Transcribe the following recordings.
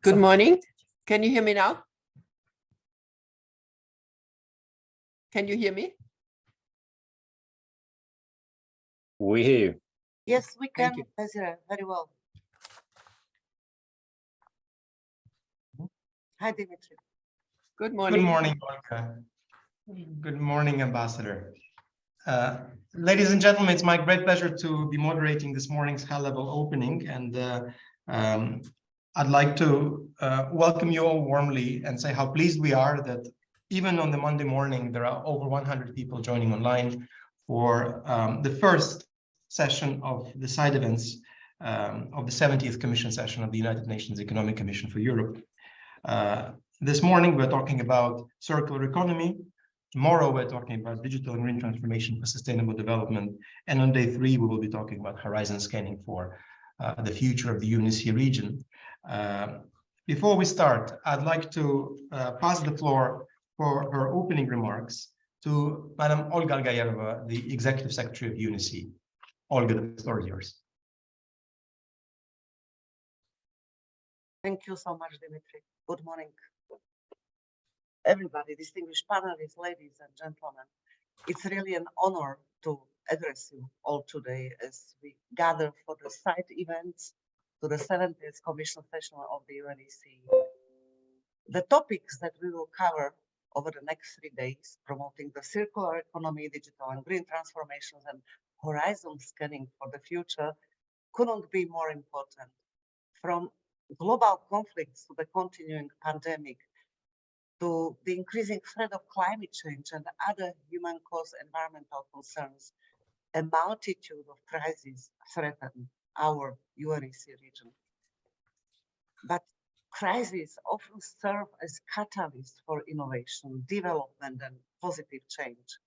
Good morning. Can you hear me now? Can you hear me? We hear you. Yes, we can, Thank you. Desiree, very well. Hi, Dimitri. Good morning. Good morning, Monica. Good morning, Ambassador. Ladies and gentlemen, it's my great pleasure to be moderating this morning's high-level opening, and I'd like to welcome you all warmly and say how pleased we are that even on the Monday morning, there are over 100 people joining online for the first session of the side events of the 70th Commission session of the United Nations Economic Commission for Europe. This morning, we're talking about circular economy. Tomorrow, we're talking about digital and green transformation for sustainable development. And on day 3, we will be talking about horizon scanning for the future of the UNECE region. Before we start, I'd like to pass the floor for her opening remarks to Madam Olga Algayeva, the Executive Secretary of UNECE. Olga, the floor is yours. Thank you so much, Dimitri. Good morning, everybody, distinguished panelists, ladies and gentlemen. It's really an honor to address you all today as we gather for the side events to the 70th Commission session of the UNECE. The topics that we will cover over the next 3 days, promoting the circular economy, digital and green transformations, and horizon scanning for the future, couldn't be more important. From global conflicts to the continuing pandemic, to the increasing threat of climate change and other human-caused environmental concerns, a multitude of crises threaten our UNECE region. But crises often serve as catalysts for innovation, development, and positive change.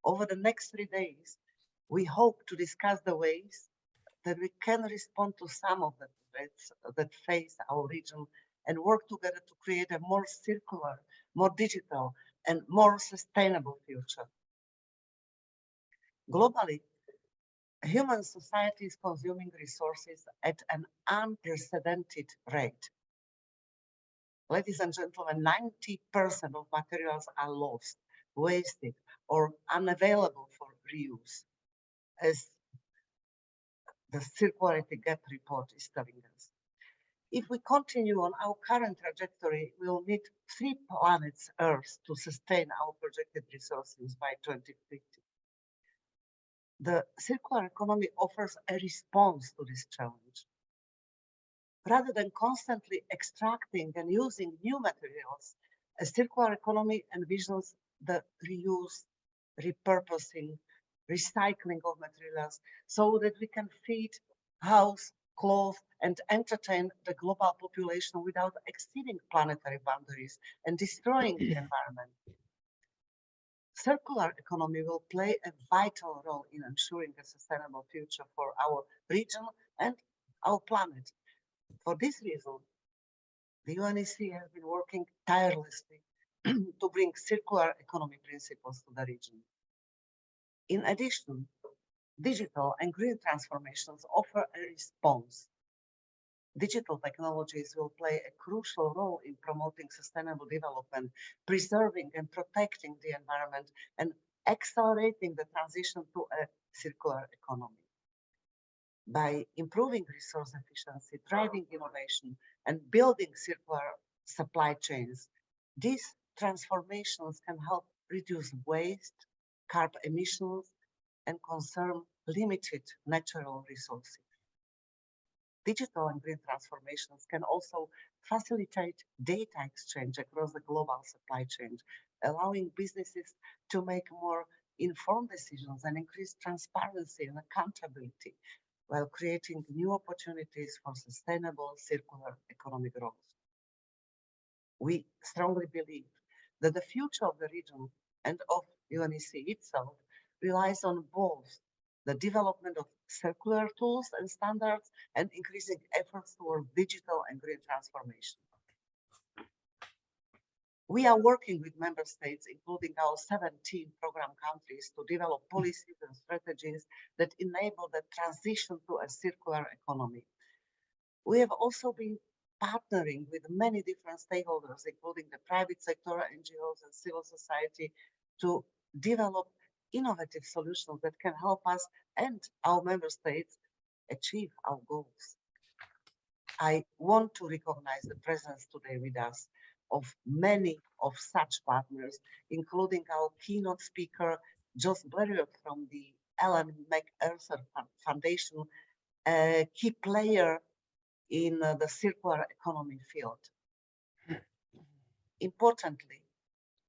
Over the next 3 days, we hope to discuss the ways that we can respond to some of the threats that face our region and work together to create a more circular, more digital, and more sustainable future. Globally, human society is consuming resources at an unprecedented rate. Ladies and gentlemen, 90% of materials are lost, wasted, or unavailable for reuse, as the Circularity Gap report is telling us. If we continue on our current trajectory, we will need 3 planets Earth to sustain our projected resources by 2050. The circular economy offers a response to this challenge. Rather than constantly extracting and using new materials, a circular economy envisions the reuse, repurposing, recycling of materials so that we can feed, house, clothe, and entertain the global population without exceeding planetary boundaries and destroying the environment. Circular economy will play a vital role in ensuring a sustainable future for our region and our planet. For this reason, the UNECE has been working tirelessly to bring circular economy principles to the region. In addition, digital and green transformations offer a response. Digital technologies will play a crucial role in promoting sustainable development, preserving and protecting the environment, and accelerating the transition to a circular economy. By improving resource efficiency, driving innovation, and building circular supply chains, these transformations can help reduce waste, curb emissions, and conserve limited natural resources. Digital and green transformations can also facilitate data exchange across the global supply chain, allowing businesses to make more informed decisions and increase transparency and accountability, while creating new opportunities for sustainable circular economic growth. We strongly believe that the future of the region and of UNECE itself relies on both the development of circular tools and standards and increasing efforts toward digital and green transformation. We are working with member states, including our 17 program countries, to develop policies and strategies that enable the transition to a circular economy. We have also been partnering with many different stakeholders, including the private sector, NGOs, and civil society, to develop innovative solutions that can help us and our member states achieve our goals. I want to recognize the presence today with us of many of such partners, including our keynote speaker, Joss Blériot from the Ellen MacArthur Foundation, a key player in the circular economy field. Importantly,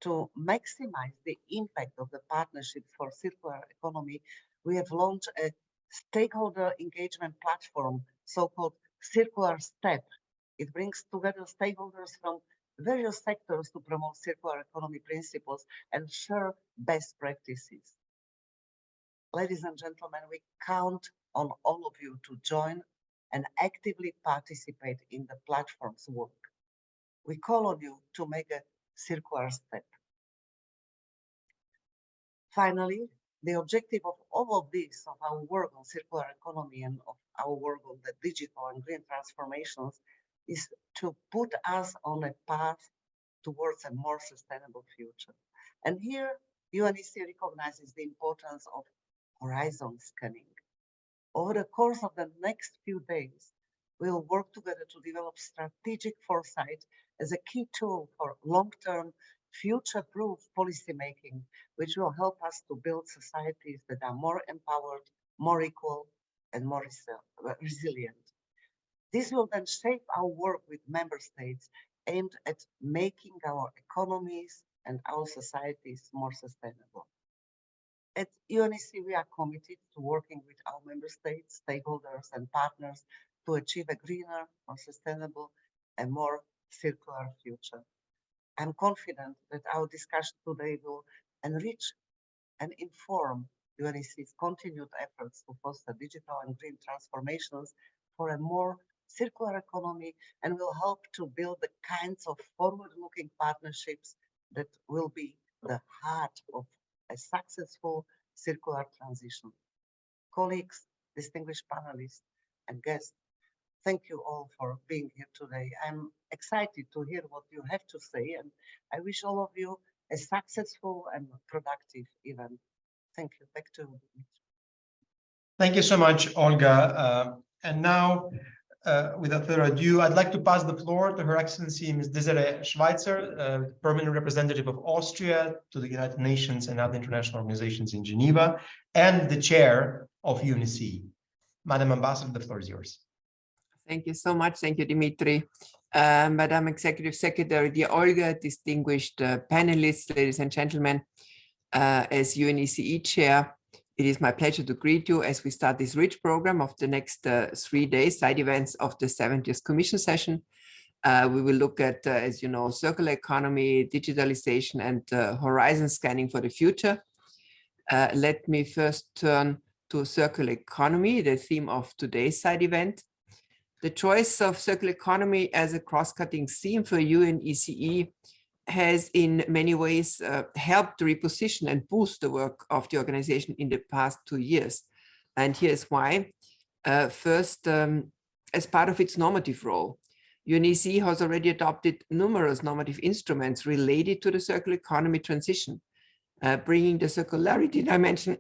to maximize the impact of the partnership for circular economy, we have launched a stakeholder engagement platform, so-called Circular Step. It brings together stakeholders from various sectors to promote circular economy principles and share best practices. Ladies and gentlemen, we count on all of you to join and actively participate in the platform's work. We call on you to make a circular step. Finally, the objective of all of this, of our work on circular economy and of our work on the digital and green transformations, is to put us on a path towards a more sustainable future. And here, UNECE recognizes the importance of horizon scanning. Over the course of the next few days, we'll work together to develop strategic foresight as a key tool for long-term, future-proof policymaking, which will help us to build societies that are more empowered, more equal, and more resilient. This will then shape our work with member states aimed at making our economies and our societies more sustainable. At UNECE, we are committed to working with our member states, stakeholders, and partners to achieve a greener, more sustainable, and more circular future. I'm confident that our discussion today will enrich and inform UNECE's continued efforts to foster digital and green transformations for a more circular economy, and will help to build the kinds of forward-looking partnerships that will be the heart of a successful circular transition. Colleagues, distinguished panelists, and guests, thank you all for being here today. I'm excited to hear what you have to say, and I wish all of you a successful and productive event. Thank you. Back to you. Thank you so much, Olga. And now, without further ado, I'd like to pass the floor to Her Excellency Ms. Desiree Schweitzer, Permanent Representative of Austria to the United Nations and other international organizations in Geneva, and the Chair of UNECE. Madam Ambassador, the floor is yours. Thank you so much. Thank you, Dimitri. Madam Executive Secretary, dear Olga, distinguished panelists, ladies and gentlemen, as UNECE Chair, it is my pleasure to greet you as we start this rich program of the next 3 days, side events of the 70th Commission session. We will look at, as you know, circular economy, digitalization, and horizon scanning for the future. Let me first turn to circular economy, the theme of today's side event. The choice of circular economy as a cross-cutting theme for UNECE has in many ways helped to reposition and boost the work of the organization in the past 2 years. And here's why. First, as part of its normative role, UNECE has already adopted numerous normative instruments related to the circular economy transition, bringing the circularity dimension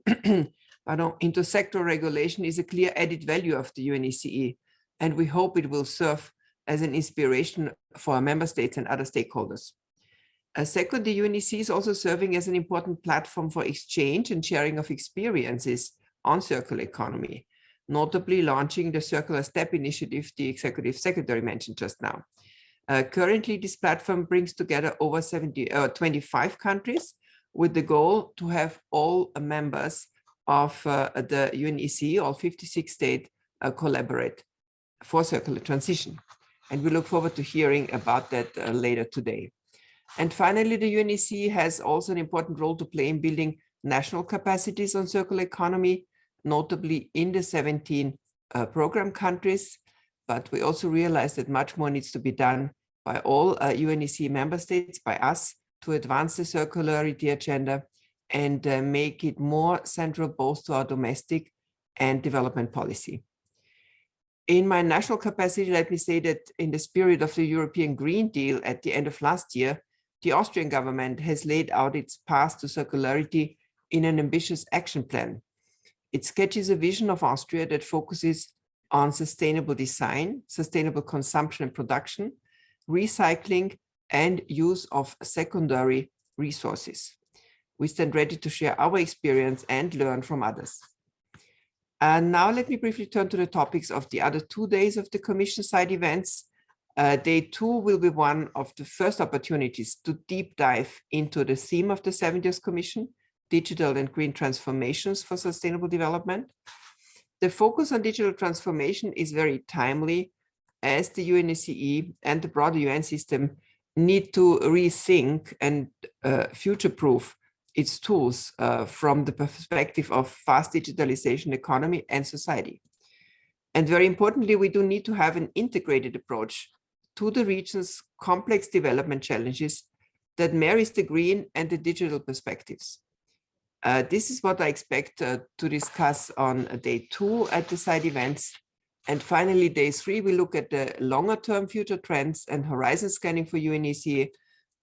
into sectoral regulation is a clear added value of the UNECE, and we hope it will serve as an inspiration for our member states and other stakeholders. Second, the UNECE is also serving as an important platform for exchange and sharing of experiences on circular economy, notably launching the Circular Step initiative the Executive Secretary mentioned just now. Currently, this platform brings together over 25 countries with the goal to have all members of the UNECE, all 56 states, collaborate for circular transition. And we look forward to hearing about that later today. And finally, the UNECE has also an important role to play in building national capacities on circular economy, notably in the 17 program countries. But we also realize that much more needs to be done by all UNECE member states, by us, to advance the circularity agenda and make it more central both to our domestic and development policy. In my national capacity, let me say that in the spirit of the European Green Deal at the end of last year, the Austrian government has laid out its path to circularity in an ambitious action plan. It sketches a vision of Austria that focuses on sustainable design, sustainable consumption and production, recycling, and use of secondary resources. We stand ready to share our experience and learn from others. And now let me briefly turn to the topics of the other 2 days of the Commission side events. Day 2 will be one of the first opportunities to deep dive into the theme of the 70th Commission, digital and green transformations for sustainable development. The focus on digital transformation is very timely, as the UNECE and the broader UN system need to rethink and future-proof its tools from the perspective of fast digitalization economy and society. And very importantly, we do need to have an integrated approach to the region's complex development challenges that marries the green and the digital perspectives. This is what I expect to discuss on day 2 at the side events. And finally, day 3, we look at the longer term future trends and horizon scanning for UNECE.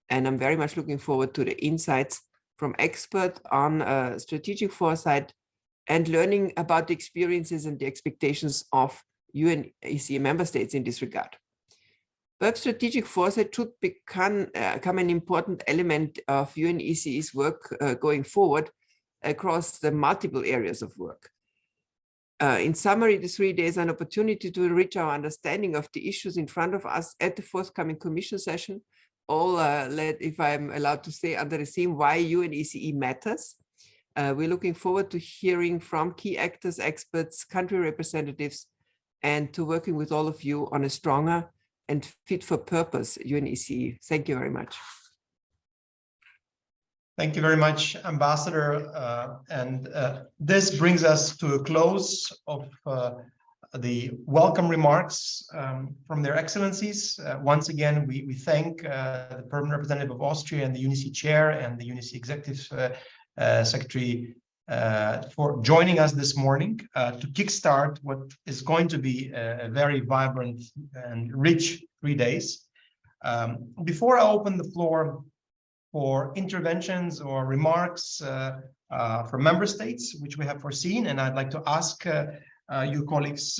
And I'm very much looking forward to the insights from experts on strategic foresight and learning about the experiences and the expectations of UNECE member states in this regard. Perhaps strategic foresight should become an important element of UNECE's work going forward across the multiple areas of work. In summary, the 3 days are an opportunity to enrich our understanding of the issues in front of us at the forthcoming Commission session, all led, if I'm allowed to say, under the theme why UNECE matters. We're looking forward to hearing from key actors, experts, country representatives, and to working with all of you on a stronger and fit for purpose UNECE. Thank you very much. Thank you very much, Ambassador. This brings us to a close of the welcome remarks from their excellencies. Once again, we thank the permanent representative of Austria and the UNECE chair and the UNECE executive secretary for joining us this morning to kickstart what is going to be a very vibrant and rich 3 days. Before I open the floor for interventions or remarks from member states, which we have foreseen, and I'd like to ask you colleagues,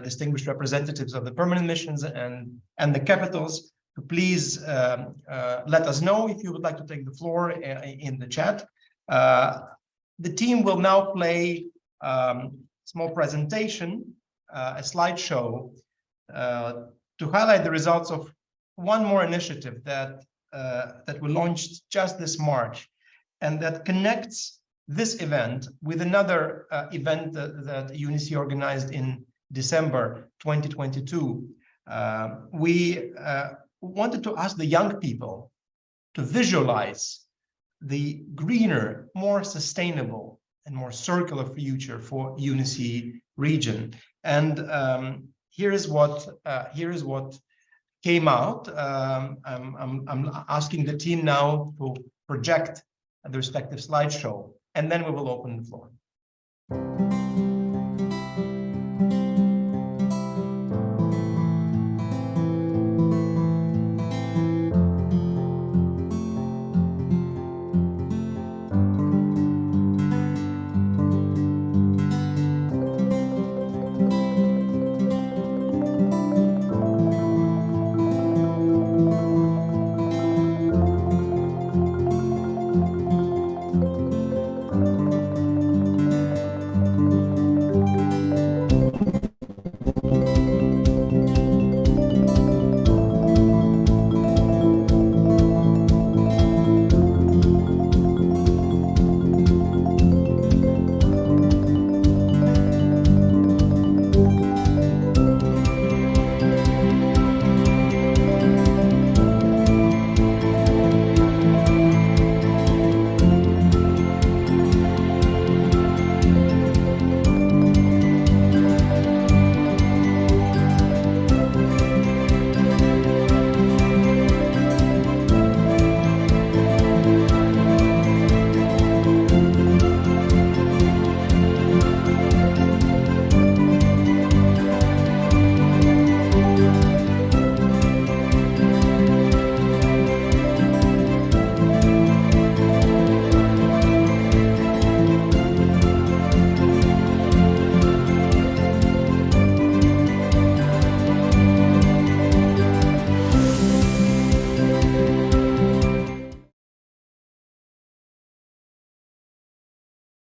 distinguished representatives of the permanent missions and the capitals, to please let us know if you would like to take the floor in the chat. The team will now play a small presentation, a slideshow, to highlight the results of one more initiative that we launched just this March, and that connects this event with another event that UNECE organized in December 2022. We wanted to ask the young people to visualize the greener, more sustainable and more circular future for UNECE region. And here is what came out. I'm asking the team now to project the respective slideshow, and then we will open the floor.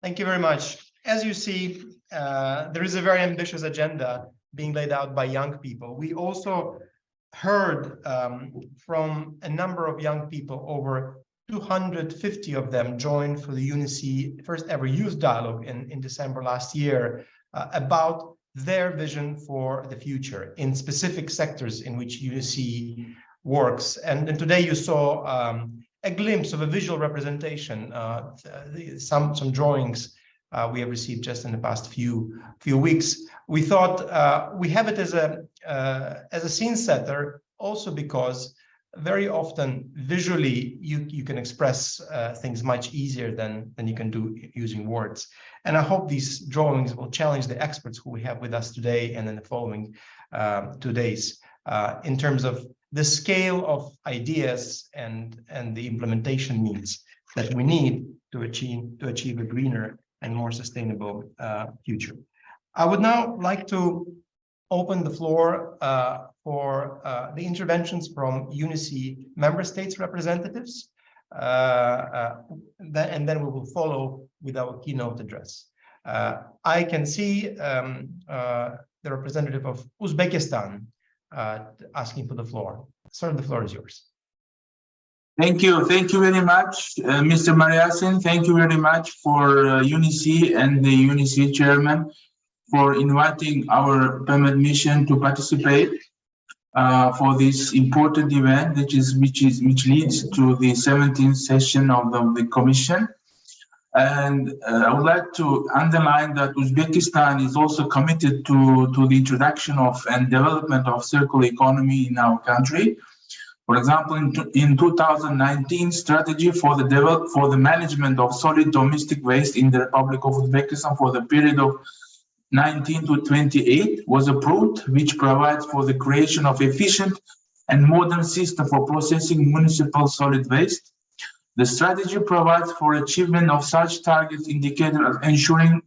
Thank you very much. As you see, there is a very ambitious agenda being laid out by young people. We also heard from a number of young people. Over 250 of them joined for the UNECE first ever youth dialogue in December last year about their vision for the future in specific sectors in which UNECE works. And today you saw a glimpse of a visual representation, some drawings we have received just in the past few weeks. We thought we have it as a scene setter, also because very often visually you can express things much easier than you can do using words. And I hope these drawings will challenge the experts who we have with us today and in the following 2 days in terms of the scale of ideas and the implementation needs that we need to achieve a greener and more sustainable future. I would now like to open the floor for the interventions from UNECE member states representatives, and then we will follow with our keynote address. I can see the representative of Uzbekistan asking for the floor. Sir, the floor is yours. Thank you very much, Mr. Mariasin. Thank you very much for UNECE and the UNECE chairman for inviting our permanent mission to participate for this important event, which leads to the 17th session of the Commission. And I would like to underline that Uzbekistan is also committed to the introduction of and development of circular economy in our country. For example, in 2019, strategy for the management of solid domestic waste in the Republic of Uzbekistan for the period of 19 to 28 was approved, which provides for the creation of efficient and modern system for processing municipal solid waste. The strategy provides for achievement of such targets indicators, ensuring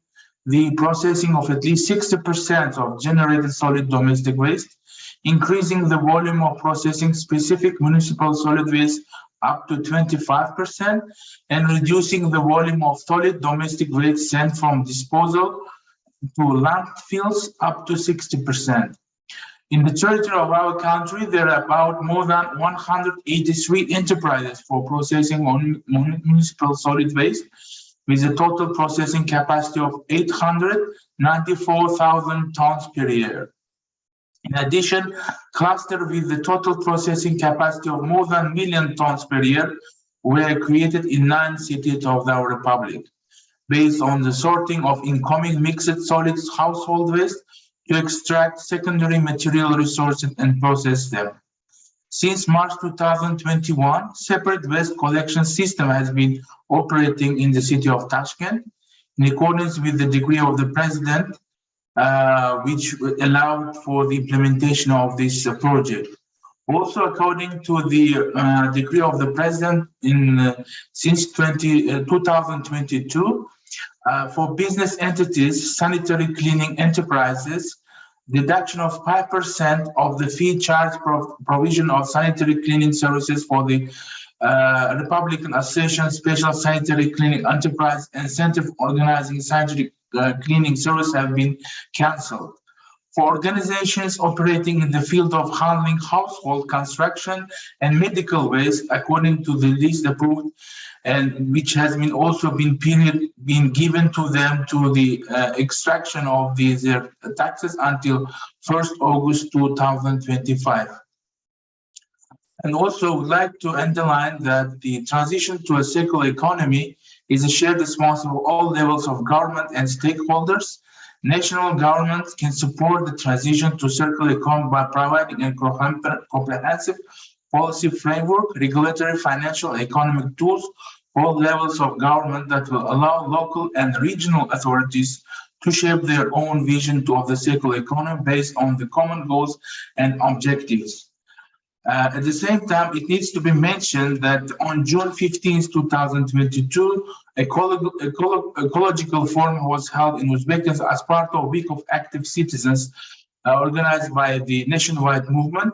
the processing of at least 60% of generated solid domestic waste, increasing the volume of processing specific municipal solid waste up to 25%, and reducing the volume of solid domestic waste sent from disposal to landfills up to 60%. In the territory of our country, there are about more than 183 enterprises for processing municipal solid waste, with a total processing capacity of 894,000 tons per year. In addition, clusters with the total processing capacity of more than 1 million tons per year were created in 9 cities of our republic, based on the sorting of incoming mixed solids household waste to extract secondary material resources and process them. Since March 2021, separate waste collection system has been operating in the city of Tashkent in accordance with the decree of the president, which allowed for the implementation of this project. Also, according to the decree of the president since 2022, for business entities, sanitary cleaning enterprises, deduction of 5% of the fee charged for provision of sanitary cleaning services for the Republican Association Special Sanitary Cleaning Enterprise and Center for Organizing Sanitary Cleaning Service have been cancelled. For organizations operating in the field of handling household, construction, and medical waste, according to the list approved, and which has been also been given to them to the extraction of these taxes until 1st August 2025. And also would like to underline that the transition to a circular economy is a shared responsibility of all levels of government and stakeholders. National governments can support the transition to circular economy by providing a comprehensive policy framework, regulatory, financial, economic tools, all levels of government that will allow local and regional authorities to shape their own vision of the circular economy based on the common goals and objectives. At the same time, it needs to be mentioned that on June 15, 2022, ecological forum was held in Uzbekistan as part of Week of Active Citizens organized by the nationwide movement,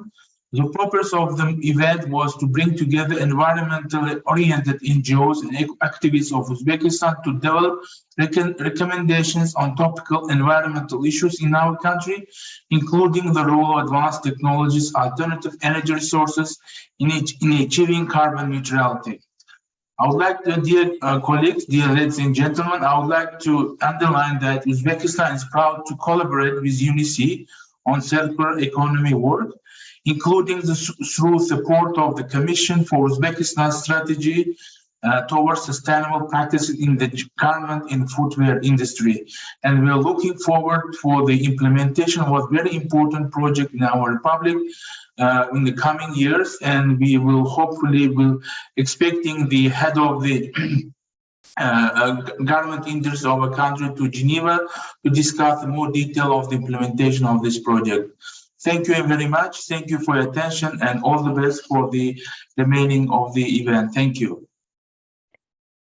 The purpose of the event was to bring together environmentally oriented NGOs and activists of Uzbekistan to develop recommendations on topical environmental issues in our country, including the role of advanced technologies, alternative energy resources in achieving carbon neutrality. I would like to, dear colleagues, dear ladies and gentlemen, I would like to underline that Uzbekistan is proud to collaborate with UNECE on circular economy work, including through support of the Commission for Uzbekistan strategy towards sustainable practices in the garment and footwear industry. And we are looking forward for the implementation of a very important project in our republic in the coming years. And we will hopefully expecting the head of the garment industry of a country to Geneva to discuss more detail of the implementation of this project. Thank you very much. Thank you for your attention and all the best for the remaining of the event. Thank you.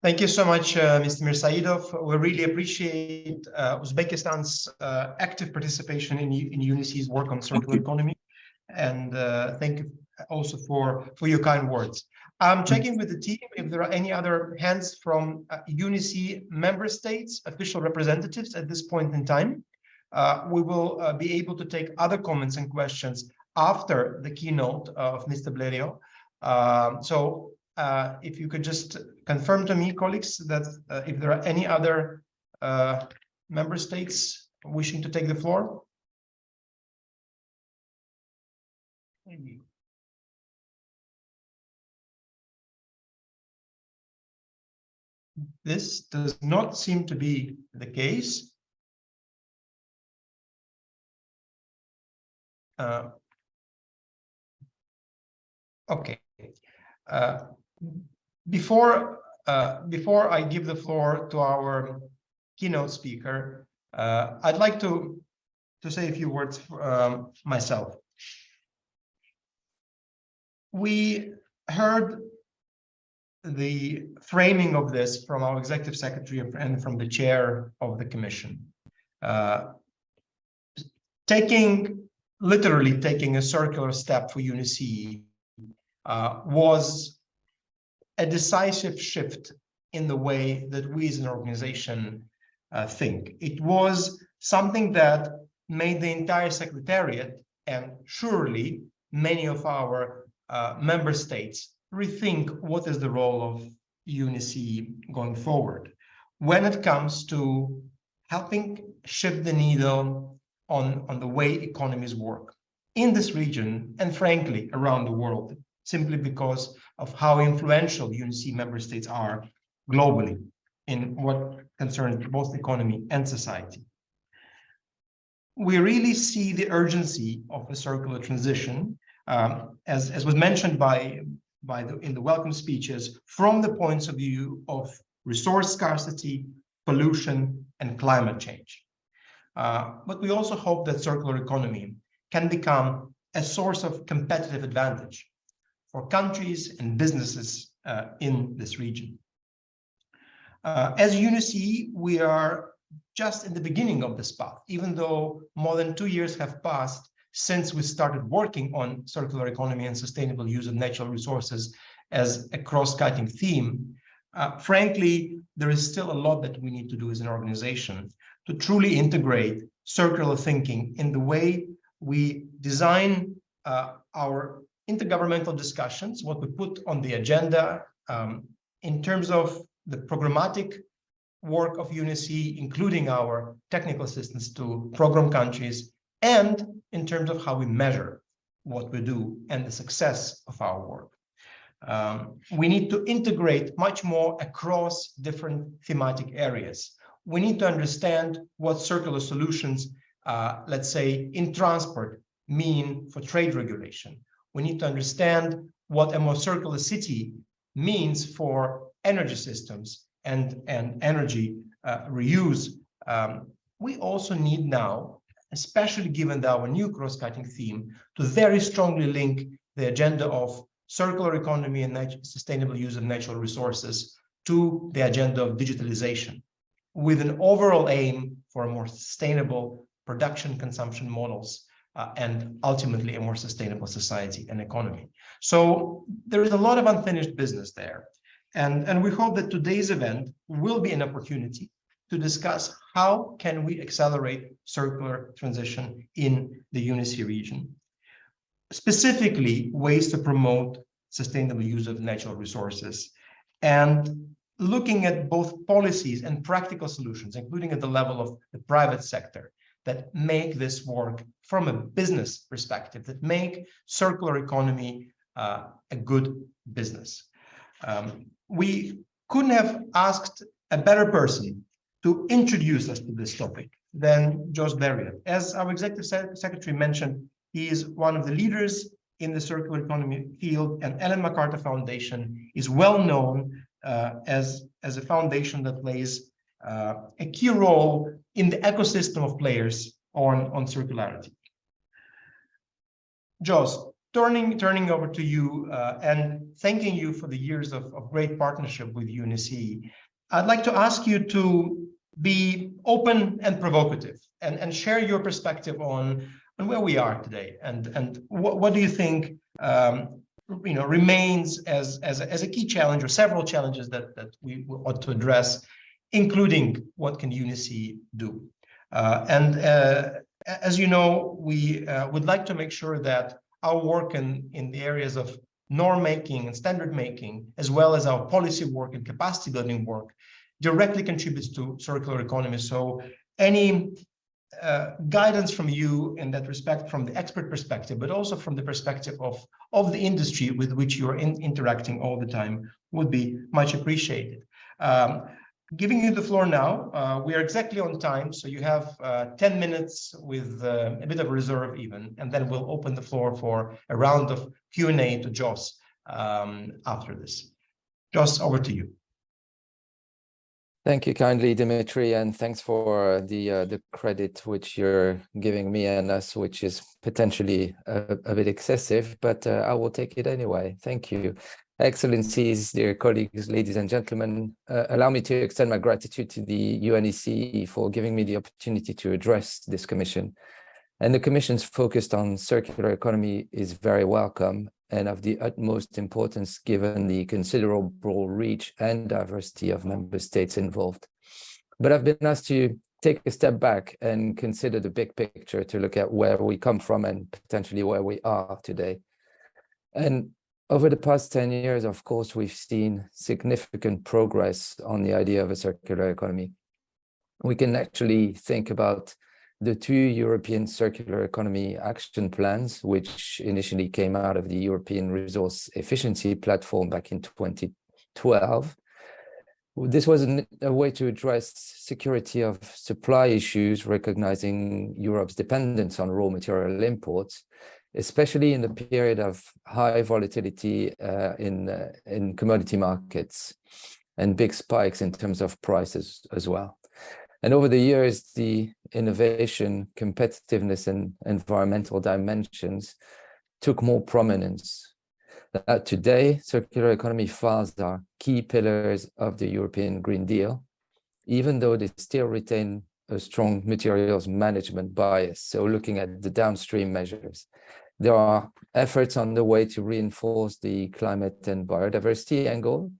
Thank you so much, Mr. Mirsaidov. We really appreciate Uzbekistan's active participation in UNECE's work on circular economy. And thank you also for your kind words. I'm checking with the team if there are any other hands from UNECE member states, official representatives at this point in time. We will be able to take other comments and questions after the keynote of Mr. Blerio. So if you could just confirm to me, colleagues, that if there are any other member states wishing to take the floor. This does not seem to be the case. Okay. Before I give the floor to our keynote speaker, I'd like to say a few words myself. We heard the framing of this from our executive secretary and from the chair of the commission. Literally taking a circular step for UNECE was a decisive shift in the way that we as an organization think. It was something that made the entire secretariat and surely many of our member states rethink what is the role of UNECE going forward when it comes to helping shift the needle on the way economies work in this region and frankly around the world, simply because of how influential UNECE member states are globally in what concerns both economy and society. We really see the urgency of a circular transition, as was mentioned in the welcome speeches, from the points of view of resource scarcity, pollution, and climate change. But we also hope that circular economy can become a source of competitive advantage for countries and businesses in this region. As UNECE, we are just in the beginning of this path, even though more than 2 years have passed since we started working on circular economy and sustainable use of natural resources as a cross-cutting theme. Frankly, there is still a lot that we need to do as an organization to truly integrate circular thinking in the way we design our intergovernmental discussions, what we put on the agenda in terms of the programmatic work of UNECE, including our technical assistance to program countries, and in terms of how we measure what we do and the success of our work. We need to integrate much more across different thematic areas. We need to understand what circular solutions, let's say, in transport mean for trade regulation. We need to understand what a more circular city means for energy systems and energy reuse. We also need now, especially given our new cross-cutting theme, to very strongly link the agenda of circular economy and sustainable use of natural resources to the agenda of digitalization, with an overall aim for more sustainable production consumption models and ultimately a more sustainable society and economy. So there is a lot of unfinished business there. And we hope that today's event will be an opportunity to discuss how can we accelerate circular transition in the UNECE region. Specifically, ways to promote sustainable use of natural resources, and looking at both policies and practical solutions, including at the level of the private sector, that make this work from a business perspective, that make circular economy a good business. We couldn't have asked a better person to introduce us to this topic than Jos Berriat. As our executive secretary mentioned, he is one of the leaders in the circular economy field, and Ellen MacArthur Foundation is well known as a foundation that plays a key role in the ecosystem of players on circularity. Jos, turning over to you and thanking you for the years of great partnership with UNECE, I'd like to ask you to be open and provocative and share your perspective on where we are today, and what do you think remains as a key challenge, or several challenges that we ought to address, including what can UNECE do. As you know, we would like to make sure that our work in the areas of norm making and standard making, as well as our policy work and capacity building work, directly contributes to circular economy. So any guidance from you in that respect, from the expert perspective, but also from the perspective of the industry with which you are interacting all the time, would be much appreciated. Giving you the floor now, we are exactly on time, so you have 10 minutes with a bit of reserve even, and then we'll open the floor for a round of Q&A to Jos after this. Jos, over to you. Thank you kindly, Dimitri, and thanks for the credit which you're giving me and us, which is potentially a bit excessive, but I will take it anyway. Thank you. Excellencies, dear colleagues, ladies and gentlemen, allow me to extend my gratitude to the UNECE for giving me the opportunity to address this commission. And the commission's focus on circular economy is very welcome and of the utmost importance given the considerable reach and diversity of member states involved. But I've been asked to take a step back and consider the big picture, to look at where we come from and potentially where we are today. And over the past 10 years, of course, we've seen significant progress on the idea of a circular economy. We can actually think about the 2 European circular economy action plans, which initially came out of the European Resource Efficiency Platform back in 2012. This was a way to address security of supply issues, recognizing Europe's dependence on raw material imports, especially in the period of high volatility in commodity markets and big spikes in terms of prices as well. And over the years, the innovation, competitiveness, and environmental dimensions took more prominence. Today, circular economy files are key pillars of the European Green Deal, even though they still retain a strong materials management bias. So looking at the downstream measures, there are efforts on the way to reinforce the climate and biodiversity angle,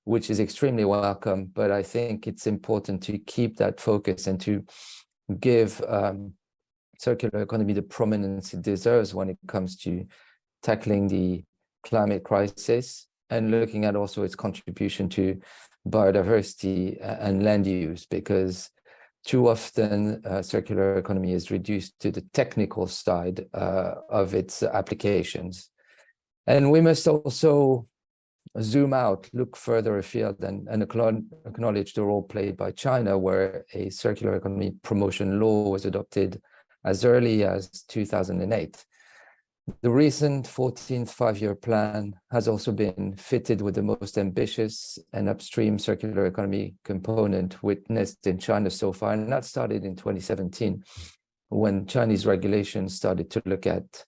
which is extremely welcome, but I think it's important to keep that focus and to give circular economy the prominence it deserves when it comes to tackling the climate crisis and looking at also its contribution to biodiversity and land use, because too often circular economy is reduced to the technical side of its applications. And we must also zoom out, look further afield, and acknowledge the role played by China, where a circular economy promotion law was adopted as early as 2008. The recent 14th five-year plan has also been fitted with the most ambitious and upstream circular economy component witnessed in China so far, and that started in 2017, when Chinese regulations started to look at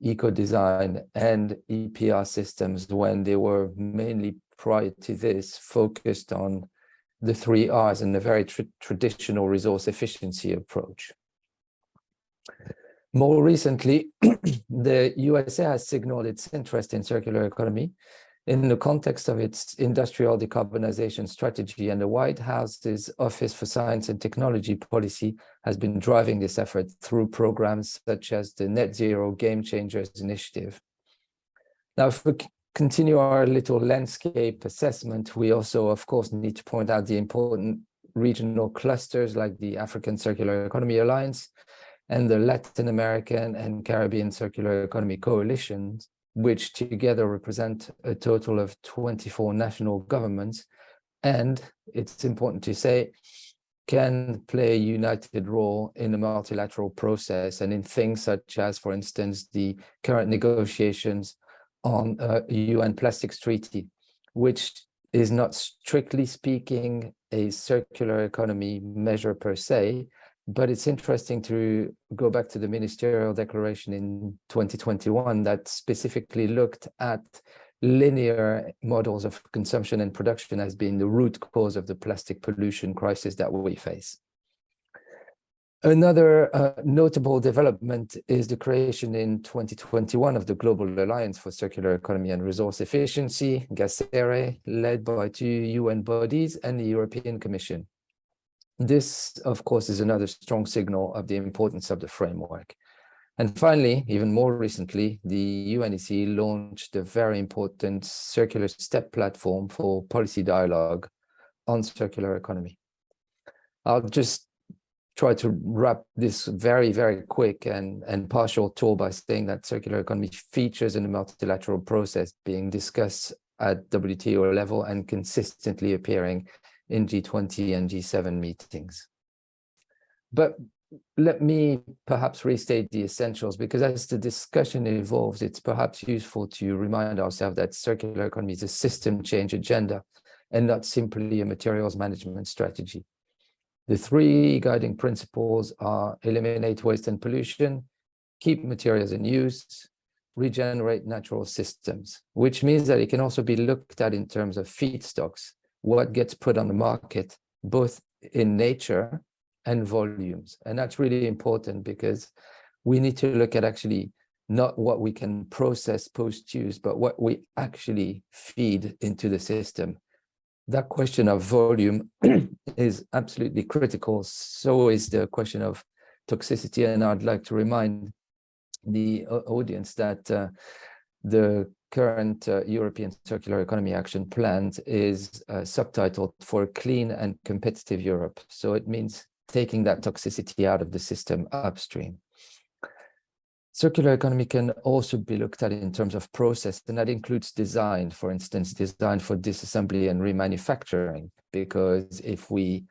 eco-design and EPR systems, when they were mainly, prior to this, focused on the 3 Rs and the very traditional resource efficiency approach. More recently, the USA has signaled its interest in circular economy in the context of its industrial decarbonization strategy, and the White House's Office for Science and Technology policy has been driving this effort through programs such as the Net Zero Game Changers initiative. Now, if we continue our little landscape assessment, we also, of course, need to point out the important regional clusters like the African Circular Economy Alliance and the Latin American and Caribbean Circular Economy Coalitions, which together represent a total of 24 national governments, and it's important to say, can play a united role in the multilateral process and in things such as, for instance, the current negotiations on a UN Plastics Treaty, which is not strictly speaking a circular economy measure per se, but it's interesting to go back to the ministerial declaration in 2021 that specifically looked at linear models of consumption and production as being the root cause of the plastic pollution crisis that we face. Another notable development is the creation in 2021 of the Global Alliance for Circular Economy and Resource Efficiency, GACERE, led by 2 UN bodies and the European Commission. This, of course, is another strong signal of the importance of the framework. And finally, even more recently, the UNECE launched a very important circular step platform for policy dialogue on circular economy. I'll just try to wrap this very, very quick and partial tour by saying that circular economy features in the multilateral process being discussed at WTO level and consistently appearing in G20 and G7 meetings. But let me perhaps restate the essentials, because as the discussion evolves, it's perhaps useful to remind ourselves that circular economy is a system change agenda and not simply a materials management strategy. The 3 guiding principles are eliminate waste and pollution, keep materials in use, regenerate natural systems, which means that it can also be looked at in terms of feedstocks, what gets put on the market, both in nature and volumes. And that's really important because we need to look at actually not what we can process post-use, but what we actually feed into the system. That question of volume is absolutely critical. So is the question of toxicity. And I'd like to remind the audience that the current European Circular Economy Action Plan is subtitled for a clean and competitive Europe. So it means taking that toxicity out of the system upstream. Circular economy can also be looked at in terms of process, and that includes design, for instance, design for disassembly and remanufacturing, because if we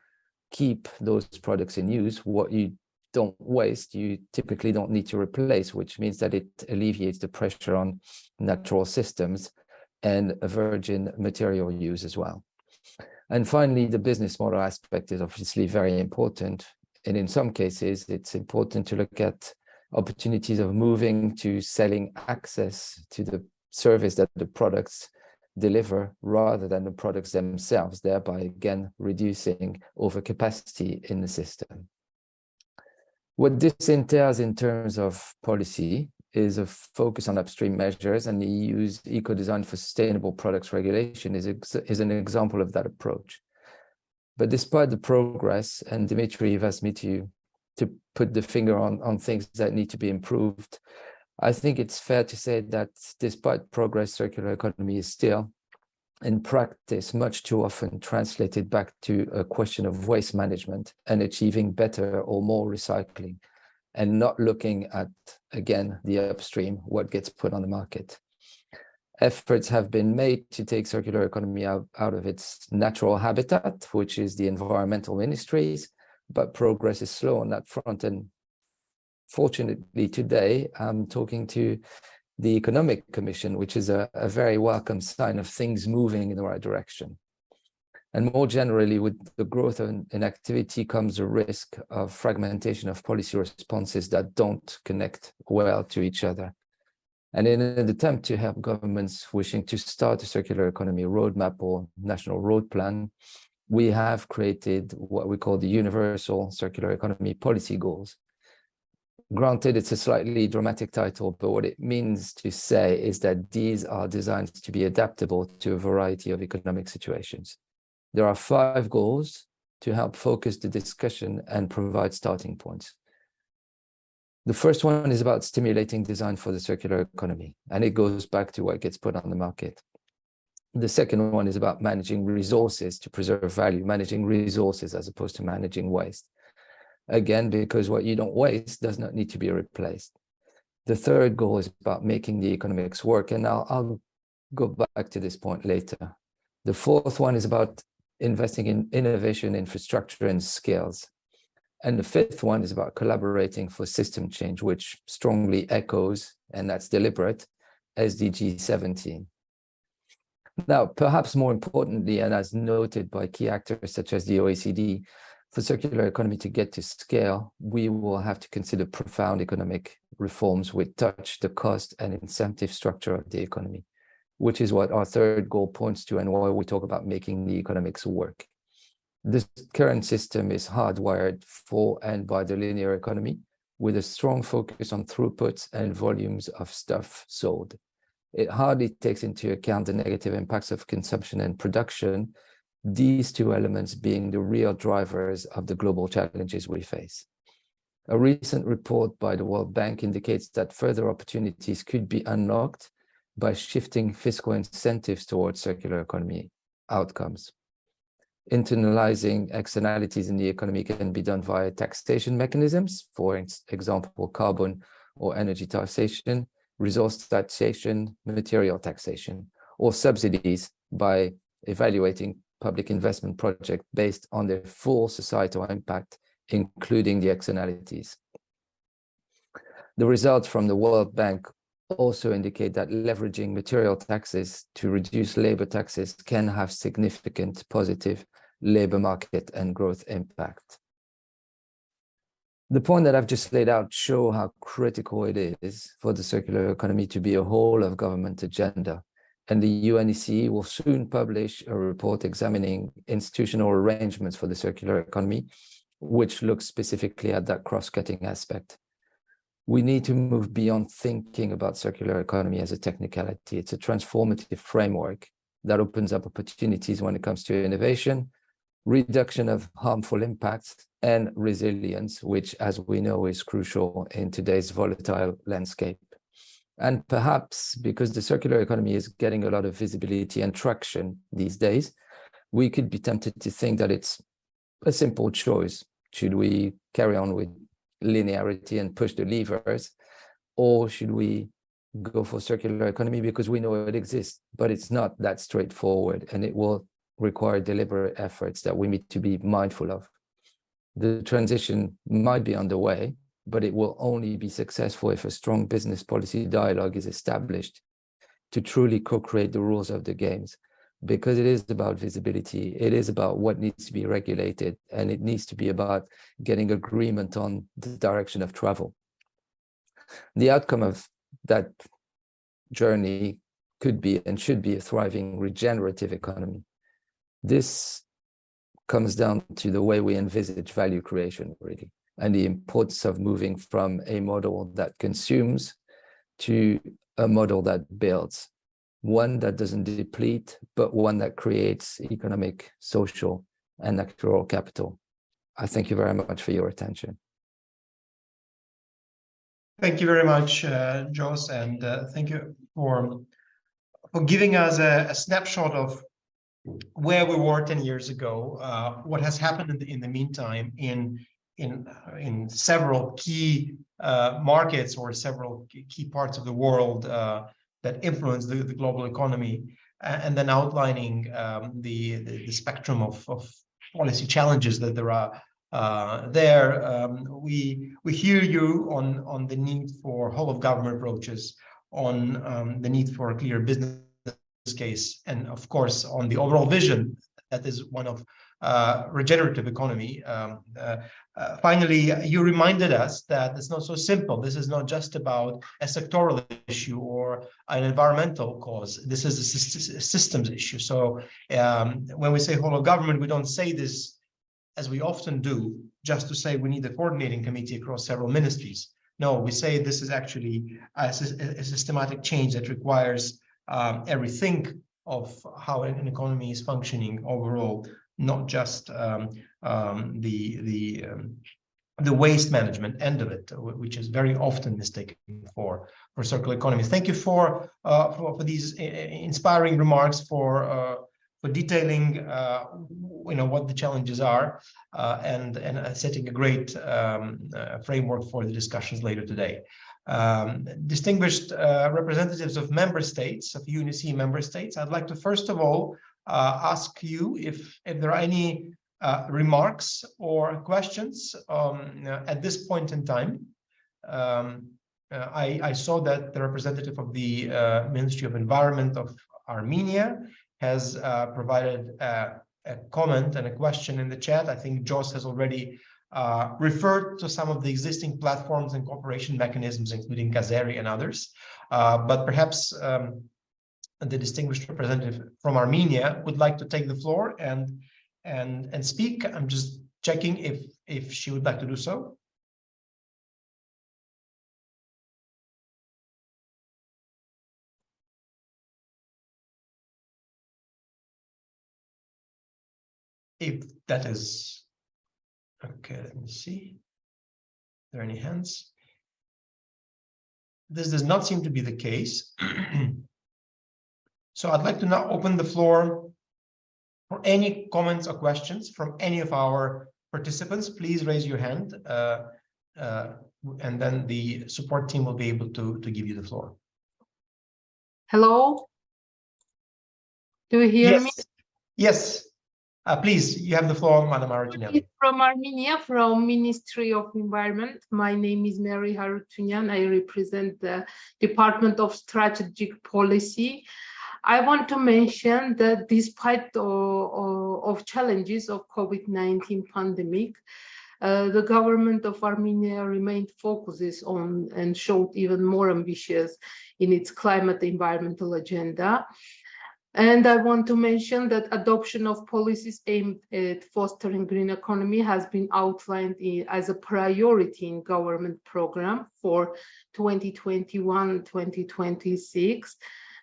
keep those products in use, what you don't waste, you typically don't need to replace, which means that it alleviates the pressure on natural systems and a virgin material use as well. And finally, the business model aspect is obviously very important. And in some cases, it's important to look at opportunities of moving to selling access to the service that the products deliver rather than the products themselves, thereby again reducing overcapacity in the system. What this entails in terms of policy is a focus on upstream measures, and the EU's eco-design for sustainable products regulation is an example of that approach. But despite the progress, and Dimitri, you've asked me to put the finger on things that need to be improved, I think it's fair to say that despite progress, circular economy is still, in practice, much too often translated back to a question of waste management and achieving better or more recycling, and not looking at, again, the upstream, what gets put on the market. Efforts have been made to take circular economy out of its natural habitat, which is the environmental ministries, but progress is slow on that front. And fortunately, today, I'm talking to the Economic Commission, which is a very welcome sign of things moving in the right direction. And more generally, with the growth in activity comes a risk of fragmentation of policy responses that don't connect well to each other. And in an attempt to help governments wishing to start a circular economy roadmap or national road plan, we have created what we call the Universal Circular Economy Policy Goals. Granted, it's a slightly dramatic title, but what it means to say is that these are designed to be adaptable to a variety of economic situations. There are 5 goals to help focus the discussion and provide starting points. The first one is about stimulating design for the circular economy, and it goes back to what gets put on the market. The second one is about managing resources to preserve value, managing resources as opposed to managing waste. Again, because what you don't waste does not need to be replaced. The third goal is about making the economics work, and I'll go back to this point later. The fourth one is about investing in innovation, infrastructure, and skills. And the fifth one is about collaborating for system change, which strongly echoes, and that's deliberate, SDG 17. Now, perhaps more importantly, and as noted by key actors such as the OECD, for circular economy to get to scale, we will have to consider profound economic reforms which touch the cost and incentive structure of the economy, which is what our third goal points to and why we talk about making the economics work. This current system is hardwired for and by the linear economy, with a strong focus on throughputs and volumes of stuff sold. It hardly takes into account the negative impacts of consumption and production, these two elements being the real drivers of the global challenges we face. A recent report by the World Bank indicates that further opportunities could be unlocked by shifting fiscal incentives towards circular economy outcomes. Internalizing externalities in the economy can be done via taxation mechanisms, for example, carbon or energy taxation, resource taxation, material taxation, or subsidies by evaluating public investment projects based on their full societal impact, including the externalities. The results from the World Bank also indicate that leveraging material taxes to reduce labor taxes can have significant positive labor market and growth impact. The point that I've just laid out shows how critical it is for the circular economy to be a whole of government agenda. And the UNECE will soon publish a report examining institutional arrangements for the circular economy, which looks specifically at that cross-cutting aspect. We need to move beyond thinking about circular economy as a technicality. It's a transformative framework that opens up opportunities when it comes to innovation, reduction of harmful impacts, and resilience, which, as we know, is crucial in today's volatile landscape. And perhaps because the circular economy is getting a lot of visibility and traction these days, we could be tempted to think that it's a simple choice. Should we carry on with linearity and push the levers, or should we go for circular economy because we know it exists? But it's not that straightforward, and it will require deliberate efforts that we need to be mindful of. The transition might be underway, but it will only be successful if a strong business policy dialogue is established to truly co-create the rules of the games, because it is about visibility, it is about what needs to be regulated, and it needs to be about getting agreement on the direction of travel. The outcome of that journey could be and should be a thriving regenerative economy. This comes down to the way we envisage value creation, really, and the importance of moving from a model that consumes to a model that builds, one that doesn't deplete, but one that creates economic, social, and natural capital. I thank you very much for your attention. Thank you very much, Jos, and thank you for giving us a snapshot of where we were 10 years ago, what has happened in the meantime in several key markets or several key parts of the world that influence the global economy, and then outlining the spectrum of policy challenges that there are there. We hear you on the need for whole of government approaches, on the need for a clear business case, and of course on the overall vision that is one of regenerative economy. Finally, you reminded us that it's not so simple. This is not just about a sectoral issue or an environmental cause. This is a systems issue. So when we say whole of government, we don't say this, as we often do, just to say we need a coordinating committee across several ministries. No, we say this is actually a systematic change that requires a rethink of how an economy is functioning overall, not just the waste management end of it, which is very often mistaken for circular economy. Thank you for these inspiring remarks, for detailing what the challenges are, and setting a great framework for the discussions later today. Distinguished representatives of member states, of UNECE member states, I'd like to first of all ask you if there are any remarks or questions at this point in time. I saw that the representative of the Ministry of Environment of Armenia has provided a comment and a question in the chat. I think Jos has already referred to some of the existing platforms and cooperation mechanisms, including Kazari and others. But perhaps the distinguished representative from Armenia would like to take the floor and speak. I'm just checking if she would like to do so. If that is okay, let me see. Are there any hands? This does not seem to be the case. So I'd like to now open the floor for any comments or questions from any of our participants. Please raise your hand, and then the support team will be able to give you the floor. Hello? Do you hear me? Yes. Please, you have the floor, Madam Harutyunyan. From Armenia, from Ministry of Environment. My name is Mary Harutyunyan. I represent the Department of Strategic Policy. I want to mention that despite of challenges of COVID-19 pandemic, the government of Armenia remained focused on and showed even more ambitious in its climate environmental agenda. And I want to mention that adoption of policies aimed at fostering green economy has been outlined as a priority in government program for 2021-2026.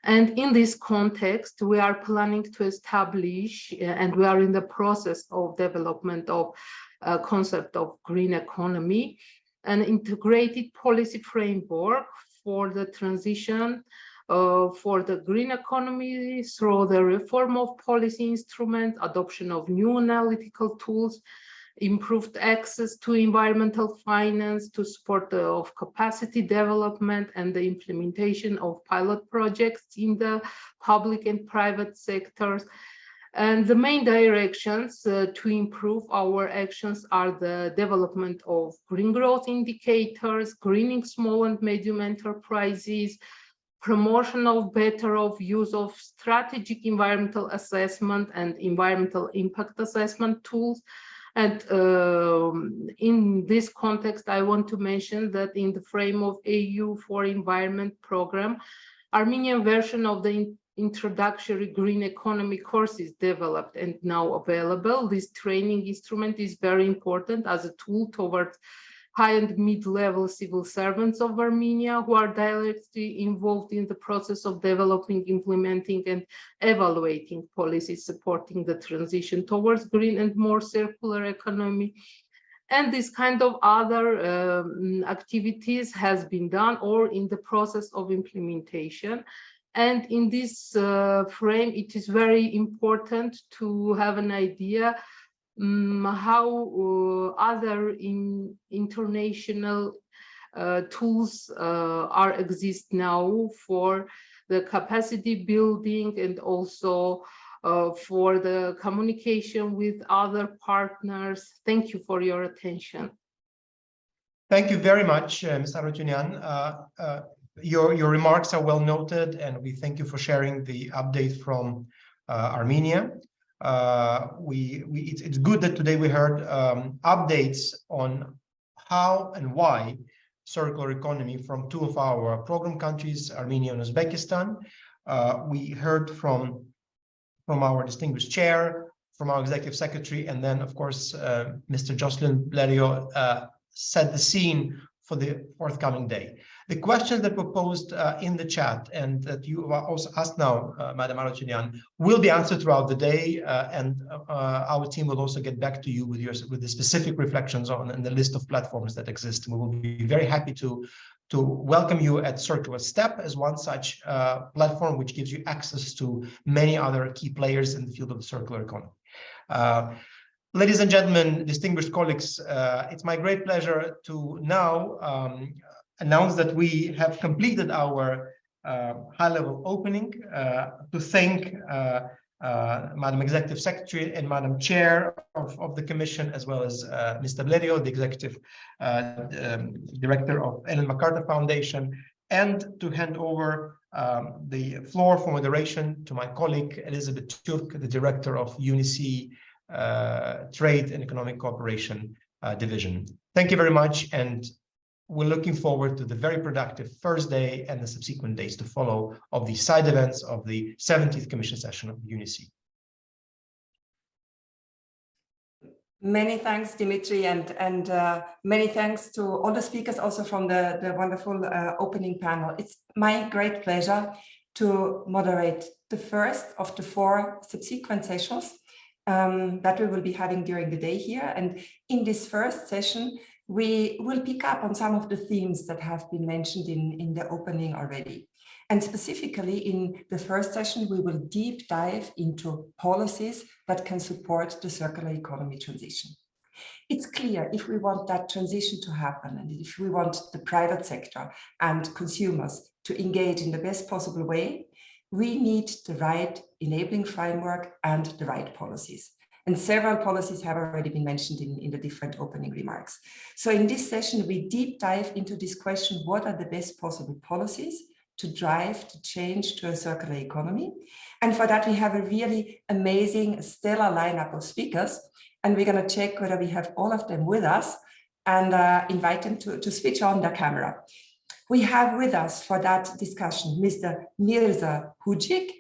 And in this context, we are planning to establish, and we are in the process of development of a concept of green economy, an integrated policy framework for the transition for the green economy through the reform of policy instruments, adoption of new analytical tools, improved access to environmental finance to support of capacity development, and the implementation of pilot projects in the public and private sectors. And the main directions to improve our actions are the development of green growth indicators, greening small and medium enterprises, promotion of better use of strategic environmental assessment and environmental impact assessment tools. And in this context, I want to mention that in the frame of EU for Environment program, Armenian version of the introductory green economy course is developed and now available. This training instrument is very important as a tool towards high and mid-level civil servants of Armenia who are directly involved in the process of developing, implementing, and evaluating policies supporting the transition towards green and more circular economy. And this kind of other activities has been done or in the process of implementation. And in this frame, it is very important to have an idea how other international tools exist now for the capacity building and also for the communication with other partners. Thank you for your attention. Thank you very much, Ms. Harutyunyan. Your remarks are well noted, and we thank you for sharing the update from Armenia. It's good that today we heard updates on how and why circular economy from two of our program countries, Armenia and Uzbekistan. We heard from our distinguished chair, from our executive secretary, and then of course Mr. Jocelyn Blerio set the scene for the forthcoming day. The questions that were posed in the chat and that you also asked now, Madam Arutyunyan, will be answered throughout the day, and our team will also get back to you with the specific reflections on and the list of platforms that exist. We will be very happy to welcome you at Circular Step as one such platform, which gives you access to many other key players in the field of the circular economy. Ladies and gentlemen, distinguished colleagues, it's my great pleasure to now announce that we have completed our high-level opening, to thank Madam Executive Secretary and Madam Chair of the Commission, as well as Mr. Blerio, the Executive Director of Ellen MacArthur Foundation, and to hand over the floor for moderation to my colleague, Elizabeth Turk, the Director of UNECE Trade and Economic Cooperation Division. Thank you very much, and we're looking forward to the very productive first day and the subsequent days to follow of the side events of the 70th Commission session of UNECE. Many thanks, Dimitri, and many thanks to all the speakers also from the wonderful opening panel. It's my great pleasure to moderate the first of the 4 subsequent sessions that we will be having during the day here. And in this first session, we will pick up on some of the themes that have been mentioned in the opening already. And specifically in the first session, we will deep dive into policies that can support the circular economy transition. It's clear if we want that transition to happen, and if we want the private sector and consumers to engage in the best possible way, we need the right enabling framework and the right policies. And several policies have already been mentioned in the different opening remarks. So in this session, we deep dive into this question: what are the best possible policies to drive the change to a circular economy? And for that, we have a really amazing, stellar lineup of speakers. And we're going to check whether we have all of them with us and invite them to switch on their camera. We have with us for that discussion Mr. Mirza Hujic,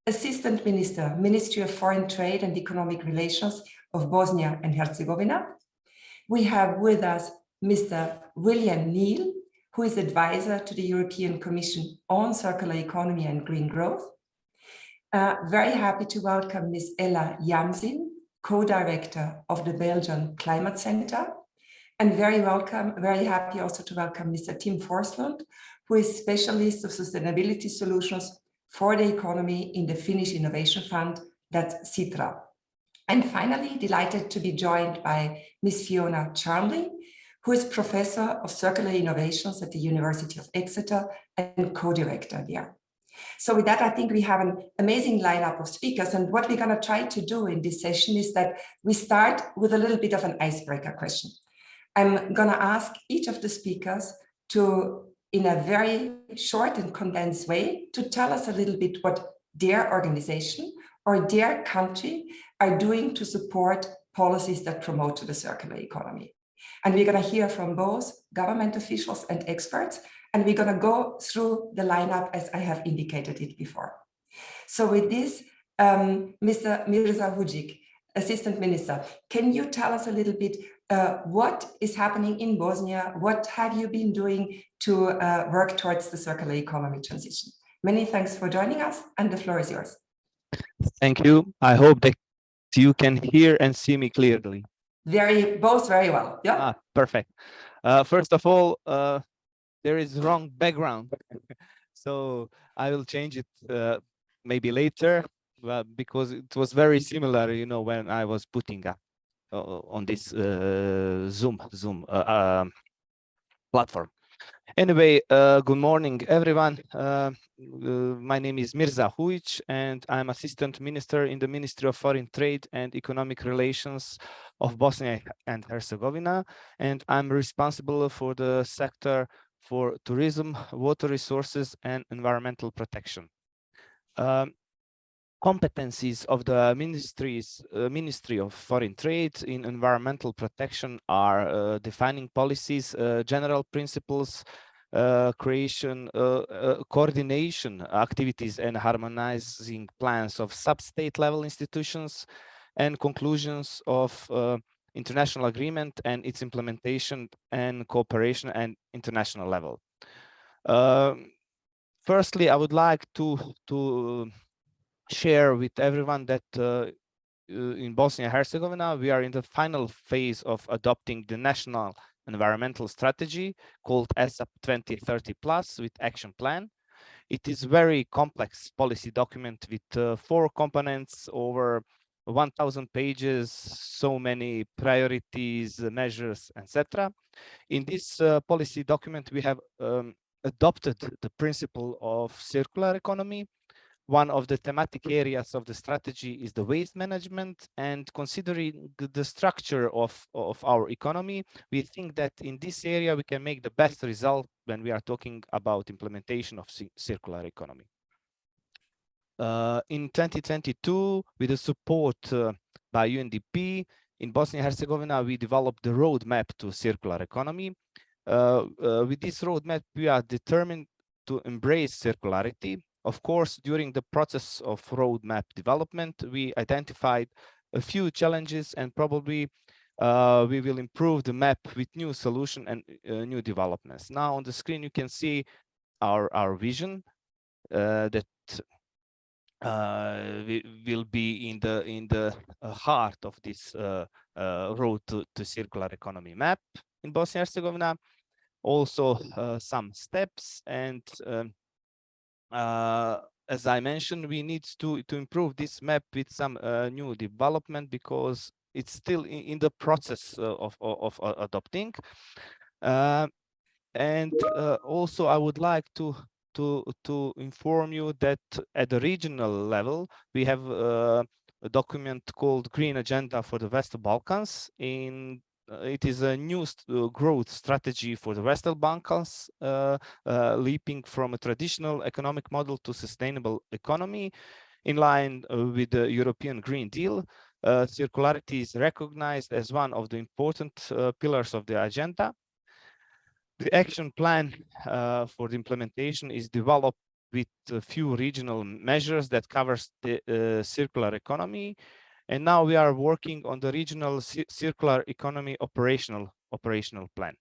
Assistant Minister, Ministry of Foreign Trade and Economic Relations of Bosnia and Herzegovina. We have with us Mr. William Neal, who is advisor to the European Commission on circular economy and green growth. Very happy to welcome Ms. Ella Jamzin, co-director of the Belgian Climate Center. And very happy also to welcome Mr. Tim Forslund, who is specialist of sustainability solutions for the economy in the Finnish Innovation Fund, that's Sitra. And finally, delighted to be joined by Ms. Fiona Charnley, who is Professor of Circular Innovations at the University of Exeter and co-director there. So with that, I think we have an amazing lineup of speakers. And what we're going to try to do in this session is that we start with a little bit of an icebreaker question. I'm going to ask each of the speakers to, in a very short and condensed way, to tell us a little bit what their organization or their country are doing to support policies that promote the circular economy. And we're going to hear from both government officials and experts, and we're going to go through the lineup as I have indicated it before. So with this, Mr. Mirza Hujic, Assistant Minister, can you tell us a little bit what is happening in Bosnia? What have you been doing to work towards the circular economy transition? Many thanks for joining us, and the floor is yours. Thank you. I hope that you can hear and see me clearly. Both very well. Yeah. Perfect. First of all, there is wrong background, so I will change it maybe later, because it was very similar, you know, when I was putting up on this Zoom platform. Anyway, good morning, everyone. My name is Mirza Hujic, and I'm Assistant Minister in the Ministry of Foreign Trade and Economic Relations of Bosnia and Herzegovina, and I'm responsible for the sector for tourism, water resources, and environmental protection. Competencies of the Ministry of Foreign Trade in environmental protection are defining policies, general principles, creation, coordination activities, and harmonizing plans of sub-state level institutions, and conclusions of international agreement and its implementation and cooperation at international level. Firstly, I would like to share with everyone that in Bosnia and Herzegovina, we are in the final phase of adopting the national environmental strategy called ASAP 2030 Plus with action plan. It is very complex policy document with 4 components, over 1,000 pages, so many priorities, measures, etc. In this policy document, we have adopted the principle of circular economy. One of the thematic areas of the strategy is the waste management, and considering the structure of our economy, we think that in this area we can make the best result when we are talking about implementation of circular economy. In 2022, with the support by UNDP, in Bosnia and Herzegovina, we developed the roadmap to circular economy. With this roadmap, we are determined to embrace circularity. Of course, during the process of roadmap development, we identified a few challenges, and probably we will improve the map with new solution and new developments. Now on the screen, you can see our vision that will be in the heart of this road to circular economy map in Bosnia and Herzegovina. Also some steps, and as I mentioned, we need to improve this map with some new development, because it's still in the process of adopting. And also I would like to inform you that at the regional level, we have a document called Green Agenda for the Western Balkans. It is a new growth strategy for the Western Balkans, leaping from a traditional economic model to sustainable economy in line with the European Green Deal. Circularity is recognized as one of the important pillars of the agenda. The action plan for the implementation is developed with a few regional measures that covers the circular economy. And now we are working on the regional circular economy operational plan.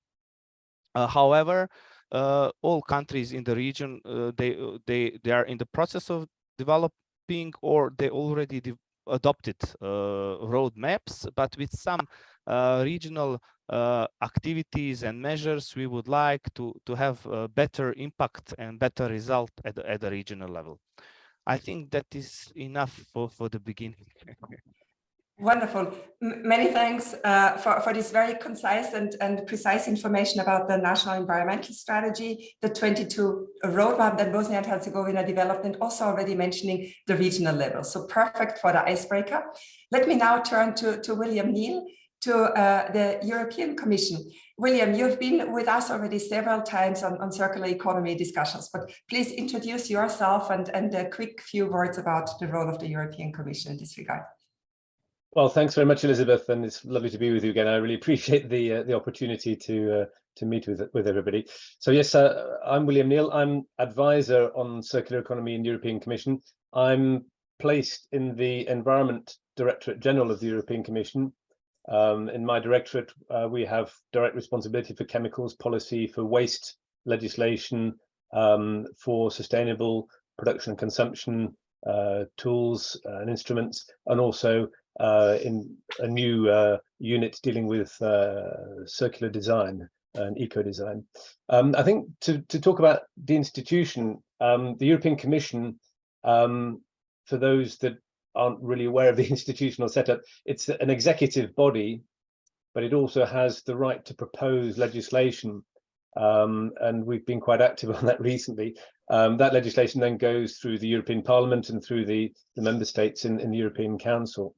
However, all countries in the region, they are in the process of developing, or they already adopted roadmaps, but with some regional activities and measures, we would like to have a better impact and better result at the regional level. I think that is enough for the beginning. Wonderful. Many thanks for this very concise and precise information about the national environmental strategy, the 22 roadmap that Bosnia and Herzegovina developed, and also already mentioning the regional level. So perfect for the icebreaker. Let me now turn to William Neal, to the European Commission. William, you've been with us already several times on circular economy discussions, but please introduce yourself and a quick few words about the role of the European Commission in this regard. Well, thanks very much, Elizabeth, and it's lovely to be with you again. I really appreciate the opportunity to meet with everybody. So yes, I'm William Neal. I'm advisor on circular economy in the European Commission. I'm placed in the Environment Directorate General of the European Commission. In my directorate, we have direct responsibility for chemicals policy, for waste legislation, for sustainable production and consumption tools and instruments, and also in a new unit dealing with circular design and eco-design. I think to talk about the institution, the European Commission, for those that aren't really aware of the institutional setup, it's an executive body, but it also has the right to propose legislation. And we've been quite active on that recently. That legislation then goes through the European Parliament and through the member states in the European Council.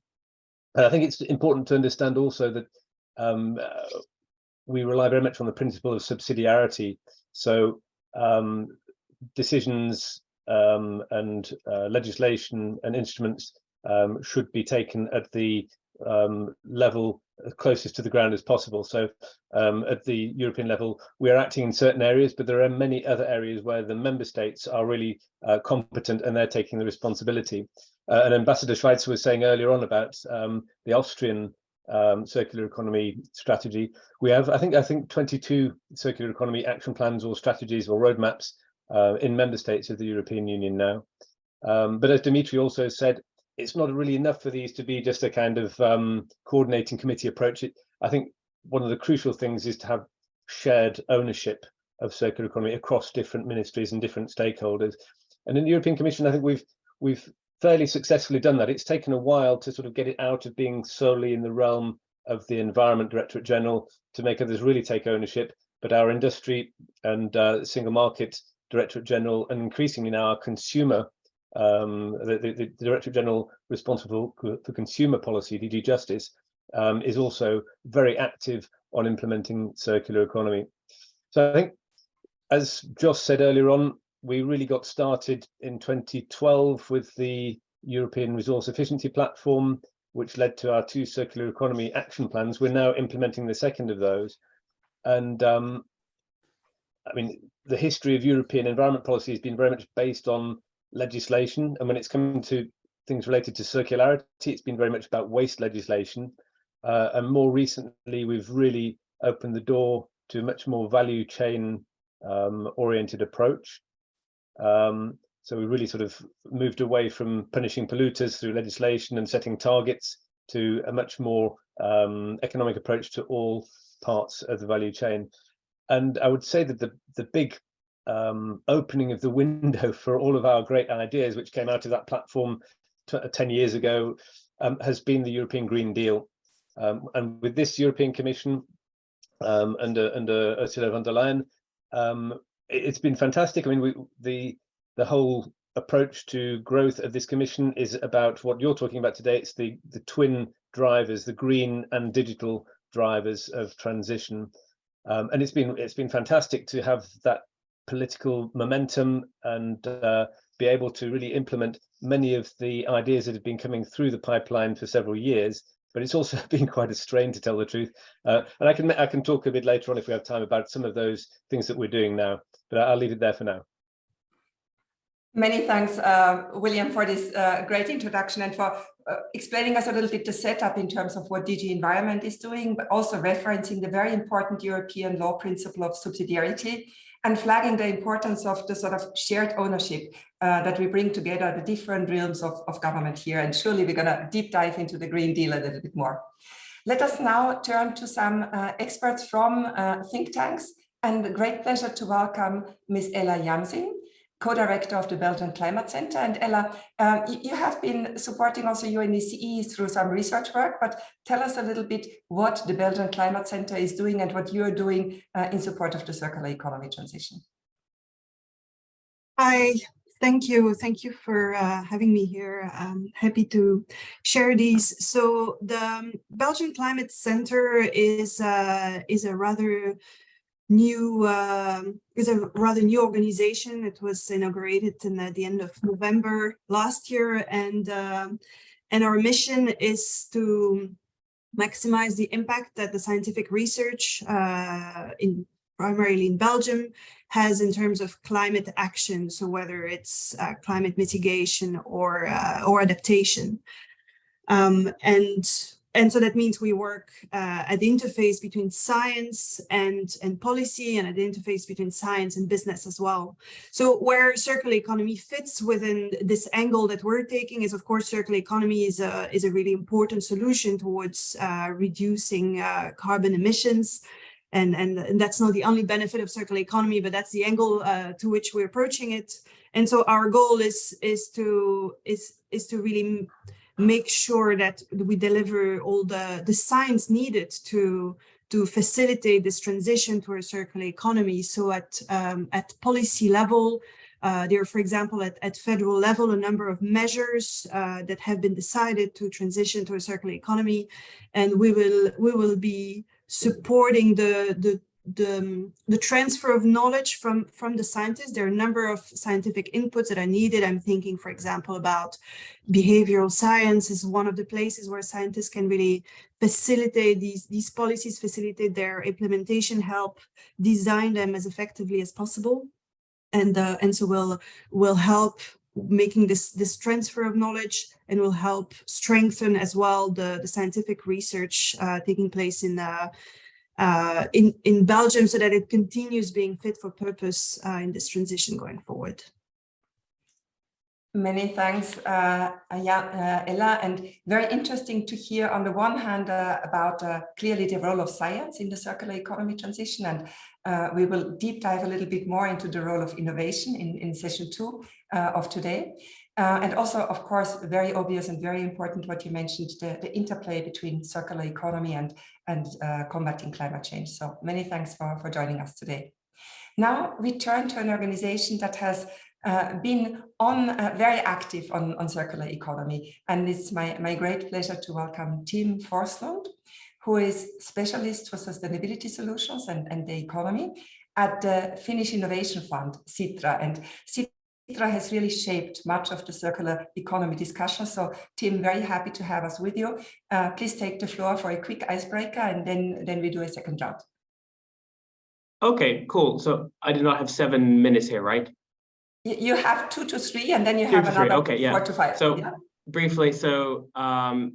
And I think it's important to understand also that we rely very much on the principle of subsidiarity. So decisions and legislation and instruments should be taken at the level closest to the ground as possible. So at the European level, we are acting in certain areas, but there are many other areas where the member states are really competent and they're taking the responsibility. And Ambassador Schweitzer was saying earlier on about the Austrian circular economy strategy. We have, I think 22 circular economy action plans or strategies or roadmaps in member states of the European Union now. But as Dimitri also said, it's not really enough for these to be just a kind of coordinating committee approach. I think one of the crucial things is to have shared ownership of circular economy across different ministries and different stakeholders. And in the European Commission, I think we've fairly successfully done that. It's taken a while to sort of get it out of being solely in the realm of the Environment Directorate General to make others really take ownership. But our industry and Single Market Directorate General, and increasingly now our consumer, the Directorate General responsible for consumer policy, DG Justice, is also very active on implementing circular economy. So I think, as Josh said earlier on, we really got started in 2012 with the European Resource Efficiency Platform, which led to our 2 circular economy action plans. We're now implementing the second of those. And I mean, the history of European environment policy has been very much based on legislation. And when it's come to things related to circularity, it's been very much about waste legislation. And more recently, we've really opened the door to a much more value chain oriented approach. So we really sort of moved away from punishing polluters through legislation and setting targets to a much more economic approach to all parts of the value chain. And I would say that the big opening of the window for all of our great ideas, which came out of that platform 10 years ago, has been the European Green Deal. And with this European Commission under Ursula von der Leyen, it's been fantastic. I mean, the whole approach to growth of this commission is about what you're talking about today. It's the twin drivers, the green and digital drivers of transition. And it's been fantastic to have that political momentum and be able to really implement many of the ideas that have been coming through the pipeline for several years. But it's also been quite a strain, to tell the truth. And I can talk a bit later on if we have time about some of those things that we're doing now. But I'll leave it there for now. Many thanks, William, for this great introduction and for explaining us a little bit the setup in terms of what DG Environment is doing, but also referencing the very important European law principle of subsidiarity and flagging the importance of the sort of shared ownership that we bring together the different realms of government here. And surely we're going to deep dive into the Green Deal a little bit more. Let us now turn to some experts from think tanks, and a great pleasure to welcome Ms. Ella Jamsing, co-director of the Belgian Climate Center. And Ella, you have been supporting also UNECE through some research work, but tell us a little bit what the Belgian Climate Center is doing and what you're doing in support of the circular economy transition. Hi, thank you. Thank you for having me here. I'm happy to share these. So the Belgian Climate Center is a rather new organization. It was inaugurated at the end of November last year, and our mission is to maximize the impact that the scientific research primarily in Belgium has in terms of climate action. So whether it's climate mitigation or adaptation, and so that means we work at the interface between science and policy, and at the interface between science and business as well. So where circular economy fits within this angle that we're taking is, of course, circular economy is a really important solution towards reducing carbon emissions. And that's not the only benefit of circular economy, but that's the angle to which we're approaching it. And so our goal is to really make sure that we deliver all the science needed to facilitate this transition to a circular economy. So at policy level, there are, for example, at federal level, a number of measures that have been decided to transition to a circular economy, and we will be supporting the transfer of knowledge from the scientists. There are a number of scientific inputs that are needed. I'm thinking, for example, about behavioral science is one of the places where scientists can really facilitate these policies, facilitate their implementation, help design them as effectively as possible. And so we'll help making this transfer of knowledge, and will help strengthen as well the scientific research taking place in Belgium, so that it continues being fit for purpose in this transition going forward. Many thanks, Ella, and very interesting to hear on the one hand about clearly the role of science in the circular economy transition, and we will deep dive a little bit more into the role of innovation in session 2 of today. And also, of course, very obvious and very important what you mentioned, the interplay between circular economy and combating climate change. So many thanks for joining us today. Now we turn to an organization that has been very active on circular economy, and it's my great pleasure to welcome Tim Forslund, who is specialist for sustainability solutions and the economy at the Finnish Innovation Fund, Sitra. And Sitra has really shaped much of the circular economy discussion. So Tim, very happy to have us with you. Please take the floor for a quick icebreaker, and then we do a second round. Okay, cool. So I do not have 7 minutes here, right? You have 2 to 3, and then you have another okay, yeah. 4 to 5. So yeah. briefly, so I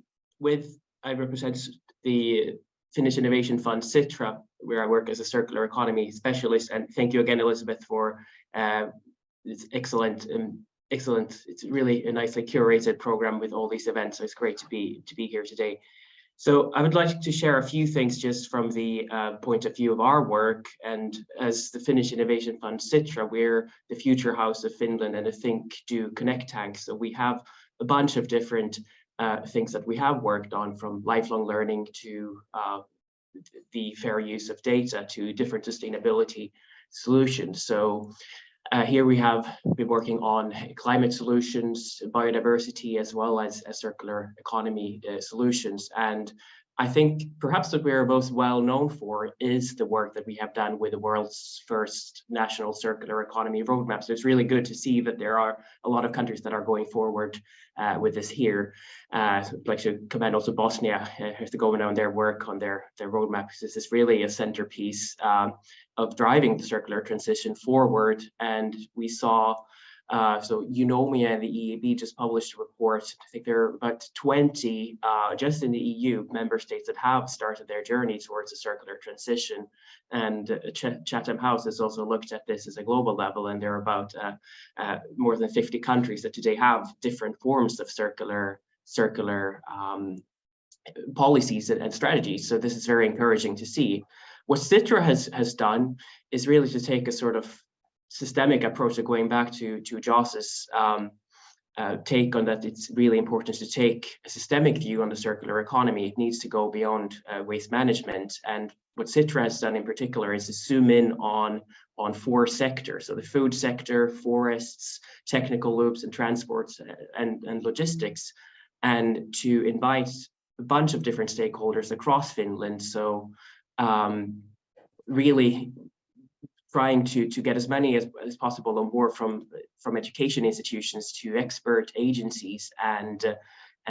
represent the Finnish Innovation Fund, Sitra, where I work as a circular economy specialist. And thank you again, Elizabeth, for this excellent. It's really a nicely curated program with all these events. So it's great to be here today. So I would like to share a few things just from the point of view of our work. And as the Finnish Innovation Fund, Sitra, we're the future house of Finland and a Think, Do, Connect tank. So we have a bunch of different things that we have worked on, from lifelong learning to the fair use of data to different sustainability solutions. So here we have been working on climate solutions, biodiversity, as well as circular economy solutions. And I think perhaps what we're most well known for is the work that we have done with the world's first national circular economy roadmap. So it's really good to see that there are a lot of countries that are going forward with this here. So I'd like to commend also Bosnia to go on their work on their roadmap, because this is really a centerpiece of driving the circular transition forward. And we saw so UNECE and the EEB just published a report. I think there are about 20 just in the EU member states that have started their journey towards a circular transition. And Chatham House has also looked at this as a global level, and there are about more than 50 countries that today have different forms of circular policies and strategies. So this is very encouraging to see. What Sitra has done is really to take a sort of systemic approach to going back to Joss's take on that. It's really important to take a systemic view on the circular economy. It needs to go beyond waste management. And what Sitra has done in particular is to zoom in on 4 sectors. So the food sector, forests, technical loops and transports and logistics, and to invite a bunch of different stakeholders across Finland. So really trying to get as many as possible on board, from education institutions to expert agencies and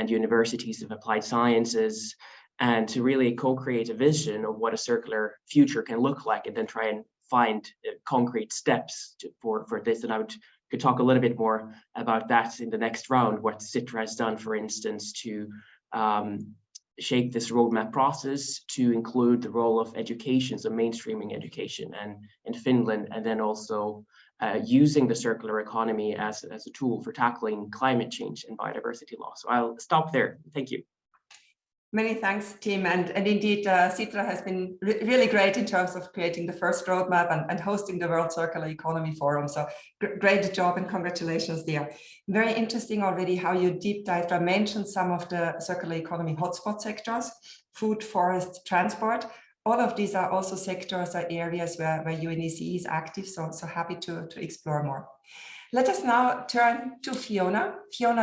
universities of applied sciences, and to really co-create a vision of what a circular future can look like, and then try and find concrete steps for this. And I could talk a little bit more about that in the next round, what Sitra has done, for instance, to shape this roadmap process to include the role of education, so mainstreaming education and in Finland, and then also using the circular economy as a tool for tackling climate change and biodiversity loss. So I'll stop there. Thank you. Many thanks, Tim. And indeed, Sitra has been really great in terms of creating the first roadmap and hosting the World Circular Economy Forum. So great job and congratulations there. Very interesting already how you deep dived or mentioned some of the circular economy hotspot sectors, food, forest, transport. All of these are also sectors or areas where UNECE is active. So happy to explore more. Let us now turn to Fiona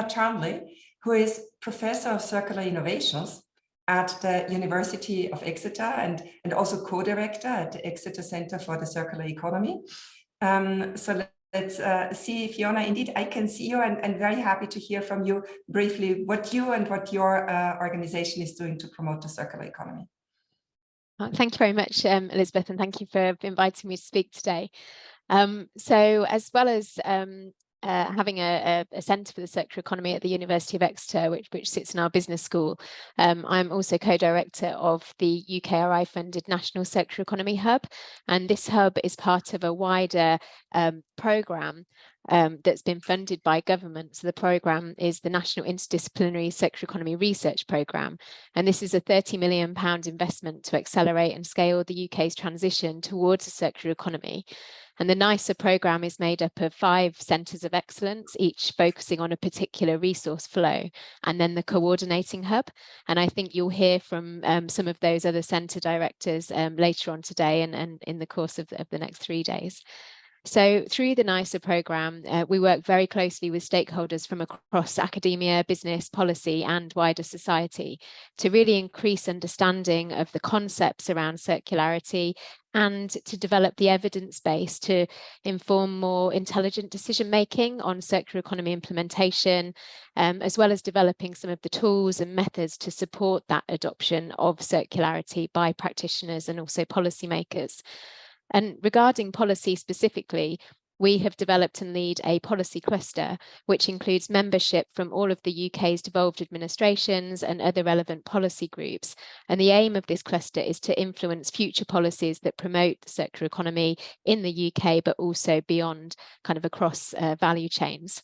Charnley, who is Professor of Circular Innovations at the University of Exeter and also co-director at the Exeter Center for the Circular Economy. So let's see, Fiona, indeed, I can see you and very happy to hear from you briefly what you and what your organization is doing to promote the circular economy. Thank you very much, Elizabeth, and thank you for inviting me to speak today. So as well as having a centre for the circular economy at the University of Exeter, which sits in our business school. I'm also co-director of the UKRI funded National Circular Economy Hub, and this hub is part of a wider programme that's been funded by government. So the programme is the National Interdisciplinary Circular Economy Research Programme, and this is a £30 million investment to accelerate and scale the UK's transition towards a circular economy. And the NICER programme is made up of 5 centres of excellence, each focusing on a particular resource flow, and then the coordinating hub. And I think you'll hear from some of those other centre directors later on today and in the course of the next 3 days. So through the NICER programme, we work very closely with stakeholders from across academia, business, policy and wider society to really increase understanding of the concepts around circularity and to develop the evidence base to inform more intelligent decision making on circular economy implementation, as well as developing some of the tools and methods to support that adoption of circularity by practitioners and also policymakers. And regarding policy specifically, we have developed and lead a policy cluster, which includes membership from all of the UK's devolved administrations and other relevant policy groups. And the aim of this cluster is to influence future policies that promote the circular economy in the UK, but also beyond, kind of across value chains.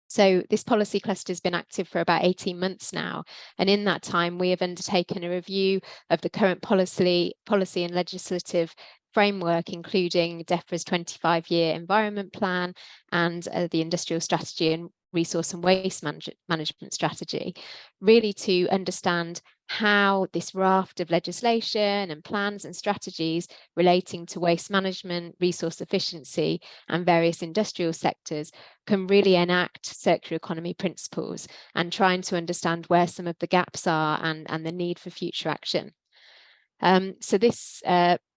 So this policy cluster has been active for about 18 months now. And in that time, we have undertaken a review of the current policy and legislative framework, including DEFRA's 25-year environment plan and the industrial strategy and resource and waste management strategy, really to understand how this raft of legislation and plans and strategies relating to waste management, resource efficiency and various industrial sectors can really enact circular economy principles, and trying to understand where some of the gaps are and the need for future action. So this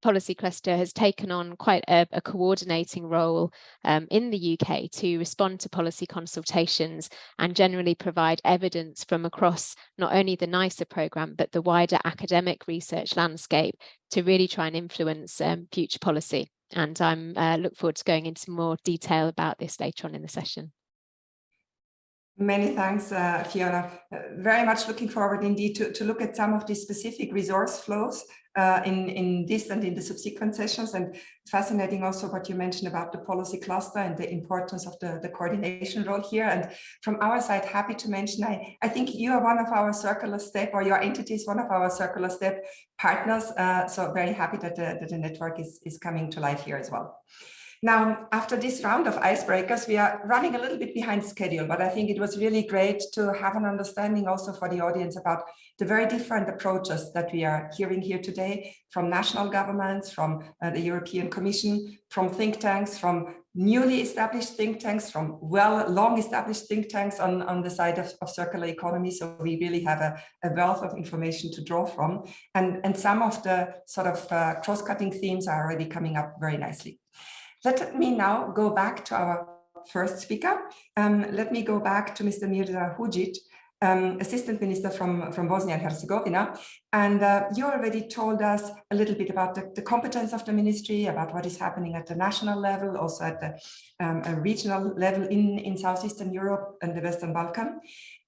policy cluster has taken on quite a coordinating role in the UK to respond to policy consultations and generally provide evidence from across not only the NICER programme, but the wider academic research landscape to really try and influence future policy. And I'm look forward to going into more detail about this later on in the session. Many thanks, Fiona. Very much looking forward indeed to look at some of the specific resource flows in this and in the subsequent sessions. And fascinating also what you mentioned about the policy cluster and the importance of the coordination role here. And from our side, happy to mention, I think you are one of our Circular Step, or your entity is one of our Circular Step partners. So very happy that the network is coming to life here as well. Now, after this round of icebreakers, we are running a little bit behind schedule, but I think it was really great to have an understanding also for the audience about the very different approaches that we are hearing here today from national governments, from the European Commission, from think tanks, from newly established think tanks, from long established think tanks on the side of circular economy. So we really have a wealth of information to draw from. And some of the sort of cross-cutting themes are already coming up very nicely. Let me now go back to our first speaker. Let me go back to Mr. Mirza Hujic, Assistant Minister from Bosnia and Herzegovina. And you already told us a little bit about the competence of the ministry, about what is happening at the national level, also at the regional level in Southeastern Europe and the Western Balkan.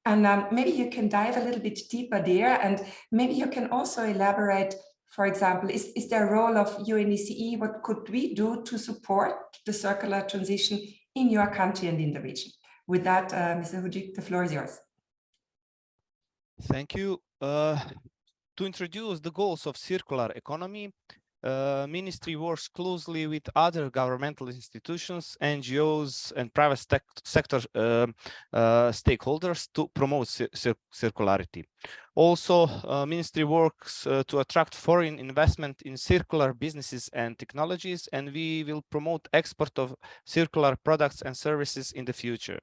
And maybe you can dive a little bit deeper there, and maybe you can also elaborate. For example, is there a role of UNECE? What could we do to support the circular transition in your country and in the region? With that, Mr. Hujic, the floor is yours. Thank you. To introduce the goals of circular economy, Ministry works closely with other governmental institutions, NGOs, and private sector stakeholders to promote circularity. Also, Ministry works to attract foreign investment in circular businesses and technologies, and we will promote export of circular products and services in the future.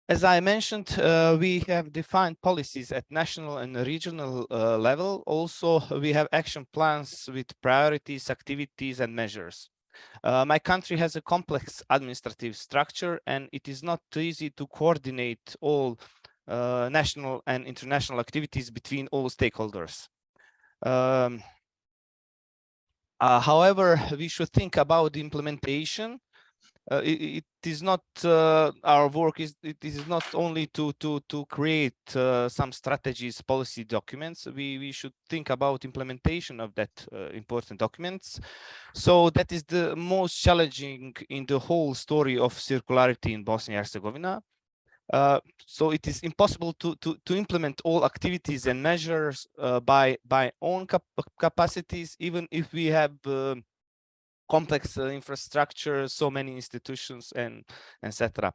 As I mentioned, we have defined policies at national and regional level. Also, we have action plans with priorities, activities, and measures. My country has a complex administrative structure, and it is not easy to coordinate all national and international activities between all stakeholders. However, we should think about the implementation it is not our work is it is not only to create some strategies, policy documents. We should think about implementation of that important documents. So that is the most challenging in the whole story of circularity in Bosnia and Herzegovina. So it is impossible to implement all activities and measures by own capacities, even if we have complex infrastructure, so many institutions, and etc.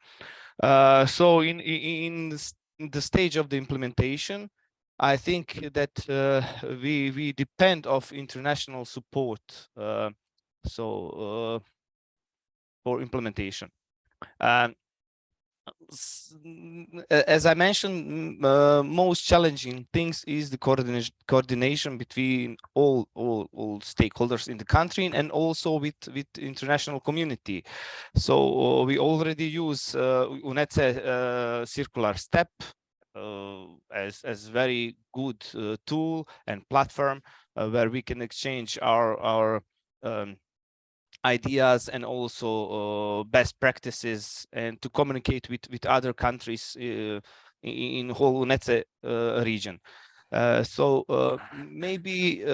So in the stage of the implementation, I think that we depend of international support. For implementation. As I mentioned, most challenging things is the coordination between all stakeholders in the country and also with international community. So we already use UNECE circular step as very good tool and platform where we can exchange our ideas and also best practices, and to communicate with other countries in whole UNECE region. So maybe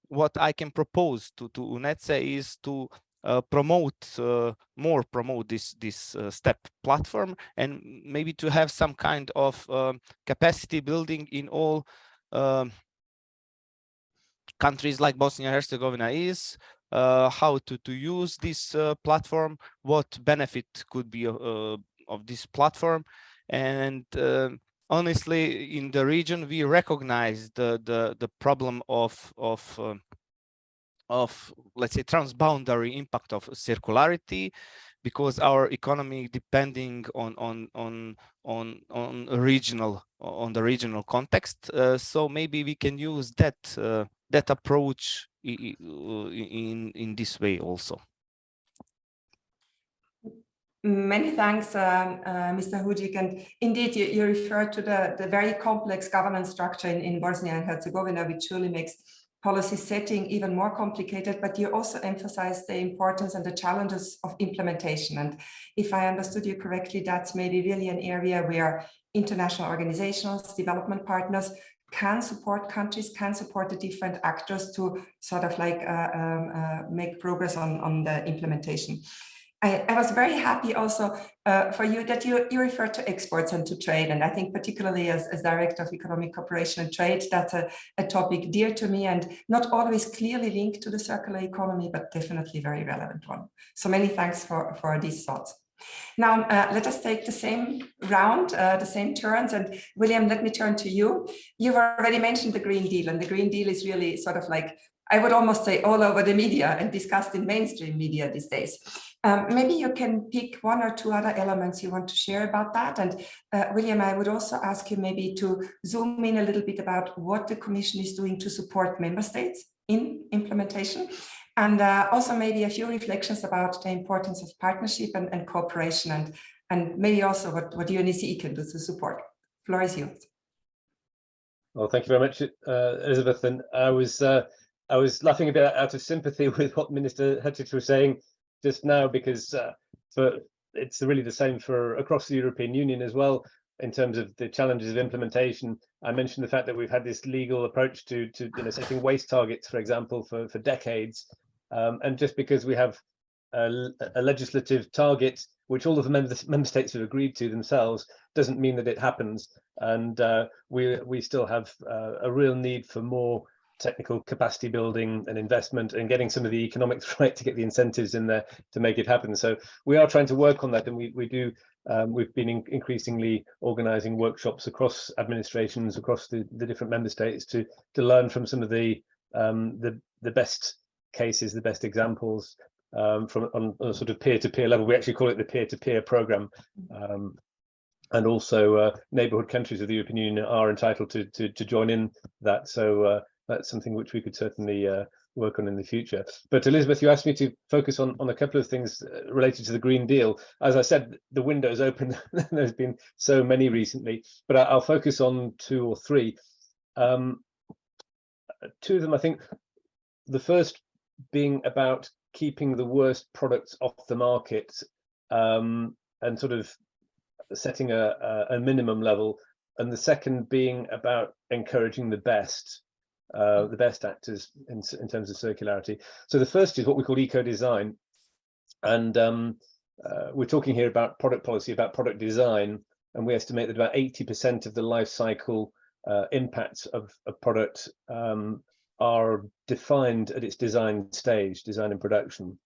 what I can propose to UNECE is to promote this step platform, and maybe to have some kind of capacity building in all countries like Bosnia and Herzegovina is, how to use this platform, what benefit could be of this platform. And honestly, in the region, we recognize the problem of let's say transboundary impact of circularity, because our economy depending on the regional context. So maybe we can use that approach in this way also. Many thanks, Mr. Hujic. And indeed, you refer to the very complex governance structure in Bosnia and Herzegovina, which surely makes policy setting even more complicated, but you also emphasize the importance and the challenges of implementation. And if I understood you correctly, that's maybe really an area where international organizations, development partners can support countries, can support the different actors to sort of like make progress on the implementation. I was very happy also for you that you refer to exports and to trade. And I think particularly as Director of Economic Cooperation and Trade, that's a topic dear to me and not always clearly linked to the circular economy, but definitely very relevant one. So many thanks for these thoughts. Now, let us take the same round, the same turns. And William, let me turn to you. You've already mentioned the Green Deal, and the Green Deal is really sort of like, I would almost say, all over the media and discussed in mainstream media these days. Maybe you can pick one or two other elements you want to share about that. And William, I would also ask you maybe to zoom in a little bit about what the Commission is doing to support member states in implementation. And also maybe a few reflections about the importance of partnership and cooperation, and maybe also what UNECE can do to support. Floor is yours. Well, thank you very much, Elizabeth. And I was laughing a bit out of sympathy with what Minister Hujic was saying just now, because it's really the same for across the European Union as well in terms of the challenges of implementation. I mentioned the fact that we've had this legal approach to setting waste targets, for example, for decades. And just because we have a legislative target, which all of the member states have agreed to themselves, doesn't mean that it happens. And we still have a real need for more technical capacity building and investment and getting some of the economics right to get the incentives in there to make it happen. So we are trying to work on that, and we've been increasingly organizing workshops across administrations, across the different member states to learn from some of the best cases, the best examples on a sort of peer-to-peer level. We actually call it the peer-to-peer program. And also neighbourhood countries of the European Union are entitled to join in that. So that's something which we could certainly work on in the future. But Elizabeth, you asked me to focus on a couple of things related to the Green Deal. As I said, the window's open. There's been so many recently, but I'll focus on two or three. Two of them, I think, the first being about keeping the worst products off the market and sort of setting a minimum level, and the second being about encouraging the best actors in terms of circularity. So the first is what we call eco-design, and we're talking here about product policy, about product design, and we estimate that about 80% of the life cycle impacts of a product are defined at its design stage, design and production.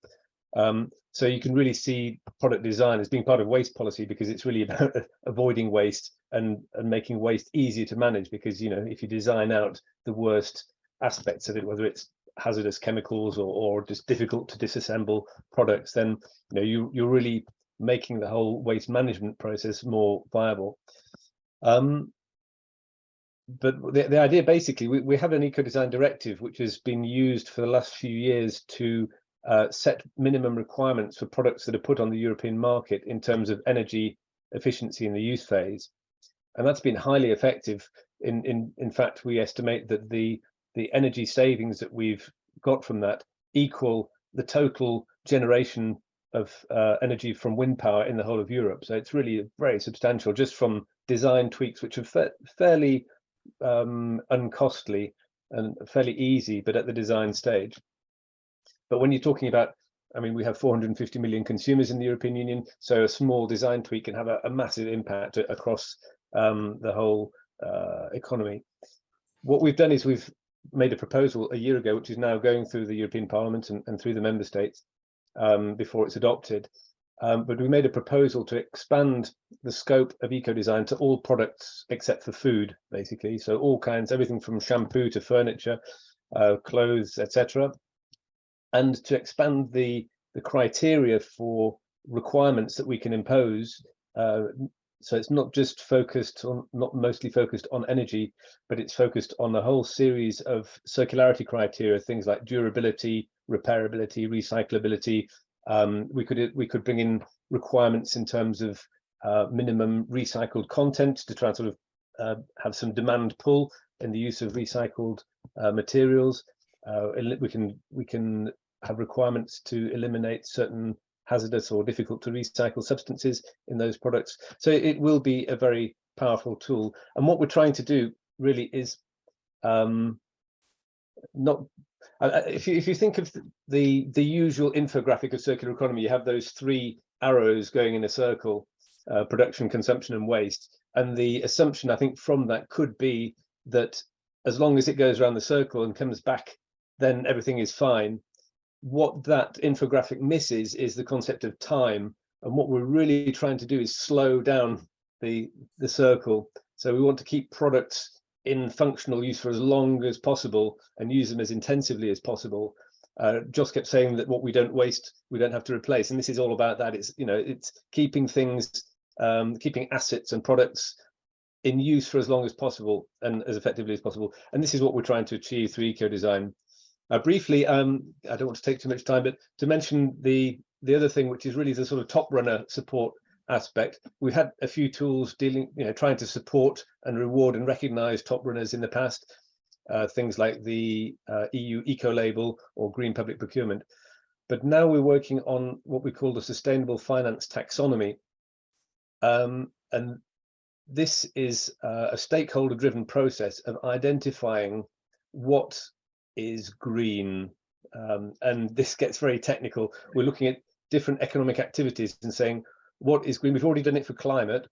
So you can really see product design as being part of waste policy, because it's really about avoiding waste and making waste easier to manage, because, you know, if you design out the worst aspects of it, whether it's hazardous chemicals or just difficult to disassemble products, then, you know, you're really making the whole waste management process more viable. But the idea, basically, we have an eco-design directive which has been used for the last few years to set minimum requirements for products that are put on the European market in terms of energy efficiency in the use phase, and that's been highly effective. In fact, we estimate that the energy savings that we've got from that equal the total generation of energy from wind power in the whole of Europe. So it's really very substantial, just from design tweaks, which are fairly uncostly and fairly easy, but at the design stage. But when you're talking about, I mean, we have 450 million consumers in the European Union, so a small design tweak can have a massive impact across the whole economy. What we've done is we've made a proposal a year ago, which is now going through the European Parliament and through the member states before it's adopted. But we made a proposal to expand the scope of eco-design to all products except for food, basically. So all kinds, everything from shampoo to furniture, clothes, etc. And to expand the criteria for requirements that we can impose. So it's not just focused on, not mostly focused on energy, but it's focused on a whole series of circularity criteria, things like durability, repairability, recyclability. We could bring in requirements in terms of minimum recycled content to try and sort of have some demand pull in the use of recycled materials. We can have requirements to eliminate certain hazardous or difficult to recycle substances in those products. So it will be a very powerful tool. And what we're trying to do really is not. If you think of the usual infographic of circular economy, you have those three arrows going in a circle: production, consumption, and waste. And the assumption, I think, from that could be that as long as it goes around the circle and comes back, then everything is fine. What that infographic misses is the concept of time. And what we're really trying to do is slow down the circle. So we want to keep products in functional use for as long as possible and use them as intensively as possible. Joss kept saying that what we don't waste, we don't have to replace. And this is all about that. It's, you know, it's keeping things, keeping assets and products in use for as long as possible and as effectively as possible. And this is what we're trying to achieve through eco-design. Briefly, I don't want to take too much time, but to mention the other thing, which is really the sort of top runner support aspect. We've had a few tools dealing, you know, trying to support and reward and recognize top runners in the past, things like the EU eco label or green public procurement. But now we're working on what we call the sustainable finance taxonomy. And this is a stakeholder driven process of identifying what is green, and this gets very technical. We're looking at different economic activities and saying what is green. We've already done it for climate,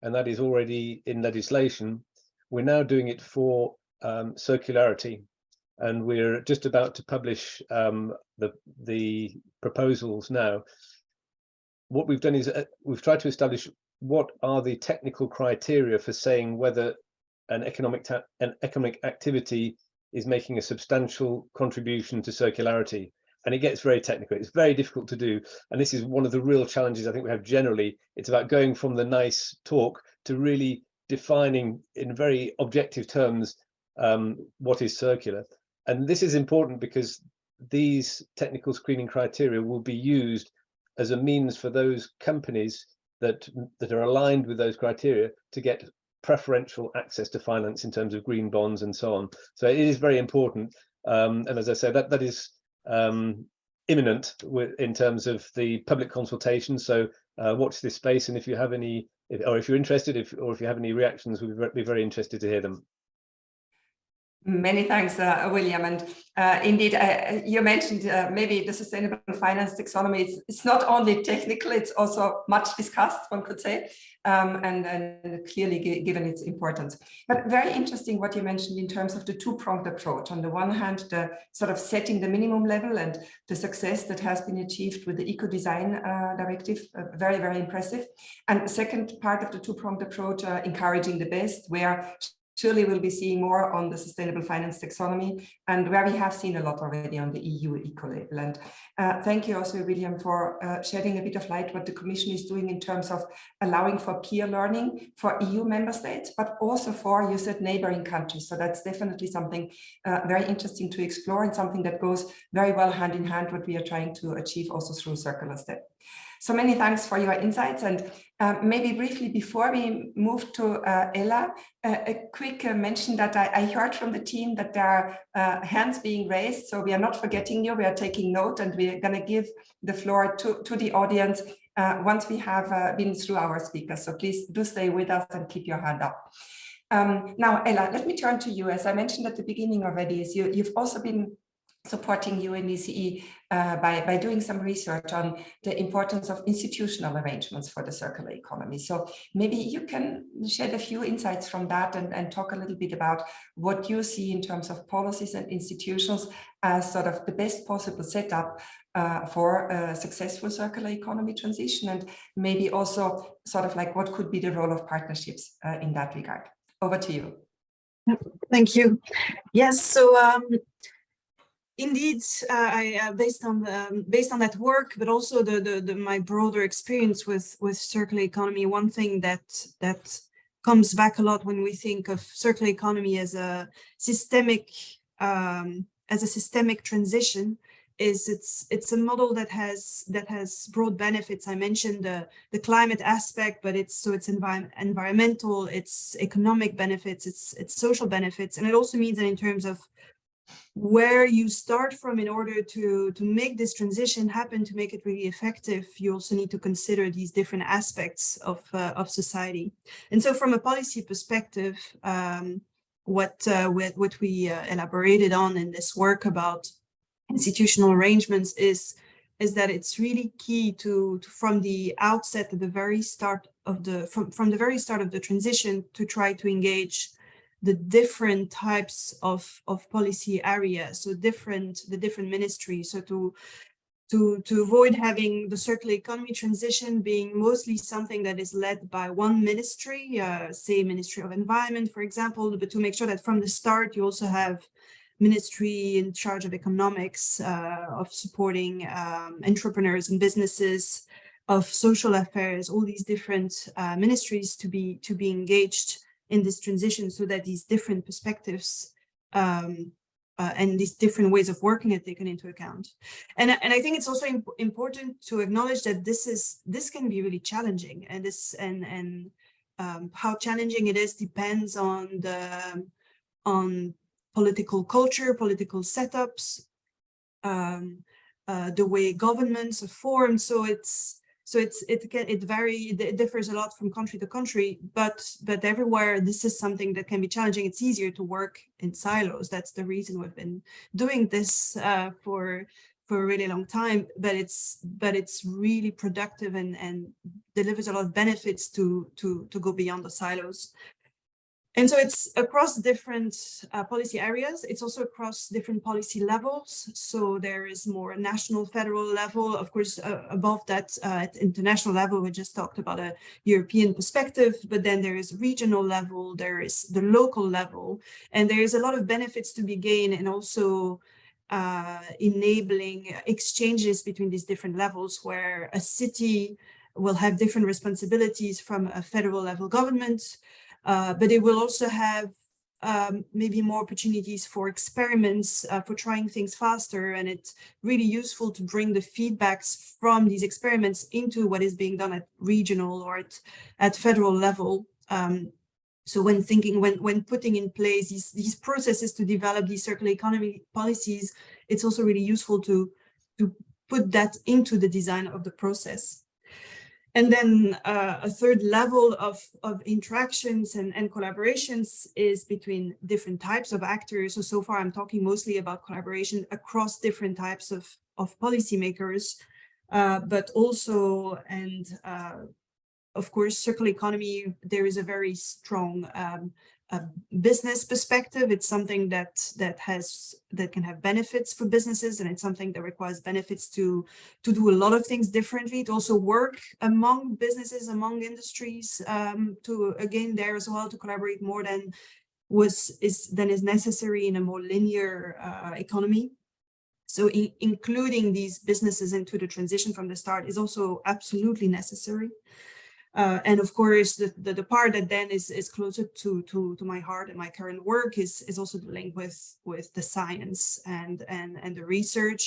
and that is already in legislation. We're now doing it for circularity, and we're just about to publish the proposals now. What we've done is we've tried to establish what are the technical criteria for saying whether an economic activity is making a substantial contribution to circularity. And it gets very technical. It's very difficult to do. And this is one of the real challenges I think we have generally. It's about going from the nice talk to really defining in very objective terms what is circular. And this is important because these technical screening criteria will be used as a means for those companies that are aligned with those criteria to get preferential access to finance in terms of green bonds and so on. So it is very important. And as I said, that is imminent in terms of the public consultation. So watch this space, and if you have any, or if you're interested, or if you have any reactions, we'd be very interested to hear them. Many thanks, William. And indeed, you mentioned maybe the sustainable finance taxonomy. It's not only technical, it's also much discussed, one could say, and clearly given its importance. But very interesting what you mentioned in terms of the two-pronged approach. On the one hand, the sort of setting the minimum level and the success that has been achieved with the eco-design directive, very, very impressive. And the second part of the two-pronged approach, encouraging the best, where surely we'll be seeing more on the sustainable finance taxonomy, and where we have seen a lot already on the EU eco-label. And thank you also, William, for shedding a bit of light what the Commission is doing in terms of allowing for peer learning for EU member states, but also for, you said, neighboring countries. So that's definitely something very interesting to explore, and something that goes very well hand in hand what we are trying to achieve also through Circular Step. So many thanks for your insights. And maybe briefly before we move to Ella, a quick mention that I heard from the team that there are hands being raised. So we are not forgetting you, we are taking note, and we're going to give the floor to the audience once we have been through our speakers. So please do stay with us and keep your hand up. Now, Ella, let me turn to you. As I mentioned at the beginning already, is you've also been supporting UNECE by doing some research on the importance of institutional arrangements for the circular economy. So maybe you can shed a few insights from that and talk a little bit about what you see in terms of policies and institutions as sort of the best possible setup for a successful circular economy transition, and maybe also sort of like what could be the role of partnerships in that regard. Over to you. Thank you. Yes, so indeed, based on that work, but also my broader experience with circular economy, one thing that comes back a lot when we think of circular economy as a systemic transition is it's a model that has broad benefits. I mentioned the climate aspect, but it's environmental, it's economic benefits, it's social benefits, and it also means that in terms of where you start from in order to make this transition happen, to make it really effective, you also need to consider these different aspects of society. And so from a policy perspective, what we elaborated on in this work about institutional arrangements is that it's really key to from the outset, at the very start of from the very start of the transition, to try to engage the different types of policy areas, so the different ministries, so to avoid having the circular economy transition being mostly something that is led by one ministry, say Ministry of Environment, for example, but to make sure that from the start you also have ministry in charge of economics, of supporting entrepreneurs and businesses, of social affairs, all these different ministries to be engaged in this transition, so that these different perspectives and these different ways of working are taken into account. And I think it's also important to acknowledge that this can be really challenging, and how challenging it is depends on political culture, political setups, the way governments are formed. So it differs a lot from country to country, but everywhere this is something that can be challenging. It's easier to work in silos. That's the reason we've been doing this for a really long time. But it's really productive and delivers a lot of benefits to go beyond the silos. And so it's across different policy areas. It's also across different policy levels. So there is more national, federal level. Of course, above that, at international level, we just talked about a European perspective, but then there is regional level, there is the local level, and there is a lot of benefits to be gained, and also enabling exchanges between these different levels, where a city will have different responsibilities from a federal level government, but it will also have maybe more opportunities for experiments, for trying things faster. And it's really useful to bring the feedbacks from these experiments into what is being done at regional or at federal level. So when putting in place these processes to develop these circular economy policies, it's also really useful to put that into the design of the process. And then a third level of interactions and collaborations is between different types of actors. So far, I'm talking mostly about collaboration across different types of policymakers, but also, and of course, circular economy, there is a very strong business perspective. It's something that can have benefits for businesses, and it's something that requires benefits to do a lot of things differently, to also work among businesses, among industries, to again there as well to collaborate more than is necessary in a more linear economy. So including these businesses into the transition from the start is also absolutely necessary. And of course, the part that then is closer to my heart and my current work is also the link with the science and the research.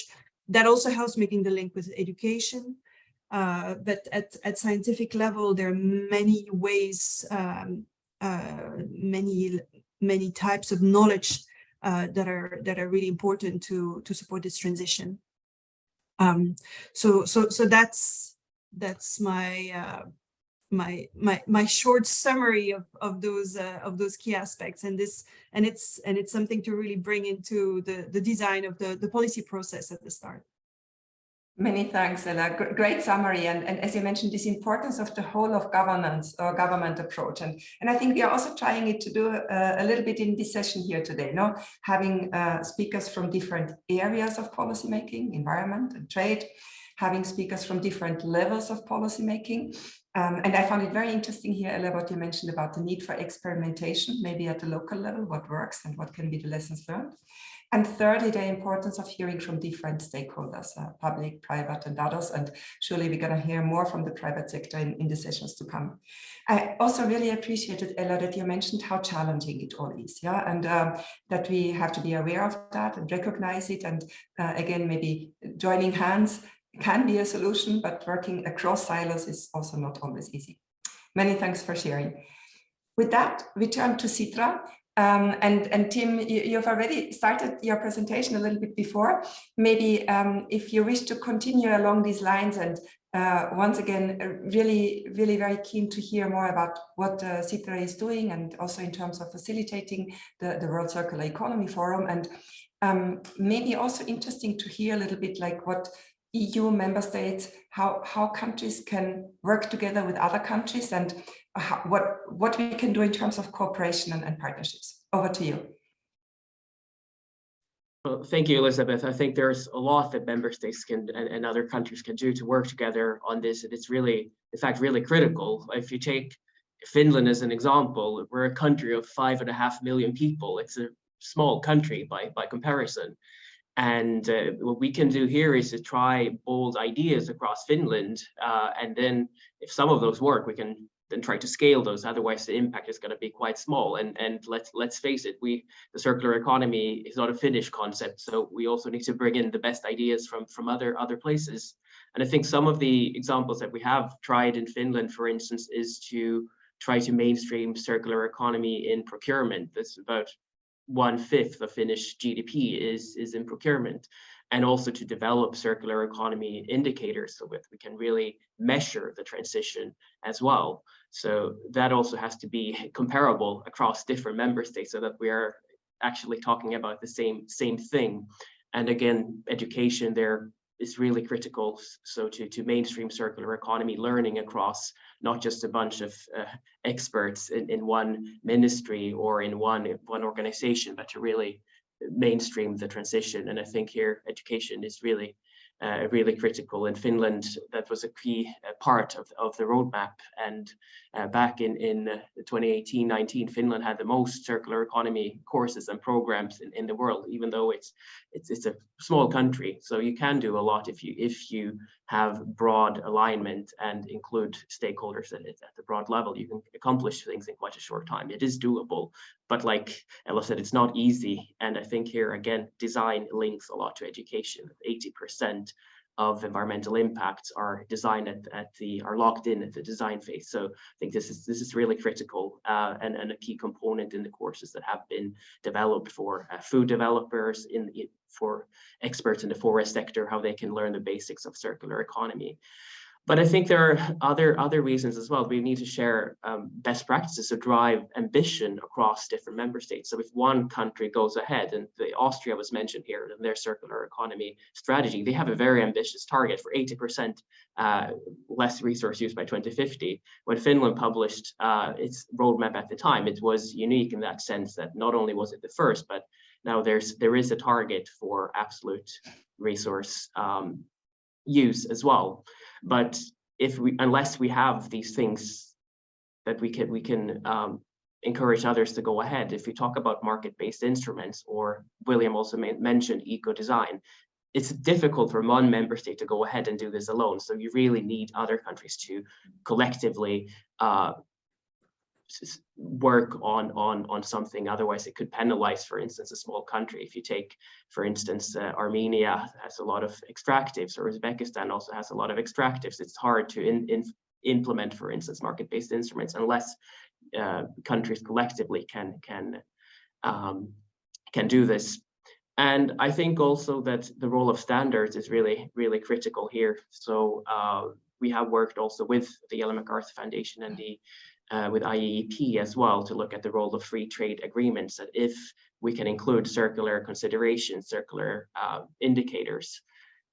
That also helps making the link with education. But at scientific level, there are many ways, many types of knowledge that are really important to support this transition. So that's my short summary of those key aspects, and it's something to really bring into the design of the policy process at the start. Many thanks, Ella. Great summary, and as you mentioned, this importance of the whole of governance or government approach, and I think we are also trying it to do a little bit in this session here today. No, having speakers from different areas of policymaking, environment and trade, having speakers from different levels of policymaking. And I found it very interesting here, Ella, what you mentioned about the need for experimentation, maybe at the local level, what works and what can be the lessons learned. And thirdly, the importance of hearing from different stakeholders, public, private, and others. And surely we're going to hear more from the private sector in the sessions to come. I also really appreciated, Ella, that you mentioned how challenging it all is, yeah, and that we have to be aware of that and recognize it. And again, maybe joining hands can be a solution, but working across silos is also not always easy. Many thanks for sharing. With that, we turn to Citra. And Tim, you've already started your presentation a little bit before. Maybe if you wish to continue along these lines, and once again, really very keen to hear more about what Citra is doing, and also in terms of facilitating the World Circular Economy Forum, and maybe also interesting to hear a little bit like what EU member states, how countries can work together with other countries, and what we can do in terms of cooperation and partnerships. Over to you. Well, thank you, Elizabeth. I think there's a lot that member states can and other countries can do to work together on this. And it's really, in fact, really critical. If you take Finland as an example, we're a country of 5.5 million people. It's a small country by comparison. And what we can do here is to try bold ideas across Finland. And then if some of those work, we can then try to scale those. Otherwise, the impact is going to be quite small. And let's face it, the circular economy is not a Finnish concept. So we also need to bring in the best ideas from other places. And I think some of the examples that we have tried in Finland, for instance, is to try to mainstream circular economy in procurement. That's about 1/5 of Finnish GDP is in procurement, and also to develop circular economy indicators so that we can really measure the transition as well. So that also has to be comparable across different member states so that we are actually talking about the same thing. And again, education there is really critical. So to mainstream circular economy learning across not just a bunch of experts in one ministry or in one organization, but to really mainstream the transition. And I think here education is really critical. In Finland, that was a key part of the roadmap. And back in 2018-19, Finland had the most circular economy courses and programs in the world, even though it's a small country. So you can do a lot if you have broad alignment and include stakeholders at the broad level. You can accomplish things in quite a short time. It is doable, but like Ella said, it's not easy. And I think here again, design links a lot to education. 80% of environmental impacts are designed are locked in at the design phase. So I think this is really critical and a key component in the courses that have been developed for food developers, for experts in the forest sector, how they can learn the basics of circular economy. But I think there are other reasons as well. We need to share best practices to drive ambition across different member states. So if one country goes ahead, and Austria was mentioned here in their circular economy strategy, they have a very ambitious target for 80% less resource use by 2050. When Finland published its roadmap at the time, it was unique in that sense that not only was it the first, but now there is a target for absolute resource use as well. But unless we have these things that we can encourage others to go ahead, if we talk about market-based instruments, or William also mentioned eco-design, it's difficult for one member state to go ahead and do this alone. So you really need other countries to collectively work on something. Otherwise it could penalize, for instance, a small country. If you take, for instance, Armenia has a lot of extractives, or Uzbekistan also has a lot of extractives. It's hard to implement, for instance, market-based instruments unless countries collectively can do this. And I think also that the role of standards is really, really critical here. So we have worked also with the Ellen MacArthur Foundation and with IEEP as well to look at the role of free trade agreements, that if we can include circular considerations, circular indicators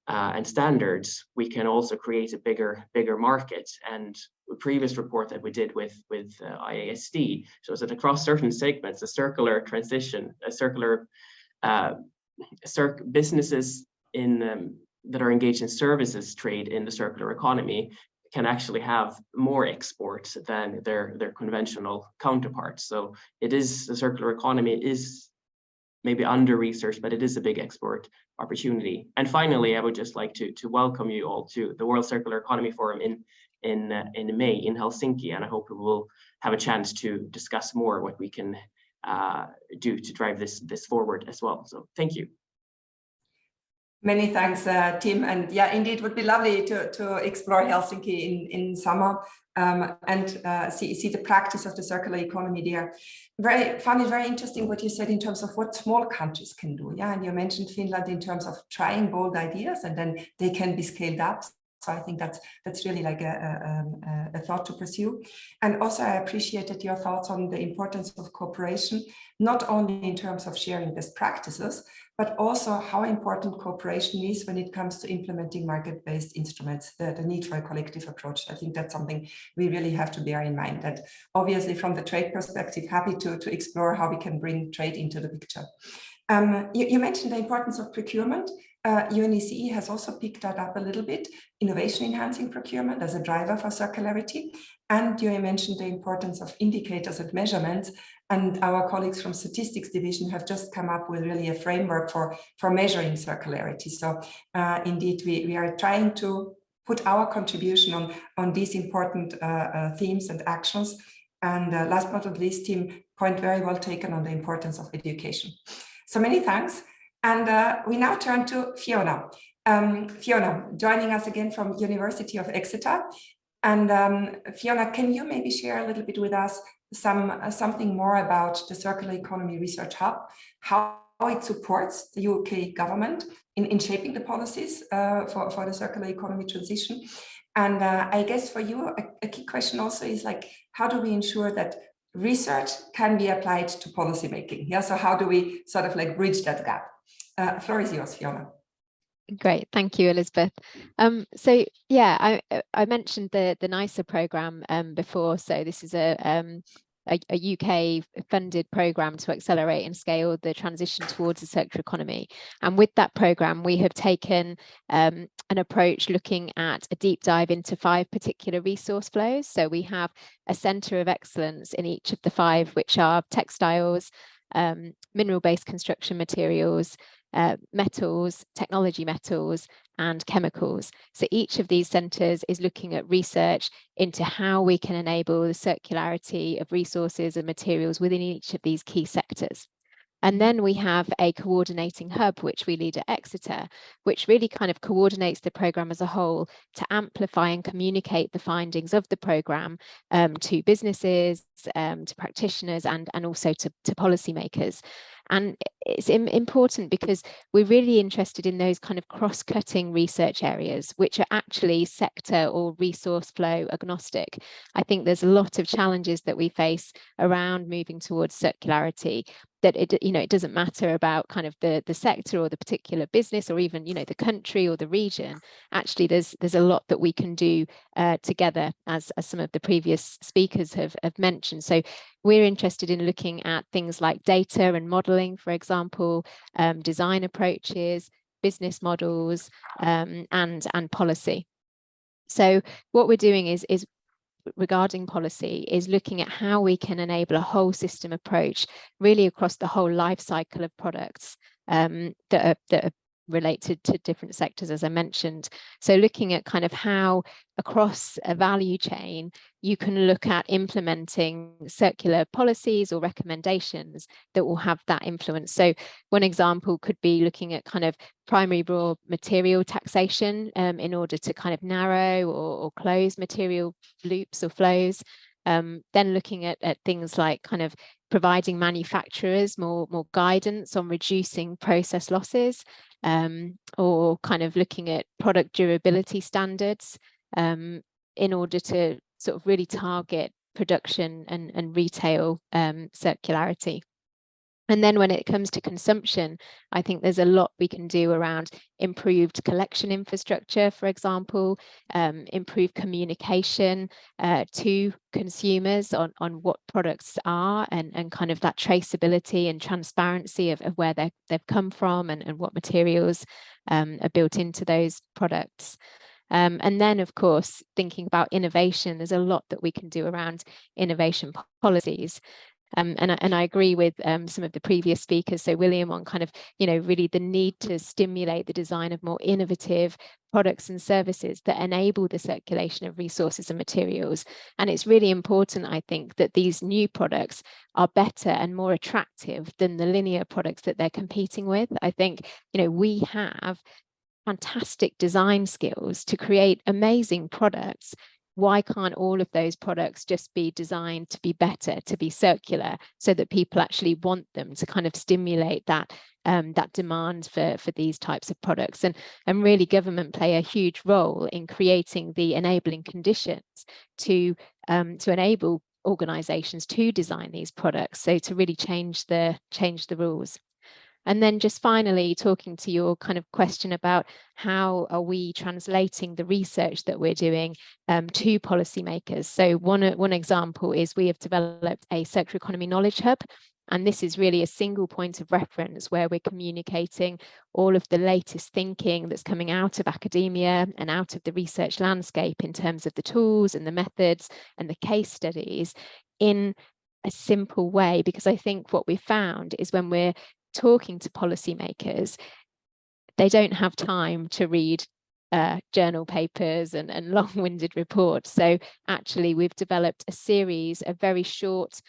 and standards, we can also create a bigger market. And the previous report that we did with IASD shows that across certain segments, a circular transition, businesses that are engaged in services trade in the circular economy can actually have more exports than their conventional counterparts. So the circular economy is maybe under-researched, but it is a big export opportunity. And finally, I would just like to welcome you all to the World Circular Economy Forum in May in Helsinki, and I hope we will have a chance to discuss more what we can do to drive this forward as well. So thank you. Many thanks, Tim. And yeah, indeed, it would be lovely to explore Helsinki in summer and see the practice of the circular economy there. Found it very interesting what you said in terms of what small countries can do. Yeah, and you mentioned Finland in terms of trying bold ideas, and then they can be scaled up. So I think that's really like a thought to pursue. And also I appreciated your thoughts on the importance of cooperation, not only in terms of sharing best practices, but also how important cooperation is when it comes to implementing market-based instruments, the need for a collective approach. I think that's something we really have to bear in mind, that obviously from the trade perspective, happy to explore how we can bring trade into the picture. You mentioned the importance of procurement. UNECE has also picked that up a little bit, innovation enhancing procurement as a driver for circularity. And you mentioned the importance of indicators and measurements. And our colleagues from Statistics Division have just come up with really a framework for measuring circularity. So indeed, we are trying to put our contribution on these important themes and actions. And last but not least, Tim, point very well taken on the importance of education. So many thanks. And we now turn to Fiona. Fiona, joining us again from University of Exeter. And Fiona, can you maybe share a little bit with us something more about the Circular Economy Research Hub, how it supports the UK government in shaping the policies for the circular economy transition? And I guess for you, a key question also is like, how do we ensure that research can be applied to policymaking? Yeah, so how do we sort of like bridge that gap? Floor is yours, Fiona. Great, thank you, Elizabeth. So yeah, I mentioned the NICE programme before. So this is a UK funded programme to accelerate and scale the transition towards a circular economy. And with that programme, we have taken an approach looking at a deep dive into 5 particular resource flows. So we have a centre of excellence in each of the 5, which are textiles, mineral-based construction materials, metals, technology metals, and chemicals. So each of these centres is looking at research into how we can enable the circularity of resources and materials within each of these key sectors. And then we have a coordinating hub, which we lead at Exeter, which really kind of coordinates the programme as a whole to amplify and communicate the findings of the programme to businesses, to practitioners, and also to policymakers. And it's important because we're really interested in those kind of cross-cutting research areas, which are actually sector or resource flow agnostic. I think there's a lot of challenges that we face around moving towards circularity, that it doesn't matter about kind of the sector or the particular business or even the country or the region. Actually, there's a lot that we can do together, as some of the previous speakers have mentioned. So we're interested in looking at things like data and modeling, for example, design approaches, business models, and policy. So what we're doing is regarding policy is looking at how we can enable a whole system approach really across the whole life cycle of products that are related to different sectors, as I mentioned. So looking at kind of how across a value chain you can look at implementing circular policies or recommendations that will have that influence. So one example could be looking at kind of primary raw material taxation in order to kind of narrow or close material loops or flows. Then looking at things like kind of providing manufacturers more guidance on reducing process losses, or kind of looking at product durability standards in order to sort of really target production and retail circularity. And then when it comes to consumption, I think there's a lot we can do around improved collection infrastructure, for example, improved communication to consumers on what products are and kind of that traceability and transparency of where they've come from and what materials are built into those products. And then, of course, thinking about innovation, there's a lot that we can do around innovation policies. And I agree with some of the previous speakers, so William, on kind of, really the need to stimulate the design of more innovative products and services that enable the circulation of resources and materials. And it's really important, I think, that these new products are better and more attractive than the linear products that they're competing with. I think, we have fantastic design skills to create amazing products. Why can't all of those products just be designed to be better, to be circular, so that people actually want them, to kind of stimulate that demand for these types of products? And really government play a huge role in creating the enabling conditions to enable organizations to design these products, so to really change the rules. And then just finally, talking to your kind of question about how are we translating the research that we're doing to policymakers. So one example is we have developed a circular economy knowledge hub. And this is really a single point of reference where we're communicating all of the latest thinking that's coming out of academia and out of the research landscape in terms of the tools and the methods and the case studies in a simple way. Because I think what we found is when we're talking to policymakers, they don't have time to read journal papers and long-winded reports. So actually we've developed a series of very short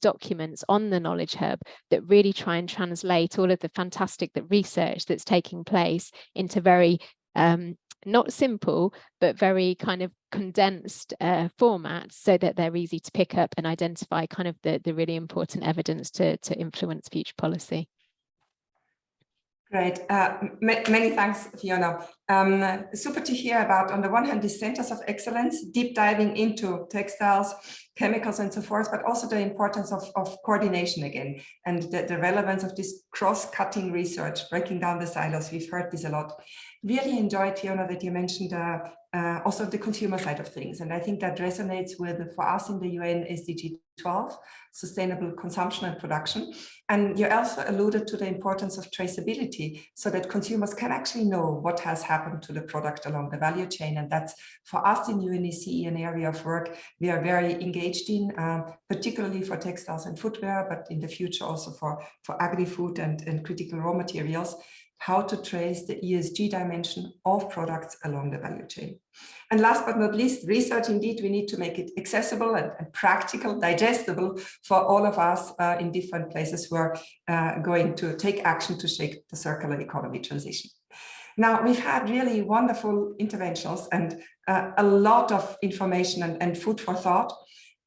documents on the Knowledge Hub that really try and translate all of the fantastic research that's taking place into very not simple, but very kind of condensed formats, so that they're easy to pick up and identify kind of the really important evidence to influence future policy. Great. Many thanks, Fiona. Super to hear about, on the one hand, the centers of excellence, deep diving into textiles, chemicals, and so forth, but also the importance of coordination again, and the relevance of this cross-cutting research, breaking down the silos. We've heard this a lot. Really enjoyed, Fiona, that you mentioned also the consumer side of things. And I think that resonates with, for us in the UN, SDG 12, sustainable consumption and production. And you also alluded to the importance of traceability, so that consumers can actually know what has happened to the product along the value chain. And that's, for us in UNECE, an area of work we are very engaged in, particularly for textiles and footwear, but in the future also for agri-food and critical raw materials. how to trace the ESG dimension of products along the value chain. And last but not least, research. Indeed, we need to make it accessible and practical, digestible for all of us in different places who are going to take action to shape the circular economy transition. Now, we've had really wonderful interventions and a lot of information and food for thought.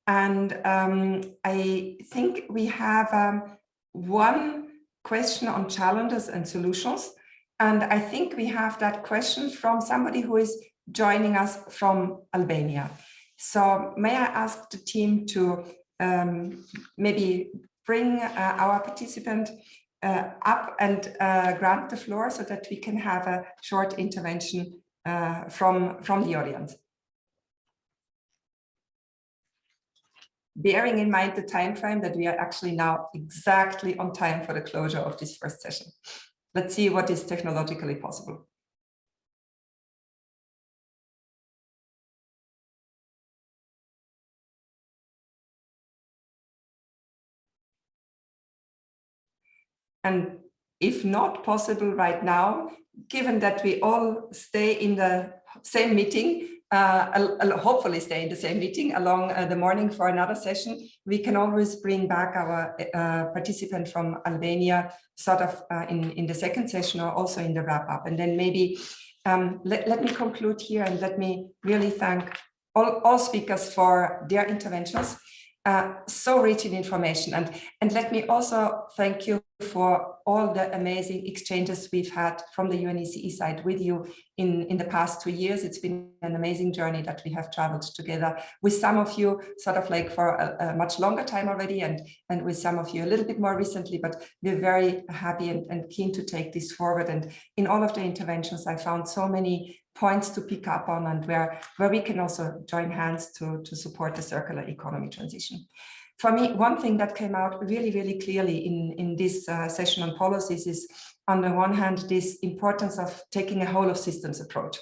And I think we have one question on challenges and solutions. And I think we have that question from somebody who is joining us from Albania. So may I ask the team to maybe bring our participant up and grant the floor so that we can have a short intervention from the audience. Bearing in mind the time frame that we are actually now exactly on time for the closure of this first session. Let's see what is technologically possible. And if not possible right now, given that we all stay in the same meeting, hopefully stay in the same meeting along the morning for another session, we can always bring back our participant from Albania sort of in the second session or also in the wrap up. And then maybe let me conclude here and let me really thank all speakers for their interventions. So rich in information, and let me also thank you for all the amazing exchanges we've had from the UNECE side with you in the past 2 years. It's been an amazing journey that we have traveled together with some of you sort of like for a much longer time already, and with some of you a little bit more recently, but we're very happy and keen to take this forward. And in all of the interventions, I found so many points to pick up on, and where we can also join hands to support the circular economy transition. For me, one thing that came out really, really clearly in this session on policies is, on the one hand, this importance of taking a whole of systems approach.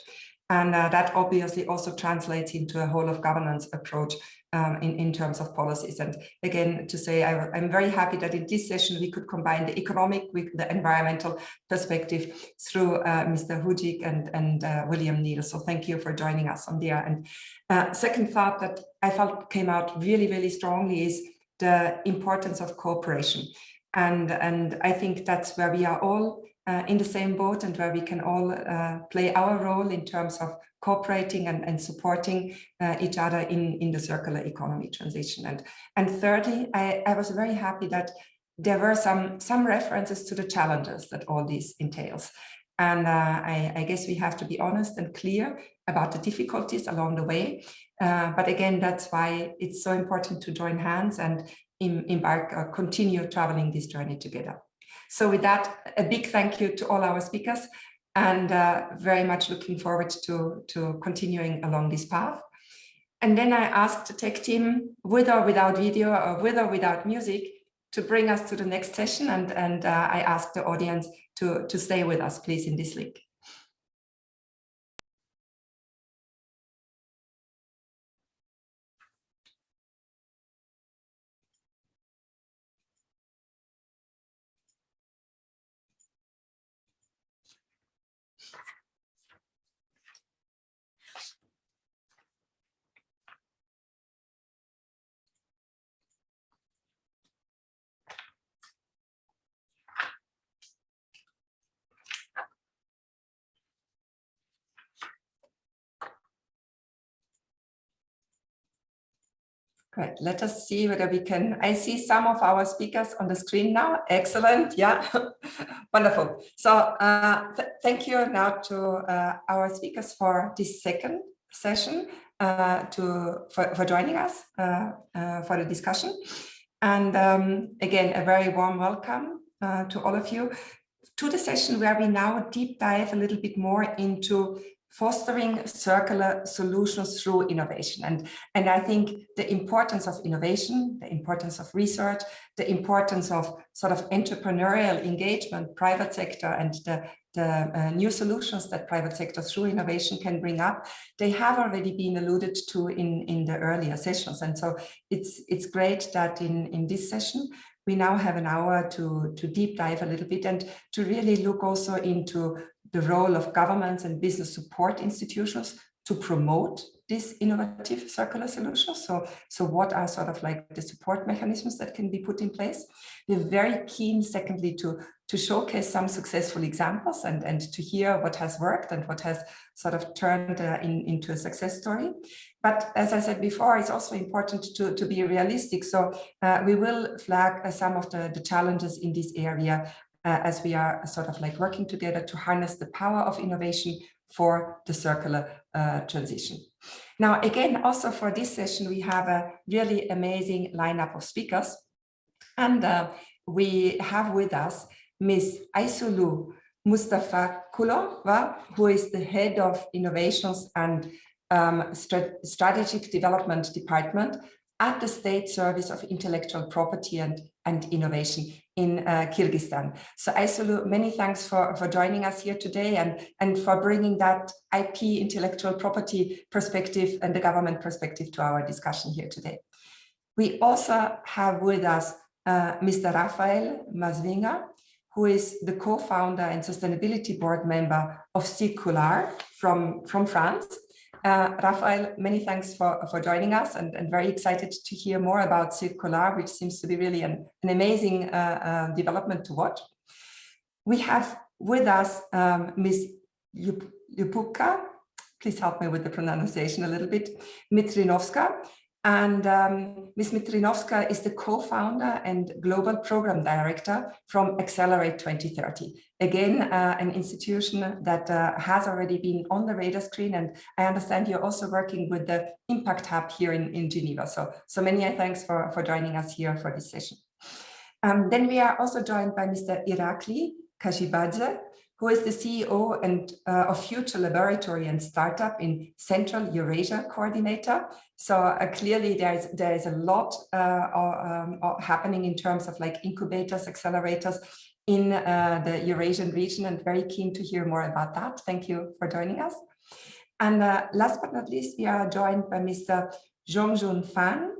And that obviously also translates into a whole of governance approach in terms of policies. And again, to say, I'm very happy that in this session we could combine the economic with the environmental perspective through Mr. Hujic and William Neal. So thank you for joining us on there. And second thought that I felt came out really, really strongly is the importance of cooperation. And I think that's where we are all in the same boat, and where we can all play our role in terms of cooperating and supporting each other in the circular economy transition. And thirdly, I was very happy that there were some references to the challenges that all this entails. And I guess we have to be honest and clear about the difficulties along the way. But again, that's why it's so important to join hands and embark or continue traveling this journey together. So with that, a big thank you to all our speakers, and very much looking forward to continuing along this path. And then I asked the tech team, with or without video or with or without music, to bring us to the next session. And I asked the audience to stay with us, please, in this link. Great. Let us see whether we can. I see some of our speakers on the screen now. Excellent. Yeah, wonderful. So thank you now to our speakers for this second session, for joining us for the discussion. And again, a very warm welcome to all of you to the session where we now deep dive a little bit more into fostering circular solutions through innovation. And I think the importance of innovation, the importance of research, the importance of sort of entrepreneurial engagement, private sector, and the new solutions that private sector through innovation can bring up, they have already been alluded to in the earlier sessions. And so it's great that in this session, we now have an hour to deep dive a little bit and to really look also into the role of governments and business support institutions to promote these innovative circular solutions. So what are sort of like the support mechanisms that can be put in place? We're very keen, secondly, to showcase some successful examples and to hear what has worked and what has sort of turned into a success story. But as I said before, it's also important to be realistic. So we will flag some of the challenges in this area as we are sort of like working together to harness the power of innovation for the circular transition. Now, again, also for this session, we have a really amazing lineup of speakers. And we have with us Ms. Aysulu Mustafa Kulova, who is the head of innovations and strategic development department at the State Service of Intellectual Property and Innovation in Kyrgyzstan. So Aysulu, many thanks for joining us here today and for bringing that IP intellectual property perspective and the government perspective to our discussion here today. We also have with us Mr. Rafael Masvinga, who is the co-founder and sustainability board member of Circular from France. Rafael, many thanks for joining us and very excited to hear more about Circular, which seems to be really an amazing development to watch. We have with us Ms. Lyubka, please help me with the pronunciation a little bit, Mitrinovska. And Ms. Mitrinovska is the co-founder and global program director from Accelerate 2030. Again, an institution that has already been on the radar screen. And I understand you're also working with the Impact Hub here in Geneva. So many thanks for joining us here for this session. Then we are also joined by Mr. Irakli Kashibadze, who is the CEO of Future Laboratory and Startup in Central Eurasia Coordinator. So clearly there is a lot happening in terms of like incubators, accelerators in the Eurasian region, and very keen to hear more about that. Thank you for joining us. And last but not least, we are joined by Mr. Zhongjun Fan,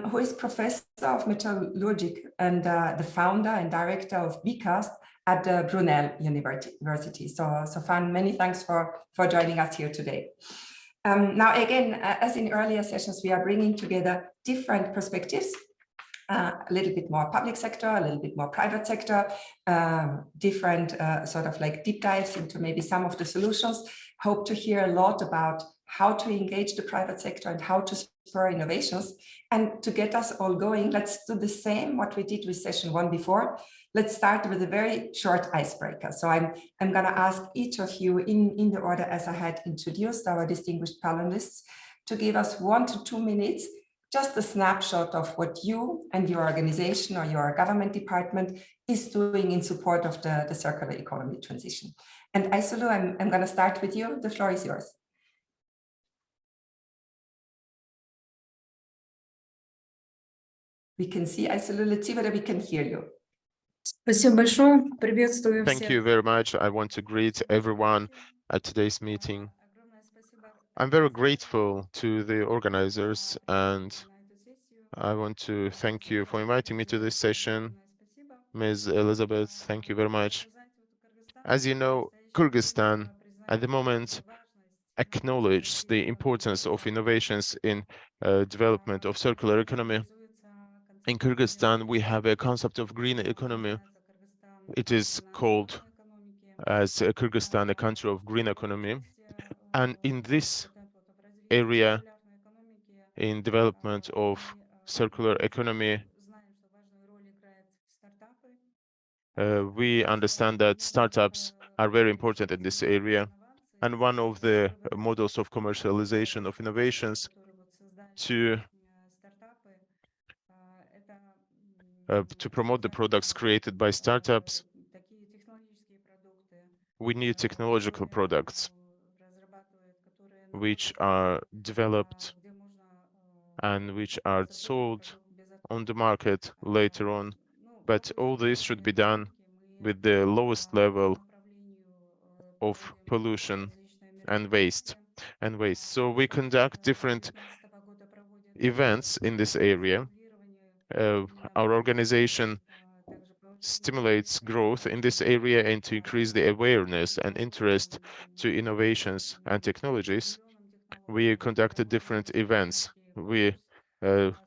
who is Professor of Metallurgy and the founder and director of BCAST at Brunel University. So Fan, many thanks for joining us here today. Now, again, as in earlier sessions, we are bringing together different perspectives, a little bit more public sector, a little bit more private sector, different sort of like deep dives into maybe some of the solutions. Hope to hear a lot about how to engage the private sector and how to spur innovations. And to get us all going, let's do the same what we did with session one before. Let's start with a very short icebreaker. So I'm going to ask each of you in the order as I had introduced our distinguished panelists to give us 1 to 2 minutes, just a snapshot of what you and your organization or your government department is doing in support of the circular economy transition. And Aysulu, I'm going to start with you. The floor is yours. We can see Aysulu. Let's see whether we can hear you. Thank you very much. I want to greet everyone at today's meeting. I'm very grateful to the organizers, and I want to thank you for inviting me to this session. Ms. Elizabeth, thank you very much. As you know, Kyrgyzstan at the moment acknowledges the importance of innovations in development of circular economy. In Kyrgyzstan, we have a concept of green economy. It is called as Kyrgyzstan, a country of green economy. And in this area, in development of circular economy, we understand that startups are very important in this area. And one of the models of commercialization of innovations to promote the products created by startups, we need technological products which are developed and which are sold on the market later on. But all this should be done with the lowest level of pollution and waste. So we conduct different events in this area our organization stimulates growth in this area and to increase the awareness and interest to innovations and technologies. We conducted different events. We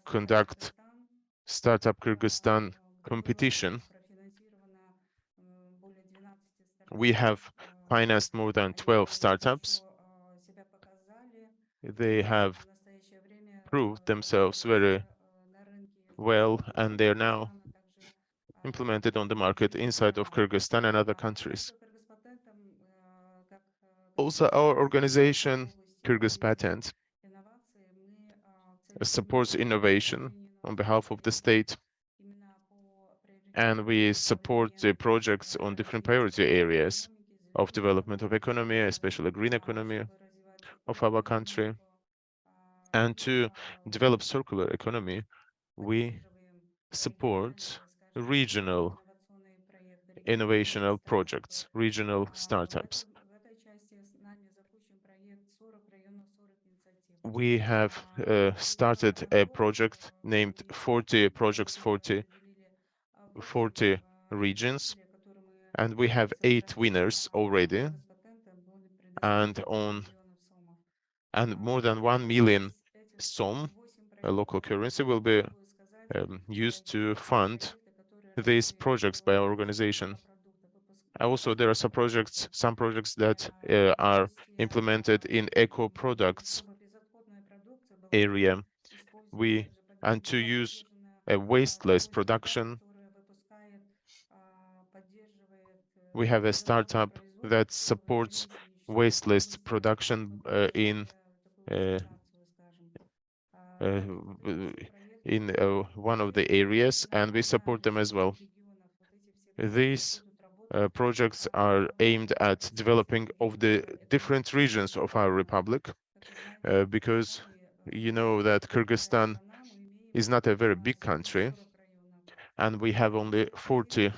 conduct Startup Kyrgyzstan competition. We have financed more than 12 startups. They have proved themselves very well, and they're now implemented on the market inside of Kyrgyzstan and other countries. Also, our organization, Kyrgyz Patent, supports innovation on behalf of the state, and we support the projects on different priority areas of development of economy, especially green economy of our country. And to develop circular economy, we support regional innovational projects, regional startups. We have started a project named 40 projects, 40 regions, and we have 8 winners already, and more than 1 million som, a local currency, will be used to fund these projects by our organization. Also, there are some projects that are implemented in eco products area. And to use a wasteless production. We have a startup that supports wasteless production in one of the areas, and we support them as well. These projects are aimed at developing of the different regions of our republic, because you know that Kyrgyzstan is not a very big country, and we have only 40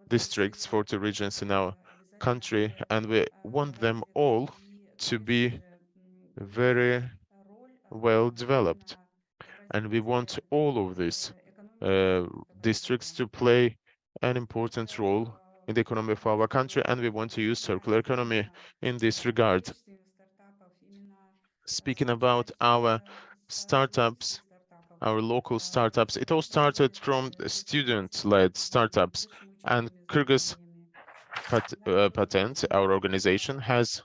districts, 40 regions in our country, and we want them all to be very well developed. And we want all of these districts to play an important role in the economy of our country, and we want to use circular economy in this regard. Speaking about our startups, our local startups, it all started from student-led startups, and Kyrgyz Patent, our organization, has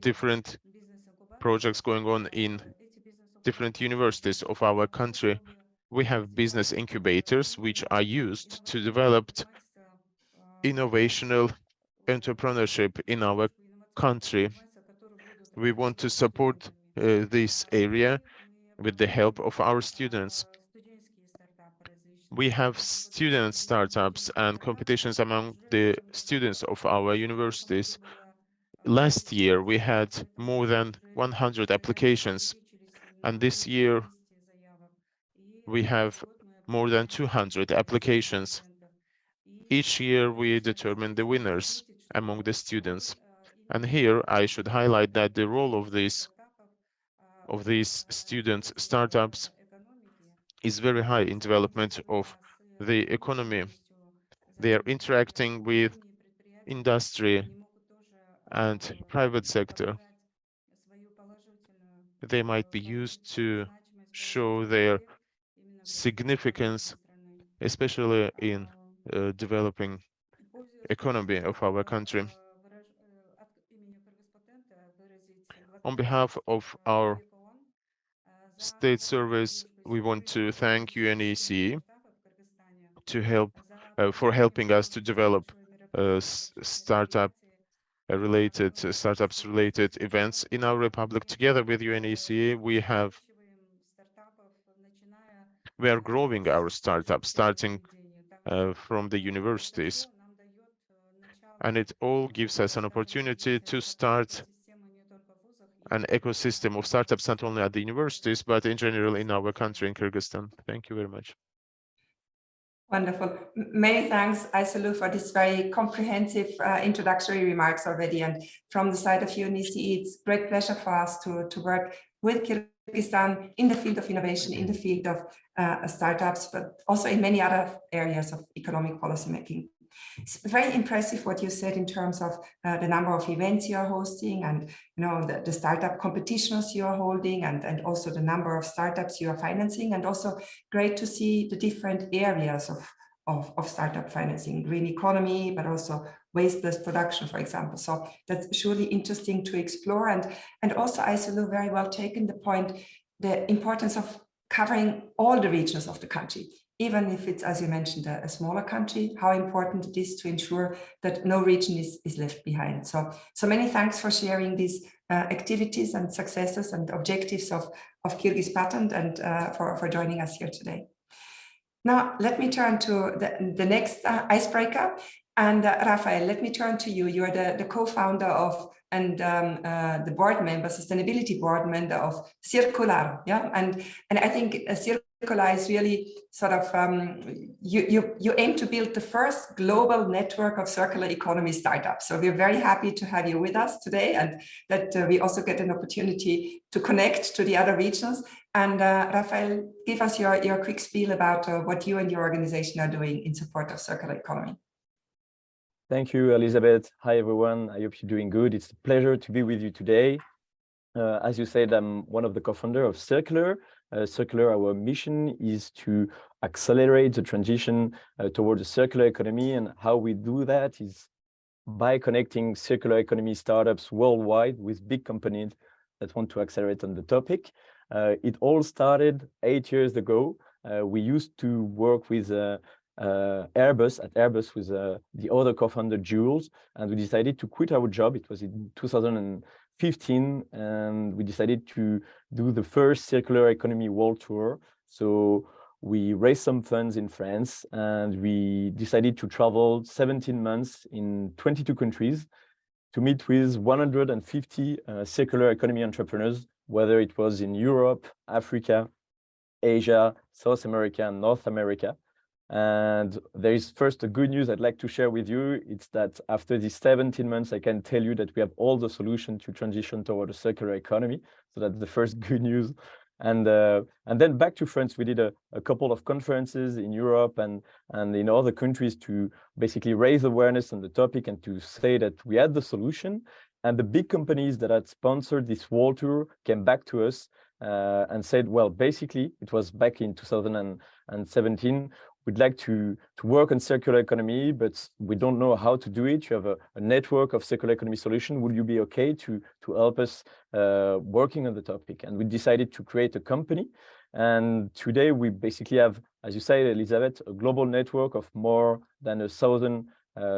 different projects going on in different universities of our country. We have business incubators which are used to develop innovational entrepreneurship in our country. We want to support this area with the help of our students. We have student startups and competitions among the students of our universities. Last year, we had more than 100 applications, and this year we have more than 200 applications. Each year, we determine the winners among the students. And here, I should highlight that the role of these student startups is very high in development of the economy. They are interacting with industry and private sector. They might be used to show their significance, especially in developing economy of our country. On behalf of our state service, we want to thank UNECE for helping us to develop startups related events in our republic. Together with UNECE, we are growing our startups, starting from the universities, and it all gives us an opportunity to start an ecosystem of startups, not only at the universities, but in general in our country, in Kyrgyzstan. Thank you very much. Wonderful. Many thanks, Aysalu, for this very comprehensive introductory remarks already. And from the side of UNECE, it's a great pleasure for us to work with Kyrgyzstan in the field of innovation, in the field of startups, but also in many other areas of economic policymaking. It's very impressive what you said in terms of the number of events you are hosting, and the startup competitions you are holding, and also the number of startups you are financing, and also great to see the different areas of startup financing, green economy, but also wasteless production, for example. So that's surely interesting to explore. And also Isolu very well taken the point, the importance of covering all the regions of the country, even if it's, as you mentioned, a smaller country, how important it is to ensure that no region is left behind. So many thanks for sharing these activities and successes and objectives of Kyrgyz Patent, and for joining us here today. Now, let me turn to the next icebreaker. And Rafael, let me turn to you. You are the co-founder of and the board member, sustainability board member of Circular. Yeah, and I think Circular is really sort of you aim to build the first global network of circular economy startups. So we're very happy to have you with us today, and that we also get an opportunity to connect to the other regions. And Rafael, give us your quick spiel about what you and your organization are doing in support of circular economy. Thank you, Elizabeth. Hi, everyone. I hope you're doing good. It's a pleasure to be with you today. As you said, I'm one of the co-founders of Circular. Circular, our mission is to accelerate the transition towards a circular economy, and how we do that is by connecting circular economy startups worldwide with big companies that want to accelerate on the topic. It all started 8 years ago. We used to work with Airbus with the other co-founder Jules, and we decided to quit our job. It was in 2015, and we decided to do the first circular economy world tour. So we raised some funds in France, and we decided to travel 17 months in 22 countries to meet with 150 circular economy entrepreneurs, whether it was in Europe, Africa, Asia, South America, and North America. And there is first a good news I'd like to share with you. It's that after these 17 months, I can tell you that we have all the solutions to transition toward a circular economy. So that's the first good news. And then back to France, we did a couple of conferences in Europe and in other countries to basically raise awareness on the topic and to say that we had the solution. And the big companies that had sponsored this world tour came back to us and said, well, basically, it was back in 2017, we'd like to work on circular economy, but we don't know how to do it. You have a network of circular economy solution. Would you be okay to help us working on the topic? And we decided to create a company. And today we basically have, as you say, Elizabeth, a global network of more than 1,000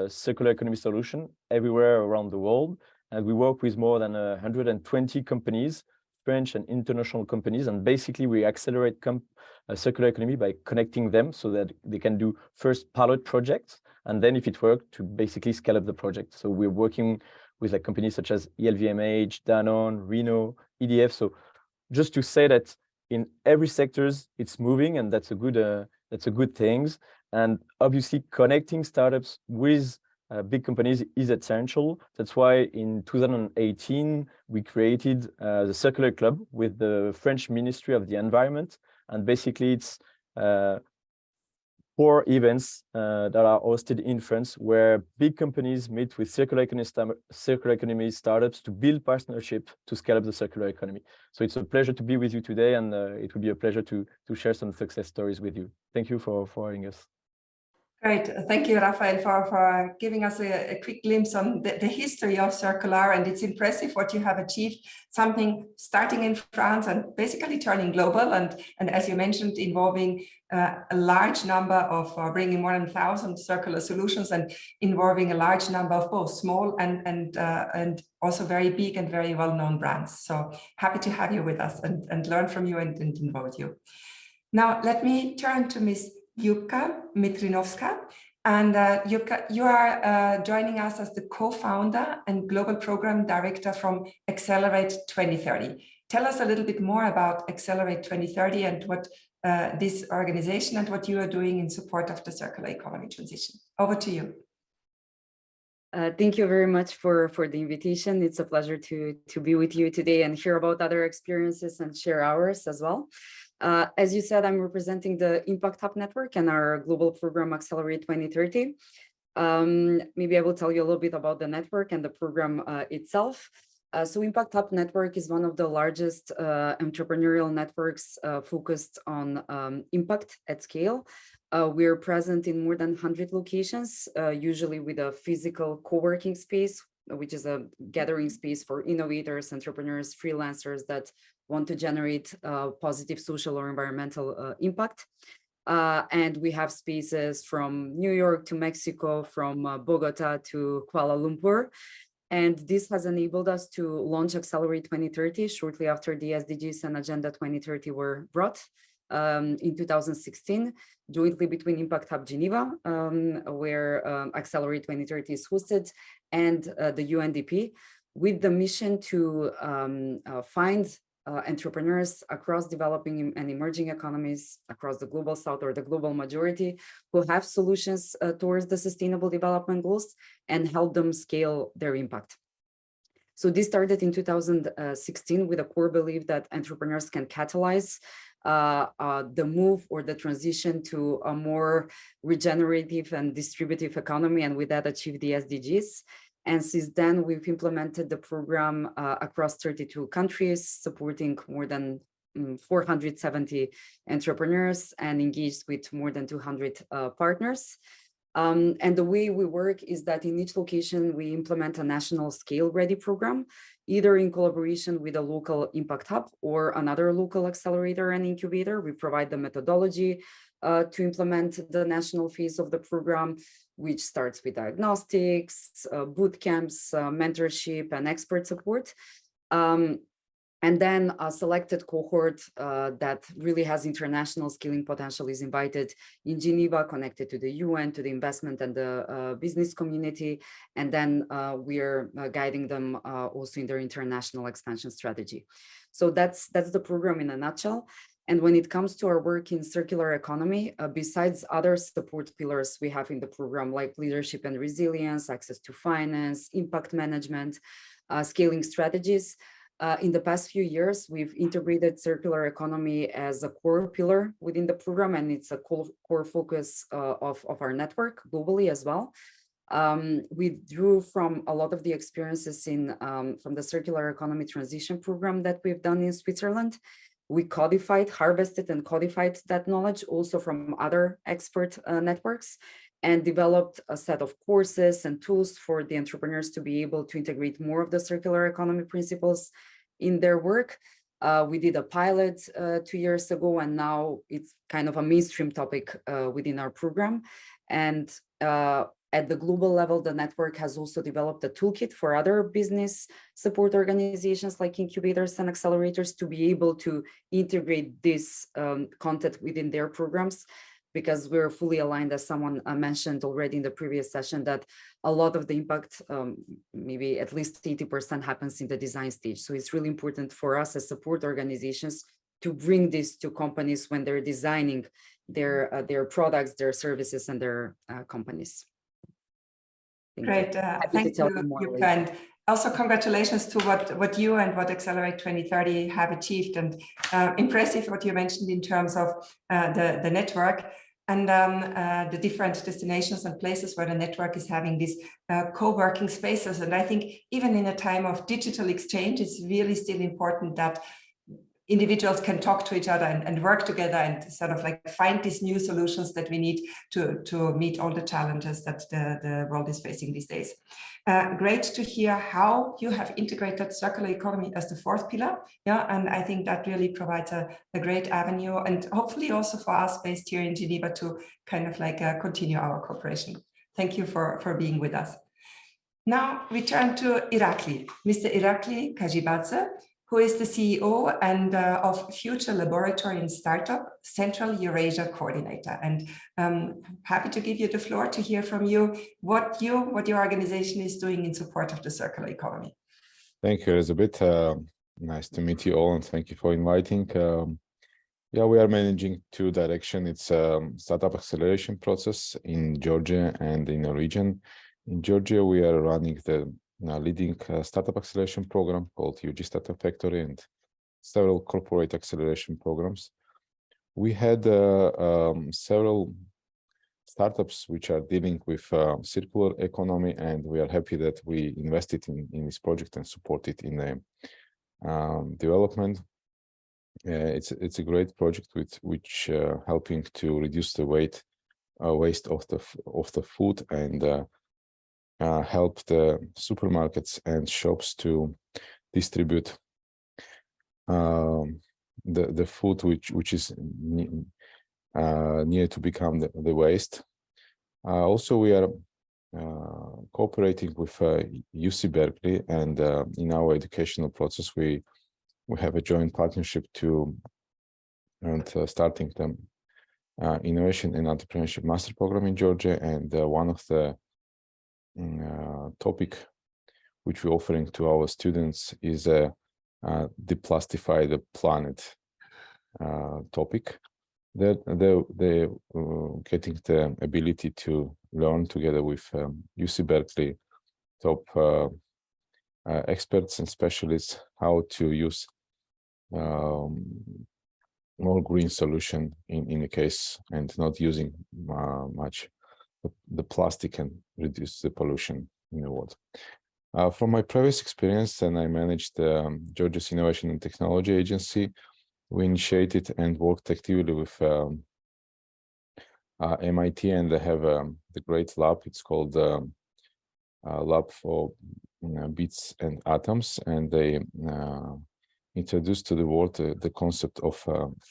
circular economy solutions everywhere around the world. And we work with more than 120 companies, French and international companies. And basically we accelerate circular economy by connecting them so that they can do first pilot projects, and then if it works, to basically scale up the project. So we're working with like companies such as LVMH, Danone, Renault, EDF. So just to say that in every sectors it's moving, and that's a good thing. And obviously connecting startups with big companies is essential. That's why in 2018 we created the Circular Club with the French Ministry of the Environment. And basically it's 4 events that are hosted in France where big companies meet with circular economy startups to build partnership to scale up the circular economy. So it's a pleasure to be with you today, and it will be a pleasure to share some success stories with you. Thank you for having us. Great. Thank you, Rafael, for giving us a quick glimpse on the history of Circular. And it's impressive what you have achieved, something starting in France and basically turning global. And as you mentioned, involving a large number of bringing more than 1,000 circular solutions, and involving a large number of both small and also very big and very well-known brands. So happy to have you with us and learn from you and involve you. Now, let me turn to Ms. Yubka Mitrinovska. And Yubka, you are joining us as the co-founder and global program director from Accelerate 2030. Tell us a little bit more about Accelerate 2030 and what this organization and what you are doing in support of the circular economy transition. Over to you. Thank you very much for the invitation. It's a pleasure to be with you today and hear about other experiences and share ours as well. As you said, I'm representing the Impact Hub Network and our global program Accelerate 2030. Maybe I will tell you a little bit about the network and the program itself. So Impact Hub Network is one of the largest entrepreneurial networks focused on impact at scale. We're present in more than 100 locations, usually with a physical co-working space, which is a gathering space for innovators, entrepreneurs, freelancers that want to generate positive social or environmental impact. And we have spaces from New York to Mexico, from Bogota to Kuala Lumpur. And this has enabled us to launch Accelerate 2030 shortly after the SDGs and Agenda 2030 were brought in 2016, jointly between Impact Hub Geneva, where Accelerate 2030 is hosted, and the UNDP, with the mission to find entrepreneurs across developing and emerging economies across the global south or the global majority who have solutions towards the sustainable development goals and help them scale their impact. So this started in 2016 with a core belief that entrepreneurs can catalyze the move or the transition to a more regenerative and distributive economy, and with that achieve the SDGs. And since then, we've implemented the program across 32 countries, supporting more than 470 entrepreneurs and engaged with more than 200 partners. And the way we work is that in each location, we implement a national scale ready program, either in collaboration with a local impact hub or another local accelerator and incubator. We provide the methodology to implement the national phase of the program, which starts with diagnostics, boot camps, mentorship, and expert support. And then a selected cohort that really has international scaling potential is invited in Geneva, connected to the UN, to the investment and the business community. And then we're guiding them also in their international expansion strategy. So that's the program in a nutshell. And when it comes to our work in circular economy, besides other support pillars we have in the program, like leadership and resilience, access to finance, impact management, scaling strategies, in the past few years, we've integrated circular economy as a core pillar within the program, and it's a core focus of our network globally as well. We drew from a lot of the experiences from the circular economy transition program that we've done in Switzerland. We harvested and codified that knowledge also from other expert networks, and developed a set of courses and tools for the entrepreneurs to be able to integrate more of the circular economy principles in their work. We did a pilot 2 years ago, and now it's kind of a mainstream topic within our program. And at the global level, the network has also developed a toolkit for other business support organizations like incubators and accelerators to be able to integrate this content within their programs, because we're fully aligned, as someone mentioned already in the previous session, that a lot of the impact, maybe at least 80%, happens in the design stage. So it's really important for us as support organizations to bring this to companies when they're designing their products, their services, and their companies. Great, thank you, Jutta, and also congratulations to what you and what Accelerate 2030 have achieved, and impressive what you mentioned in terms of the network and the different destinations and places where the network is having these co-working spaces. And I think even in a time of digital exchange, it's really still important that individuals can talk to each other and work together and sort of like find these new solutions that we need to meet all the challenges that the world is facing these days. Great to hear how you have integrated circular economy as the fourth pillar. Yeah, and I think that really provides a great avenue, and hopefully also for us based here in Geneva to kind of like continue our cooperation. Thank you for being with us. Now we turn to Irakli, Mr. Irakli Kajibadze, who is the CEO and of Future Laboratory and Startup Central Eurasia Coordinator. And happy to give you the floor to hear from you what your organization is doing in support of the circular economy. Thank you, Elizabeth. Nice to meet you all, and thank you for inviting. Yeah, we are managing two directions. It's a startup acceleration process in Georgia and in the region. In Georgia, we are running the leading startup acceleration program called UG Startup Factory and several corporate acceleration programs. We had several startups which are dealing with circular economy, and we are happy that we invested in this project and support it in the development. It's a great project which helping to reduce the waste of the food and help the supermarkets and shops to distribute the food which is near to become the waste. Also, we are cooperating with UC Berkeley, and in our educational process, we have a joint partnership starting the Innovation and Entrepreneurship Master Program in Georgia, and one of the topic which we're offering to our students is Deplastify the Planet topic. That they're getting the ability to learn together with UC Berkeley top experts and specialists how to use more green solution in the case, and not using much the plastic and reduce the pollution in the world. From my previous experience, and I managed Georgia's Innovation and Technology Agency, we initiated and worked actively with MIT, and they have the great lab. It's called Lab for Bits and Atoms, and they introduced to the world the concept of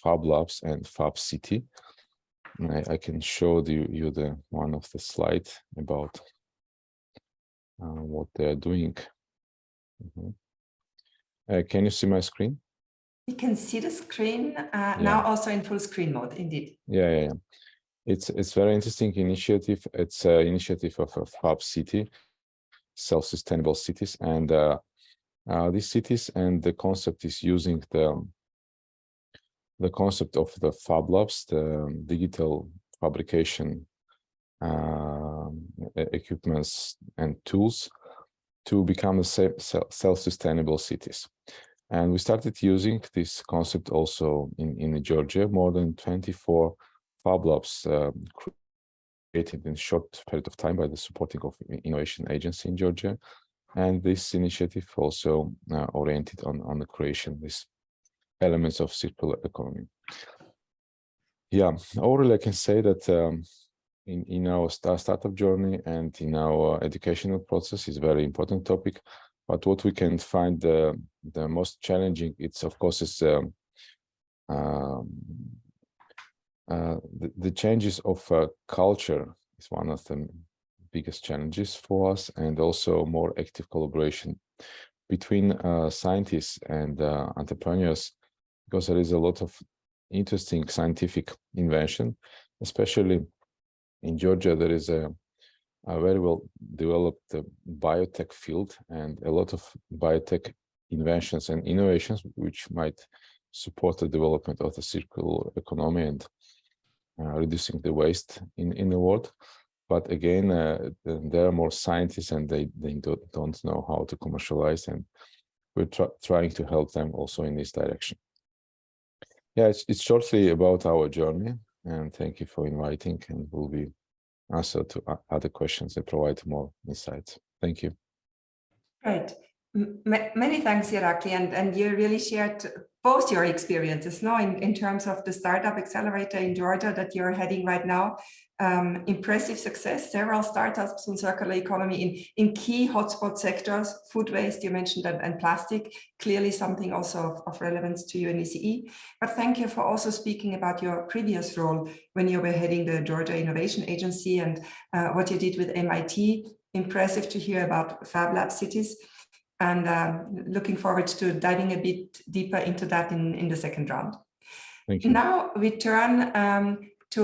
Fab Labs and Fab City. I can show you the one of the slides about what they are doing. Can you see my screen? We can see the screen now, also in full screen mode, indeed. Yeah. It's very interesting initiative. It's an initiative of a Fab City, self-sustainable cities, and these cities, and the concept is using the concept of the Fab Labs, the digital fabrication equipments and tools to become the self-sustainable cities. And we started using this concept also in Georgia. More than 24 Fab Labs created in a short period of time by the supporting of Innovation Agency in Georgia. And this initiative also oriented on the creation, these elements of circular economy. Yeah, overall, I can say that in our startup journey and in our educational process is a very important topic. But what we can find the most challenging, it's of course is the changes of culture is one of the biggest challenges for us, and also more active collaboration between scientists and entrepreneurs, because there is a lot of interesting scientific invention, especially in Georgia. There is a very well developed biotech field and a lot of biotech inventions and innovations which might support the development of the circular economy and reducing the waste in the world. But again, there are more scientists, and they don't know how to commercialize, and we're trying to help them also in this direction. Yeah, it's shortly about our journey, and thank you for inviting, and we'll be answer to other questions and provide more insights. Thank you. Great. Many thanks, Irakli, and you really shared both your experiences now in terms of the Startup Accelerator in Georgia that you're heading right now. Impressive success, several startups in circular economy in key hotspot sectors, food waste, you mentioned, and plastic, clearly something also of relevance to UNECE. But thank you for also speaking about your previous role when you were heading the Georgia Innovation Agency and what you did with MIT. Impressive to hear about Fab Lab cities, and looking forward to diving a bit deeper into that in the second round. Thank you. Now we turn to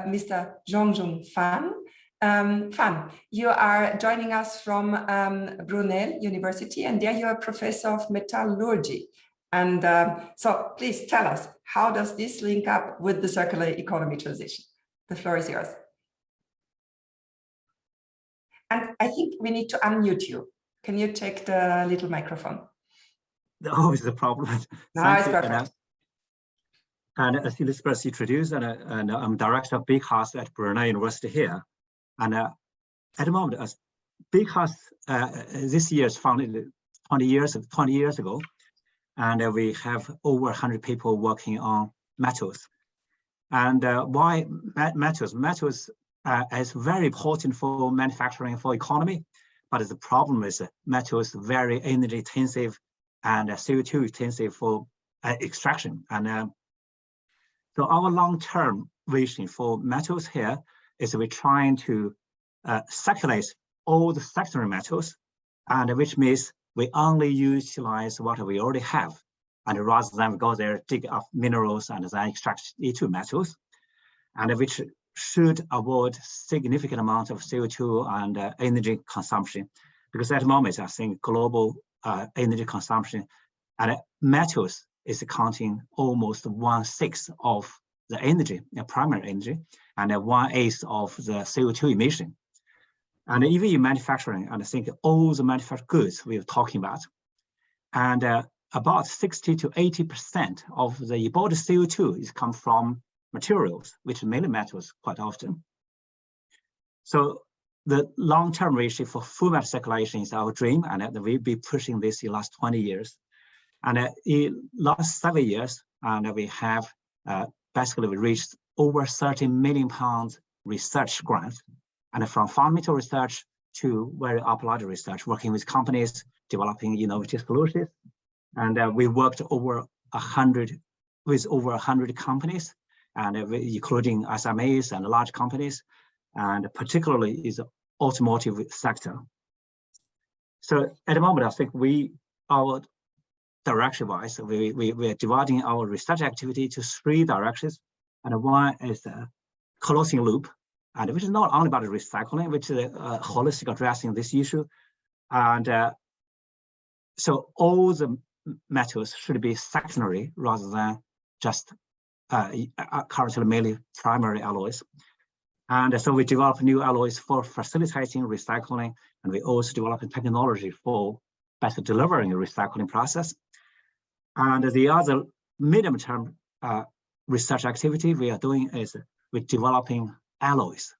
Mr. Zhongjun Fan. Fan, you are joining us from Brunel University, and there you are professor of metallurgy. And so please tell us, how does this link up with the circular economy transition? The floor is yours. And I think we need to unmute you. Can you take the little microphone? Always the problem. No, it's perfect. And as Elizabeth introduced, and I'm director of Big House at Brunei University here. And at the moment, as Big House this year is founded 20 years ago, and we have over 100 people working on metals. And why metals? Metals is very important for manufacturing, for economy, but the problem is metals very energy intensive and CO2 intensive for extraction. And so our long-term vision for metals here is we're trying to circulate all the secondary metals, and which means we only utilize what we already have, and rather than go there, dig up minerals and then extract into metals, and which should avoid significant amount of CO2 and energy consumption, because at the moment I think global energy consumption and metals is accounting almost 1/6 of the energy, primary energy, and 1/8 of the CO2 emission. And even in manufacturing, and I think all the manufactured goods we're talking about, and about 60 to 80% of the imported CO2 is come from materials, which are mainly metals quite often. So the long-term vision for full metal circulation is our dream, and we'll be pushing this in the last 20 years. And in last 7 years, and we have basically reached over 30 million pounds research grant, and from fundamental research to very applied research, working with companies, developing innovative solutions. And we worked with over 100 companies, and including SMEs and large companies, and particularly is the automotive sector. So at the moment, I think our direction-wise, we are dividing our research activity to 3 directions, and one is closing loop, and which is not only about recycling, which is holistic addressing this issue, and so all the metals should be secondary rather than just currently mainly primary alloys. And so we develop new alloys for facilitating recycling, and we also develop technology for better delivering the recycling process. And the other medium-term research activity we are doing is we're developing alloys,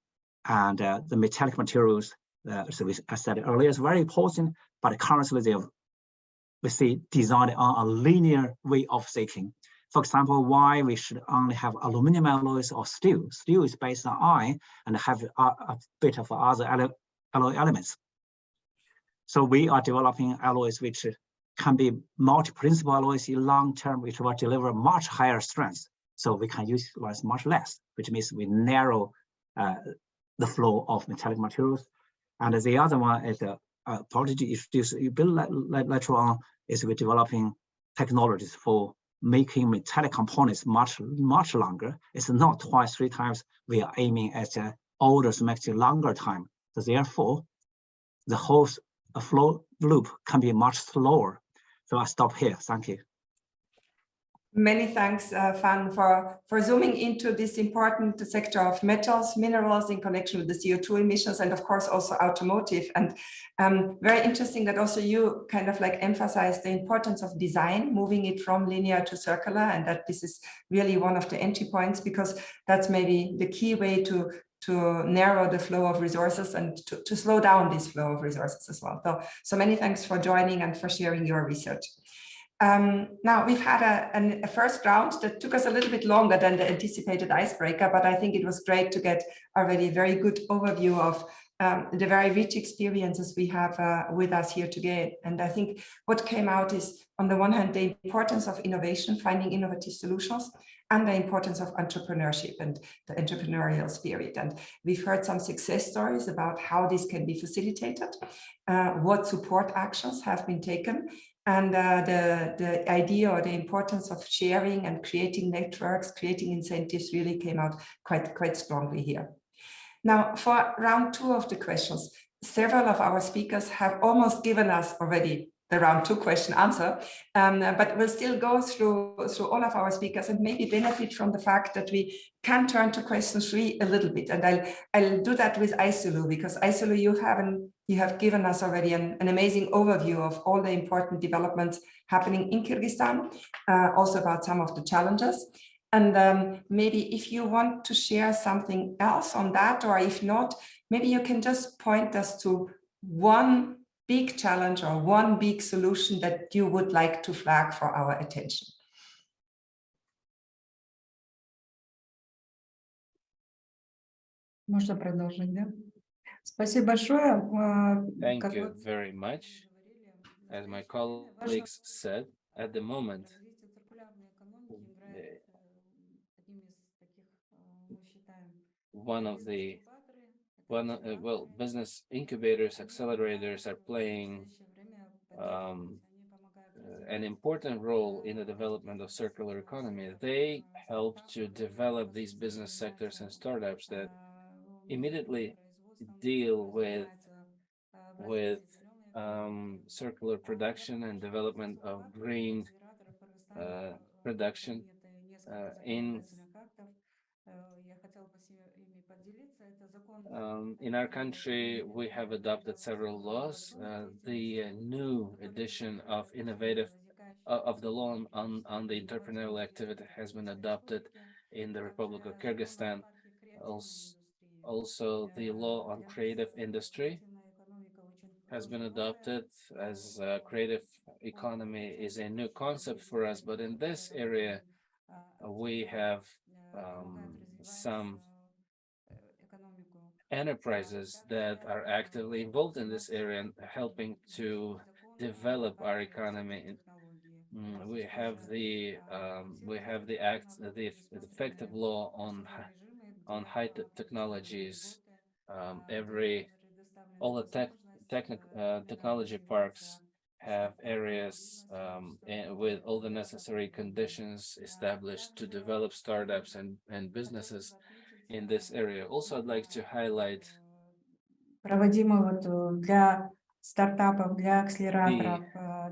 and the metallic materials. So I said earlier, is very important, but currently we see designed on a linear way of thinking. For example, why we should only have aluminum alloys or steel. Steel is based on iron and have a bit of other alloy elements. So we are developing alloys which can be multi-principal alloys in long term, which will deliver much higher strength. So we can utilize much less, which means we narrow the flow of metallic materials. And the other one is probably to introduce later on is we're developing technologies for making metallic components much longer. It's not twice, 3 times. We are aiming at orders to make it longer time. So therefore, the whole flow loop can be much slower. So I stop here. Thank you. Many thanks, Fan, for zooming into this important sector of metals, minerals in connection with the CO2 emissions, and of course also automotive. And very interesting that also you kind of like emphasize the importance of design, moving it from linear to circular, and that this is really one of the entry points, because that's maybe the key way to narrow the flow of resources and to slow down this flow of resources as well. So many thanks for joining and for sharing your research. Now we've had a first round that took us a little bit longer than the anticipated icebreaker, but I think it was great to get already a very good overview of the very rich experiences we have with us here today. And I think what came out is, on the one hand, the importance of innovation, finding innovative solutions, and the importance of entrepreneurship and the entrepreneurial spirit. And we've heard some success stories about how this can be facilitated, what support actions have been taken, and the idea or the importance of sharing and creating networks, creating incentives really came out quite strongly here. Now, for round 2 of the questions, several of our speakers have almost given us already the round two question answer, but we'll still go through all of our speakers and maybe benefit from the fact that we can turn to question three a little bit. And I'll do that with Aysulu, because Aysulu, you have given us already an amazing overview of all the important developments happening in Kyrgyzstan, also about some of the challenges. And maybe if you want to share something else on that, or if not, maybe you can just point us to one big challenge or one big solution that you would like to flag for our attention. Можно продолжить, да? Спасибо большое. Thank you very much. As my colleagues said, at the moment, business incubators, accelerators are playing an important role in the development of circular economy. They help to develop these business sectors and startups that immediately deal with circular production and development of green production in our country. We have adopted several laws. The new edition of the law on the entrepreneurial activity has been adopted in the Republic of Kyrgyzstan. Also, the law on creative industry has been adopted, as creative economy is a new concept for us. But in this area, we have some enterprises that are actively involved in this area and helping to develop our economy. We have the effective law on high technologies. All the technology parks have areas with all the necessary conditions established to develop startups and businesses in this area. Also, I'd like to highlight для стартапов, для акселераторов,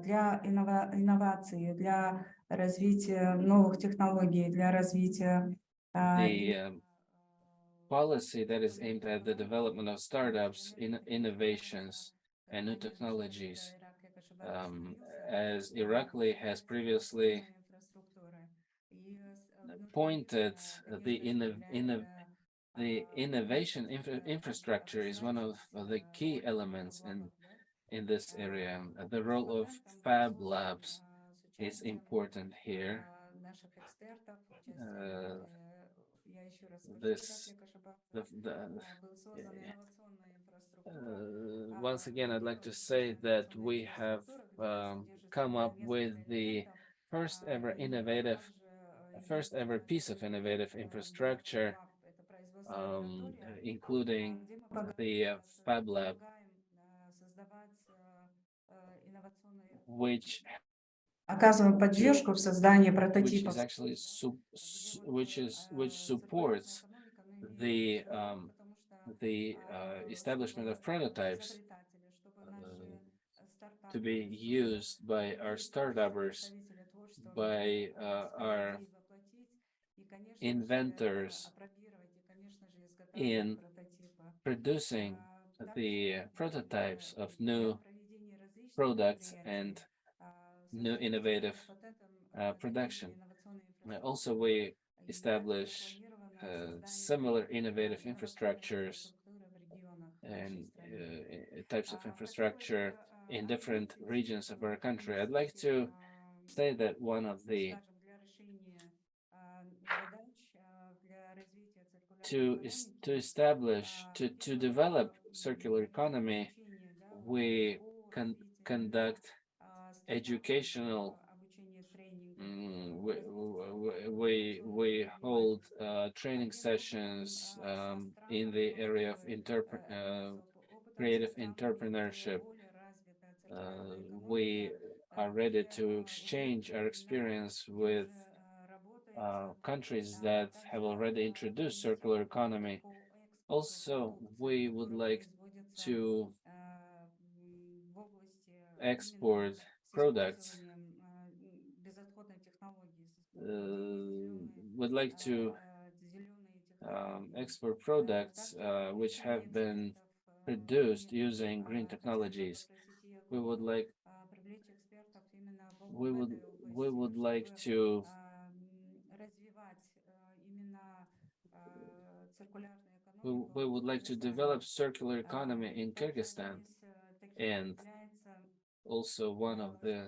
для инноваций, для развития новых технологий, для развития policy that is aimed at the development of startups, innovations, and new technologies. As Irakli has previously pointed, the innovation infrastructure is one of the key elements in this area. The role of Fab Labs is important here. Once again, I'd like to say that we have come up with the first ever piece of innovative infrastructure, including the Fab Lab, which оказываем поддержку в создании прототипов. Which supports the establishment of prototypes to be used by our startups, by our inventors in producing the prototypes of new products and new innovative production. Also, we establish similar innovative infrastructures and types of infrastructure in different regions of our country. I'd like to say that one of the to develop circular economy, we conduct educational. We hold training sessions in the area of creative entrepreneurship. We are ready to exchange our experience with countries that have already introduced circular economy. Also, we would like to export products, would like to export products which have been produced using green technologies. We would like to develop circular economy in Kyrgyzstan, and also one of the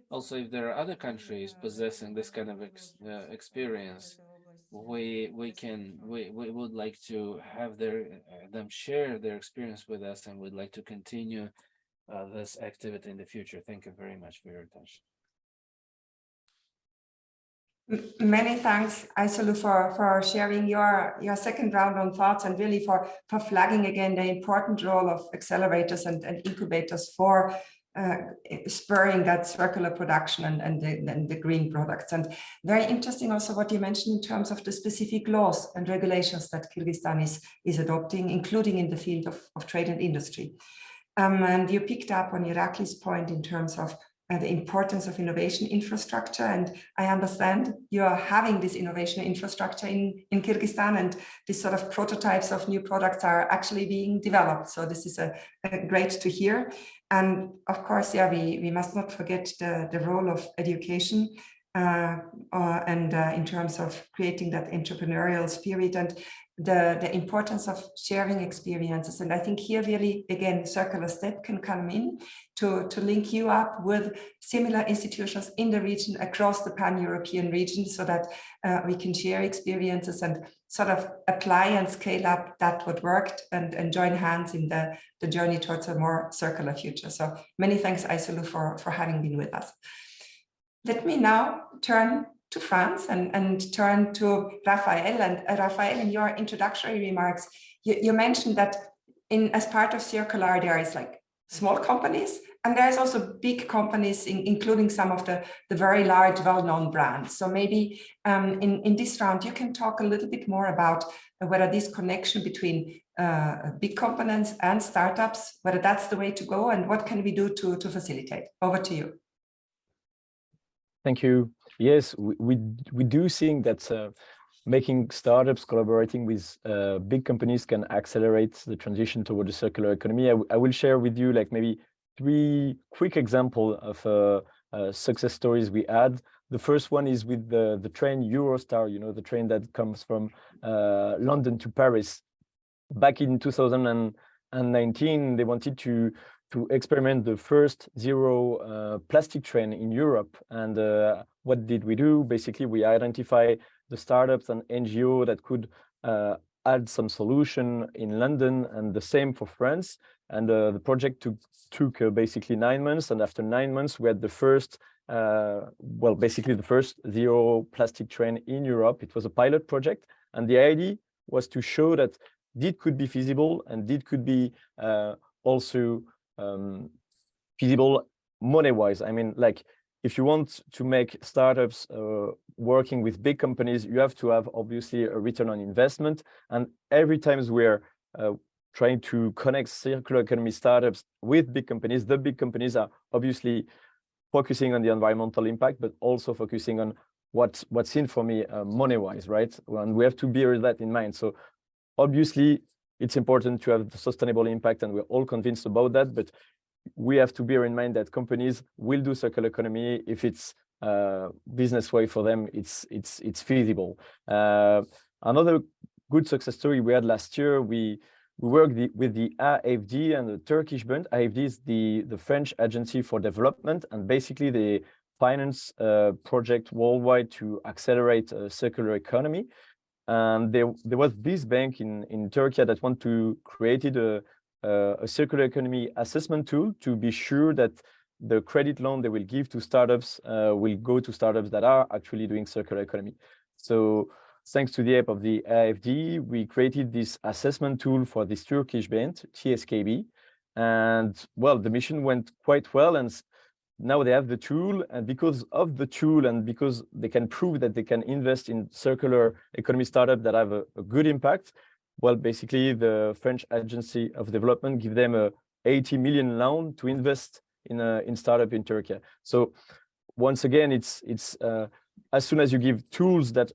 also, if there are other countries possessing this kind of experience, we would like to have them share their experience with us, and we'd like to continue this activity in the future. Thank you very much for your attention. Many thanks, Ayselu, for sharing your second round on thoughts, and really for flagging again the important role of accelerators and incubators for spurring that circular production and the green products. And very interesting also what you mentioned in terms of the specific laws and regulations that Kyrgyzstan is adopting, including in the field of trade and industry. And you picked up on Irakli's point in terms of the importance of innovation infrastructure. And I understand you are having this innovation infrastructure in Kyrgyzstan, and these sort of prototypes of new products are actually being developed. So this is great to hear. And of course, yeah, we must not forget the role of education and in terms of creating that entrepreneurial spirit and the importance of sharing experiences. And I think here really, again, Circular Step can come in to link you up with similar institutions in the region, across the pan-European region, so that we can share experiences and sort of apply and scale up that what worked and join hands in the journey towards a more circular future. So many thanks, Ayselu, for having been with us. Let me now turn to France and turn to Raphael. And Raphael, in your introductory remarks, you mentioned that as part of Circular, there is like small companies, and there's also big companies, including some of the very large, well-known brands. So maybe in this round, you can talk a little bit more about whether this connection between big companies and startups, whether that's the way to go, and what can we do to facilitate. Over to you. Thank you. Yes, we do think that making startups collaborating with big companies can accelerate the transition toward the circular economy. I will share with you like maybe 3 quick examples of success stories we had. The first one is with the train Eurostar, you know, the train that comes from London to Paris. Back in 2019, they wanted to experiment the first zero plastic train in Europe. And what did we do? Basically, we identify the startups and NGO that could add some solution in London, and the same for France. And the project took basically 9 months. And after 9 months, we had the first, basically the first zero plastic train in Europe. It was a pilot project. And the idea was to show that it could be feasible, and it could be also feasible money-wise. I mean, like, if you want to make startups working with big companies, you have to have obviously a return on investment. And every time we're trying to connect circular economy startups with big companies, the big companies are obviously focusing on the environmental impact, but also focusing on what's in for me money-wise, right? And we have to bear that in mind. So obviously, it's important to have the sustainable impact, and we're all convinced about that. But we have to bear in mind that companies will do circular economy if it's business way for them. It's feasible. Another good success story we had last year. We worked with the AFD and the Turkish band. AFD is the French Agency for Development, and basically they finance project worldwide to accelerate circular economy. And there was this bank in Turkey that wanted to create a circular economy assessment tool to be sure that the credit loan they will give to startups will go to startups that are actually doing circular economy. So thanks to the help of the AFD, we created this assessment tool for this Turkish bank, TSKB. And well, the mission went quite well. And now they have the tool, and because of the tool and because they can prove that they can invest in circular economy startup that have a good impact, well, basically the French Agency of Development give them a 80 million loan to invest in startup in Turkey. So once again, it's as soon as you give tools that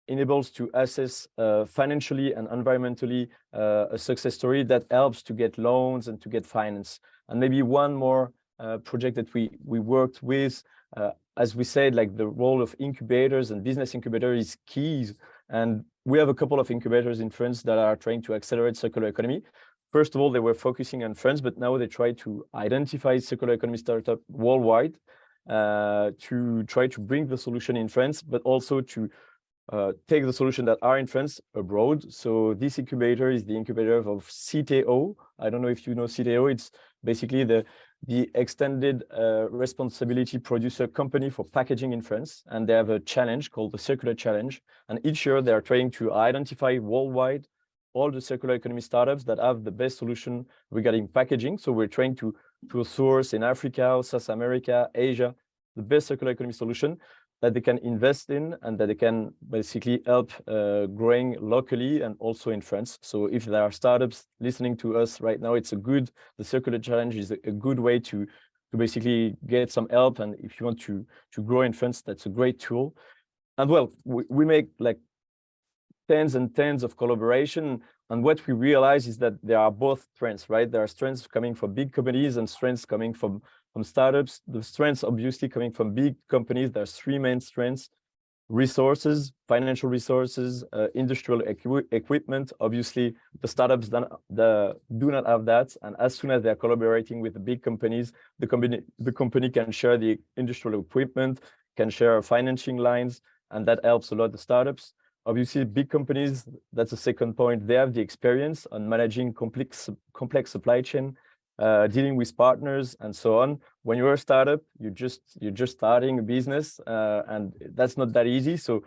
enables to assess financially and environmentally a success story, that helps to get loans and to get finance. And maybe one more project that we worked with, as we said, like the role of incubators and business incubator is key. And we have a couple of incubators in France that are trying to accelerate circular economy. First of all, they were focusing on France, but now they try to identify circular economy startup worldwide to try to bring the solution in France, but also to take the solution that are in France abroad. So this incubator is the incubator of CTO. I don't know if you know CTO. It's basically the extended responsibility producer company for packaging in France. And they have a challenge called the Circular Challenge. And each year they are trying to identify worldwide all the circular economy startups that have the best solution regarding packaging. So we're trying to source in Africa, South America, Asia, the best circular economy solution that they can invest in and that they can basically help growing locally and also in France. So if there are startups listening to us right now, the Circular Challenge is a good way to basically get some help. And if you want to grow in France, that's a great tool. And well, we make like tens and tens of collaboration. And what we realize is that there are both strengths, right? There are strengths coming from big companies and strengths coming from startups. The strengths obviously coming from big companies. There's three main strengths: resources, financial resources, industrial equipment. Obviously, the startups do not have that. And as soon as they're collaborating with the big companies, the company can share the industrial equipment, can share financing lines, and that helps a lot the startups. Obviously, big companies, that's the second point. They have the experience on managing complex supply chain, dealing with partners and so on. When you're a startup, you're just starting a business, and that's not that easy. So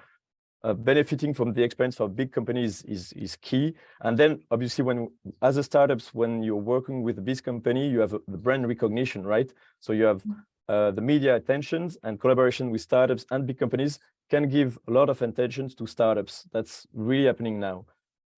benefiting from the experience of big companies is key. And then obviously as a startups, when you're working with a big company, you have the brand recognition, right? So you have the media attentions, and collaboration with startups and big companies can give a lot of attention to startups. That's really happening now.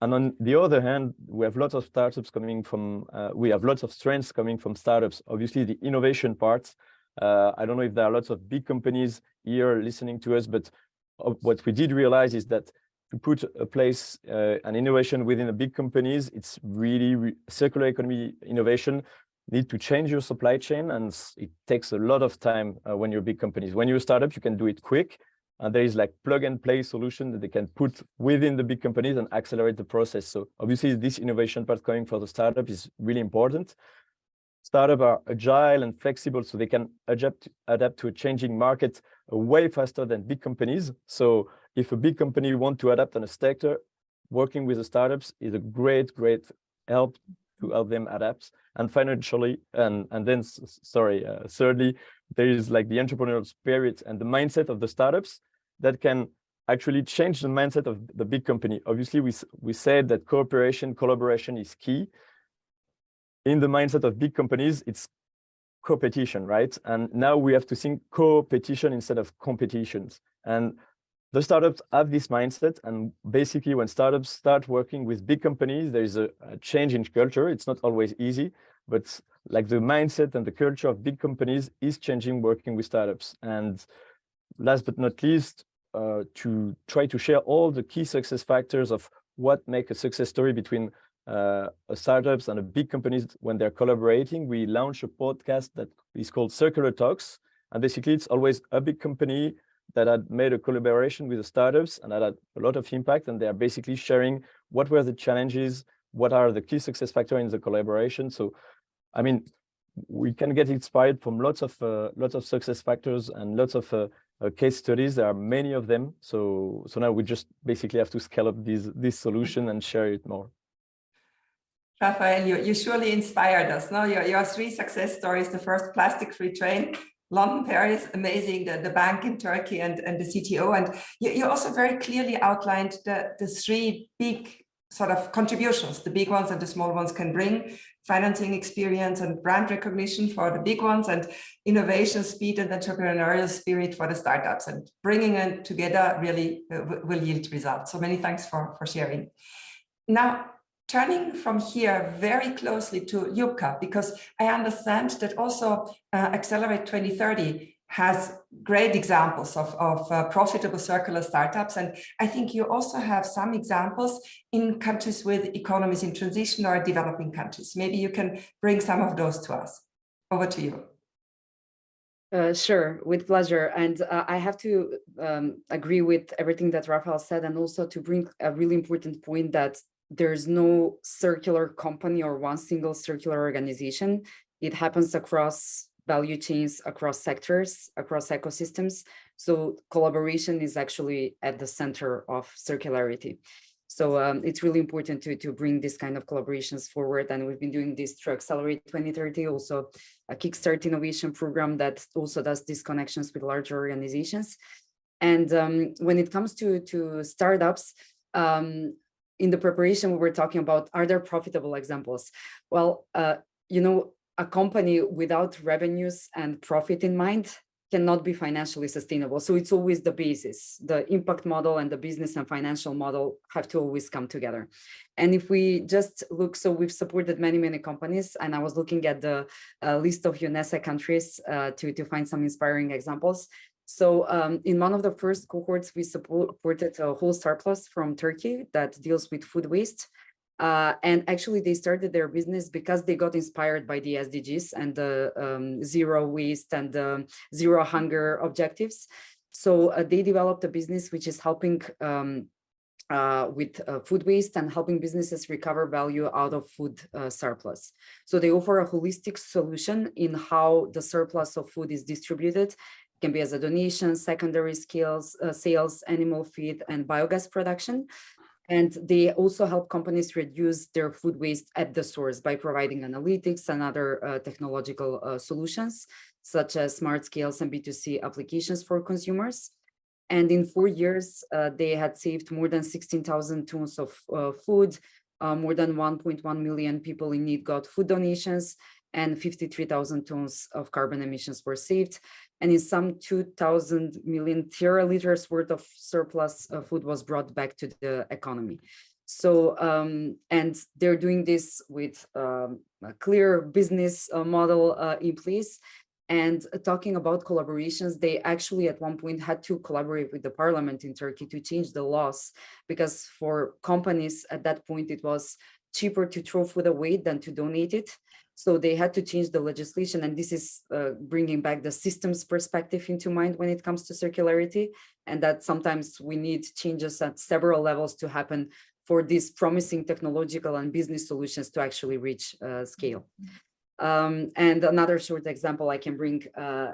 And on the other hand, we have lots of startups coming from, we have lots of strengths coming from startups. Obviously, the innovation part. I don't know if there are lots of big companies here listening to us, but what we did realize is that to put an innovation within the big companies, it's really circular economy innovation need to change your supply chain, and it takes a lot of time when you're big companies. When you're a startup, you can do it quick. And there is like plug and play solution that they can put within the big companies and accelerate the process. So obviously this innovation part coming for the startup is really important. Startups are agile and flexible, so they can adapt to a changing market way faster than big companies. So if a big company want to adapt on a sector, working with the startups is a great help to help them adapt. And financially, and then thirdly, there is like the entrepreneurial spirit and the mindset of the startups that can actually change the mindset of the big company. Obviously, we said that collaboration is key. In the mindset of big companies, it's competition, right? And now we have to think co-petition instead of competitions. And the startups have this mindset, and basically when startups start working with big companies, there is a change in culture. It's not always easy, but like the mindset and the culture of big companies is changing working with startups. And last but not least, to try to share all the key success factors of what make a success story between startups and big companies when they're collaborating, we launch a podcast that is called Circular Talks. And basically it's always a big company that had made a collaboration with the startups and that had a lot of impact, and they are basically sharing what were the challenges, what are the key success factors in the collaboration. So, I mean, we can get inspired from lots of success factors and lots of case studies. There are many of them. So now we just basically have to scale up this solution and share it more. Raphael, you surely inspired us. No, your three success stories: the first plastic-free train, London, Paris, amazing, the bank in Turkey, and the CTO. And you also very clearly outlined the three big sort of contributions the big ones and the small ones can bring: financing experience and brand recognition for the big ones, and innovation, speed, and entrepreneurial spirit for the startups. And bringing it together really will yield results. So many thanks for sharing. Now, turning from here very closely to Jukka, because I understand that also Accelerate 2030 has great examples of profitable circular startups. And I think you also have some examples in countries with economies in transition or developing countries. Maybe you can bring some of those to us. Over to you. Sure, with pleasure. And I have to agree with everything that Rafael said, and also to bring a really important point that there's no circular company or one single circular organization. It happens across value chains, across sectors, across ecosystems. So collaboration is actually at the center of circularity. So it's really important to bring this kind of collaborations forward. And we've been doing this through Accelerate 2030, also a Kickstart innovation program that also does these connections with larger organizations. And when it comes to startups, in the preparation, we were talking about, are there profitable examples? Well, you know, a company without revenues and profit in mind cannot be financially sustainable. So it's always the basis. The impact model and the business and financial model have to always come together. And if we just look, so we've supported many companies, and I was looking at the list of UNECE countries to find some inspiring examples. So in one of the first cohorts, we supported a whole surplus from Turkey that deals with food waste. And actually, they started their business because they got inspired by the SDGs and the zero waste and the zero hunger objectives. So they developed a business which is helping with food waste and helping businesses recover value out of food surplus. So they offer a holistic solution in how the surplus of food is distributed. It can be as a donation, secondary sales, animal feed, and biogas production. And they also help companies reduce their food waste at the source by providing analytics and other technological solutions, such as smart scales and B2C applications for consumers. And in 4 years, they had saved more than 16,000 tons of food, more than 1.1 million people in need got food donations, and 53,000 tons of carbon emissions were saved. And in some 2,000 million teraliters worth of surplus food was brought back to the economy. So, and they're doing this with a clear business model in place. And talking about collaborations, they actually at one point had to collaborate with the parliament in Turkey to change the laws, because for companies at that point, it was cheaper to throw food away than to donate it. So they had to change the legislation, and this is bringing back the systems perspective into mind when it comes to circularity, and that sometimes we need changes at several levels to happen for these promising technological and business solutions to actually reach scale. And another short example I can bring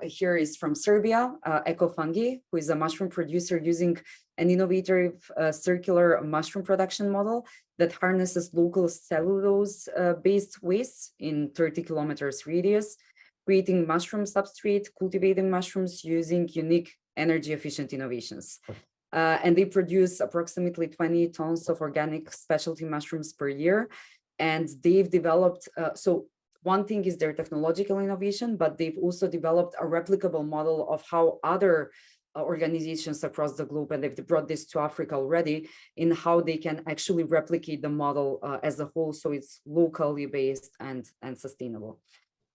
here is from Serbia, Ecofungi, who is a mushroom producer using an innovative circular mushroom production model that harnesses local cellulose-based waste in 30 kilometers radius, creating mushroom substrate, cultivating mushrooms using unique energy-efficient innovations. And they produce approximately 20 tons of organic specialty mushrooms per year. And they've developed, so one thing is their technological innovation, but they've also developed a replicable model of how other organizations across the globe, and they've brought this to Africa already, in how they can actually replicate the model as a whole, so it's locally based and sustainable.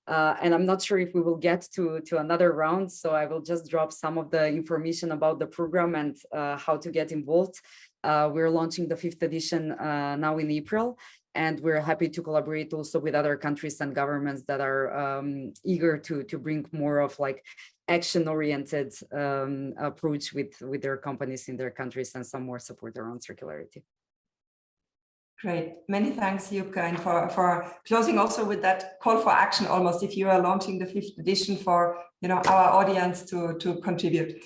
And I'm not sure if we will get to another round, so I will just drop some of the information about the program and how to get involved. We're launching the 5th edition now in April, and we're happy to collaborate also with other countries and governments that are eager to bring more of like action-oriented approach with their companies in their countries, and some more support around circularity. Great, many thanks, Jukka, and for closing also with that call for action almost, if you are launching the 5th edition for our audience to contribute.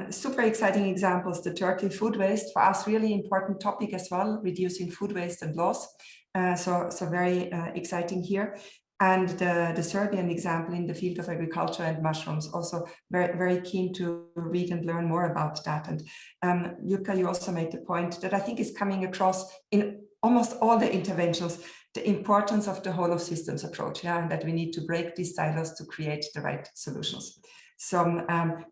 Super exciting examples, the Turkey food waste, for us really important topic as well, reducing food waste and loss. So very exciting here. And the Serbian example in the field of agriculture and mushrooms, also very keen to read and learn more about that. And Jukka, you also made the point that I think is coming across in almost all the interventions, the importance of the whole of systems approach, and that we need to break these silos to create the right solutions. So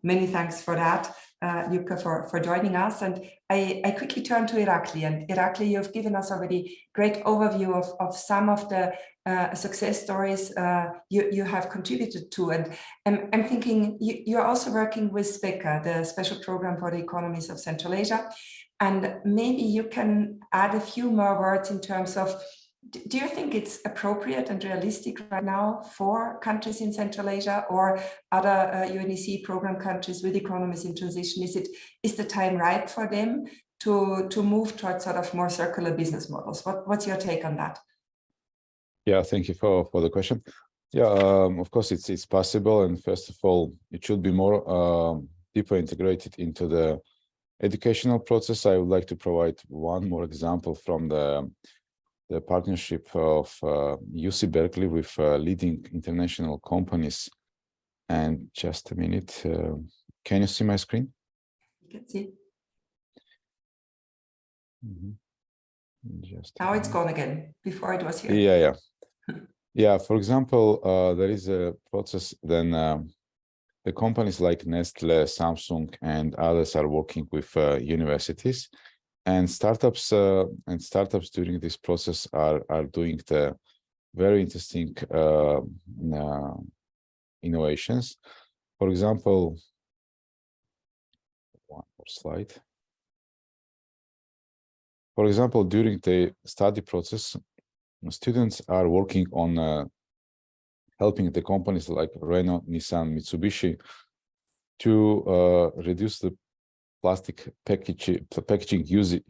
many thanks for that, Yuka, for joining us. And I quickly turn to Irakli. And Irakli, you've given us already great overview of some of the success stories you have contributed to. And I'm thinking you're also working with SPECA, the Special Program for the Economies of Central Asia. And maybe you can add a few more words in terms of, do you think it's appropriate and realistic right now for countries in Central Asia or other UNECE program countries with economies in transition? Is the time ripe for them to move towards sort of more circular business models? What's your take on that? Yeah, thank you for the question. Yeah, of course, it's possible. And first of all, it should be more deeper integrated into the educational process. I would like to provide one more example from the partnership of UC Berkeley with leading international companies. And just a minute, can you see my screen? You can see. Just now it's gone again. Before it was here. Yeah. Yeah, for example, there is a process then the companies like Nestle, Samsung, and others are working with universities, and startups during this process are doing the very interesting innovations. For example, one more slide. For example, during the study process, students are working on helping the companies like Renault, Nissan, Mitsubishi to reduce the plastic packaging usage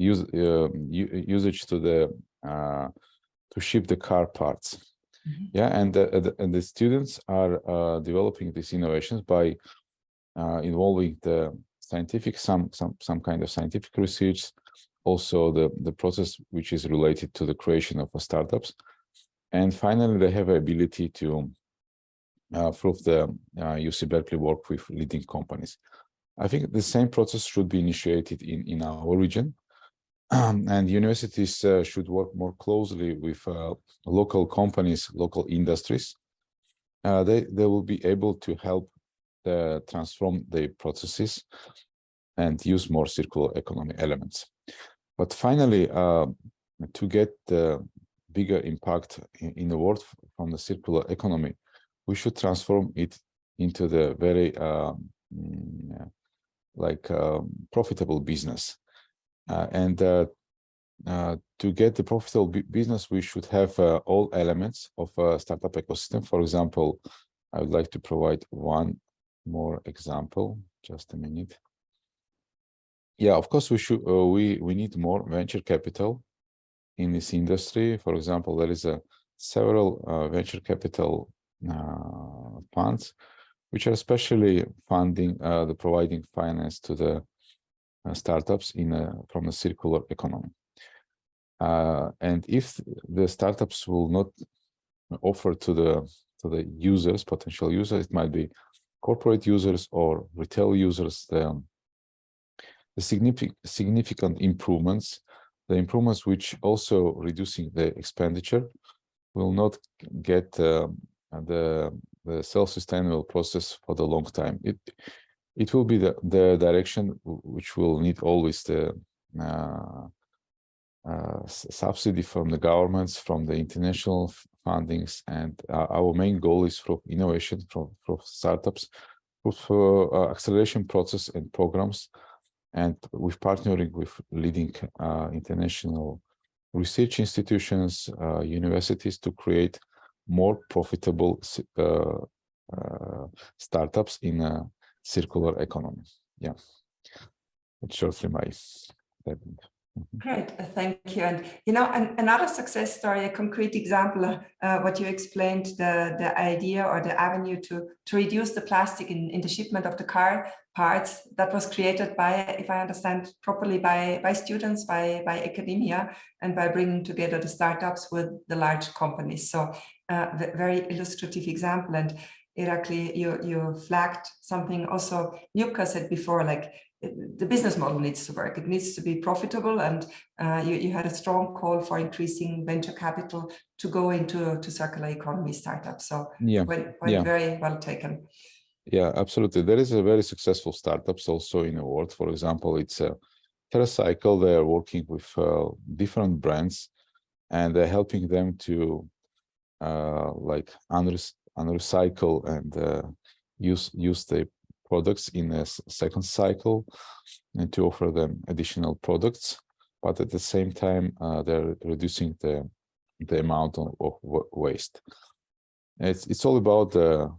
to ship the car parts. Yeah, and the students are developing these innovations by involving the scientific some kind of scientific research, also the process which is related to the creation of startups, and finally they have the ability to prove the UC Berkeley work with leading companies. I think the same process should be initiated in our region, and universities should work more closely with local companies, local industries. They will be able to help transform the processes and use more circular economy elements. But finally, to get the bigger impact in the world from the circular economy, we should transform it into the very profitable business. And to get the profitable business, we should have all elements of a startup ecosystem. For example, I would like to provide one more example. Just a minute. Yeah, of course, we need more venture capital in this industry. For example, there is several venture capital funds which are especially funding providing finance to the startups from the circular economy. And if the startups will not offer to the users, potential users, it might be corporate users or retail users, the significant improvements, the improvements which also reducing the expenditure, will not get the self-sustainable process for the long time. It will be the direction which will need always the subsidy from the governments, from the international fundings, and our main goal is for innovation, for startups, for acceleration process and programs, and with partnering with leading international research institutions, universities, to create more profitable startups in a circular economy. Yeah, that's shortly my statement. Great, thank you. And another success story, a concrete example, what you explained, the idea or the avenue to reduce the plastic in the shipment of the car parts, that was created by, if I understand properly, by students, by academia, and by bringing together the startups with the large companies. So very illustrative example. And Irakli, you flagged something also Nubka said before, like the business model needs to work. It needs to be profitable, and you had a strong call for increasing venture capital to go into circular economy startups. So yeah, very well taken. Yeah, absolutely. There is a very successful startups also in the world. For example, it's TerraCycle. They are working with different brands, and they're helping them to like unrecycle and use the products in a second cycle, and to offer them additional products. But at the same time, they're reducing the amount of waste. It's all about the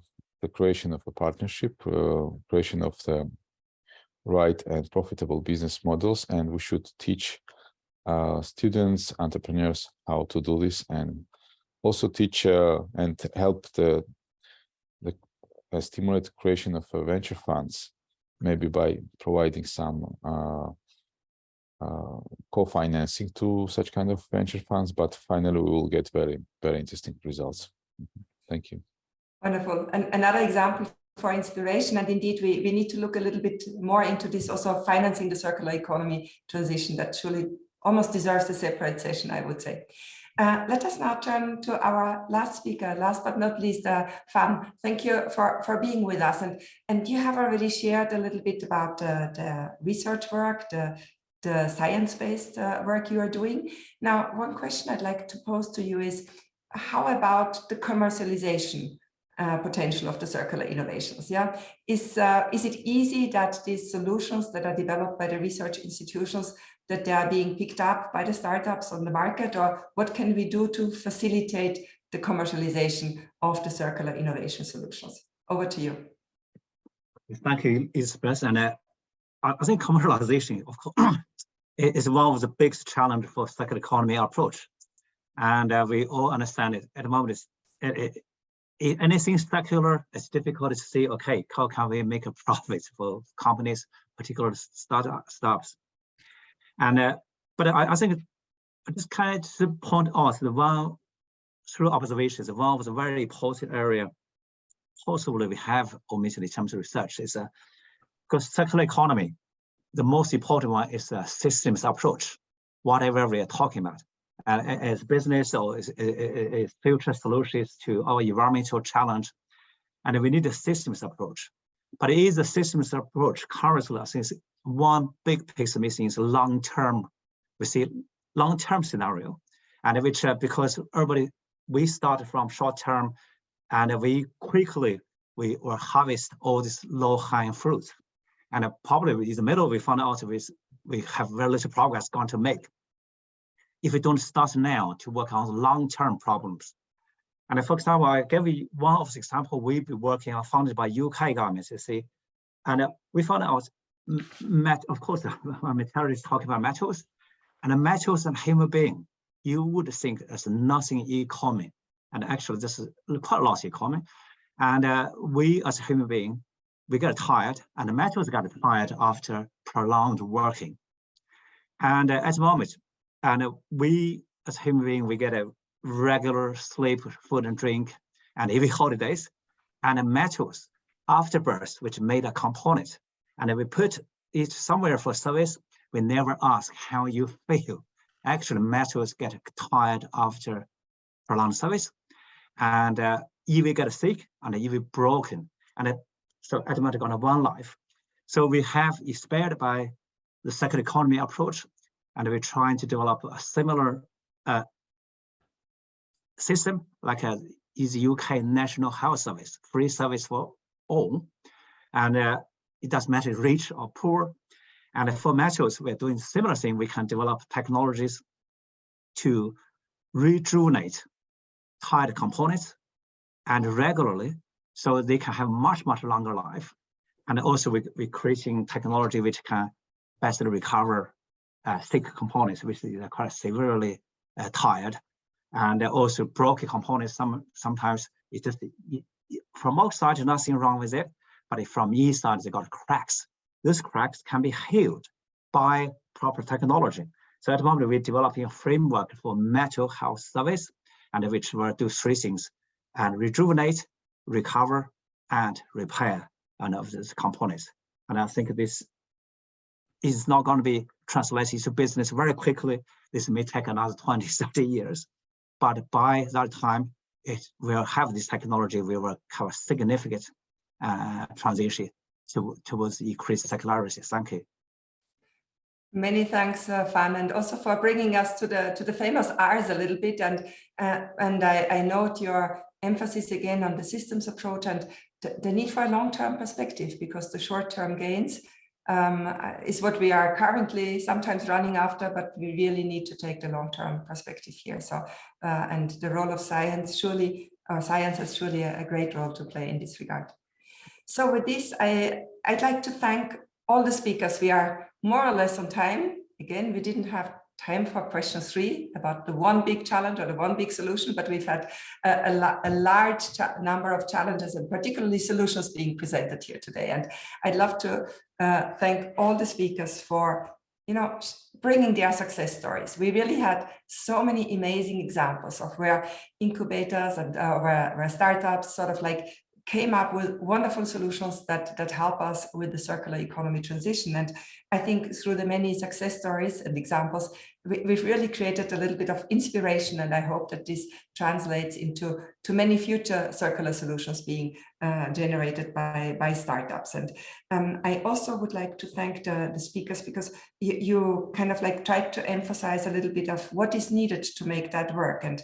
creation of a partnership, creation of the right and profitable business models, and we should teach students, entrepreneurs how to do this, and also teach and help the stimulate creation of venture funds, maybe by providing some co-financing to such kind of venture funds. But finally, we will get very, very interesting results. Thank you. Wonderful. And another example for inspiration, and indeed we need to look a little bit more into this, also financing the circular economy transition, that surely almost deserves a separate session, I would say. Let us now turn to our last speaker, last but not least, Fan. Thank you for being with us. And you have already shared a little bit about the research work, the science-based work you are doing. Now, one question I'd like to pose to you is, how about the commercialization potential of the circular innovations? Yeah, is it easy that these solutions that are developed by the research institutions, that they are being picked up by the startups on the market, or what can we do to facilitate the commercialization of the circular innovation solutions? Over to you. Thank you, Elizabeth. And I think commercialization, of course, is one of the biggest challenges for circular economy approach. And we all understand it at the moment. Anything circular, it's difficult to say, okay, how can we make a profit for companies, particularly startups? And but I think I just kind of point out the one through observations, one of the very important area possibly we have omitted in terms of research is because circular economy, the most important one is a systems approach, whatever we are talking about. As business or as future solutions to our environmental challenge, and we need a systems approach. But it is a systems approach currently, I think one big piece missing is long-term. We see long-term scenario, and which because everybody we started from short-term, and we quickly will harvest all this low-hanging fruit, and probably in the middle we found out we have very little progress going to make if we don't start now to work on long-term problems. And for example, I gave you one of the examples we've been working on, funded by UK government, you see, and we found out, of course, when material is talking about metals, and metals and human being, you would think there's nothing in common, and actually this is quite a lot in common. And we as a human being, we get tired, and the metals get tired after prolonged working. And at the moment, and we as human beings, we get a regular sleep, food and drink, and even holidays, and metals after birth, which made a component, and we put it somewhere for service. We never ask how you feel. Actually, metals get tired after prolonged service, and even get sick, and even broken, and so automatic on one life. So we have inspired by the circular economy approach, and we're trying to develop a similar system like is UK National Health Service, free service for all, and it doesn't matter rich or poor. And for metals, we're doing similar thing. We can develop technologies to rejuvenate tired components and regularly, so they can have much longer life. And also we're creating technology which can best recover thick components, which are quite severely tired, and also broken components. Sometimes it just from outside nothing wrong with it, but from inside they got cracks. These cracks can be healed by proper technology. So at the moment we're developing a framework for metal health service, and which will do three things: and rejuvenate, recover, and repair of these components. And I think this is not going to be translated to business very quickly. This may take another 20, 30 years. But by that time, it will have this technology, we will have a significant transition towards increased circularity. Thank you. Many thanks, Fan, and also for bringing us to the famous R's a little bit. And I note your emphasis again on the systems approach and the need for a long-term perspective, because the short-term gains is what we are currently sometimes running after, but we really need to take the long-term perspective here. So, and the role of science has surely a great role to play in this regard. So with this, I'd like to thank all the speakers. We are more or less on time. Again, we didn't have time for question 3 about the one big challenge or the one big solution, but we've had a large number of challenges and particularly solutions being presented here today. And I'd love to thank all the speakers for, bringing their success stories. We really had so many amazing examples of where incubators and where startups sort of like came up with wonderful solutions that help us with the circular economy transition. And I think through the many success stories and examples, we've really created a little bit of inspiration, and I hope that this translates into many future circular solutions being generated by startups. And I also would like to thank the speakers, because you kind of like tried to emphasize a little bit of what is needed to make that work. And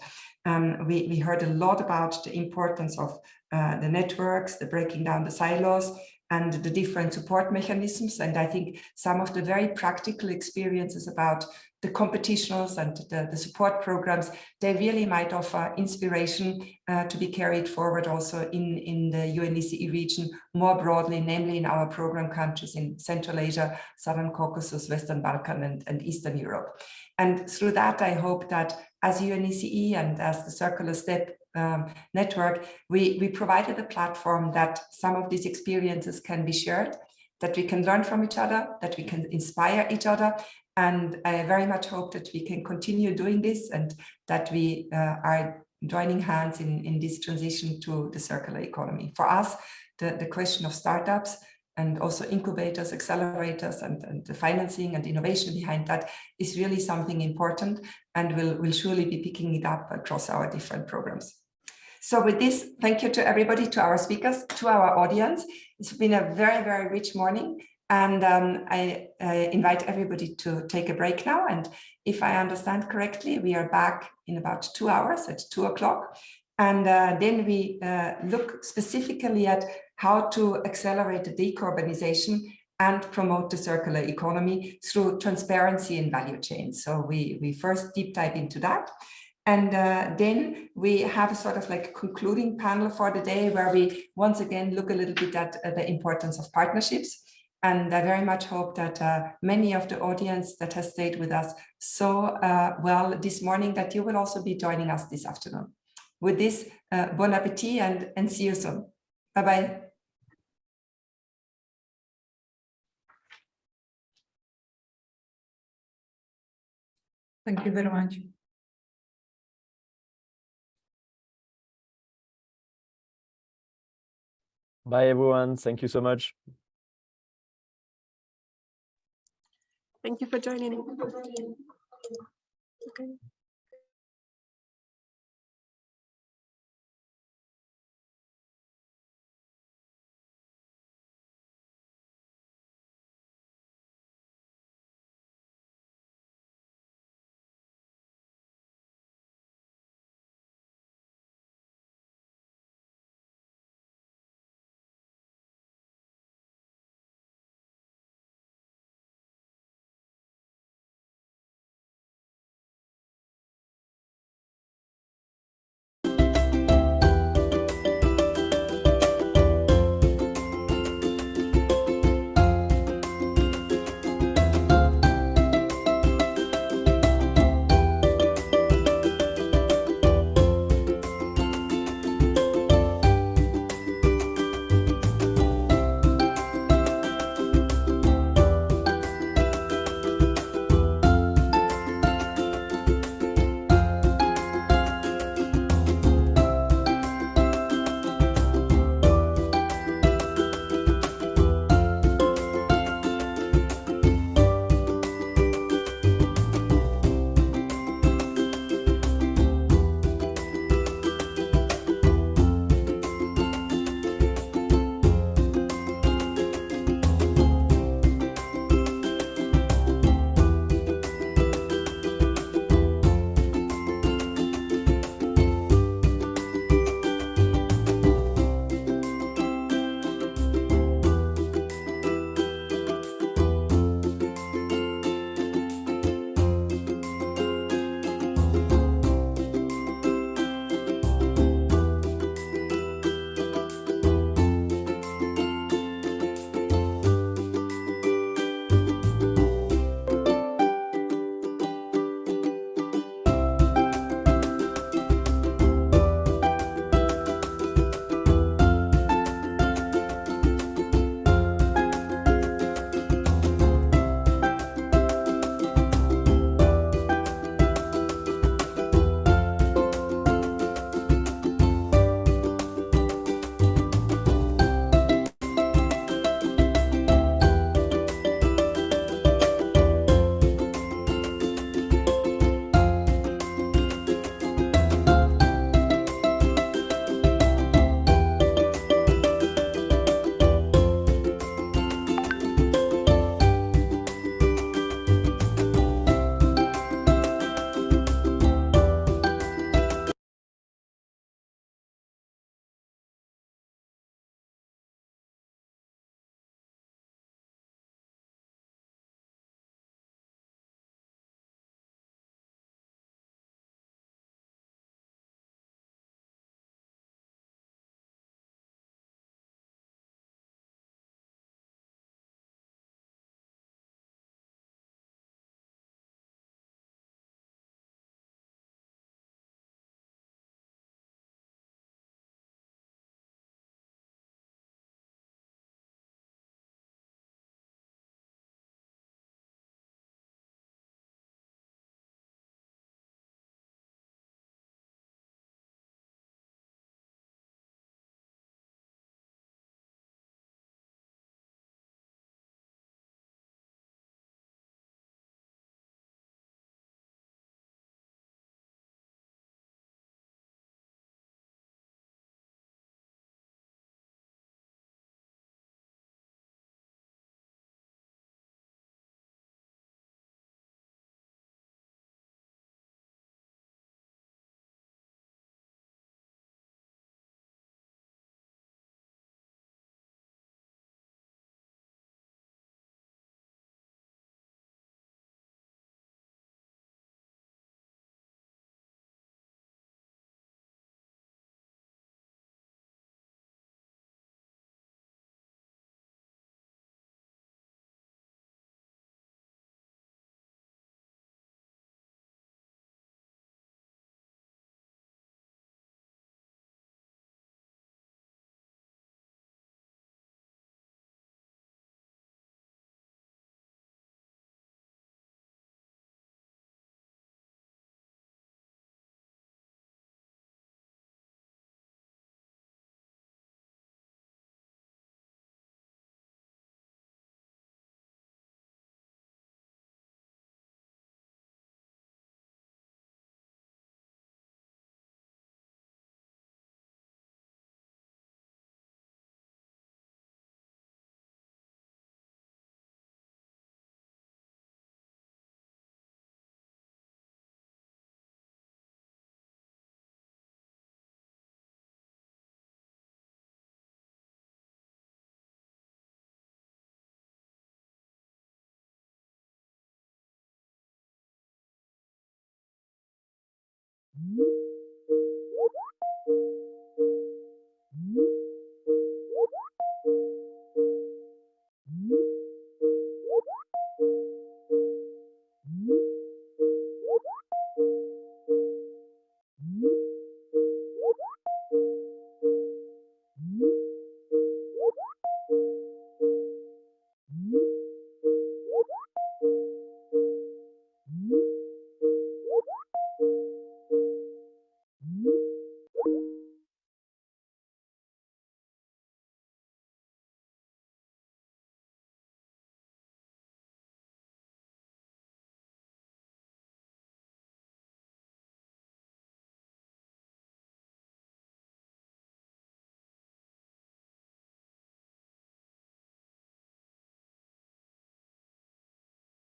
we heard a lot about the importance of the networks, the breaking down the silos, and the different support mechanisms. And I think some of the very practical experiences about the competitionals and the support programs, they really might offer inspiration to be carried forward also in the UNECE region more broadly, namely in our program countries in Central Asia, Southern Caucasus, Western Balkan, and Eastern Europe. And through that, I hope that as UNECE and as the Circular Step network, we provided a platform that some of these experiences can be shared, that we can learn from each other, that we can inspire each other. And I very much hope that we can continue doing this, and that we are joining hands in this transition to the circular economy. For us, the question of startups and also incubators, accelerators, and the financing and innovation behind that is really something important, and we'll surely be picking it up across our different programs. So with this, thank you to everybody, to our speakers, to our audience. It's been a very, very rich morning, and I invite everybody to take a break now. And if I understand correctly, we are back in about 2 hours at 2 o'clock. And then we look specifically at how to accelerate the decarbonization and promote the circular economy through transparency in value chains. So we first deep dive into that. And then we have a sort of like concluding panel for the day, where we once again look a little bit at the importance of partnerships. And I very much hope that many of the audience that has stayed with us so well this morning, that you will also be joining us this afternoon. With this, bon appetit, and see you soon. Bye-bye. Thank you very much. Bye, everyone. Thank you so much. Thank you for joining. Okay.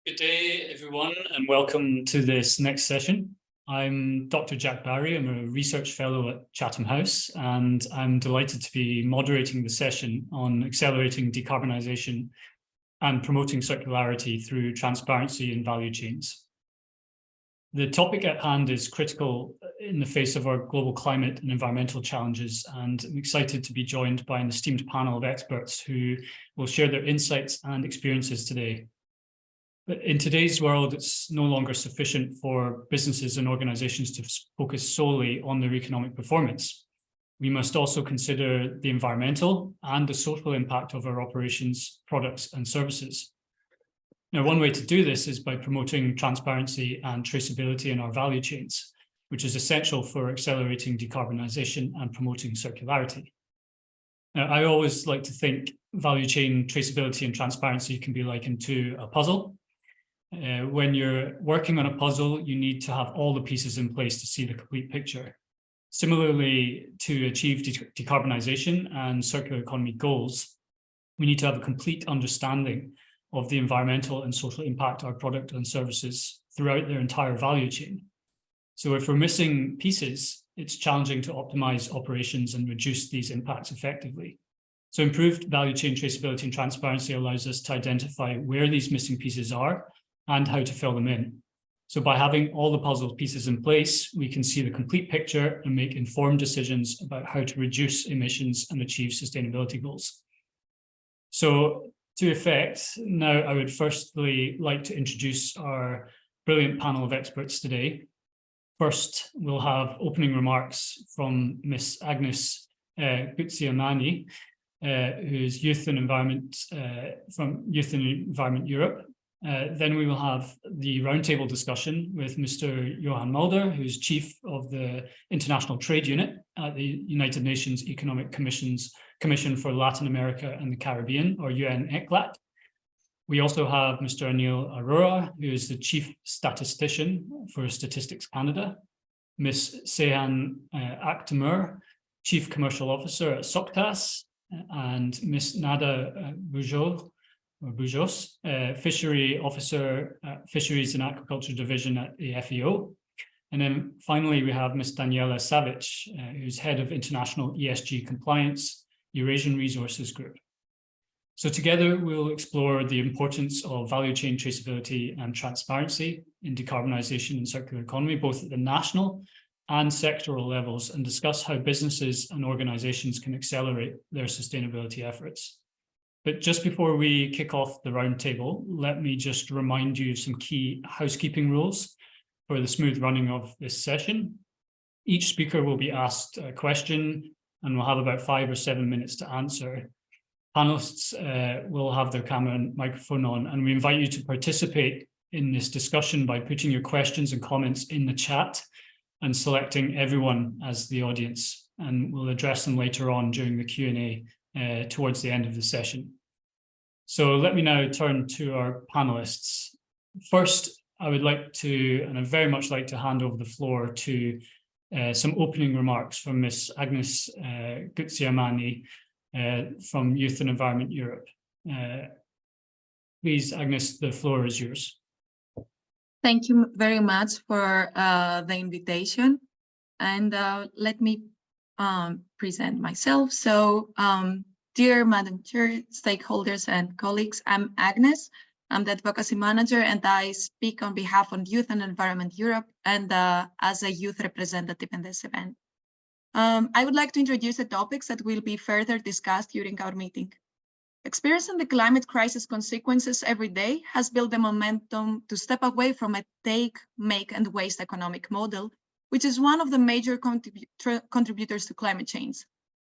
Good day, everyone, and welcome to this next session. I'm Dr. Jack Barry. I'm a research fellow at Chatham House, and I'm delighted to be moderating the session on accelerating decarbonisation and promoting circularity through transparency in value chains. The topic at hand is critical in the face of our global climate and environmental challenges, and I'm excited to be joined by an esteemed panel of experts who will share their insights and experiences today. But in today's world, it's no longer sufficient for businesses and organizations to focus solely on their economic performance. We must also consider the environmental and the social impact of our operations, products, and services. Now, one way to do this is by promoting transparency and traceability in our value chains, which is essential for accelerating decarbonisation and promoting circularity. Now, I always like to think value chain traceability and transparency can be likened to a puzzle. When you're working on a puzzle, you need to have all the pieces in place to see the complete picture. Similarly, to achieve decarbonisation and circular economy goals, we need to have a complete understanding of the environmental and social impact of our product and services throughout their entire value chain. So if we're missing pieces, it's challenging to optimize operations and reduce these impacts effectively. So improved value chain traceability and transparency allows us to identify where these missing pieces are and how to fill them in. So by having all the puzzle pieces in place, we can see the complete picture and make informed decisions about how to reduce emissions and achieve sustainability goals. So to effect, now I would firstly like to introduce our brilliant panel of experts today. First, we'll have opening remarks from Ms. Agnes Gutsiamani, who's Youth and Environment from Youth and Environment Europe. Then we will have the roundtable discussion with Mr. Johan Mulder, who's Chief of the International Trade Unit at the United Nations Economic Commission for Latin America and the Caribbean, or UNECLAC. We also have Mr. Anil Arora, who is the Chief Statistician for Statistics Canada, Ms. Sehan Akhtemur, Chief Commercial Officer at SOCTAS, and Ms. Nada Bujos, Fishery Officer at Fisheries and Aquaculture Division at the FEO. And then finally, we have Ms. Daniela Savic, who's Head of International ESG Compliance, Eurasian Resources Group. So together, we'll explore the importance of value chain traceability and transparency in decarbonisation and circular economy, both at the national and sectoral levels, and discuss how businesses and organisations can accelerate their sustainability efforts. But just before we kick off the roundtable, let me just remind you of some key housekeeping rules for the smooth running of this session. Each speaker will be asked a question and we'll have about 5 or 7 minutes to answer. Panelists will have their camera and microphone on, and we invite you to participate in this discussion by putting your questions and comments in the chat and selecting everyone as the audience, and we'll address them later on during the Q&A towards the end of the session. So let me now turn to our panelists. First, I would like to, and I'd very much like to hand over the floor to some opening remarks from Ms. Agnes Gutsiamani from Youth and Environment Europe. Please, Agnes, the floor is yours. Thank you very much for the invitation. And let me present myself. So, dear Madam Chair, stakeholders and colleagues, I'm Agnes. I'm the advocacy manager, and I speak on behalf of Youth and Environment Europe and as a youth representative in this event. I would like to introduce the topics that will be further discussed during our meeting. Experiencing the climate crisis consequences every day has built the momentum to step away from a take, make, and waste economic model, which is one of the major contributors to climate change.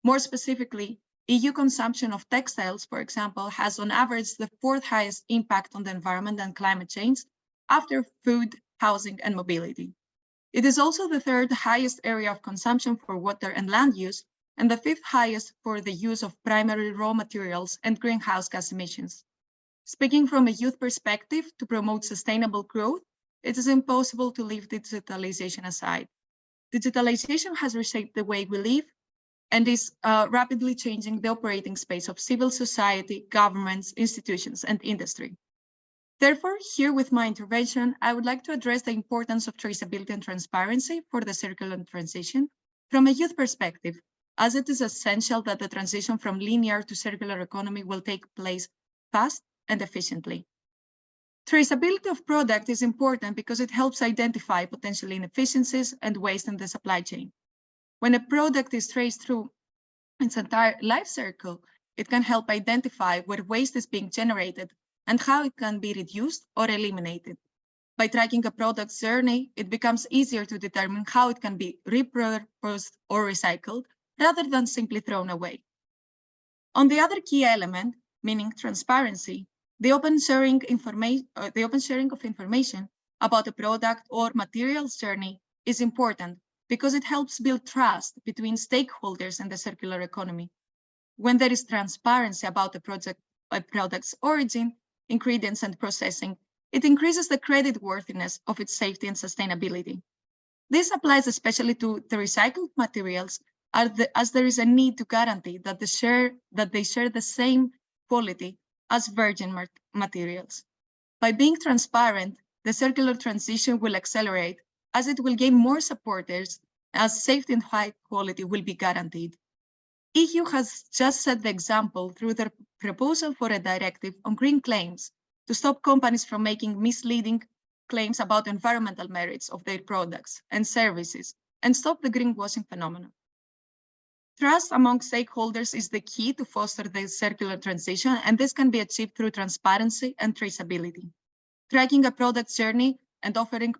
More specifically, EU consumption of textiles, for example, has on average the 4th highest impact on the environment and climate change after food, housing, and mobility. It is also the 3rd highest area of consumption for water and land use, and the 5th highest for the use of primary raw materials and greenhouse gas emissions. Speaking from a youth perspective, to promote sustainable growth, it is impossible to leave digitalization aside. Digitalization has reshaped the way we live and is rapidly changing the operating space of civil society, governments, institutions, and industry. Therefore, here with my intervention, I would like to address the importance of traceability and transparency for the circular transition from a youth perspective, as it is essential that the transition from linear to circular economy will take place fast and efficiently. Traceability of product is important because it helps identify potential inefficiencies and waste in the supply chain. When a product is traced through its entire life cycle, it can help identify where waste is being generated and how it can be reduced or eliminated. By tracking a product's journey, it becomes easier to determine how it can be repurposed or recycled rather than simply thrown away. On the other key element, meaning transparency, the open sharing of information about a product or materials journey is important because it helps build trust between stakeholders in the circular economy. When there is transparency about a product's origin, ingredients, and processing, it increases the creditworthiness of its safety and sustainability. This applies especially to the recycled materials, as there is a need to guarantee that they share the same quality as virgin materials. By being transparent, the circular transition will accelerate as it will gain more supporters as safety and high quality will be guaranteed. EU has just set the example through the proposal for a directive on green claims to stop companies from making misleading claims about environmental merits of their products and services and stop the greenwashing phenomenon. Trust among stakeholders is the key to foster the circular transition, and this can be achieved through transparency and traceability. Tracking a product's journey and offering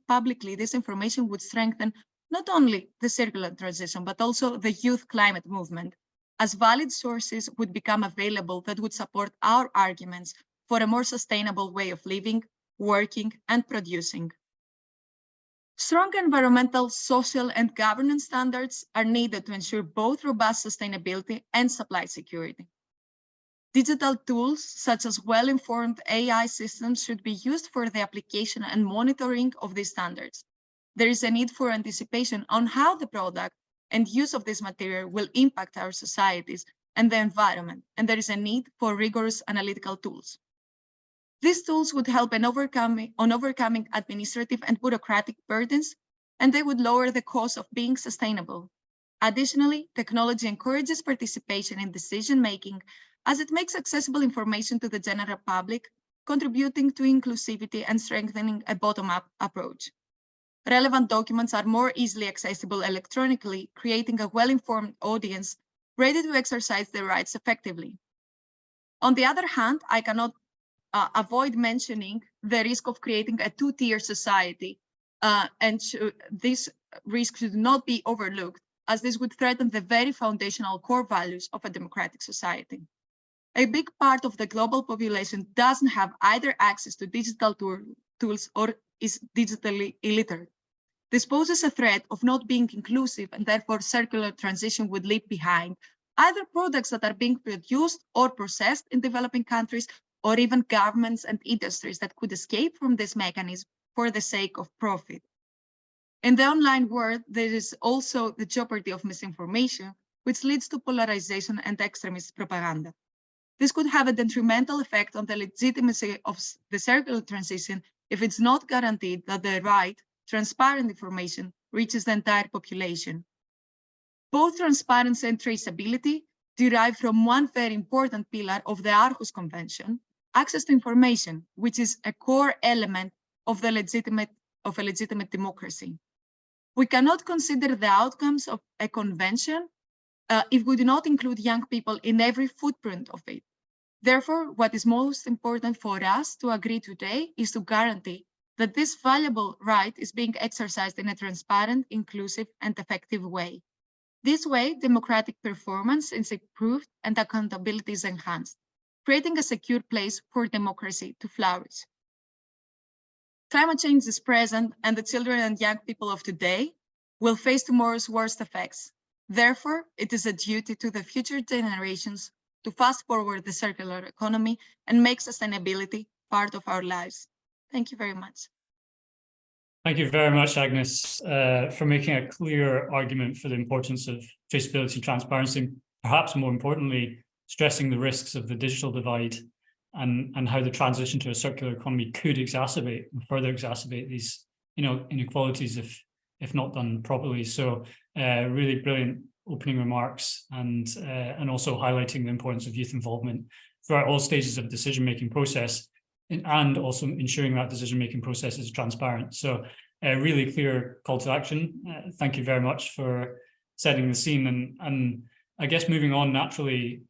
publicly this information would strengthen not only the circular transition, but also the youth climate movement, as valid sources would become available that would support our arguments for a more sustainable way of living, working, and producing. Strong environmental, social, and governance standards are needed to ensure both robust sustainability and supply security. Digital tools, such as well-informed AI systems, should be used for the application and monitoring of these standards. There is a need for anticipation on how the product and use of this material will impact our societies and the environment, and there is a need for rigorous analytical tools. These tools would help in overcoming administrative and bureaucratic burdens, and they would lower the cost of being sustainable. Additionally, technology encourages participation in decision-making as it makes accessible information to the general public, contributing to inclusivity and strengthening a bottom-up approach. Relevant documents are more easily accessible electronically, creating a well-informed audience ready to exercise their rights effectively. On the other hand, I cannot avoid mentioning the risk of creating a two-tier society, and this risk should not be overlooked, as this would threaten the very foundational core values of a democratic society. A big part of the global population doesn't have either access to digital tools or is digitally illiterate. This poses a threat of not being inclusive, and therefore circular transition would leave behind either products that are being produced or processed in developing countries, or even governments and industries that could escape from this mechanism for the sake of profit. In the online world, there is also the jeopardy of misinformation, which leads to polarization and extremist propaganda. This could have a detrimental effect on the legitimacy of the circular transition if it's not guaranteed that the right, transparent information reaches the entire population. Both transparency and traceability derive from one very important pillar of the Aarhus Convention, access to information, which is a core element of a legitimate democracy. We cannot consider the outcomes of a convention if we do not include young people in every footprint of it. Therefore, what is most important for us to agree today is to guarantee that this valuable right is being exercised in a transparent, inclusive, and effective way. This way, democratic performance is improved and accountability is enhanced, creating a secure place for democracy to flourish. Climate change is present, and the children and young people of today will face tomorrow's worst effects. Therefore, it is a duty to the future generations to fast forward the circular economy and make sustainability part of our lives. Thank you very much. Thank you very much, Agnes, for making a clear argument for the importance of traceability and transparency, and perhaps more importantly, stressing the risks of the digital divide and how the transition to a circular economy could exacerbate and further exacerbate these, inequalities if not done properly. So really brilliant opening remarks and also highlighting the importance of youth involvement throughout all stages of decision-making process, and also ensuring that decision-making process is transparent. So a really clear call to action. Thank you very much for setting the scene. And I guess moving on naturally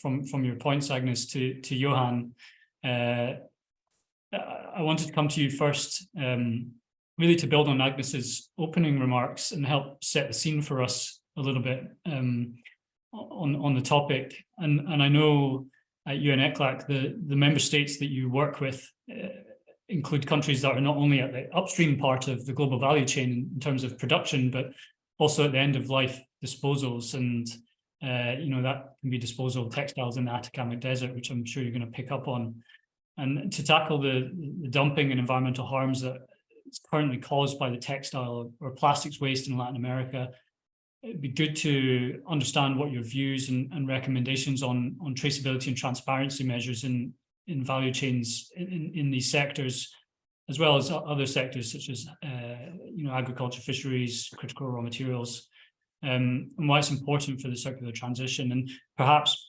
from your points, Agnes, to Johan, I wanted to come to you first, really to build on Agnes's opening remarks and help set the scene for us a little bit on the topic. And I know at UNECE, the member states that you work with include countries that are not only at the upstream part of the global value chain in terms of production, but also at the end of life disposals. And that can be disposal of textiles in the Atacama Desert, which I'm sure you're going to pick up on. And to tackle the dumping and environmental harms that is currently caused by the textile or plastics waste in Latin America, it'd be good to understand what your views and recommendations on traceability and transparency measures in value chains in these sectors, as well as other sectors such as agriculture, fisheries, critical raw materials, and why it's important for the circular transition. And perhaps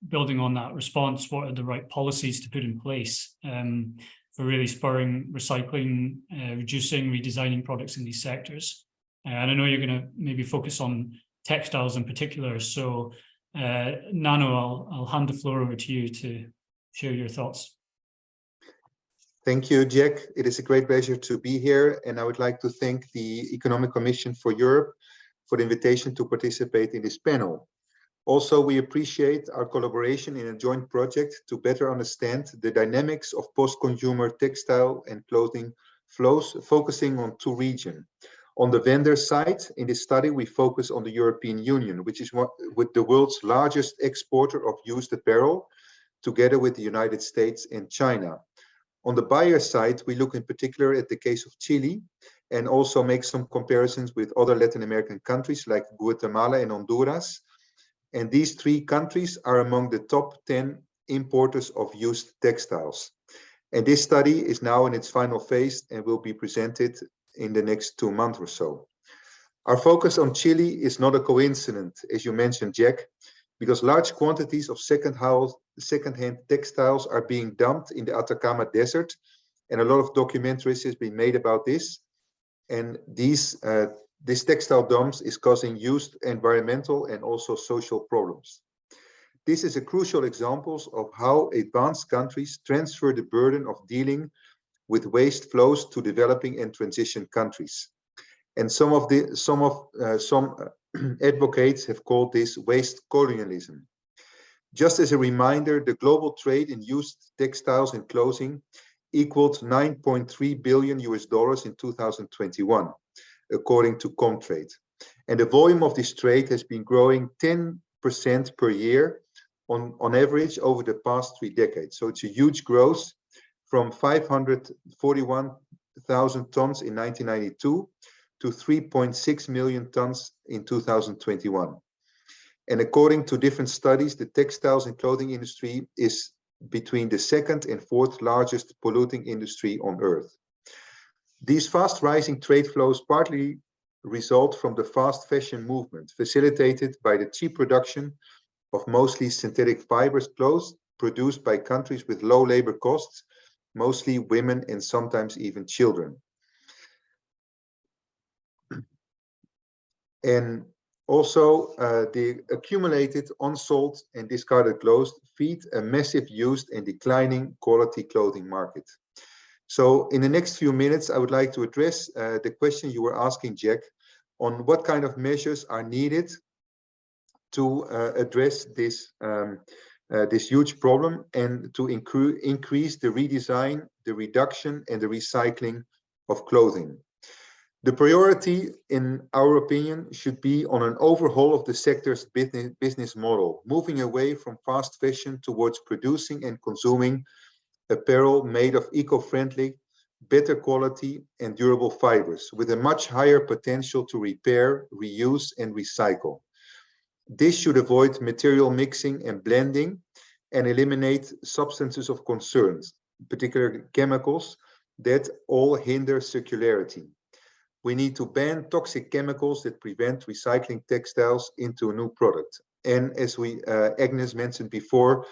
building on that response, what are the right policies to put in place for really spurring recycling, reducing, redesigning products in these sectors? And I know you're going to maybe focus on textiles in particular. So Nano, I'll hand the floor over to you to share your thoughts. Thank you, Jack. It is a great pleasure to be here. And I would like to thank the Economic Commission for Europe for the invitation to participate in this panel. Also, we appreciate our collaboration in a joint project to better understand the dynamics of post-consumer textile and clothing flows, focusing on two regions. On the vendor side, in this study, we focus on the European Union, which is with the world's largest exporter of used apparel, together with the United States and China. On the buyer side, we look in particular at the case of Chile and also make some comparisons with other Latin American countries like Guatemala and Honduras. And these three countries are among the top 10 importers of used textiles. And this study is now in its final phase and will be presented in the next 2 months or so. Our focus on Chile is not a coincidence, as you mentioned, Jack, because large quantities of second-hand textiles are being dumped in the Atacama Desert, and a lot of documentaries has been made about this. And this textile dumps is causing huge environmental and also social problems. This is a crucial example of how advanced countries transfer the burden of dealing with waste flows to developing and transition countries. And some advocates have called this waste colonialism. Just as a reminder, the global trade in used textiles and clothing equaled $9.3 billion in 2021, according to Comtrade. And the volume of this trade has been growing 10% per year on average over the past 3 decades. So it's a huge growth from 541,000 tons in 1992 to 3.6 million tons in 2021. And according to different studies, the textiles and clothing industry is between the 2nd and 4th largest polluting industry on Earth. These fast rising trade flows partly result from the fast fashion movement, facilitated by the cheap production of mostly synthetic fibers produced by countries with low labor costs, mostly women and sometimes even children. And also, the accumulated, unsold, and discarded clothes feed a massive used and declining quality clothing market. So in the next few minutes, I would like to address the question you were asking, Jack, on what kind of measures are needed to address this, this huge problem and to increase the redesign, the reduction, and the recycling of clothing. The priority, in our opinion, should be on an overhaul of the sector's business model, moving away from fast fashion towards producing and consuming apparel made of eco-friendly, better quality and durable fibers, with a much higher potential to repair, reuse, and recycle. This should avoid material mixing and blending and eliminate substances of concern, particularly chemicals, that all hinder circularity. We need to ban toxic chemicals that prevent recycling textiles into a new product. And as Agnes mentioned before,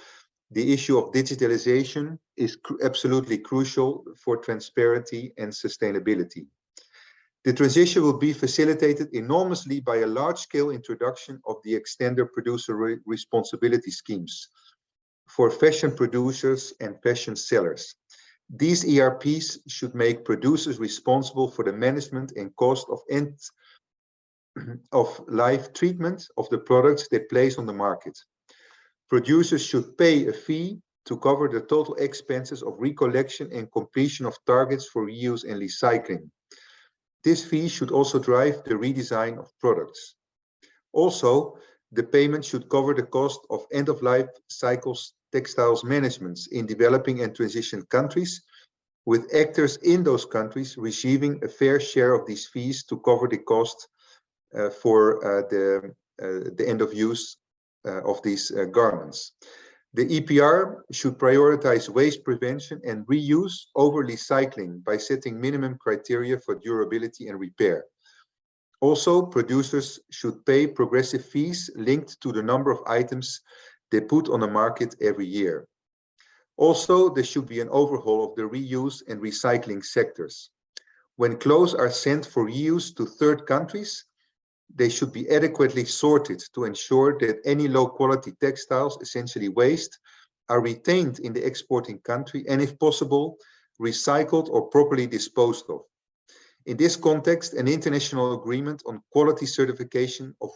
the issue of digitalization is absolutely crucial for transparency and sustainability. The transition will be facilitated enormously by a large-scale introduction of the extended producer responsibility schemes for fashion producers and fashion sellers. These ERPs should make producers responsible for the management and cost of end-of-life treatment of the products they place on the market. Producers should pay a fee to cover the total expenses of recollection and completion of targets for reuse and recycling. This fee should also drive the redesign of products. Also, the payment should cover the cost of end-of-life cycles textiles management in developing and transition countries, with actors in those countries receiving a fair share of these fees to cover the cost for the end of use of these garments. The EPR should prioritize waste prevention and reuse over recycling by setting minimum criteria for durability and repair. Also, producers should pay progressive fees linked to the number of items they put on the market every year. Also, there should be an overhaul of the reuse and recycling sectors. When clothes are sent for reuse to third countries, they should be adequately sorted to ensure that any low-quality textiles, essentially waste, are retained in the exporting country and, if possible, recycled or properly disposed of. In this context, an international agreement on quality certification of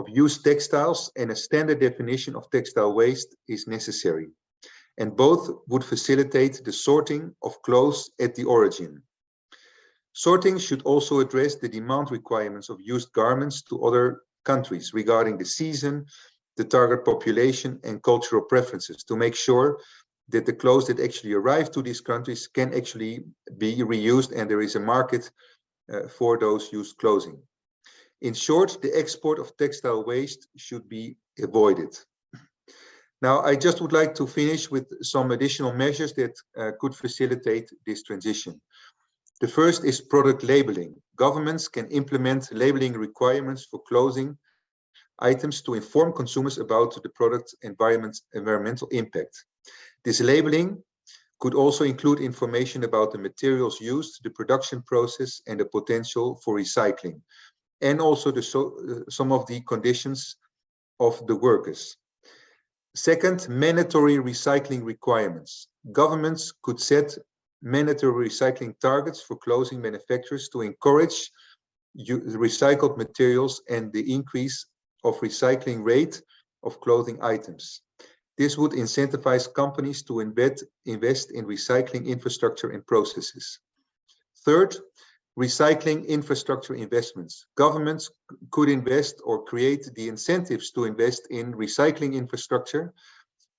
used textiles and a standard definition of textile waste is necessary, and both would facilitate the sorting of clothes at the origin. Sorting should also address the demand requirements of used garments to other countries regarding the season, the target population, and cultural preferences to make sure that the clothes that actually arrive to these countries can actually be reused and there is a market for those used clothing. In short, the export of textile waste should be avoided. Now, I just would like to finish with some additional measures that could facilitate this transition. The first is product labeling. Governments can implement labeling requirements for clothing items to inform consumers about the product's environmental impact. This labeling could also include information about the materials used, the production process, and the potential for recycling, and also some of the conditions of the workers. Second, mandatory recycling requirements. Governments could set mandatory recycling targets for clothing manufacturers to encourage recycled materials and the increase of recycling rate of clothing items. This would incentivize companies to invest in recycling infrastructure and processes. Third, recycling infrastructure investments. Governments could invest or create the incentives to invest in recycling infrastructure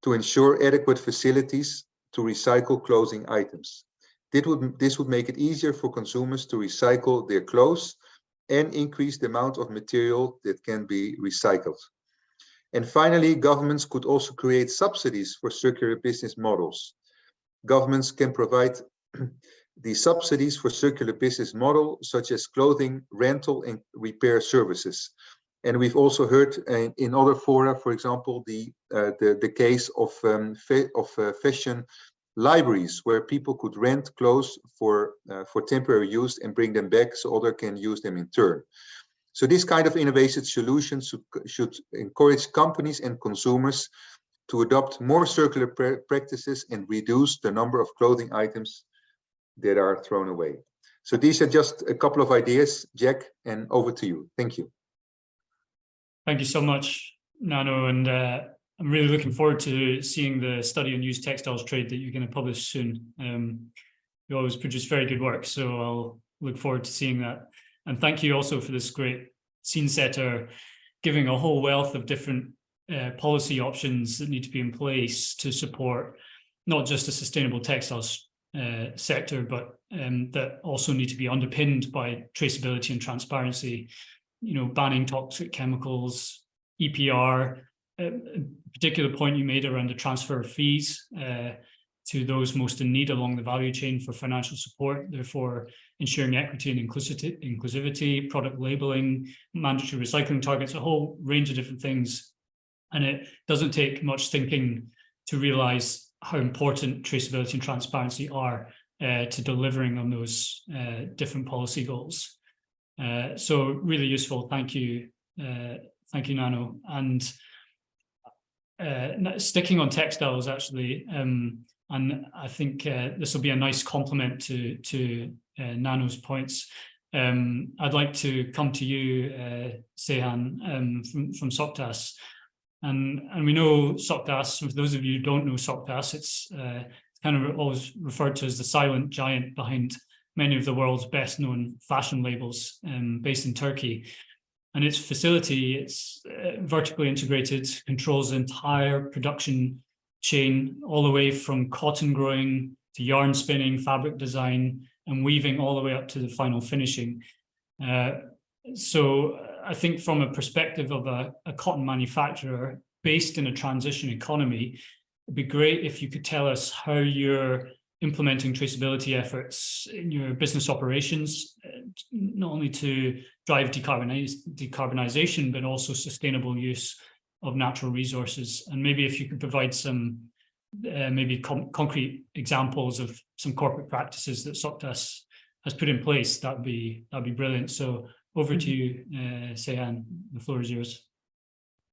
to ensure adequate facilities to recycle clothing items. This would make it easier for consumers to recycle their clothes and increase the amount of material that can be recycled. And finally, governments could also create subsidies for circular business models. Governments can provide the subsidies for circular business model, such as clothing, rental, and repair services. And we've also heard in other fora, for example, the the case of fashion libraries, where people could rent clothes for temporary use and bring them back so others can use them in turn. So this kind of innovative solutions should encourage companies and consumers to adopt more circular practices and reduce the number of clothing items that are thrown away. So these are just a couple of ideas, Jack, and over to you. Thank you. Thank you so much, Nano, and I'm really looking forward to seeing the study on used textiles trade that you're going to publish soon. You always produce very good work, so I'll look forward to seeing that. And thank you also for this great scene setter, giving a whole wealth of different policy options that need to be in place to support not just a sustainable textiles sector, but that also need to be underpinned by traceability and transparency. You know, banning toxic chemicals, EPR, a particular point you made around the transfer of fees to those most in need along the value chain for financial support, therefore ensuring equity and inclusivity, product labeling, mandatory recycling targets, a whole range of different things. And it doesn't take much thinking to realize how important traceability and transparency are to delivering on those different policy goals. So really useful. Thank you, Nano. And sticking on textiles, actually, and I think this will be a nice complement to Nano's points. I'd like to come to you, Seyhan, from SOCTAS. And we know SOCTAS, for those of you who don't know SOCTAS, it's kind of always referred to as the silent giant behind many of the world's best known fashion labels, based in Turkey. And its facility, it's vertically integrated, controls the entire production chain, all the way from cotton growing to yarn spinning, fabric design, and weaving, all the way up to the final finishing. So I think from a perspective of a cotton manufacturer based in a transition economy, it'd be great if you could tell us how you're implementing traceability efforts in your business operations, not only to drive decarbonization, but also sustainable use of natural resources. And maybe if you could provide some concrete examples of some corporate practices that SOCTAS has put in place, that'd be brilliant. So over to you, Seyhan, the floor is yours.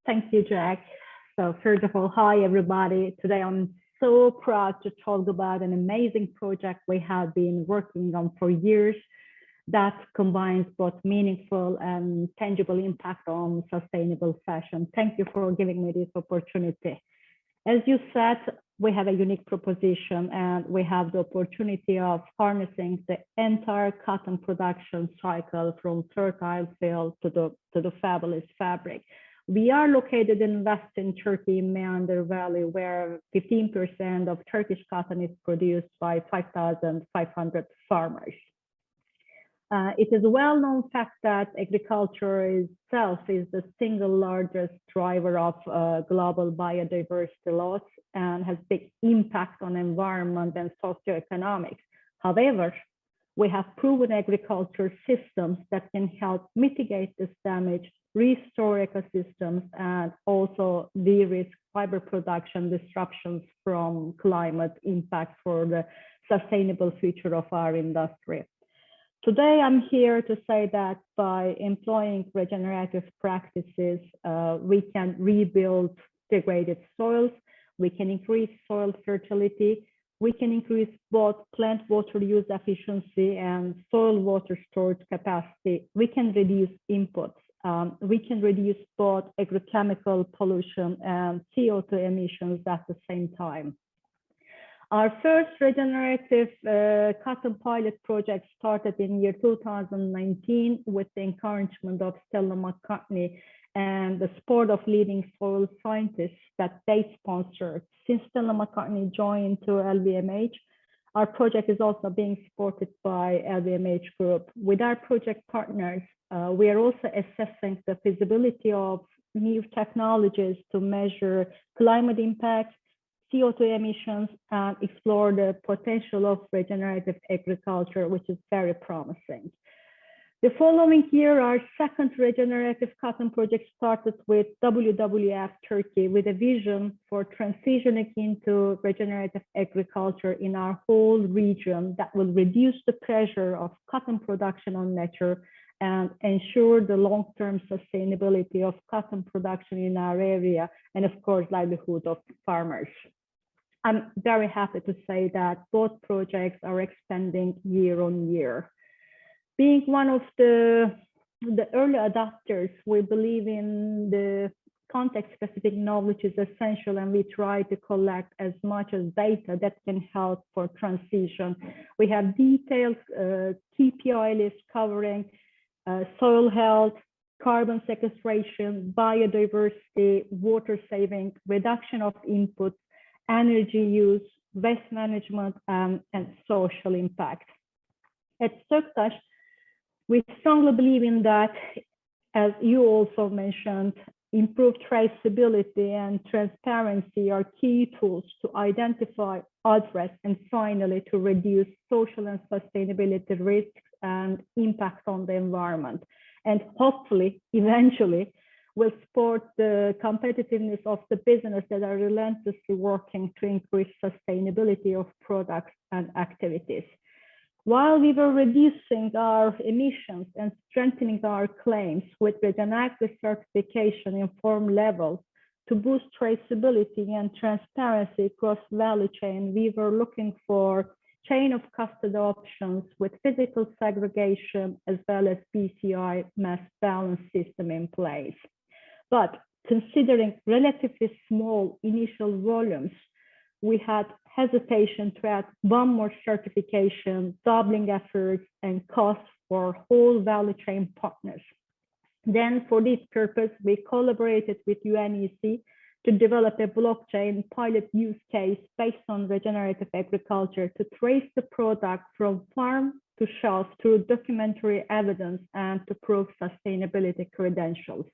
Thank you, Jack. So first of all, hi everybody. Today I'm so proud to talk about an amazing project we have been working on for years that combines both meaningful and tangible impact on sustainable fashion. Thank you for giving me this opportunity. As you said, we have a unique proposition and we have the opportunity of harnessing the entire cotton production cycle from fertile field to the fabulous fabric. We are located in Western Turkey, Meander Valley, where 15% of Turkish cotton is produced by 5,500 farmers. It is a well-known fact that agriculture itself is the single largest driver of global biodiversity loss and has big impact on environment and socioeconomics. However, we have proven agriculture systems that can help mitigate this damage, restore ecosystems, and also de-risk fiber production disruptions from climate impact for the sustainable future of our industry. Today, I'm here to say that by employing regenerative practices, we can rebuild degraded soils, we can increase soil fertility, we can increase both plant water use efficiency and soil water storage capacity, we can reduce inputs, we can reduce both agrochemical pollution and CO2 emissions at the same time. Our first regenerative cotton pilot project started in year 2019 with the encouragement of Stella McCartney and the support of leading soil scientists that they sponsored. Since Stella McCartney joined to LVMH, our project is also being supported by LVMH Group. With our project partners, we are also assessing the feasibility of new technologies to measure climate impact, CO2 emissions, and explore the potential of regenerative agriculture, which is very promising. The following year, our second regenerative cotton project started with WWF Turkey with a vision for transitioning into regenerative agriculture in our whole region that will reduce the pressure of cotton production on nature and ensure the long-term sustainability of cotton production in our area and, of course, livelihood of farmers. I'm very happy to say that both projects are expanding year on year. Being one of the early adopters, we believe in the context-specific knowledge is essential, and we try to collect as much as data that can help for transition. We have detailed KPI lists covering soil health, carbon sequestration, biodiversity, water saving, reduction of inputs, energy use, waste management, and social impact. At Söktaş, we strongly believe in that, as you also mentioned, improved traceability and transparency are key tools to identify, address, and finally to reduce social and sustainability risks and impact on the environment. And hopefully, eventually, will support the competitiveness of the business that are relentlessly working to increase sustainability of products and activities. While we were reducing our emissions and strengthening our claims with Regenagri certification in farm level to boost traceability and transparency across value chain, we were looking for chain of custody options with physical segregation as well as PCI mass balance system in place. But considering relatively small initial volumes, we had hesitation to add one more certification, doubling efforts and costs for whole value chain partners. Then for this purpose, we collaborated with UNECE to develop a blockchain pilot use case based on regenerative agriculture to trace the product from farm to shelf through documentary evidence and to prove sustainability credentials.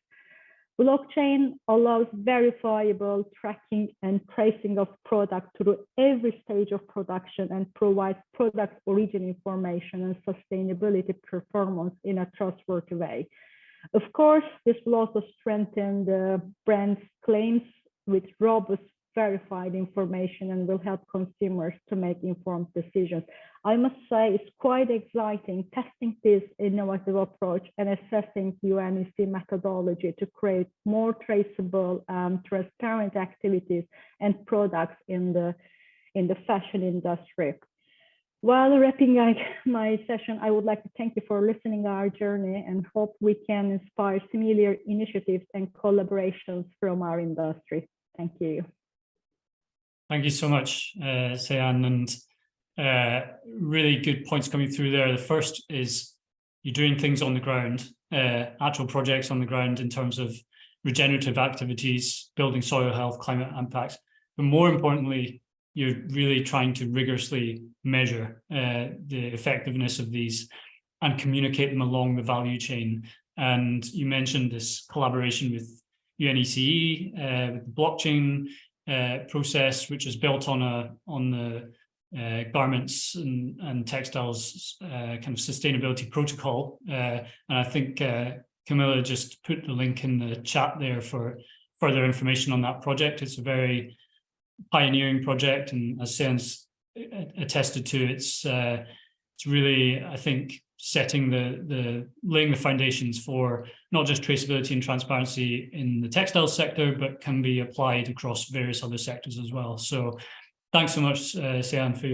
Blockchain allows verifiable tracking and tracing of product through every stage of production and provides product origin information and sustainability performance in a trustworthy way. Of course, this will also strengthen the brand's claims with robust verified information and will help consumers to make informed decisions. I must say it's quite exciting testing this innovative approach and assessing UNECE methodology to create more traceable, transparent activities and products in the fashion industry. While wrapping up my session, I would like to thank you for listening to our journey and hope we can inspire similar initiatives and collaborations from our industry. Thank you. Thank you so much, Seyhan, and really good points coming through there. The first is you're doing things on the ground, actual projects on the ground in terms of regenerative activities, building soil health, climate impact, but more importantly, you're really trying to rigorously measure the effectiveness of these and communicate them along the value chain. And you mentioned this collaboration with UNECE, with the blockchain process, which is built on the garments and textiles kind of sustainability protocol. And I think Camilla just put the link in the chat there for further information on that project. It's a very pioneering project, and as Seyhan's attested to, it's really, I think, setting laying the foundations for not just traceability and transparency in the textile sector, but can be applied across various other sectors as well. So thanks so much, Seyhan, for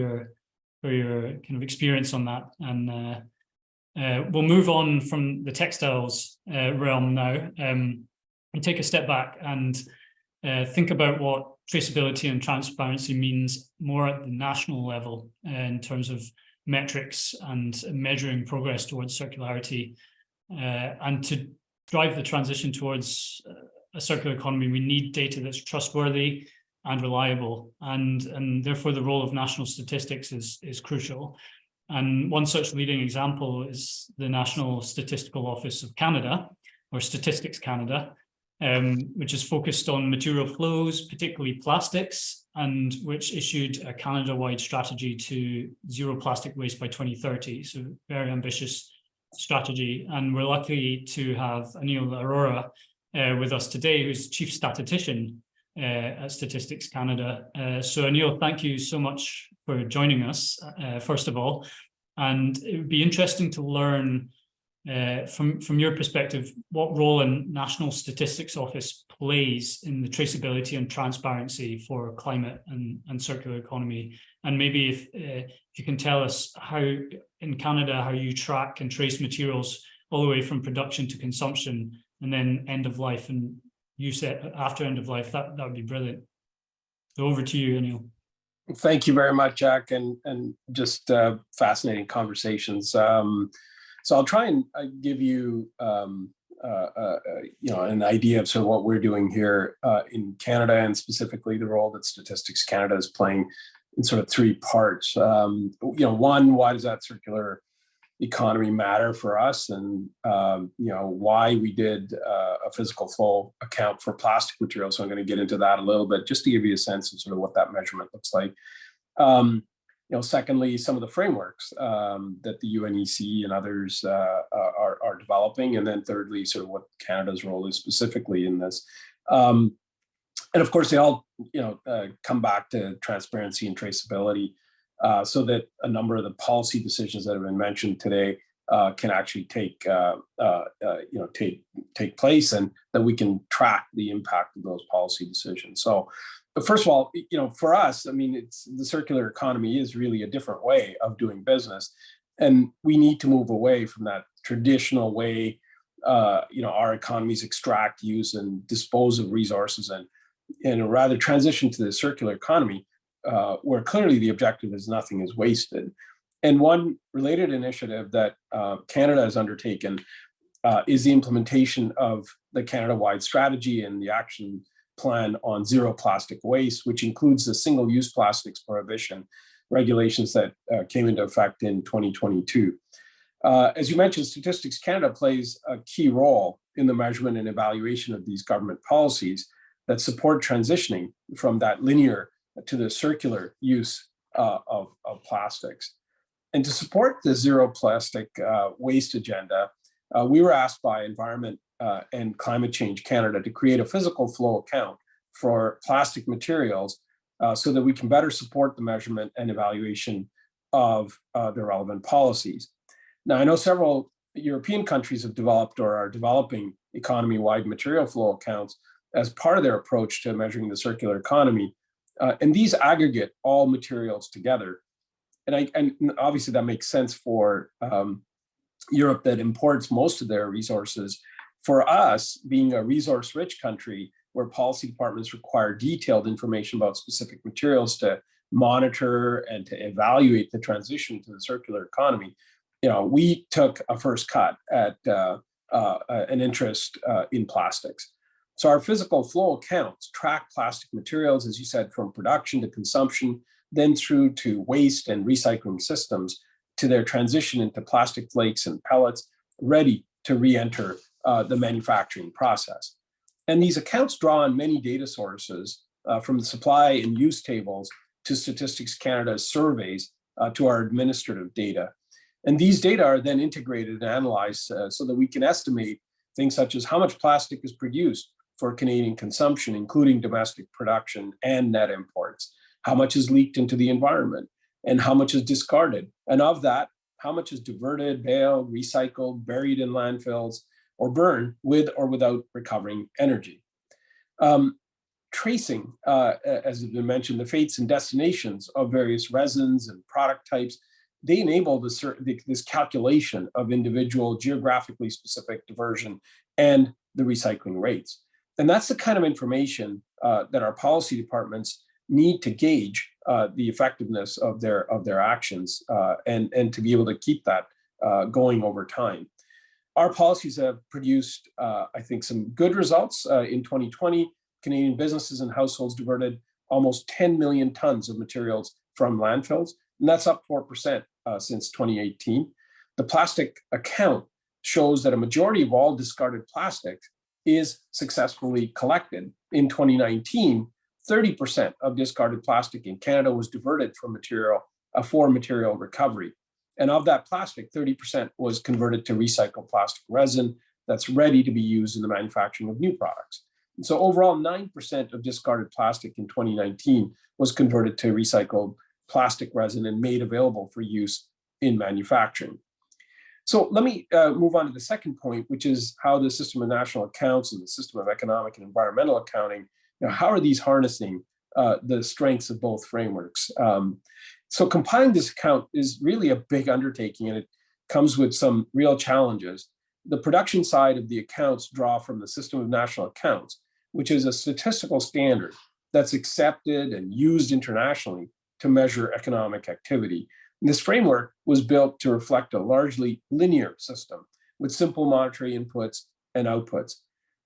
your kind of experience on that. And we'll move on from the textiles realm now and take a step back and think about what traceability and transparency means more at the national level in terms of metrics and measuring progress towards circularity. And to drive the transition towards a circular economy, we need data that's trustworthy and reliable, and therefore the role of national statistics is crucial. And one such leading example is the National Statistical Office of Canada, or Statistics Canada, which is focused on material flows, particularly plastics, and which issued a Canada-wide strategy to zero plastic waste by 2030. So very ambitious strategy. And we're lucky to have Anil Arora with us today, who's Chief Statistician at Statistics Canada. So Anil, thank you so much for joining us, first of all. And it would be interesting to learn from your perspective, what role a National Statistics Office plays in the traceability and transparency for climate and circular economy. And maybe if you can tell us how, in Canada, how you track and trace materials all the way from production to consumption and then end of life and use it after end of life, that would be brilliant. So over to you, Anil. Thank you very much, Jack, and just fascinating conversations. So I'll try and give you, an idea of sort of what we're doing here in Canada, and specifically the role that Statistics Canada is playing in sort of three parts. One, why does that circular economy matter for us, and why we did a physical flow account for plastic materials. So I'm going to get into that a little bit, just to give you a sense of sort of what that measurement looks like. Secondly, some of the frameworks that the UNECE and others are developing. And then thirdly, sort of what Canada's role is specifically in this. And of course, they all come back to transparency and traceability, so that a number of the policy decisions that have been mentioned today can actually take place, and that we can track the impact of those policy decisions. So first of all, for us, I mean, it's the circular economy is really a different way of doing business, and we need to move away from that traditional way. Our economies extract, use, and dispose of resources, and rather transition to the circular economy, where clearly the objective is nothing is wasted. And one related initiative that Canada has undertaken is the implementation of the Canada-wide strategy and the action plan on zero plastic waste, which includes the single-use plastics prohibition regulations that came into effect in 2022. As you mentioned, Statistics Canada plays a key role in the measurement and evaluation of these government policies that support transitioning from that linear to the circular use of plastics. And to support the zero plastic waste agenda, we were asked by Environment and Climate Change Canada to create a physical flow account for plastic materials so that we can better support the measurement and evaluation of the relevant policies. Now, I know several European countries have developed or are developing economy-wide material flow accounts as part of their approach to measuring the circular economy. And these aggregate all materials together. And obviously that makes sense for Europe that imports most of their resources. For us, being a resource-rich country where policy departments require detailed information about specific materials to monitor and to evaluate the transition to the circular economy, we took a first cut at an interest in plastics. So our physical flow accounts track plastic materials, as you said, from production to consumption, then through to waste and recycling systems, to their transition into plastic flakes and pellets, ready to re-enter the manufacturing process. And these accounts draw on many data sources, from the supply and use tables to Statistics Canada's surveys to our administrative data. And these data are then integrated and analyzed so that we can estimate things such as how much plastic is produced for Canadian consumption, including domestic production and net imports, how much is leaked into the environment, and how much is discarded. And of that, how much is diverted, baled, recycled, buried in landfills, or burned with or without recovering energy. Tracing, as has been mentioned, the fates and destinations of various resins and product types, they enable this calculation of individual geographically specific diversion and the recycling rates. And that's the kind of information that our policy departments need to gauge the effectiveness of their actions and to be able to keep that going over time. Our policies have produced, I think, some good results. In 2020, Canadian businesses and households diverted almost 10 million tons of materials from landfills, and that's up 4% since 2018. The plastic account shows that a majority of all discarded plastic is successfully collected. In 2019, 30% of discarded plastic in Canada was diverted from material recovery. And of that plastic, 30% was converted to recycled plastic resin that's ready to be used in the manufacturing of new products. And so overall, 9% of discarded plastic in 2019 was converted to recycled plastic resin and made available for use in manufacturing. So let me move on to the second point, which is how the system of national accounts and the system of economic and environmental accounting, how are these harnessing the strengths of both frameworks? So compiling this account is really a big undertaking, and it comes with some real challenges. The production side of the accounts draw from the system of national accounts, which is a statistical standard that's accepted and used internationally to measure economic activity. And this framework was built to reflect a largely linear system with simple monetary inputs and outputs.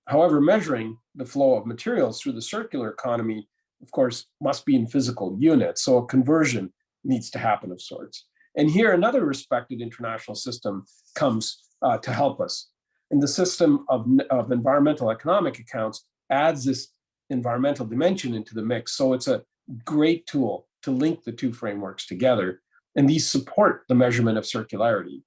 However, measuring the flow of materials through the circular economy, of course, must be in physical units. So a conversion needs to happen of sorts. And here, another respected international system comes to help us. And the system of environmental economic accounts adds this environmental dimension into the mix. So it's a great tool to link the two frameworks together. And these support the measurement of circularity.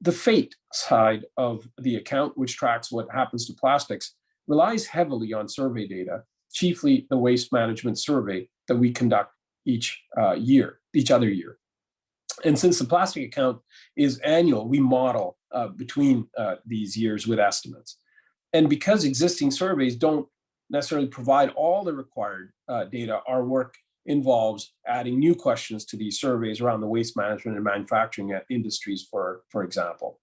The fate side of the account, which tracks what happens to plastics, relies heavily on survey data, chiefly the waste management survey that we conduct each other year. And since the plastic account is annual, we model between these years with estimates. And because existing surveys don't necessarily provide all the required data, our work involves adding new questions to these surveys around the waste management and manufacturing industries, for example.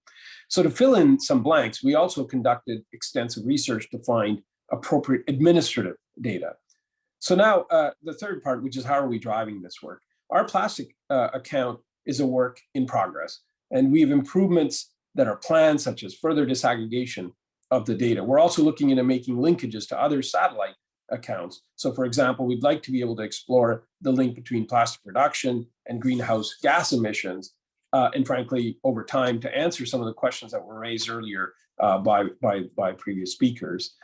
So to fill in some blanks, we also conducted extensive research to find appropriate administrative data. So now the third part, which is how are we driving this work? Our plastic account is a work in progress, and we have improvements that are planned, such as further disaggregation of the data. We're also looking into making linkages to other satellite accounts. So for example, we'd like to be able to explore the link between plastic production and greenhouse gas emissions, and frankly, over time, to answer some of the questions that were raised earlier by previous speakers.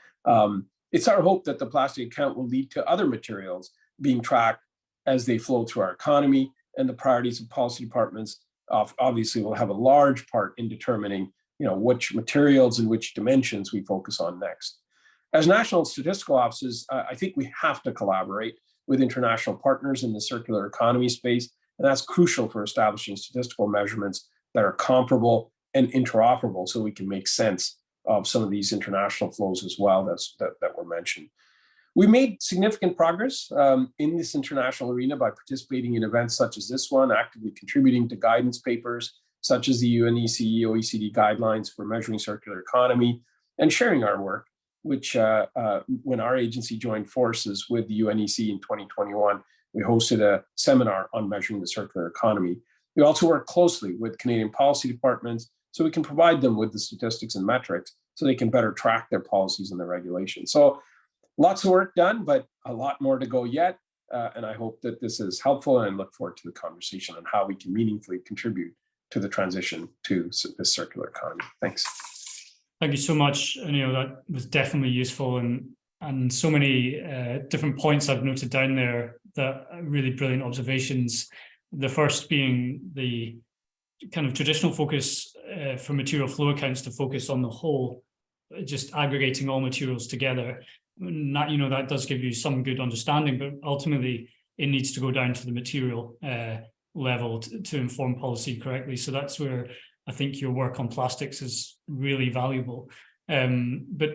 It's our hope that the plastic account will lead to other materials being tracked as they flow through our economy, and the priorities of policy departments obviously will have a large part in determining which materials and which dimensions we focus on next. As national statistical offices, I think we have to collaborate with international partners in the circular economy space, and that's crucial for establishing statistical measurements that are comparable and interoperable so we can make sense of some of these international flows as well that were mentioned. We made significant progress in this international arena by participating in events such as this one, actively contributing to guidance papers such as the UNECE OECD guidelines for measuring circular economy, and sharing our work, which when our agency joined forces with the UNECE in 2021, we hosted a seminar on measuring the circular economy. We also work closely with Canadian policy departments so we can provide them with the statistics and metrics so they can better track their policies and their regulations. So lots of work done, but a lot more to go yet. And I hope that this is helpful, and I look forward to the conversation on how we can meaningfully contribute to the transition to this circular economy. Thanks. Thank you so much. That was definitely useful, and so many different points I've noted down there that are really brilliant observations. The first being the kind of traditional focus for material flow accounts to focus on the whole, just aggregating all materials together. That does give you some good understanding, but ultimately it needs to go down to the material level to inform policy correctly. So that's where I think your work on plastics is really valuable. But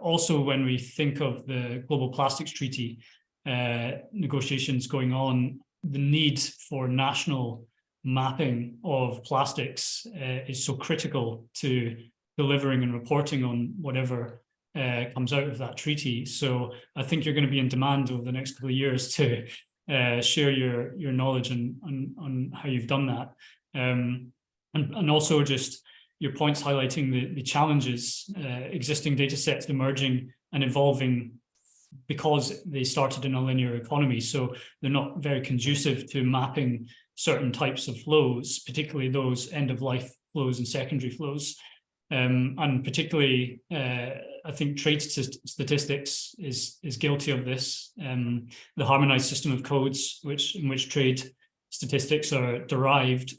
also when we think of the Global Plastics Treaty negotiations going on, the need for national mapping of plastics is so critical to delivering and reporting on whatever comes out of that treaty. So I think you're going to be in demand over the next couple of years to share your knowledge on how you've done that. And also just your points highlighting the challenges, existing data sets emerging and evolving because they started in a linear economy. So they're not very conducive to mapping certain types of flows, particularly those end-of-life flows and secondary flows. And particularly, I think trade statistics is guilty of this. The harmonized system of codes in which trade statistics are derived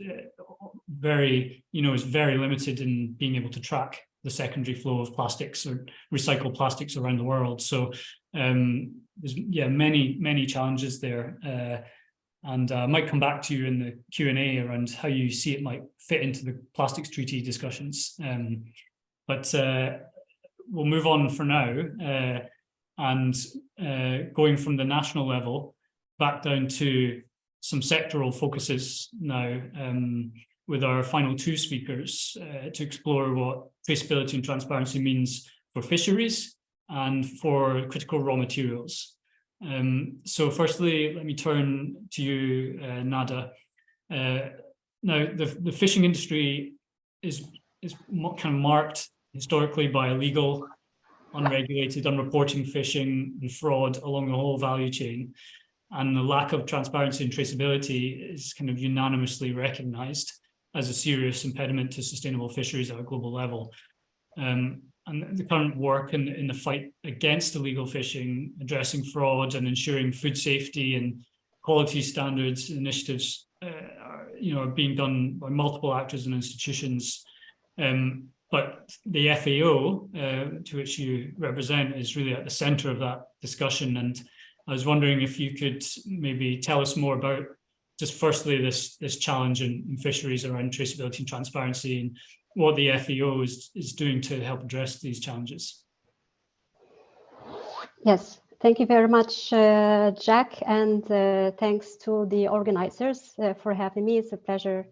very, is very limited in being able to track the secondary flow of plastics or recycled plastics around the world. So there's many challenges there. And I might come back to you in the Q&A around how you see it might fit into the plastics treaty discussions. But we'll move on for now. And going from the national level back down to some sectoral focuses now, with our final two speakers to explore what traceability and transparency means for fisheries and for critical raw materials. So firstly, let me turn to you, Nada. Now, the fishing industry is kind of marked historically by illegal, unregulated, unreporting fishing and fraud along the whole value chain. And the lack of transparency and traceability is kind of unanimously recognized as a serious impediment to sustainable fisheries at a global level. And the current work in the fight against illegal fishing, addressing fraud and ensuring food safety and quality standards initiatives are being done by multiple actors and institutions. But the FAO, to which you represent, is really at the center of that discussion. And I was wondering if you could maybe tell us more about just firstly this challenge in fisheries around traceability and transparency, and what the FAO is doing to help address these challenges. Yes, thank you very much, Jack, and thanks to the organizers for having me. It's a pleasure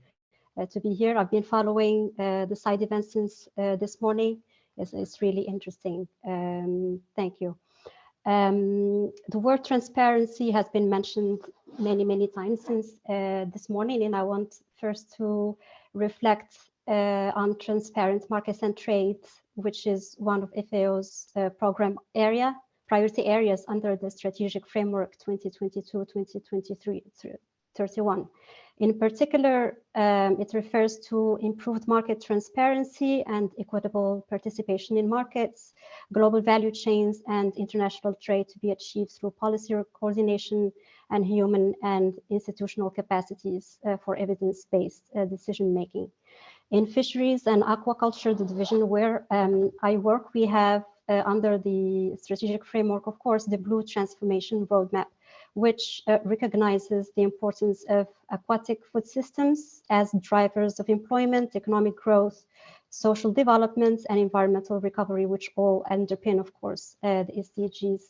to be here. I've been following the side events since this morning. It's really interesting. Thank you. The word transparency has been mentioned many times since this morning, and I want first to reflect on transparent markets and trade, which is one of FAO's program priority areas under the strategic framework 2022-2023-31. In particular, it refers to improved market transparency and equitable participation in markets, global value chains, and international trade to be achieved through policy coordination and human and institutional capacities for evidence-based decision-making. In fisheries and aquaculture, the division where I work, we have under the strategic framework, of course, the Blue Transformation Roadmap, which recognizes the importance of aquatic food systems as drivers of employment, economic growth, social development, and environmental recovery, which all underpin, of course, the SDGs.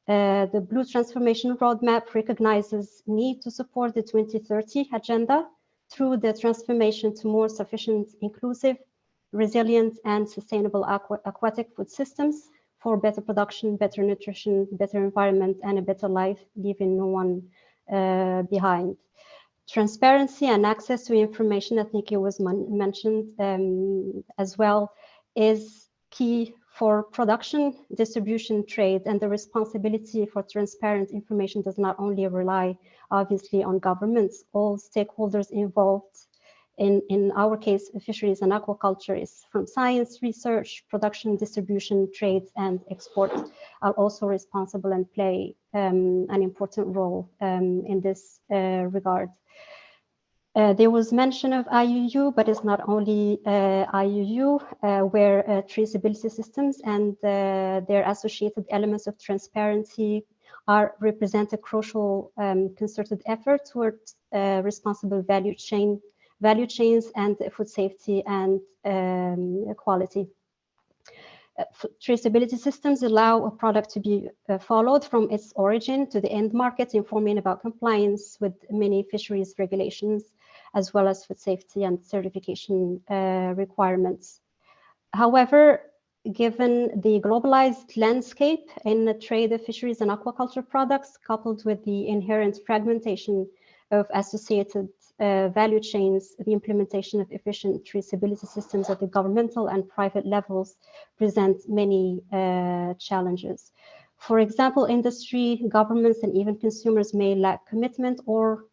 The Blue Transformation Roadmap recognizes need to support the 2030 agenda through the transformation to more sufficient, inclusive, resilient, and sustainable aquatic food systems for better production, better nutrition, better environment, and a better life, leaving no one behind. Transparency and access to information, I think it was mentioned as well, is key for production, distribution, trade, and the responsibility for transparent information does not only rely, obviously, on governments. All stakeholders involved, in our case, fisheries and aquaculture, is from science, research, production, distribution, trade, and export, are also responsible and play an important role in this regard. There was mention of IUU, but it's not only IUU, where traceability systems and their associated elements of transparency represent a crucial concerted effort towards responsible value chains and food safety and quality. Traceability systems allow a product to be followed from its origin to the end market, informing about compliance with many fisheries regulations, as well as food safety and certification requirements. However, given the globalized landscape in the trade of fisheries and aquaculture products, coupled with the inherent fragmentation of associated value chains, the implementation of efficient traceability systems at the governmental and private levels present many challenges. For example, industry, governments, and even consumers may lack commitment or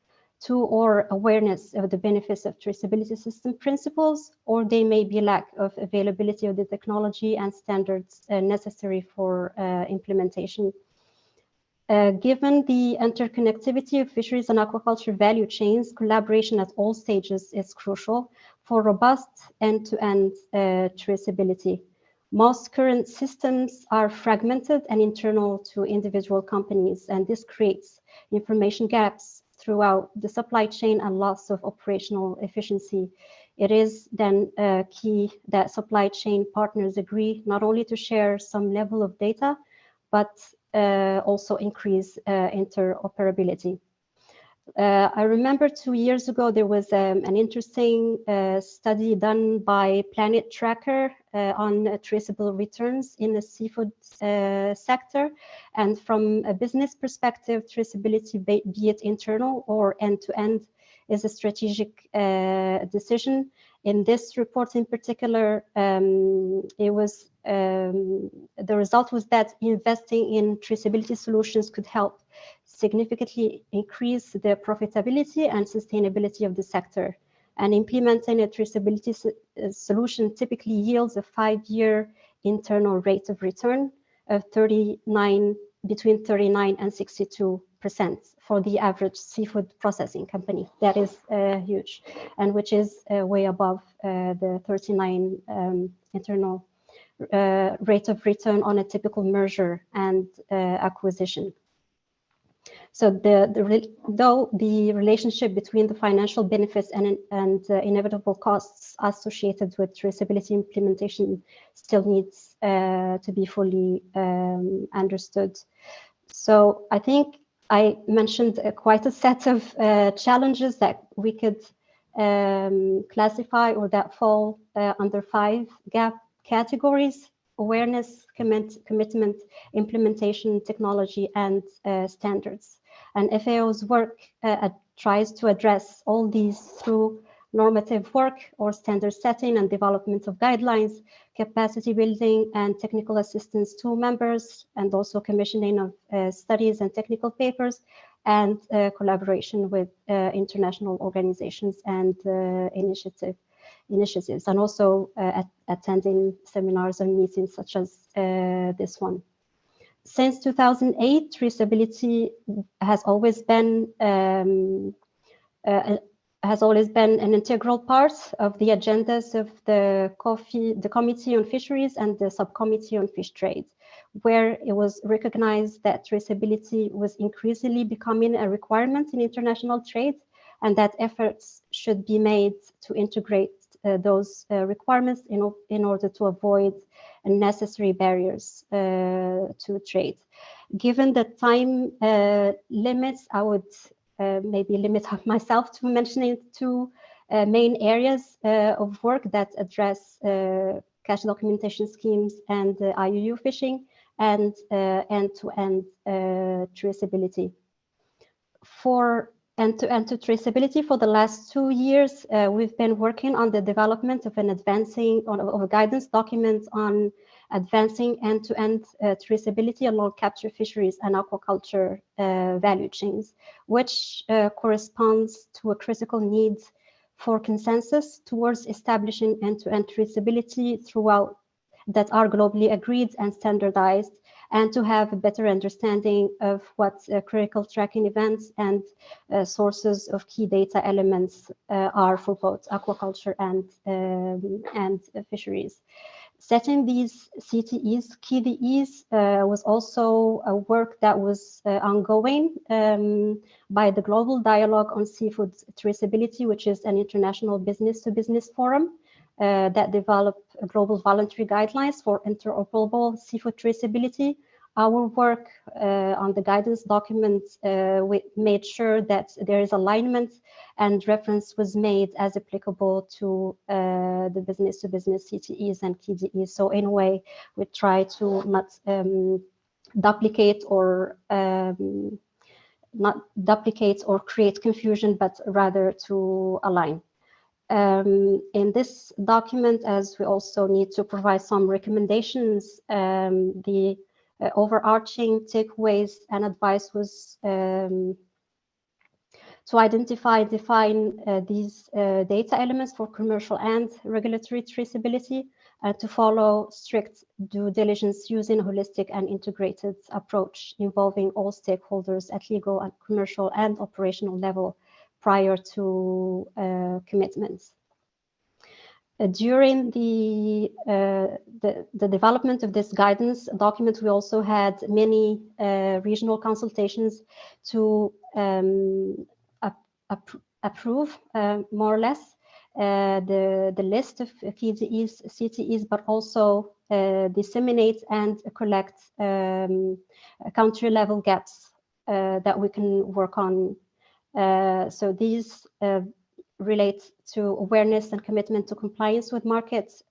awareness of the benefits of traceability system principles, or they may be lack of availability of the technology and standards necessary for implementation. Given the interconnectivity of fisheries and aquaculture value chains, collaboration at all stages is crucial for robust end-to-end traceability. Most current systems are fragmented and internal to individual companies, and this creates information gaps throughout the supply chain and loss of operational efficiency. It is then key that supply chain partners agree not only to share some level of data, but also increase interoperability. I remember 2 years ago, there was an interesting study done by Planet Tracker on traceable returns in the seafood sector. And from a business perspective, traceability, be it internal or end-to-end, is a strategic decision. In this report in particular, it was the result was that investing in traceability solutions could help significantly increase the profitability and sustainability of the sector. And implementing a traceability solution typically yields a 5-year internal rate of return of between 39 and 62% for the average seafood processing company. That is huge, and which is way above the 39 internal rate of return on a typical merger and acquisition. So though the relationship between the financial benefits and inevitable costs associated with traceability implementation still needs to be fully understood. So I think I mentioned quite a set of challenges that we could classify or that fall under 5 gap categories: awareness, commitment, implementation, technology, and standards. And FAO's work tries to address all these through normative work or standard setting and development of guidelines, capacity building and technical assistance to members, and also commissioning of studies and technical papers, and collaboration with international organizations and initiatives, and also attending seminars and meetings such as this one. Since 2008, traceability has always been an integral part of the agendas of the Committee on Fisheries and the Subcommittee on Fish Trade, where it was recognized that traceability was increasingly becoming a requirement in international trade, and that efforts should be made to integrate those requirements in order to avoid unnecessary barriers to trade. Given the time limits, I would maybe limit myself to mentioning 2 main areas of work that address cash documentation schemes and IUU fishing, and end-to-end traceability. For end-to-end traceability, for the last 2 years, we've been working on the development of a guidance document on advancing end-to-end traceability along capture fisheries and aquaculture value chains, which corresponds to a critical need for consensus towards establishing end-to-end traceability throughout that are globally agreed and standardized, and to have a better understanding of what critical tracking events and sources of key data elements are for both aquaculture and fisheries. Setting these CTEs, KDEs, was also a work that was ongoing by the Global Dialogue on Seafood Traceability, which is an international business-to-business forum that developed global voluntary guidelines for interoperable seafood traceability. Our work on the guidance document we made sure that there is alignment and reference was made as applicable to the business-to-business CTEs and KDEs. So in a way, we try to not duplicate or create confusion, but rather to align. In this document, as we also need to provide some recommendations, the overarching takeaways and advice was to identify, define these data elements for commercial and regulatory traceability, to follow strict due diligence using a holistic and integrated approach involving all stakeholders at legal and commercial and operational level prior to commitments. During the development of this guidance document, we also had many regional consultations to approve more or less the list of PDEs, CTEs, but also disseminate and collect country level gaps that we can work on. So these relate to awareness and commitment to compliance with markets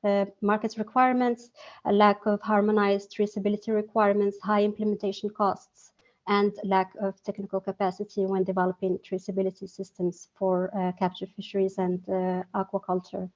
requirements, a lack of harmonized traceability requirements, high implementation costs, and lack of technical capacity when developing traceability systems for capture fisheries and aquaculture.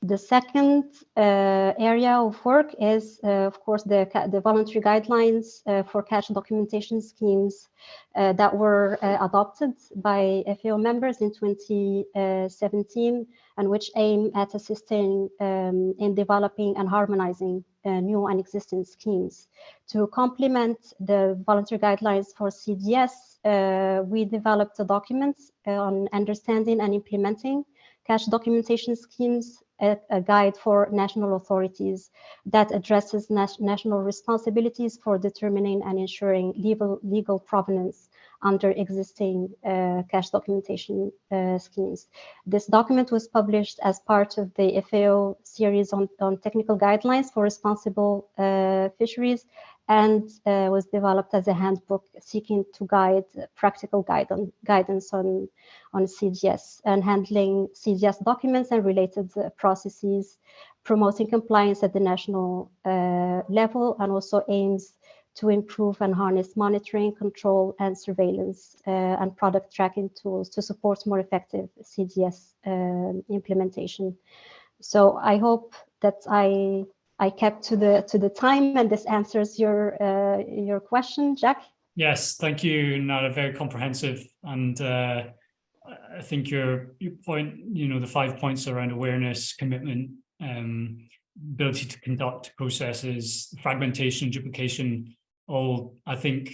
The second area of work is, of course, the voluntary guidelines for catch documentation schemes that were adopted by FAO members in 2017, and which aim at assisting in developing and harmonizing new and existing schemes. To complement the voluntary guidelines for CDS, we developed a document on understanding and implementing catch documentation schemes, a guide for national authorities that addresses national responsibilities for determining and ensuring legal provenance under existing catch documentation schemes. This document was published as part of the FAO series on technical guidelines for responsible fisheries, and was developed as a handbook seeking to guide practical guidance on CDS and handling CDS documents and related processes, promoting compliance at the national level, and also aims to improve and harness monitoring, control, and surveillance and product tracking tools to support more effective CDS implementation. So I hope that I kept to the time, and this answers your question, Jack. Yes, thank you, Nara. Very comprehensive, and I think your point, the 5 points around awareness, commitment, ability to conduct processes, fragmentation, duplication, all I think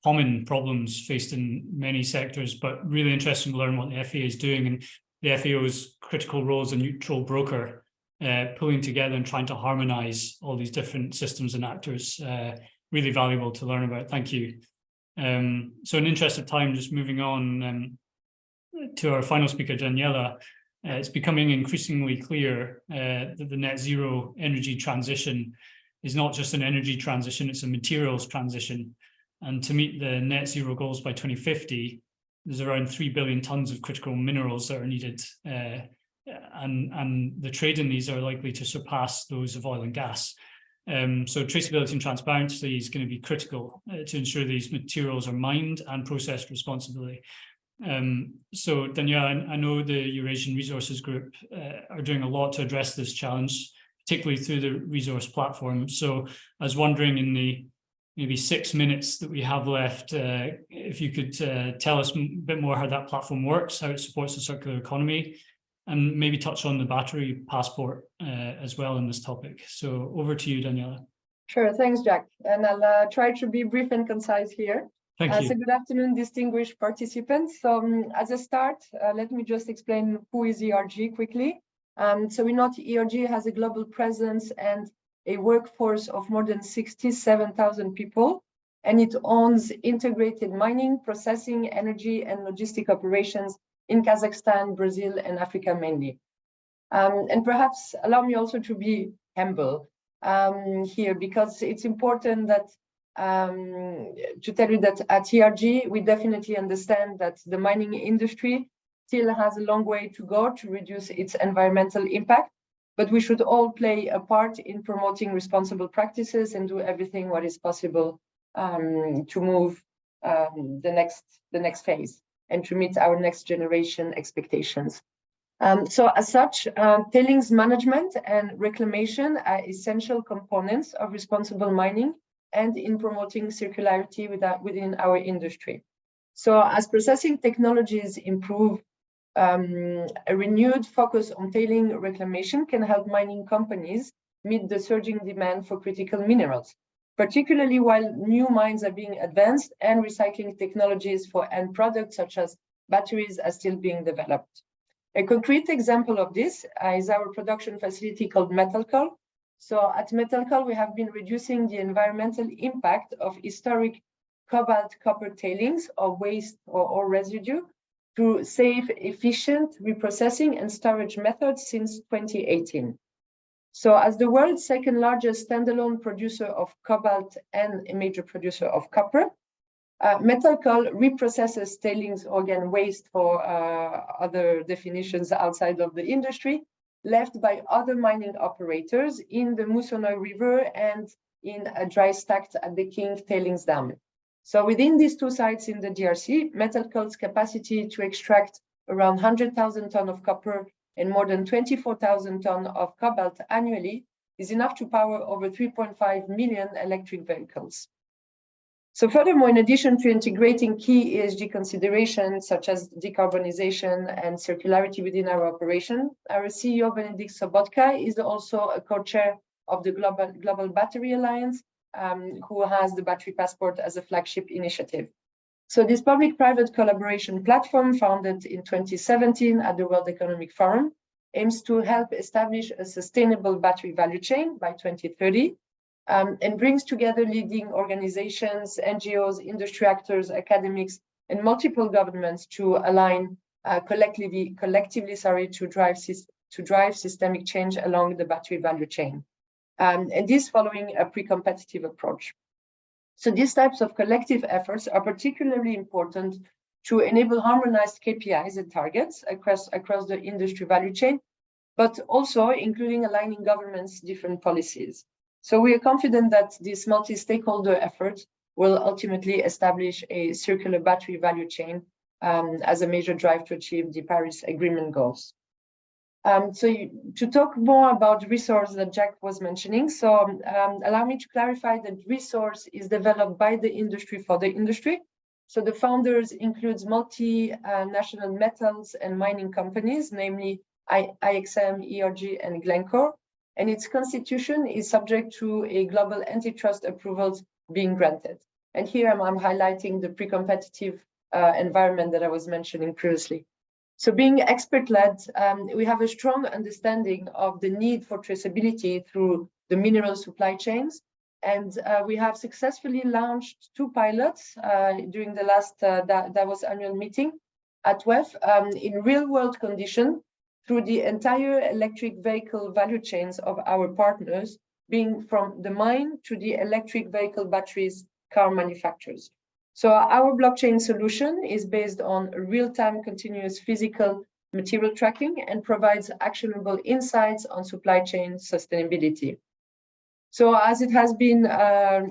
common problems faced in many sectors, but really interesting to learn what the FAO is doing, and the FAO's critical role as a neutral broker, pulling together and trying to harmonize all these different systems and actors. Really valuable to learn about. Thank you. So in the interest of time, just moving on to our final speaker, Daniela, it's becoming increasingly clear that the net zero energy transition is not just an energy transition, it's a materials transition. And to meet the net zero goals by 2050, there's around 3 billion tons of critical minerals that are needed. And the trade in these are likely to surpass those of oil and gas. So traceability and transparency is going to be critical to ensure these materials are mined and processed responsibly. So Daniela, I know the Eurasian Resources Group are doing a lot to address this challenge, particularly through the resource platform. So I was wondering, in the maybe 6 minutes that we have left, if you could tell us a bit more how that platform works, how it supports the circular economy, and maybe touch on the battery passport as well in this topic. So over to you, Daniela. Sure, thanks, Jack. And I'll try to be brief and concise here. Thank you. So good afternoon, distinguished participants. So as a start, let me just explain who is ERG quickly. So we know ERG has a global presence and a workforce of more than 67,000 people, and it owns integrated mining, processing, energy, and logistic operations in Kazakhstan, Brazil, and Africa mainly. And perhaps allow me also to be humble here, because it's important that to tell you that at ERG, we definitely understand that the mining industry still has a long way to go to reduce its environmental impact, but we should all play a part in promoting responsible practices and do everything what is possible to move the next phase and to meet our next generation expectations. So as such, tailings management and reclamation are essential components of responsible mining and in promoting circularity within our industry. So as processing technologies improve, A renewed focus on tailing reclamation can help mining companies meet the surging demand for critical minerals, particularly while new mines are being advanced and recycling technologies for end products such as batteries are still being developed. A concrete example of this is our production facility called Metalcol. So at Metalcol, we have been reducing the environmental impact of historic cobalt copper tailings or waste or residue through safe, efficient reprocessing and storage methods since 2018. So as the world's second largest standalone producer of cobalt and a major producer of copper, Metalcol reprocesses tailings organ waste for other definitions outside of the industry, left by other mining operators in the Musonoy River and in a dry stacked at the King Tailings Dam. So within these two sites in the DRC, Metalcol's capacity to extract around 100,000 tons of copper and more than 24,000 tons of cobalt annually is enough to power over 3.5 million electric vehicles. So furthermore, in addition to integrating key ESG considerations such as decarbonization and circularity within our operation, our CEO, Benedikt Sobotka, is also a co-chair of the Global Battery Alliance, who has the Battery Passport as a flagship initiative. So this public-private collaboration platform, founded in 2017 at the World Economic Forum, aims to help establish a sustainable battery value chain by 2030, and brings together leading organizations, NGOs, industry actors, academics, and multiple governments to align collectively to drive systemic change along the battery value chain. And this following a pre-competitive approach. So these types of collective efforts are particularly important to enable harmonized KPIs and targets across the industry value chain, but also including aligning governments' different policies. So we are confident that this multi-stakeholder effort will ultimately establish a circular battery value chain as a major drive to achieve the Paris Agreement goals. To talk more about resource that Jack was mentioning, so allow me to clarify that resource is developed by the industry for the industry. So the founders includes multinational metals and mining companies, namely IXM, ERG, and Glencore, and its constitution is subject to a global antitrust approvals being granted. And here I'm highlighting the pre-competitive environment that I was mentioning previously. So being expert-led, we have a strong understanding of the need for traceability through the mineral supply chains. And we have successfully launched 2 pilots during the last Davos annual meeting at WEF in real-world conditions through the entire electric vehicle value chains of our partners, being from the mine to the electric vehicle batteries car manufacturers. So our blockchain solution is based on real-time continuous physical material tracking and provides actionable insights on supply chain sustainability. So as it has been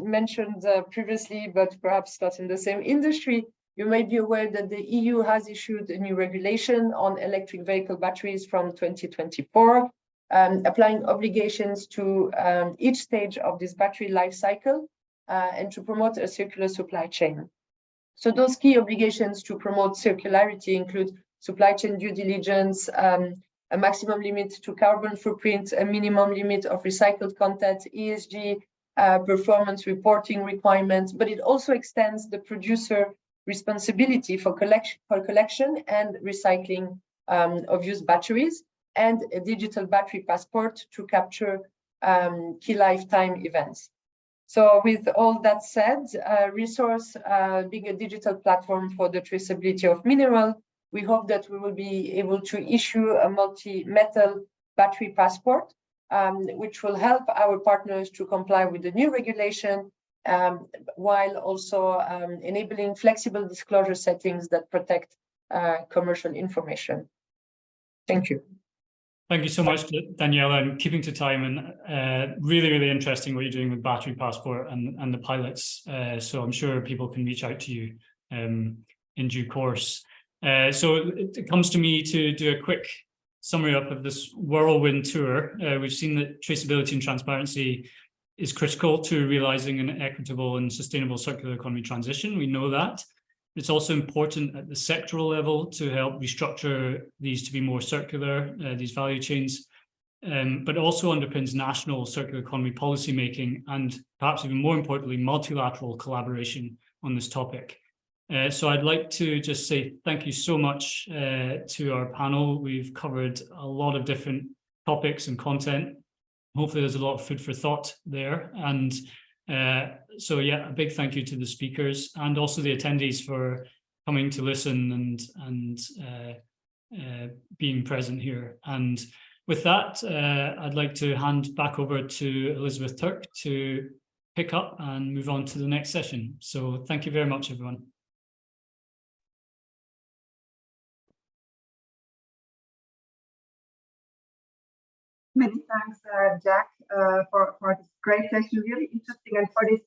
mentioned previously, but perhaps not in the same industry, you may be aware that the EU has issued a new regulation on electric vehicle batteries from 2024, applying obligations to each stage of this battery life cycle and to promote a circular supply chain. So those key obligations to promote circularity include supply chain due diligence, a maximum limit to carbon footprint, a minimum limit of recycled content, ESG, performance reporting requirements, but it also extends the producer responsibility for collection and recycling of used batteries, and a digital battery passport to capture key lifetime events. So with all that said, Resource being a digital platform for the traceability of mineral, we hope that we will be able to issue a multi-metal battery passport, which will help our partners to comply with the new regulation, while also enabling flexible disclosure settings that protect commercial information. Thank you. Thank you so much, Daniela, and keeping to time, and really, really interesting what you're doing with Battery Passport and the pilots. So I'm sure people can reach out to you in due course. So it comes to me to do a quick summary up of this whirlwind tour. We've seen that traceability and transparency is critical to realizing an equitable and sustainable circular economy transition. We know that. It's also important at the sectoral level to help restructure these to be more circular, these value chains, but also underpins national circular economy policy making and perhaps even more importantly, multilateral collaboration on this topic. So I'd like to just say thank you so much to our panel. We've covered a lot of different topics and content. Hopefully there's a lot of food for thought there. And so yeah, a big thank you to the speakers and also the attendees for coming to listen and being present here. And with that, I'd like to hand back over to Elizabeth Turk to pick up and move on to the next session. So thank you very much, everyone. Many thanks, Jack, for this great session, really interesting, and for this,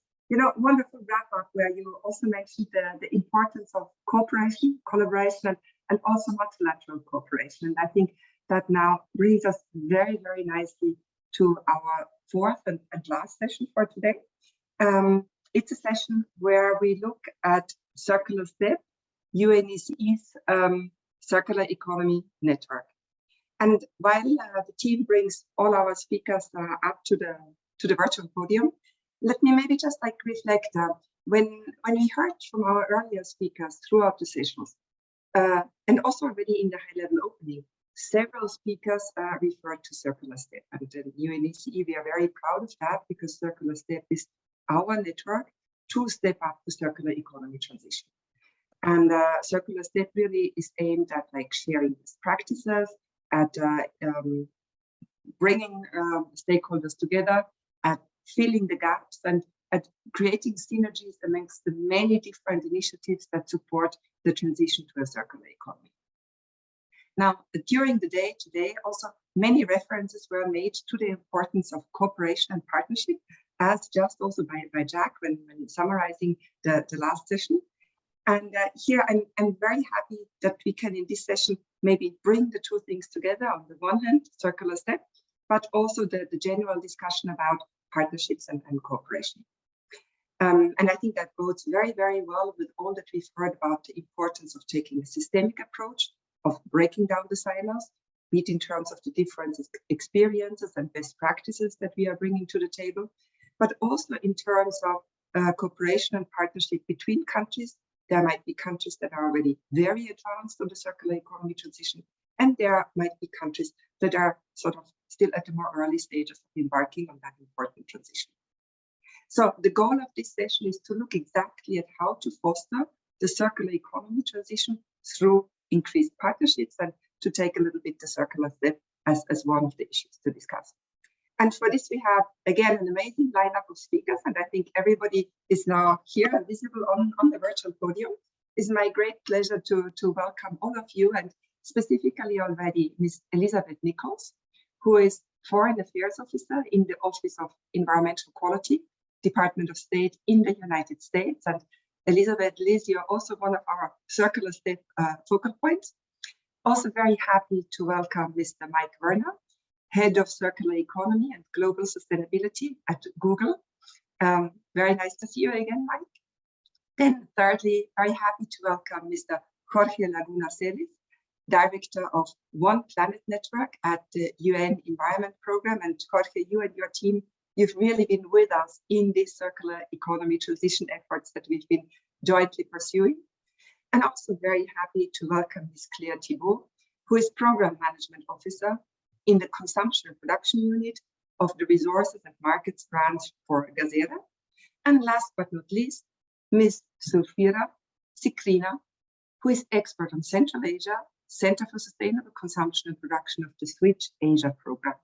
wonderful wrap up where you also mentioned the importance of cooperation, collaboration, and also multilateral cooperation. And I think that now brings us very, very nicely to our fourth and last session for today. It's a session where we look at Circular Step, UNECE's Circular Economy Network. And while the team brings all our speakers up to the virtual podium, let me maybe just reflect when we heard from our earlier speakers throughout the sessions, and also already in the high-level opening, several speakers referred to Circular Step. And in UNECE, we are very proud of that because Circular Step is our network to step up the circular economy transition. And Circular Step really is aimed at sharing best practices, at bringing stakeholders together, at filling the gaps, and at creating synergies amongst the many different initiatives that support the transition to a circular economy. Now, during the day today, also many references were made to the importance of cooperation and partnership, as just also by Jack when summarizing the last session. And here I'm very happy that we can in this session maybe bring the two things together. On the one hand, Circular Step, but also the general discussion about partnerships and cooperation. And I think that goes very, very well with all that we've heard about the importance of taking a systemic approach, of breaking down the silos, be it in terms of the different experiences and best practices that we are bringing to the table, but also in terms of cooperation and partnership between countries. There might be countries that are already very advanced on the circular economy transition, and there might be countries that are sort of still at the more early stages of embarking on that important transition. So the goal of this session is to look exactly at how to foster the circular economy transition through increased partnerships and to take a little bit the Circular Step as one of the issues to discuss. And for this, we have, again, an amazing lineup of speakers, and I think everybody is now here and visible on the virtual podium. It's my great pleasure to welcome all of you, and specifically already Ms. Elizabeth Nichols, who is Foreign Affairs Officer in the Office of Environmental Quality, Department of State in the United States. And Elizabeth, Liz, you're also one of our Circular Step focal points. Also very happy to welcome Mr. Mike Werner, Head of Circular Economy and Global Sustainability at Google. Very nice to see you again, Mike. Then thirdly, very happy to welcome Mr. Jorge Laguna Celis, Director of One Planet Network at the UN Environment Programme. And Jorge, you and your team, you've really been with us in these circular economy transition efforts that we've been jointly pursuing. And also very happy to welcome Ms. Claire Thibault, who is Program Management Officer in the Consumption and Production Unit of the Resources and Markets Branch for Gazera. And last but not least, Ms. Sulfira Sikrina, who is expert on Central Asia, Center for Sustainable Consumption and Production of the Switch Asia program.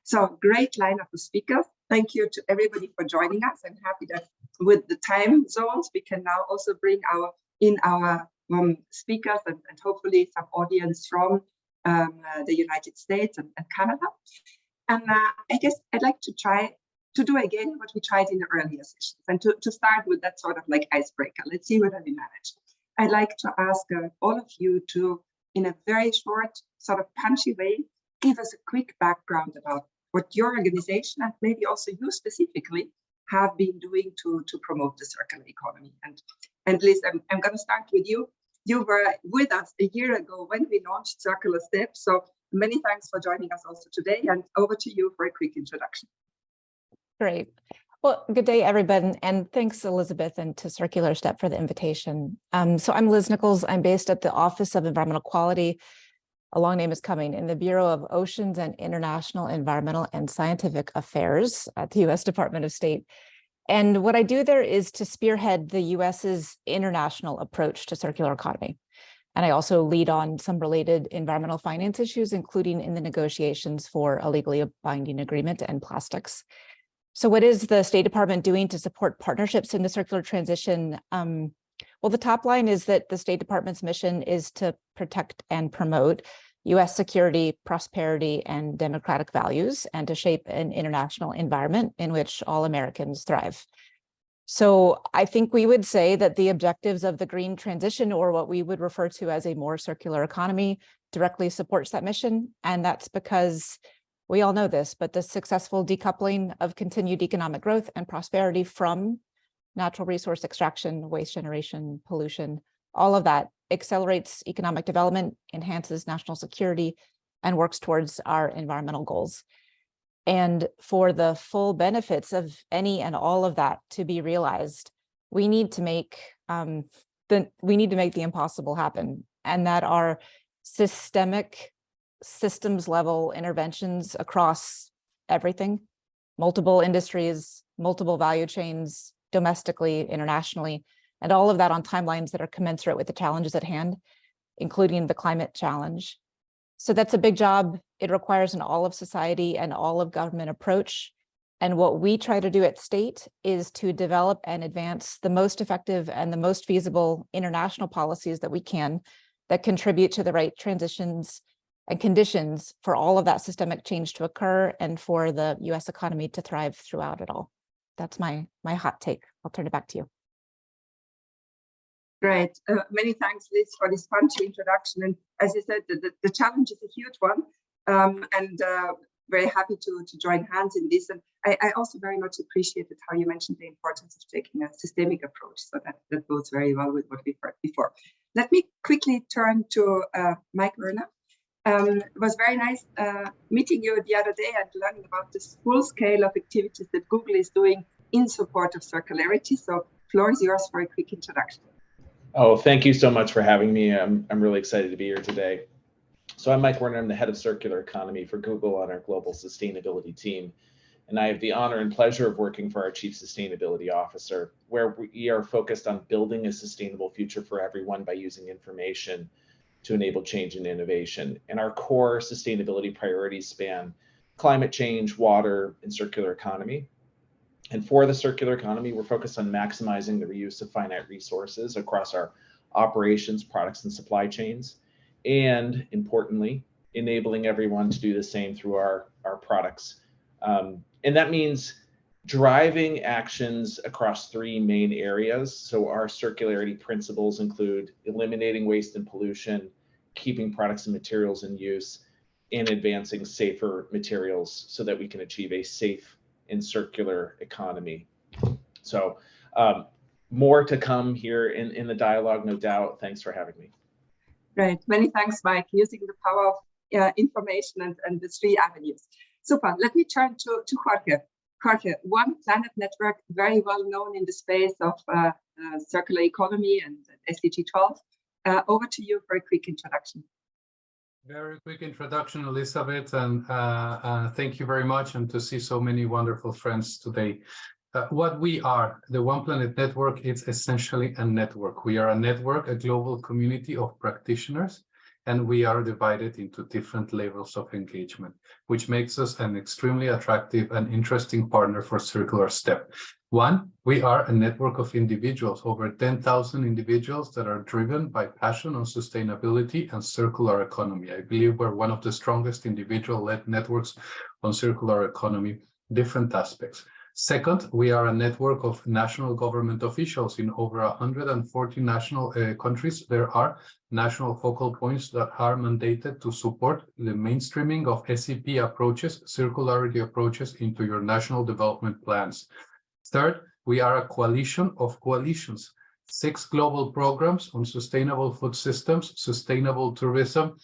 So great lineup of speakers. Thank you to everybody for joining us. I'm happy that with the time zones, we can now also bring our speakers and hopefully some audience from the United States and Canada. And I guess I'd like to try to do again what we tried in the earlier sessions, and to start with that sort of icebreaker. Let's see whether we manage. I'd like to ask all of you to, in a very short, sort of punchy way, give us a quick background about what your organization and maybe also you specifically have been doing to promote the circular economy. And Liz, I'm going to start with you. You were with us a year ago when we launched Circular Steps. So many thanks for joining us also today, and over to you for a quick introduction. Great. Well, good day, everyone, and thanks, Elizabeth, and to Circular Step for the invitation. So I'm Liz Nichols. I'm based at the Office of Environmental Quality, a long name is coming, in the Bureau of Oceans and International Environmental and Scientific Affairs at the U.S. Department of State. And what I do there is to spearhead the U.S.'s international approach to circular economy. And I also lead on some related environmental finance issues, including in the negotiations for a legally binding agreement and plastics. So what is the State Department doing to support partnerships in the circular transition? Well, the top line is that the State Department's mission is to protect and promote U.S. security, prosperity, and democratic values, and to shape an international environment in which all Americans thrive. So I think we would say that the objectives of the green transition, or what we would refer to as a more circular economy, directly supports that mission. And that's because we all know this, but the successful decoupling of continued economic growth and prosperity from natural resource extraction, waste generation, pollution, all of that accelerates economic development, enhances national security, and works towards our environmental goals. And for the full benefits of any and all of that to be realized, we need to make the impossible happen, and that are systemic, systems level interventions across everything, multiple industries, multiple value chains, domestically, internationally, and all of that on timelines that are commensurate with the challenges at hand, including the climate challenge. So that's a big job. It requires an all of society and all of government approach. And what we try to do at State is to develop and advance the most effective and the most feasible international policies that we can, that contribute to the right transitions and conditions for all of that systemic change to occur and for the US economy to thrive throughout it all. That's my hot take. I'll turn it back to you. Great. Many thanks, Liz, for this punchy introduction. And as you said, the challenge is a huge one, and very happy to join hands in this. And I also very much appreciated how you mentioned the importance of taking a systemic approach. So that goes very well with what we've heard before. Let me quickly turn to Mike Werner. It was very nice meeting you the other day and learning about this full scale of activities that Google is doing in support of circularity. So floor is yours for a quick introduction. Oh, thank you so much for having me. I'm really excited to be here today. So I'm Mike Werner. I'm the head of circular economy for Google on our global sustainability team. And I have the honor and pleasure of working for our chief sustainability officer, where we are focused on building a sustainable future for everyone by using information to enable change and innovation. And our core sustainability priorities span climate change, water, and circular economy. And for the circular economy, we're focused on maximizing the reuse of finite resources across our operations, products, and supply chains. And importantly, enabling everyone to do the same through our products. And that means driving actions across three main areas. So our circularity principles include eliminating waste and pollution, keeping products and materials in use, and advancing safer materials so that we can achieve a safe and circular economy. So more to come here in the dialogue, no doubt. Thanks for having me. Great. Many thanks, Mike, using the power of information and the three avenues. Super. Let me turn to Jorge. Jorge, One Planet Network, very well known in the space of circular economy and SDG 12. Over to you for a quick introduction. Very quick introduction, Elizabeth, and thank you very much, and to see so many wonderful friends today. What we are, the One Planet Network, is essentially a network. We are a network, a global community of practitioners, and we are divided into different levels of engagement, which makes us an extremely attractive and interesting partner for Circular Step. One, we are a network of individuals, over 10,000 individuals that are driven by passion on sustainability and circular economy. I believe we're one of the strongest individual-led networks on circular economy, different aspects. Second, we are a network of national government officials in over 140 national countries. There are national focal points that are mandated to support the mainstreaming of SEP approaches, circularity approaches into your national development plans. Third, we are a coalition of coalitions, 6 global programs on sustainable food systems, sustainable tourism,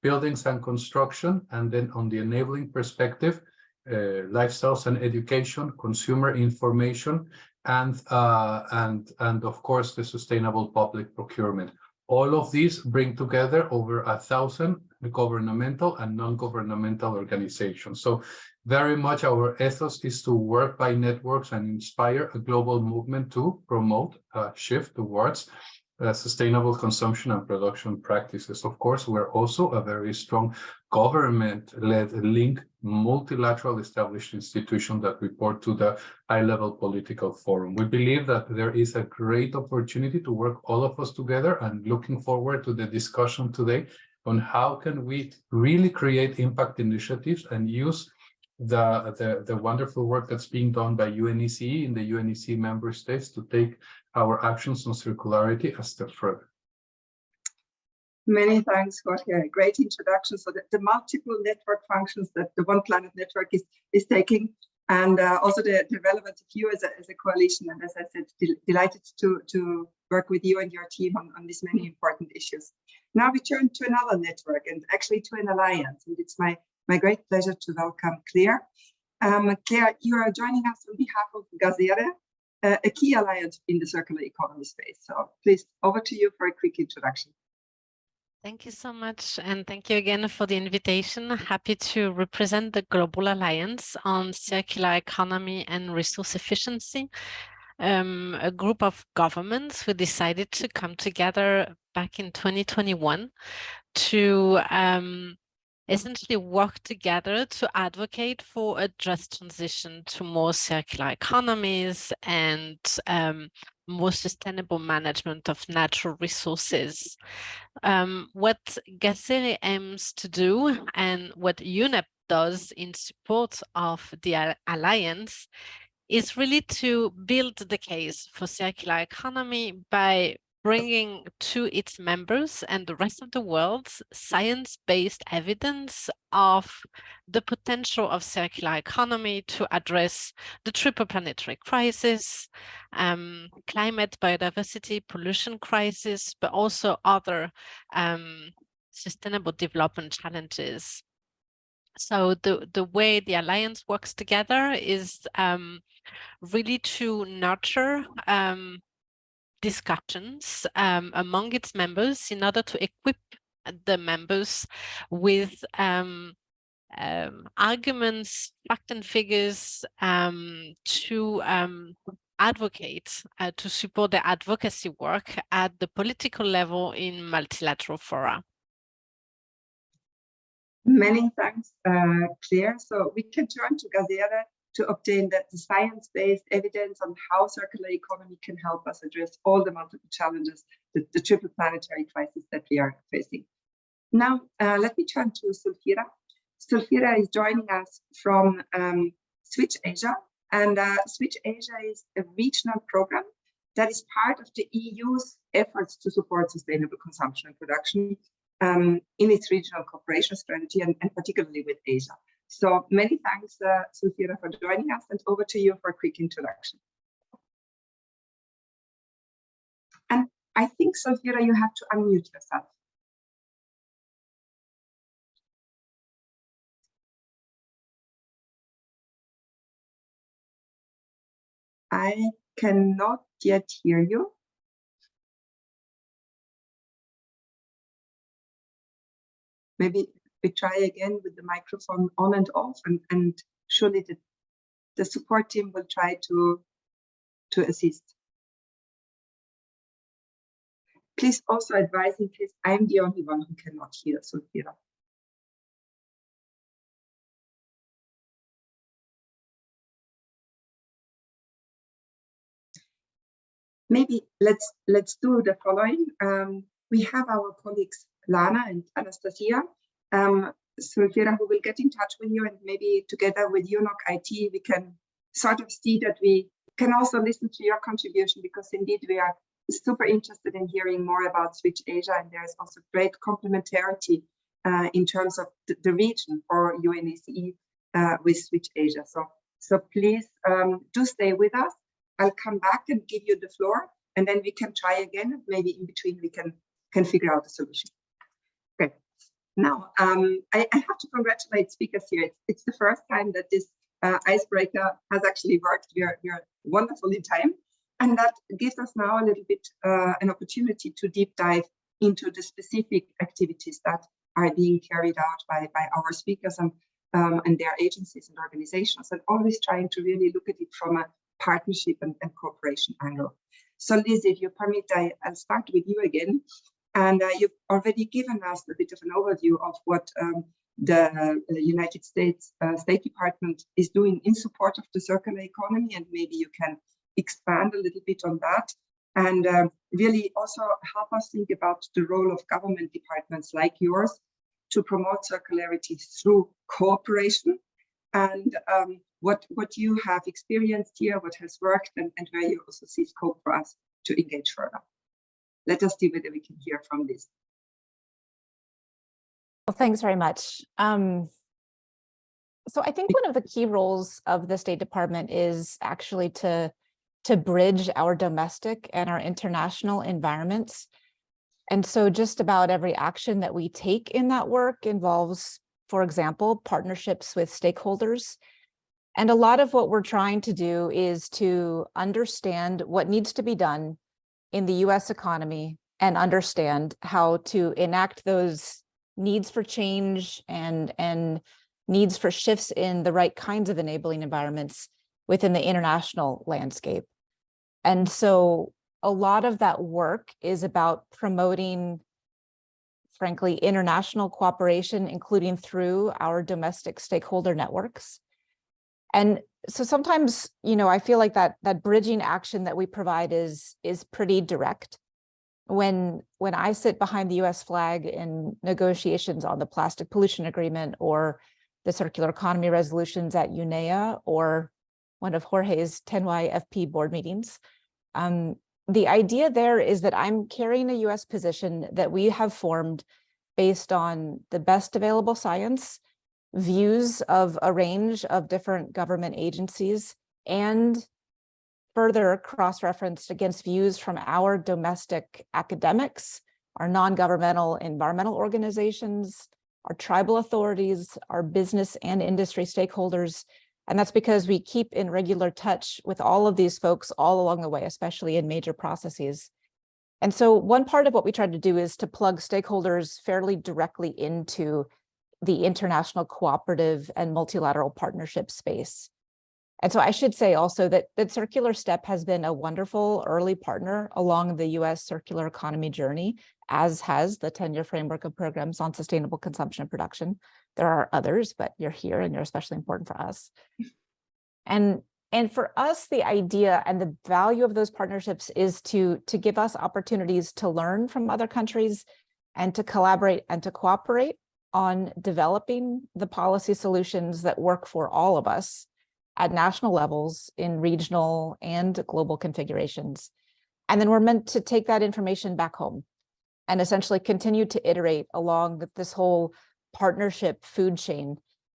buildings and construction, and then on the enabling perspective, lifestyles and education, consumer information, and of course the sustainable public procurement. All of these bring together over 1,000 governmental and non-governmental organizations. So very much our ethos is to work by networks and inspire a global movement to promote a shift towards sustainable consumption and production practices. Of course, we're also a very strong government-led link, multilateral established institution that report to the high-level political forum. We believe that there is a great opportunity to work all of us together, and looking forward to the discussion today on how can we really create impact initiatives and use the wonderful work that's being done by UNECE in the UNECE member states to take our actions on circularity a step further. Many thanks, Jorge. Great introduction. So the multiple network functions that the One Planet Network is taking, and also the relevance of you as a coalition. And as I said, delighted to work with you and your team on these many important issues. Now we turn to another network, and actually to an alliance. And it's my great pleasure to welcome Claire. Claire, you are joining us on behalf of Gazere, a key alliance in the circular economy space. So please, over to you for a quick introduction. Thank you so much, and thank you again for the invitation. Happy to represent the Global Alliance on Circular Economy and Resource Efficiency, a group of governments who decided to come together back in 2021 to essentially work together to advocate for a just transition to more circular economies and more sustainable management of natural resources. What Gazere aims to do, and what UNEP does in support of the Alliance, is really to build the case for circular economy by bringing to its members and the rest of the world science-based evidence of the potential of circular economy to address the triple planetary crisis, climate, biodiversity, pollution crisis, but also other sustainable development challenges. So the way the Alliance works together is really to nurture discussions among its members in order to equip the members with arguments, facts and figures to advocate, to support the advocacy work at the political level in multilateral fora. Many thanks, Claire. So we can turn to Gazere to obtain the science-based evidence on how circular economy can help us address all the multiple challenges, the triple planetary crisis that we are facing. Now, let me turn to Sulfira. Sulfira is joining us from Switch Asia, and Switch Asia is a regional program that is part of the EU's efforts to support sustainable consumption and production in its regional cooperation strategy, and particularly with Asia. So many thanks, Sulfira, for joining us, and over to you for a quick introduction. And I think, Sulfira, you have to unmute yourself. I cannot yet hear you. Maybe we try again with the microphone on and off, and surely the support team will try to assist. Please also advise in case I'm the only one who cannot hear Sulfira. Maybe let's do the following. We have our colleagues Lana and Anastasia, Sulfira, who will get in touch with you, and maybe together with UNOC IT, we can sort of see that we can also listen to your contribution, because indeed we are super interested in hearing more about Switch Asia, and there is also great complementarity in terms of the region for UNECE with Switch Asia. So So please do stay with us. I'll come back and give you the floor, and then we can try again. Maybe in between we can figure out a solution. Okay. Now, I have to congratulate speakers here. It's the first time that this icebreaker has actually worked. We are wonderful in time. And that gives us now a little bit an opportunity to deep dive into the specific activities that are being carried out by our speakers and their agencies and organizations, and always trying to really look at it from a partnership and cooperation angle. So Liz, if you permit, I'll start with you again. And you've already given us a bit of an overview of what the United States State Department is doing in support of the circular economy, and maybe you can expand a little bit on that, and really also help us think about the role of government departments like yours to promote circularity through cooperation, and what you have experienced here, what has worked, and where you also see scope for us to engage further. Let us see whether we can hear from this. Well, thanks very much. So I think one of the key roles of the State Department is actually to bridge our domestic and our international environments. And so just about every action that we take in that work involves, for example, partnerships with stakeholders. And a lot of what we're trying to do is to understand what needs to be done in the US economy and understand how to enact those needs for change and needs for shifts in the right kinds of enabling environments within the international landscape. And so a lot of that work is about promoting, frankly, international cooperation, including through our domestic stakeholder networks. And so sometimes, you know, I feel like that bridging action that we provide is pretty direct. When I sit behind the US flag in negotiations on the plastic pollution agreement or the circular economy resolutions at UNEA or one of Jorge's 10YFP board meetings, the idea there is that I'm carrying a US position that we have formed based on the best available science, views of a range of different government agencies, and further cross-referenced against views from our domestic academics, our non-governmental environmental organizations, our tribal authorities, our business and industry stakeholders. And that's because we keep in regular touch with all of these folks all along the way, especially in major processes. And so one part of what we tried to do is to plug stakeholders fairly directly into the international cooperative and multilateral partnership space. And so I should say also that Circular Step has been a wonderful early partner along the US circular economy journey, as has the 10-year framework of programs on sustainable consumption and production. There are others, but you're here and you're especially important for us. And for us, the idea and the value of those partnerships is to give us opportunities to learn from other countries and to collaborate and to cooperate on developing the policy solutions that work for all of us at national levels in regional and global configurations. And then we're meant to take that information back home and essentially continue to iterate along this whole partnership food chain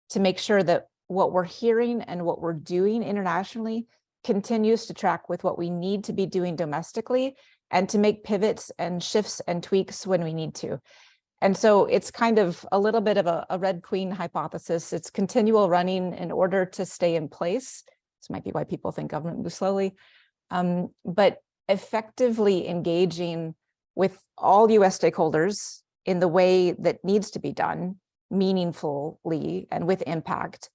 to make sure that what we're hearing and what we're doing internationally continues to track with what we need to be doing domestically and to make pivots and shifts and tweaks when we need to. And so it's kind of a little bit of a Red Queen hypothesis. It's continual running in order to stay in place. This might be why people think government moves slowly, but effectively engaging with all US stakeholders in the way that needs to be done meaningfully and with impact.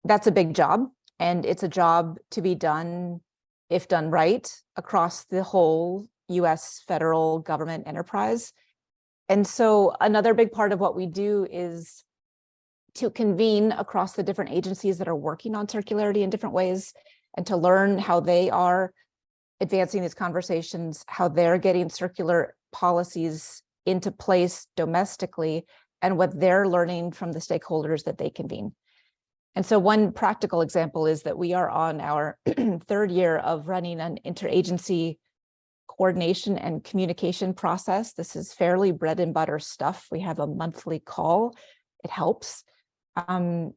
That's a big job, and it's a job to be done, if done right, across the whole US federal government enterprise. And so another big part of what we do is to convene across the different agencies that are working on circularity in different ways and to learn how they are advancing these conversations, how they're getting circular policies into place domestically, and what they're learning from the stakeholders that they convene. And so one practical example is that we are on our third year of running an interagency coordination and communication process. This is fairly bread and butter stuff. We have a monthly call. It helps. And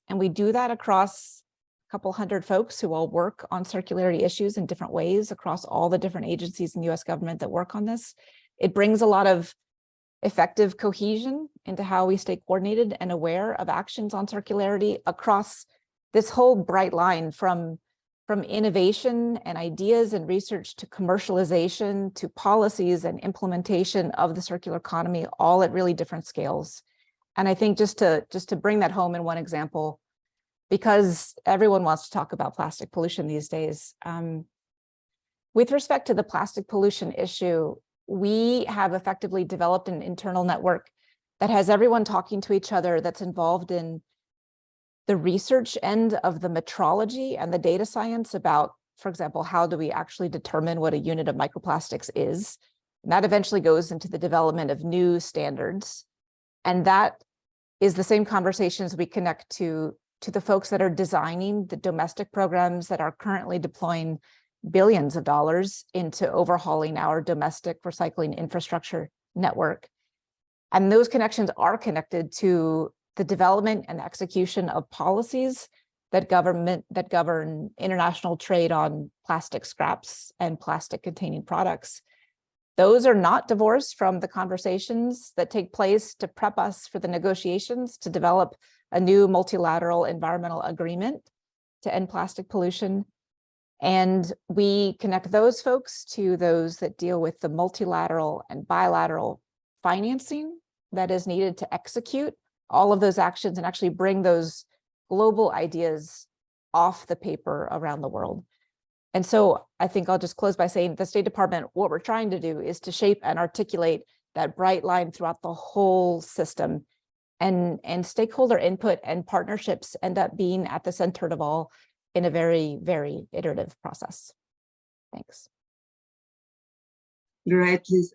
we do that across couple hundred folks who all work on circularity issues in different ways across all the different agencies in the US government that work on this. It brings a lot of effective cohesion into how we stay coordinated and aware of actions on circularity across this whole bright line from innovation and ideas and research to commercialization to policies and implementation of the circular economy, all at really different scales. And I think just to bring that home in one example, because everyone wants to talk about plastic pollution these days, with respect to the plastic pollution issue, we have effectively developed an internal network that has everyone talking to each other that's involved in the research end of the metrology and the data science about, for example, how do we actually determine what a unit of microplastics is? And that eventually goes into the development of new standards. And that is the same conversations we connect to the folks that are designing the domestic programs that are currently deploying billions of dollars into overhauling our domestic recycling infrastructure network. And those connections are connected to the development and execution of policies that govern international trade on plastic scraps and plastic containing products. Those are not divorced from the conversations that take place to prep us for the negotiations to develop a new multilateral environmental agreement to end plastic pollution. And we connect those folks to those that deal with the multilateral and bilateral financing that is needed to execute all of those actions and actually bring those global ideas off the paper around the world. And so I think I'll just close by saying the State Department, what we're trying to do is to shape and articulate that bright line throughout the whole system, and stakeholder input and partnerships end up being at the center of all in a very, very iterative process. Thanks. Great, Liz.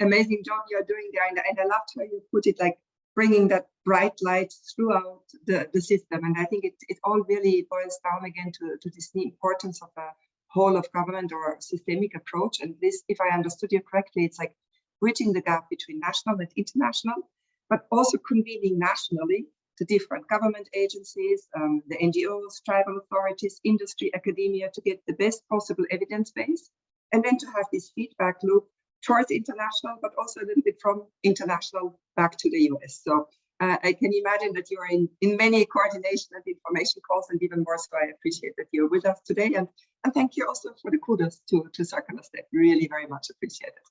Amazing job you're doing there. And I loved how you put it, like bringing that bright light throughout the system. And I think it all really boils down again to this importance of a whole of government or systemic approach. And this, if I understood you correctly, it's like bridging the gap between national and international, but also convening nationally the different government agencies, the NGOs, tribal authorities, industry, academia, to get the best possible evidence base. And then to have this feedback loop towards international, but also a little bit from international back to the US. So I can imagine that you're in many coordination and information calls, and even more so, I appreciate that you're with us today. And thank you also for the kudos to Circular Step. Really very much appreciate it.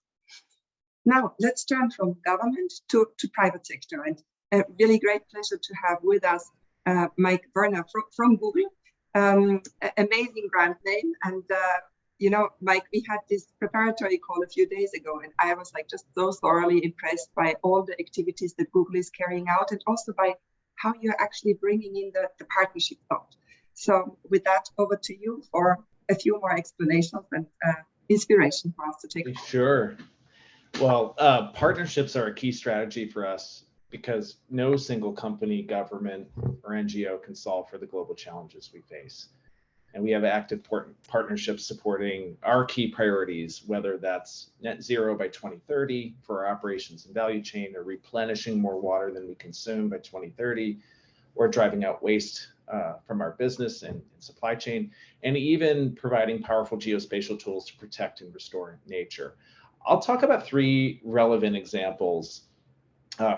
Now, let's turn from government to private sector. And a really great pleasure to have with us Mike Werner from Google. Amazing brand name. And you know, Mike, we had this preparatory call a few days ago, and I was like just so thoroughly impressed by all the activities that Google is carrying out, and also by how you're actually bringing in the partnership thought. So with that, over to you for a few more explanations and inspiration for us to take. Sure. Well, partnerships are a key strategy for us because no single company, government, or NGO can solve for the global challenges we face. And we have active partnerships supporting our key priorities, whether that's net zero by 2030 for our operations and value chain, or replenishing more water than we consume by 2030, or driving out waste from our business and supply chain, and even providing powerful geospatial tools to protect and restore nature. I'll talk about three relevant examples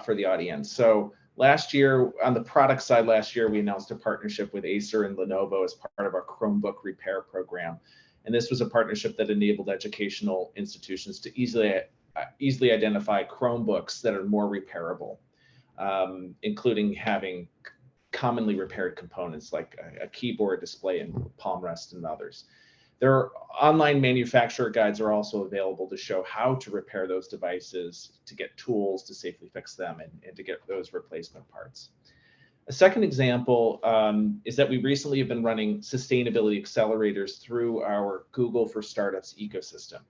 for the audience. So last year, on the product side, we announced a partnership with Acer and Lenovo as part of our Chromebook repair program. And this was a partnership that enabled educational institutions to easily identify Chromebooks that are more repairable, including having commonly repaired components like a keyboard, display, and palm rest, and others. Their online manufacturer guides are also available to show how to repair those devices, to get tools to safely fix them, and to get those replacement parts. A second example is that we recently have been running sustainability accelerators through our Google for Startups ecosystem.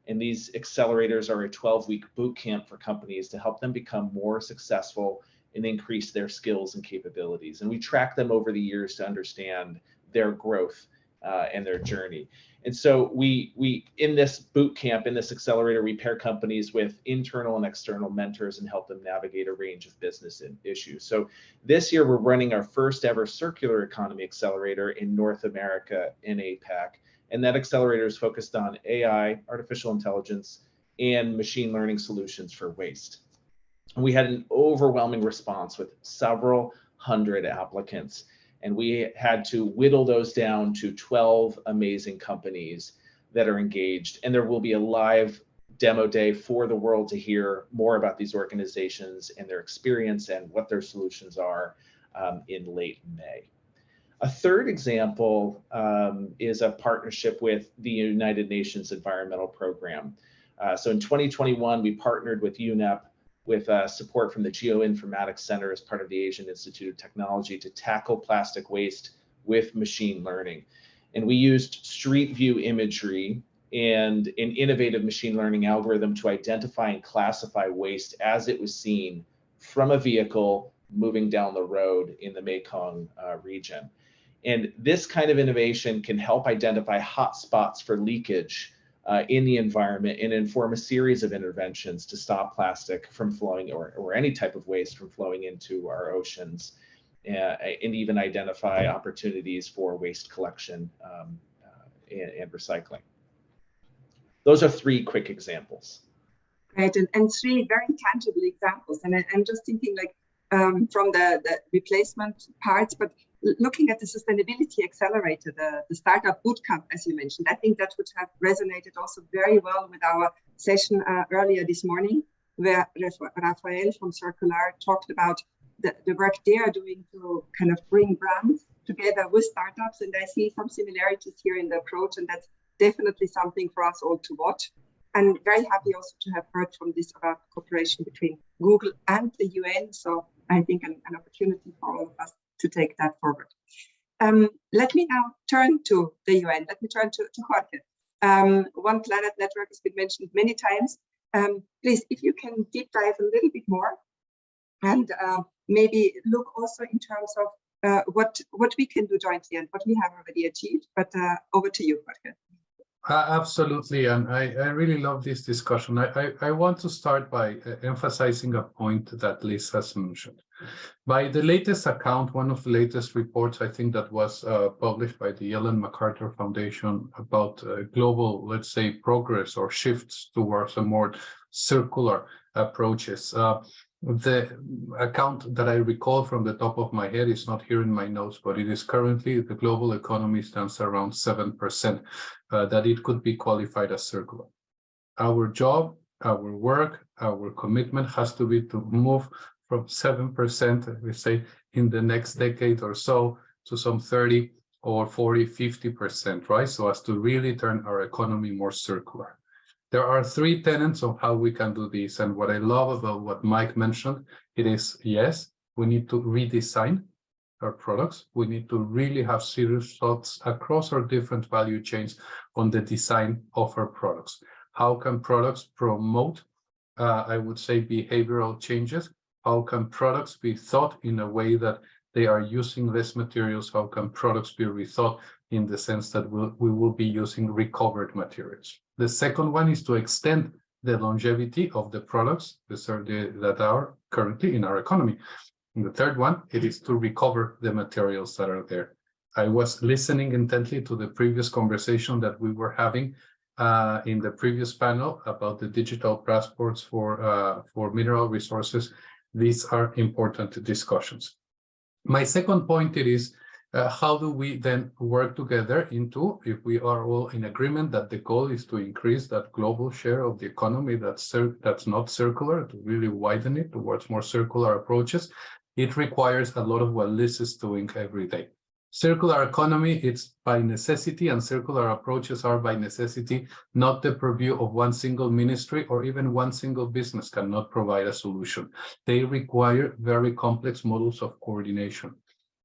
And these accelerators are a 12-week boot camp for companies to help them become more successful and increase their skills and capabilities. And we track them over the years to understand their growth and their journey. And so we in this boot camp, in this accelerator, we pair companies with internal and external mentors and help them navigate a range of business issues. So this year we're running our first ever circular economy accelerator in North America in APAC. And that accelerator is focused on AI, artificial intelligence, and machine learning solutions for waste. And we had an overwhelming response with several hundred applicants. And we had to whittle those down to 12 amazing companies that are engaged. And there will be a live demo day for the world to hear more about these organizations and their experience and what their solutions are in late May. A third example is a partnership with the United Nations Environmental Program. So in 2021, we partnered with UNEP with support from the Geoinformatics Center as part of the Asian Institute of Technology to tackle plastic waste with machine learning. And we used street view imagery and an innovative machine learning algorithm to identify and classify waste as it was seen from a vehicle moving down the road in the Mekong region. And this kind of innovation can help identify hot spots for leakage in the environment and inform a series of interventions to stop plastic from flowing or any type of waste from flowing into our oceans, and even identify opportunities for waste collection and recycling. Those are three quick examples. Right, and three very tangible examples. And I'm just thinking like from the replacement parts, but looking at the sustainability accelerator, the startup bootcamp, as you mentioned, I think that would have resonated also very well with our session earlier this morning, where Rafael from Circular talked about the work they are doing to kind of bring brands together with startups. And I see some similarities here in the approach, and that's definitely something for us all to watch. And very happy also to have heard from this about cooperation between Google and the UN. So I think an opportunity for all of us to take that forward. Let me now turn to the UN. Let me turn to Jorge. One Planet Network has been mentioned many times. Please, if you can deep dive a little bit more and maybe look also in terms of what we can do jointly and what we have already achieved. But over to you, Jorge. Absolutely, and I really love this discussion. I want to start by emphasizing a point that Liz has mentioned. By the latest account, one of the latest reports, I think that was published by the Ellen MacArthur Foundation about global, let's say, progress or shifts towards a more circular approaches. The account that I recall from the top of my head is not here in my notes, but it is currently the global economy stands around 7%, that it could be qualified as circular. Our job, our work, our commitment has to be to move from 7%, we say, in the next decade or so to some 30 or 40, 50%, right? So as to really turn our economy more circular. There are three tenets of how we can do this. And what I love about what Mike mentioned, it is, yes, we need to redesign our products. We need to really have serious thoughts across our different value chains on the design of our products. How can products promote, I would say, behavioral changes? How can products be thought in a way that they are using less materials? How can products be rethought in the sense that we will be using recovered materials? The second one is to extend the longevity of the products that are currently in our economy. And the third one, it is to recover the materials that are there. I was listening intently to the previous conversation that we were having in the previous panel about the digital passports for mineral resources. These are important discussions. My second point it is, how do we then work together into, if we are all in agreement that the goal is to increase that global share of the economy that's not circular, to really widen it towards more circular approaches, it requires a lot of what Liz is doing every day. Circular economy, it's by necessity, and circular approaches are by necessity, not the purview of one single ministry or even one single business cannot provide a solution. They require very complex models of coordination.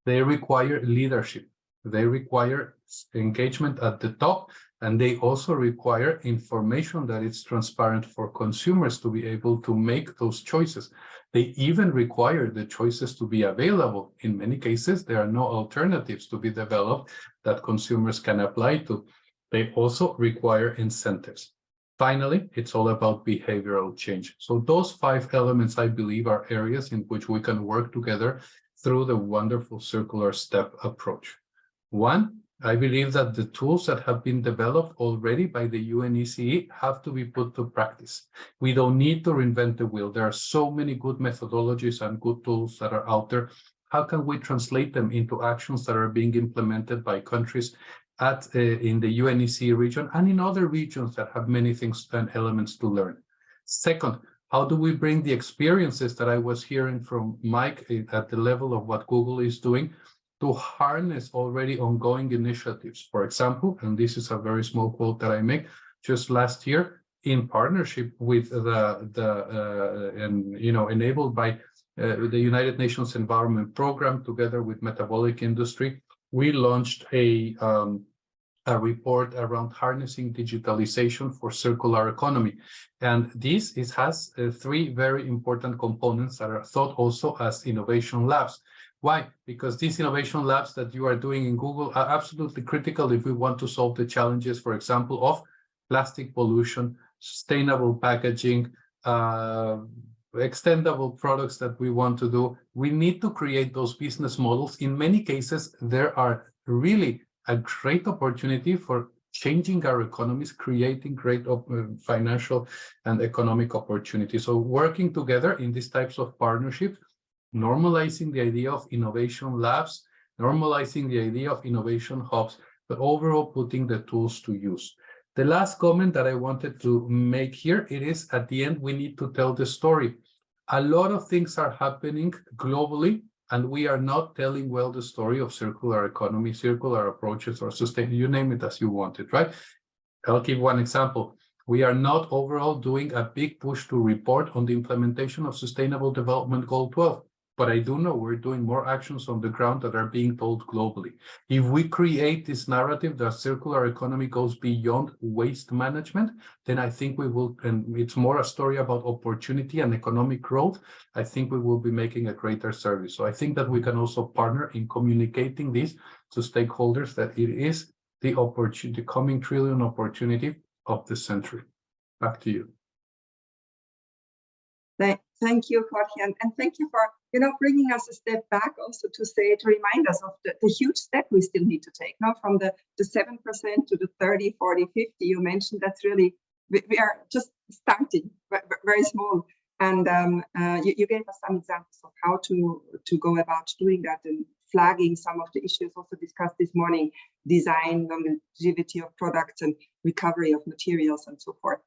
They require leadership. They require engagement at the top, and they also require information that is transparent for consumers to be able to make those choices. They even require the choices to be available. In many cases, there are no alternatives to be developed that consumers can apply to. They also require incentives. Finally, it's all about behavioral change. So those 5 elements, I believe, are areas in which we can work together through the wonderful circular step approach. One, I believe that the tools that have been developed already by the UNECE have to be put to practice. We don't need to reinvent the wheel. There are so many good methodologies and good tools that are out there. How can we translate them into actions that are being implemented by countries in the UNECE region and in other regions that have many things and elements to learn? Second, how do we bring the experiences that I was hearing from Mike at the level of what Google is doing to harness already ongoing initiatives? For example, and this is a very small quote that I make, just last year, in partnership with enabled by the United Nations Environment Program, together with metabolic industry, we launched a report around harnessing digitalization for circular economy. And this has 3 very important components that are thought also as innovation labs. Why? Because these innovation labs that you are doing in Google are absolutely critical if we want to solve the challenges, for example, of plastic pollution, sustainable packaging, extendable products that we want to do. We need to create those business models. In many cases, there are really a great opportunity for changing our economies, creating great financial and economic opportunities. So working together in these types of partnerships, normalizing the idea of innovation labs, normalizing the idea of innovation hubs, but overall putting the tools to use. The last comment that I wanted to make here, it is at the end, we need to tell the story. A lot of things are happening globally, and we are not telling well the story of circular economy, circular approaches, or sustain, you name it as you want it, right? I'll give one example. We are not overall doing a big push to report on the implementation of Sustainable Development Goal 12. But I do know we're doing more actions on the ground that are being told globally. If we create this narrative that circular economy goes beyond waste management, then I think we will, and it's more a story about opportunity and economic growth, I think we will be making a greater service. So I think that we can also partner in communicating this to stakeholders that it is the opportunity, the coming trillion opportunity of the century. Back to you. Thank you, Jorge, and thank you for bringing us a step back also to remind us of the huge step we still need to take now from the 7% to the 30, 40, 50. You mentioned that's really, we are just starting very small. And you gave us some examples of how to go about doing that and flagging some of the issues also discussed this morning, design, longevity of products and recovery of materials and so forth.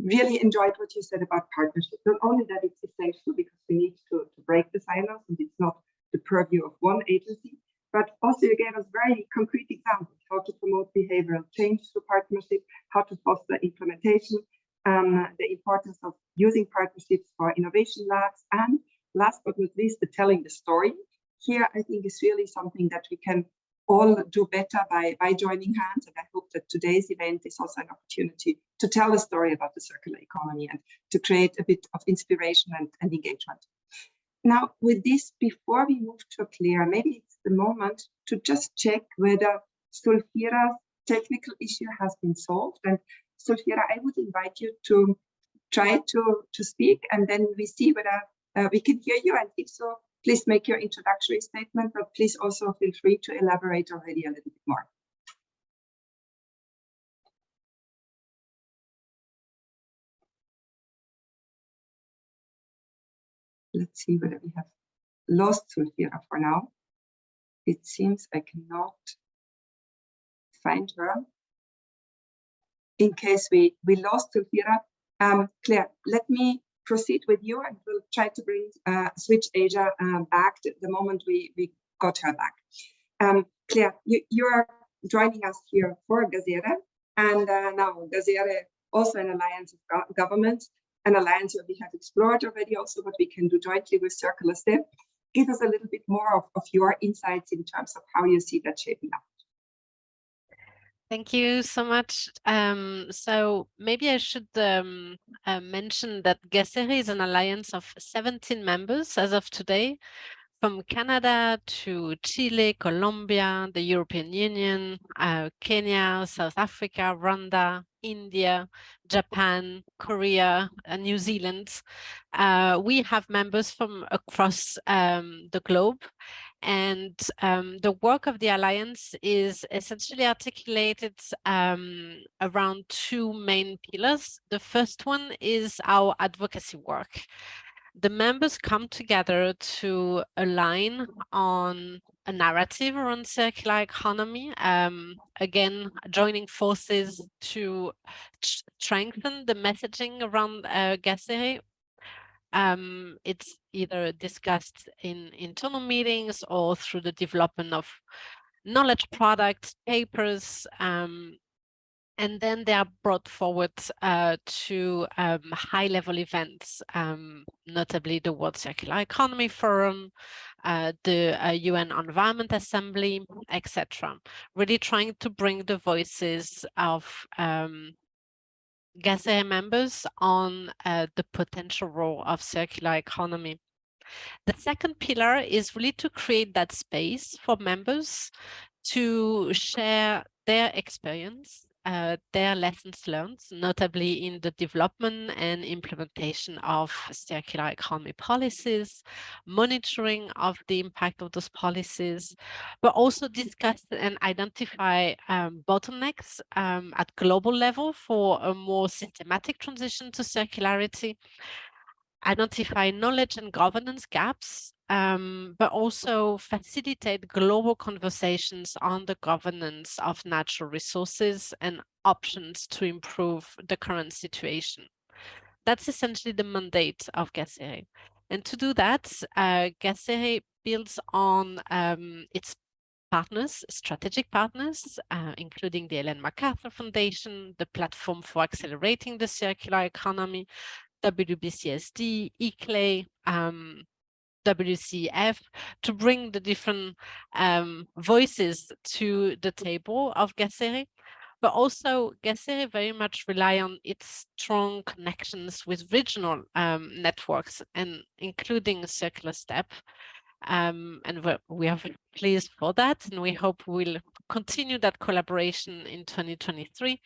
Really enjoyed what you said about partnership. Not only that it's essential because we need to break the silos and it's not the purview of one agency, but also you gave us very concrete examples how to promote behavioral change through partnership, how to foster implementation, the importance of using partnerships for innovation labs, and last but not least, the telling the story. Here, I think is really something that we can all do better by joining hands. And I hope that today's event is also an opportunity to tell a story about the circular economy and to create a bit of inspiration and engagement. Now, with this, before we move to Claire, maybe it's the moment to just check whether Sulfira's technical issue has been solved. And Sulfira, I would invite you to try to speak, and then we see whether we can hear you. And if so, please make your introductory statement, but please also feel free to elaborate already a little bit more. Let's see whether we have lost Sulfira for now. It seems I cannot find her. In case we lost Sulfira, Claire, let me proceed with you, and we'll try to bring switch Asia back the moment we got her back. Claire, you are joining us here for Gazere, and now Gazere also an alliance of governments, an alliance that we have explored already also what we can do jointly with Circular Step. Give us a little bit more of your insights in terms of how you see that shaping up. Thank you so much. So maybe I should mention that Gazere is an alliance of 17 members as of today, from Canada to Chile, Colombia, the European Union, Kenya, South Africa, Rwanda, India, Japan, Korea, and New Zealand. We have members from across the globe. And the work of the Alliance is essentially articulated around two main pillars. The first one is our advocacy work. The members come together to align on a narrative around circular economy, again, joining forces to strengthen the messaging around GACERE. It's either discussed in internal meetings or through the development of knowledge products, papers, and then they are brought forward to high-level events, notably the World Circular Economy Forum, the UN Environment Assembly, etc. Really trying to bring the voices of GACERE members on the potential role of circular economy. The second pillar is really to create that space for members to share their experience, their lessons learned, notably in the development and implementation of circular economy policies, monitoring of the impact of those policies, but also discuss and identify bottlenecks at global level for a more systematic transition to circularity, identify knowledge and governance gaps, but also facilitate global conversations on the governance of natural resources and options to improve the current situation. That's essentially the mandate of GACERE. And to do that, GACERE builds on its partners, strategic partners, including the Ellen MacArthur Foundation, the Platform for Accelerating the Circular Economy, WBCSD, ICLEI, WCF, to bring the different voices to the table of GACERE. But also GACERE very much rely on its strong connections with regional networks, and including Circular Step. And we are very pleased for that, and we hope we'll continue that collaboration in 2023.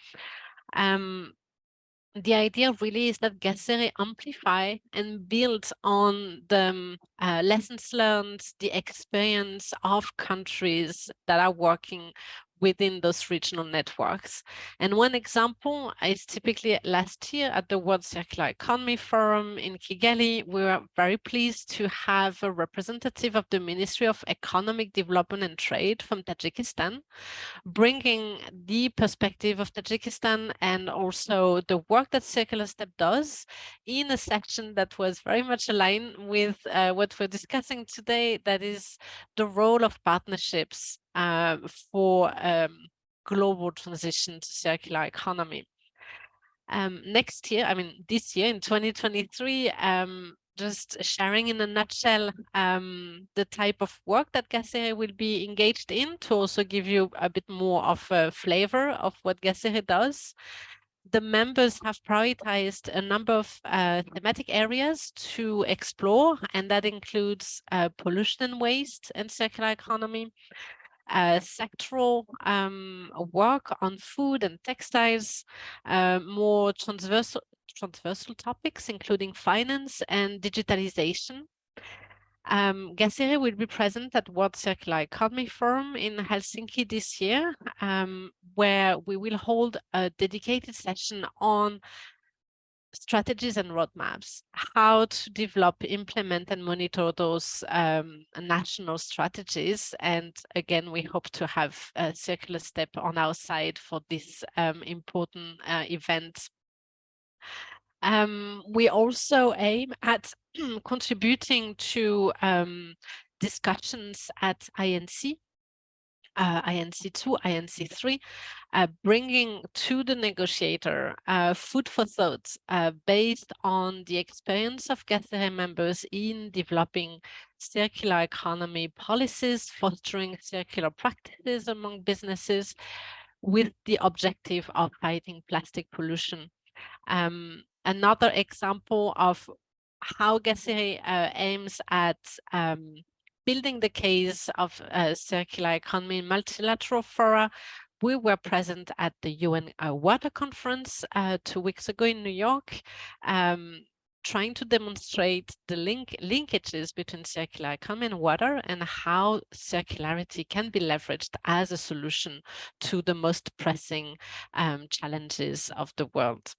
The idea really is that GACERE amplify and build on the lessons learned, the experience of countries that are working within those regional networks. And one example is typically last year at the World Circular Economy Forum in Kigali. We were very pleased to have a representative of the Ministry of Economic Development and Trade from Tajikistan, bringing the perspective of Tajikistan and also the work that Circular Step does in a section that was very much aligned with what we're discussing today, that is the role of partnerships for global transition to circular economy. Next year, I mean, this year in 2023, just sharing in a nutshell the type of work that GACERE will be engaged in, to also give you a bit more of a flavor of what GACERE does. The members have prioritized a number of thematic areas to explore, and that includes pollution and waste and circular economy, sectoral work on food and textiles, more transversal topics, including finance and digitalization. GACERE will be present at World Circular Economy Forum in Helsinki this year, where we will hold a dedicated session on strategies and roadmaps, how to develop, implement, and monitor those national strategies. And again, we hope to have a Circular Step on our side for this important event. We also aim at contributing to discussions at INC, INC2, INC3, bringing to the negotiator food for thought based on the experience of GACERE members in developing circular economy policies, fostering circular practices among businesses, with the objective of fighting plastic pollution. Another example of how GACERE aims at building the case of circular economy in multilateral fora. We were present at the UN Water Conference 2 weeks ago in New York, trying to demonstrate the linkages between circular economy and water and how circularity can be leveraged as a solution to the most pressing challenges of the world.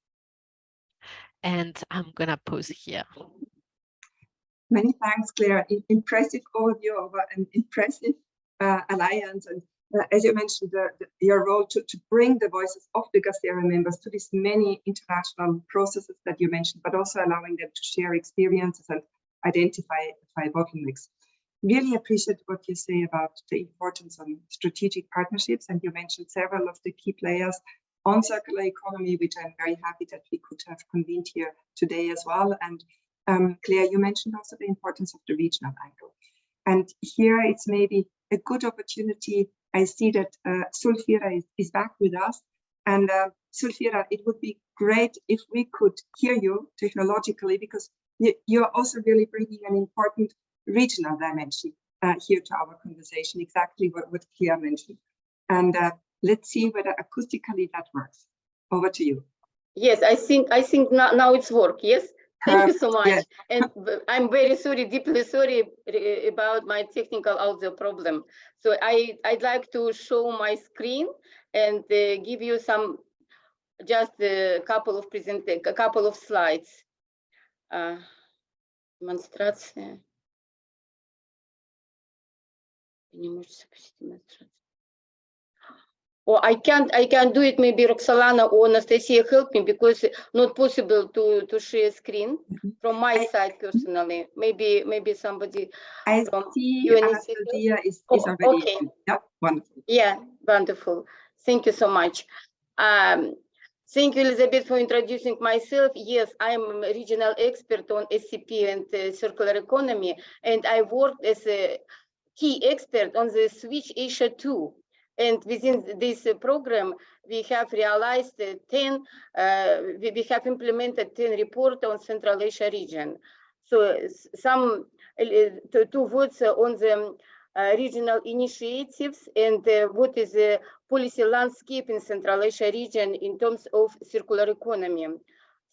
And I'm gonna pause here. Many thanks, Claire. Impressive overview of an impressive alliance. And as you mentioned, your role to bring the voices of the GACERA members to these many international processes that you mentioned, but also allowing them to share experiences and identify bottlenecks. Really appreciate what you say about the importance of strategic partnerships. And you mentioned several of the key players on circular economy, which I'm very happy that we could have convened here today as well. And Claire, you mentioned also the importance of the regional angle. And here it's maybe a good opportunity. I see that Sulfira is back with us. And Sulfira, it would be great if we could hear you technologically, because you're also really bringing an important regional dimension here to our conversation, exactly what Claire mentioned. And let's see whether acoustically that works. Over to you. Yes, I think now it's work. Yes. Thank you so much. Yes. And I'm very sorry, deeply sorry about my technical audio problem. So I'd like to show my screen and give you just a couple of slides. Демонстрация. Or I can't do it. Maybe Roxalana or Anastasia help me, because not possible to share screen from my side personally. Maybe somebody. I from see UNECE. Anastasia is already. Okay. Yeah, wonderful. Yeah, wonderful. Thank you so much. Thank you, Elizabeth, for introducing myself. Yes, I'm a regional expert on SCP and circular economy, and I worked as a key expert on the Switch Asia 2. And within this program, we have realized we have implemented 10 reports on Central Asia region. So two words on the regional initiatives and what is the policy landscape in Central Asia region in terms of circular economy.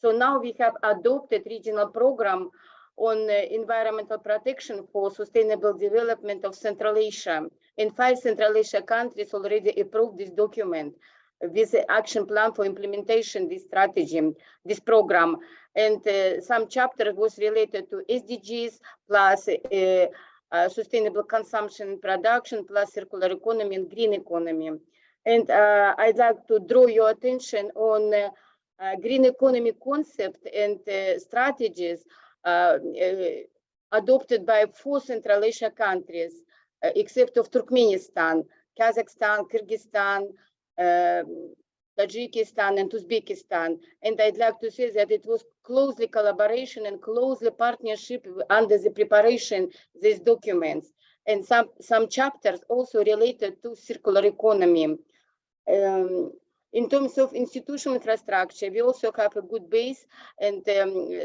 So now we have adopted regional program on environmental protection for sustainable development of Central Asia. And 5 Central Asia countries already approved this document with the action plan for implementation, this strategy, this program. And some chapter was related to SDGs plus sustainable consumption and production plus circular economy and green economy. And I'd like to draw your attention on green economy concept and strategies adopted by 4 Central Asia countries, except of Turkmenistan, Kazakhstan, Kyrgyzstan, Tajikistan, and Uzbekistan. And I'd like to say that it was closely collaboration and closely partnership under the preparation of these documents. And some chapters also related to circular economy. In terms of institutional infrastructure, we also have a good base and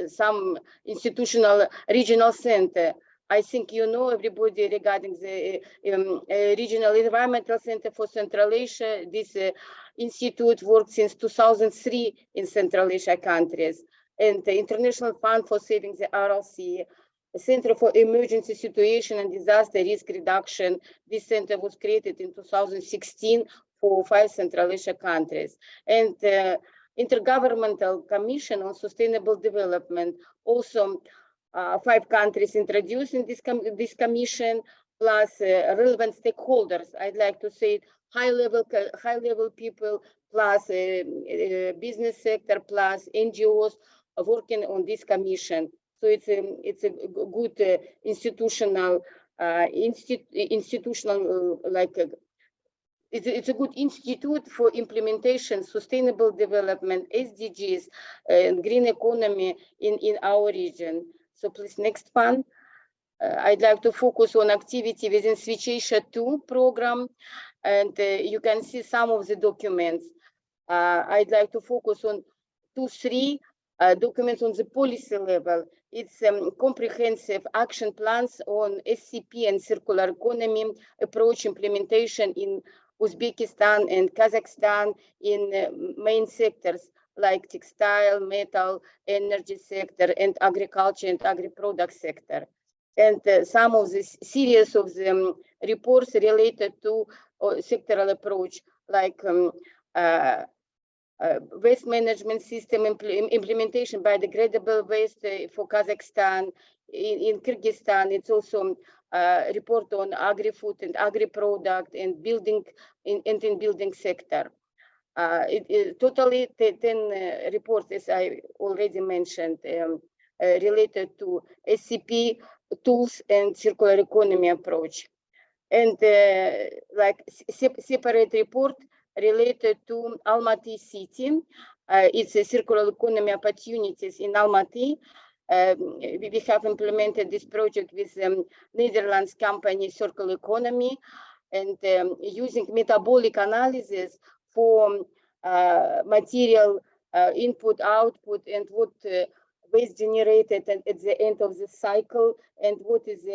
some institutional regional center. I think you know everybody regarding the Regional Environmental Center for Central Asia. This institute worked since 2003 in Central Asia countries. And the International Fund for Saving the RLC, the Center for Emergency Situation and Disaster Risk Reduction. This center was created in 2016 for 5 Central Asia countries. And Intergovernmental Commission on Sustainable Development, also 5 countries introduced in this commission, plus relevant stakeholders. I'd like to say high-level people, plus business sector, plus NGOs working on this commission. So it's a good institutional it's a good institute for implementation, sustainable development, SDGs, and green economy in our region. So please, next one. I'd like to focus on activity within Switch Asia 2 program, and you can see some of the documents. I'd like to focus on 2, 3 documents on the policy level. It's comprehensive action plans on SCP and circular economy approach implementation in Uzbekistan and Kazakhstan in main sectors like textile, metal, energy sector, and agriculture and agri-product sector. And some of the series of the reports related to sectoral approach, like waste management system implementation biodegradable waste for Kazakhstan. In Kyrgyzstan, it's also a report on agri-food and agri-product and building in building sector. Totally 10 reports, as I already mentioned, related to SCP tools and circular economy approach. And like separate report related to Almaty city. It's a circular economy opportunities in Almaty. We have implemented this project with Netherlands company Circular Economy, and using metabolic analysis for material input, output, and what waste generated at the end of the cycle, and what is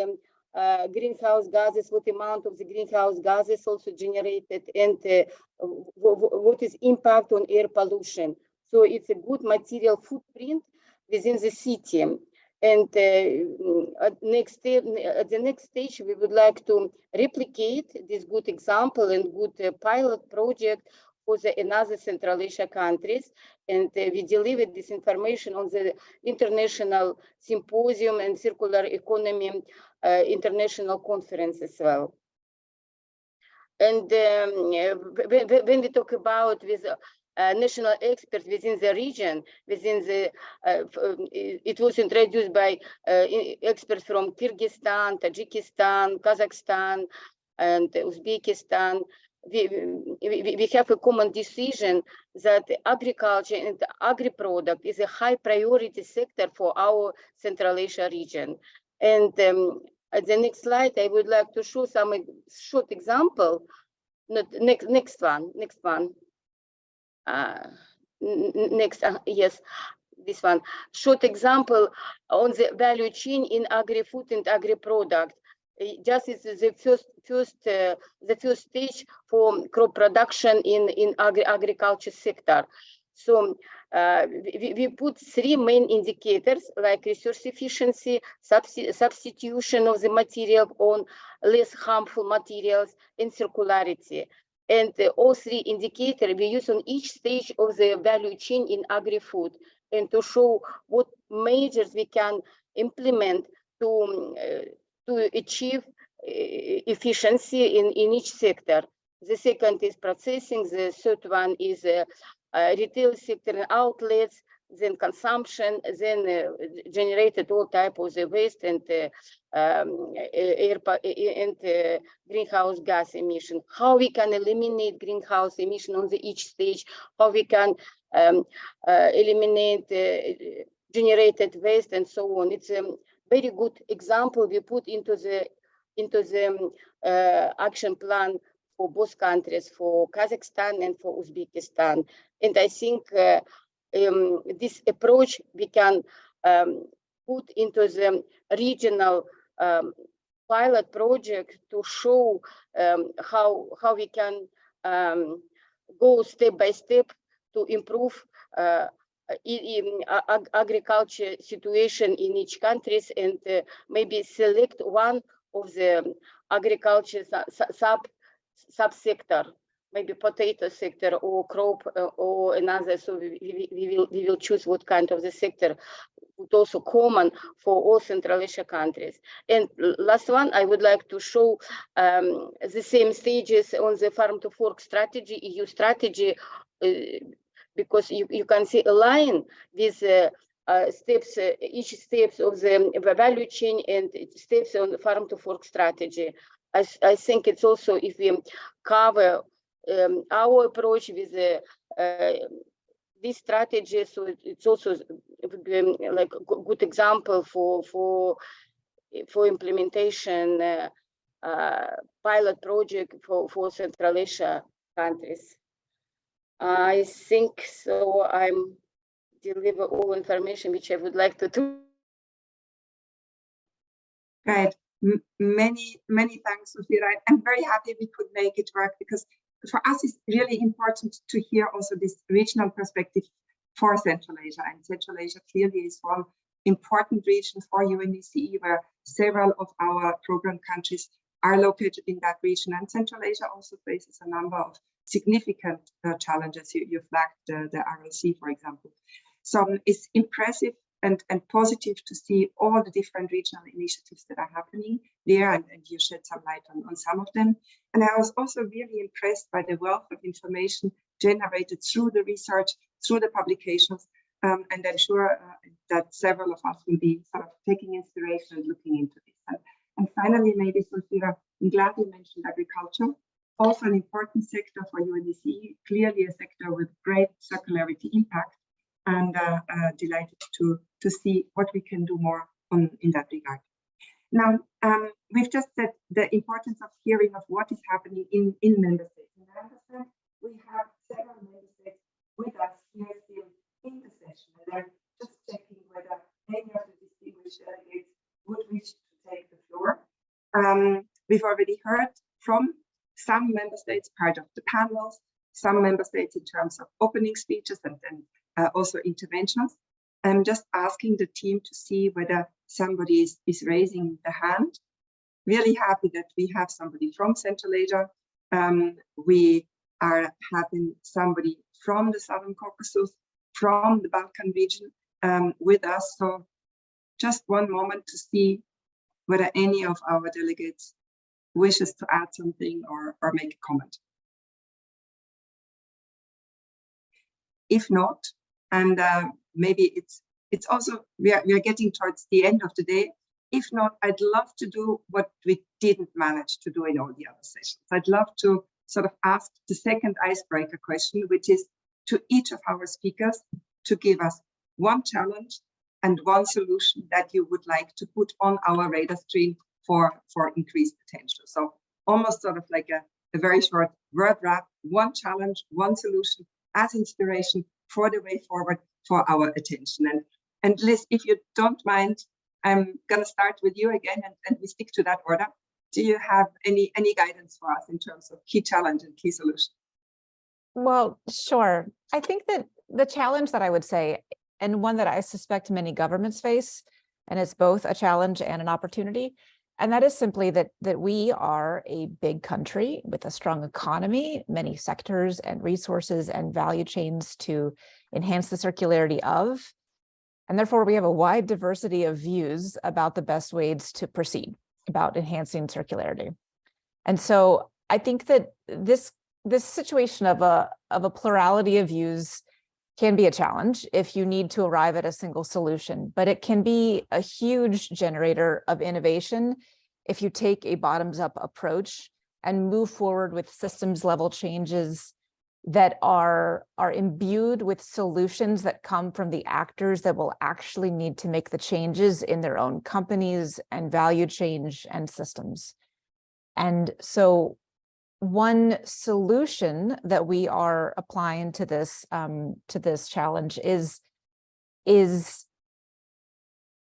greenhouse gases, what amount of the greenhouse gases also generated, and what is impact on air pollution. So it's a good material footprint within the city. And at the next stage, we would like to replicate this good example and good pilot project for the another Central Asia countries. And we delivered this information on the international symposium and circular economy international conference as well. And when we talk about with national experts within the region, within the, it was introduced by experts from Kyrgyzstan, Tajikistan, Kazakhstan, and Uzbekistan. We have a common decision that agriculture and agri-product is a high priority sector for our Central Asia region. And at the next slide, I would like to show some short example. Next one. Yes, this one. Short example on the value chain in agri-food and agri-product. Just is the first stage for crop production in agriculture sector. So we put 3 main indicators like resource efficiency, substitution of the material on less harmful materials, and circularity. And all 3 indicators we use on each stage of the value chain in agri-food, and to show what measures we can implement to achieve efficiency in each sector. The second is processing, the third one is retail sector and outlets, then consumption, then generated all type of the waste and air and greenhouse gas emission. How we can eliminate greenhouse emission on each stage, how we can eliminate generated waste and so on. It's a very good example we put into the action plan for both countries, for Kazakhstan and for Uzbekistan. And I think this approach we can put into the regional pilot project to show how we can go step by step to improve agriculture situation in each countries, and maybe select one of the agriculture subsector, maybe potato sector or crop or another. So we will choose what kind of the sector would also common for all Central Asia countries. And last one, I would like to show the same stages on the farm to fork strategy, EU strategy, because you can see a line with steps, each steps of the value chain and steps on the farm to fork strategy. I think it's also, if we cover our approach with this strategy, so it's also like a good example for implementation pilot project for Central Asia countries. I think so. I'm deliver all information which I would like to. Right. Many thanks, Sophia. I'm very happy we could make it work, because for us it's really important to hear also this regional perspective for Central Asia. And Central Asia clearly is one important region for UNECE, where several of our program countries are located in that region. And Central Asia also faces a number of significant challenges. You flagged the RLC, for example. So it's impressive and positive to see all the different regional initiatives that are happening there, and you shed some light on some of them. And I was also really impressed by the wealth of information generated through the research, through the publications, and I'm sure that several of us will be sort of taking inspiration and looking into this. And finally, maybe, Sophia, I'm glad you mentioned agriculture, also an important sector for UNECE, clearly a sector with great circularity impact, and delighted to see what we can do more in that regard. Now, we've just said the importance of hearing of what is happening in member states. And I understand we have several member states with us here still in the session, and I'm just checking whether any of the distinguished delegates would wish to take the floor. We've already heard from some member states, part of the panels, some member states in terms of opening speeches and also interventions. I'm just asking the team to see whether somebody is raising the hand. Really happy that we have somebody from Central Asia. We are having somebody from the Southern Caucasus, from the Balkan region with us. So just one moment to see whether any of our delegates wishes to add something or make a comment. If not, and maybe it's also, we are getting towards the end of the day. If not, I'd love to do what we didn't manage to do in all the other sessions. I'd love to sort of ask the second icebreaker question, which is to each of our speakers to give us one challenge and one solution that you would like to put on our radar screen for increased potential. So almost sort of like a very short word wrap, one challenge, one solution as inspiration for the way forward for our attention. And Liz, if you don't mind, I'm going to start with you again, and we stick to that order. Do you have any guidance for us in terms of key challenge and key solution? Well, sure. I think that the challenge that I would say, and one that I suspect many governments face, and it's both a challenge and an opportunity, and that is simply that we are a big country with a strong economy, many sectors and resources and value chains to enhance the circularity of, and therefore we have a wide diversity of views about the best ways to proceed about enhancing circularity. And so I think that this situation of a plurality of views can be a challenge if you need to arrive at a single solution, but it can be a huge generator of innovation if you take a bottoms-up approach and move forward with systems level changes that are imbued with solutions that come from the actors that will actually need to make the changes in their own companies and value change and systems. And so one solution that we are applying to this challenge is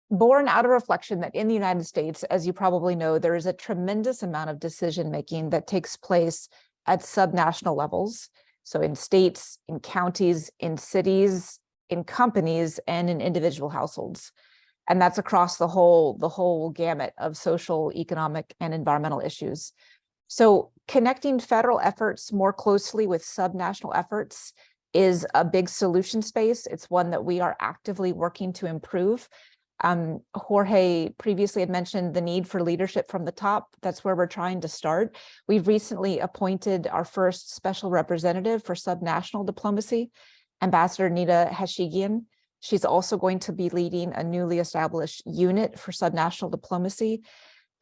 born out of reflection that in the United States, as you probably know, there is a tremendous amount of decision making that takes place at subnational levels. So in states, in counties, in cities, in companies, and in individual households. And that's across the whole gamut of social, economic, and environmental issues. So connecting federal efforts more closely with subnational efforts is a big solution space. It's one that we are actively working to improve. Jorge previously had mentioned the need for leadership from the top. That's where we're trying to start. We've recently appointed our first special representative for subnational diplomacy, Ambassador Nita Hashigian. She's also going to be leading a newly established unit for subnational diplomacy.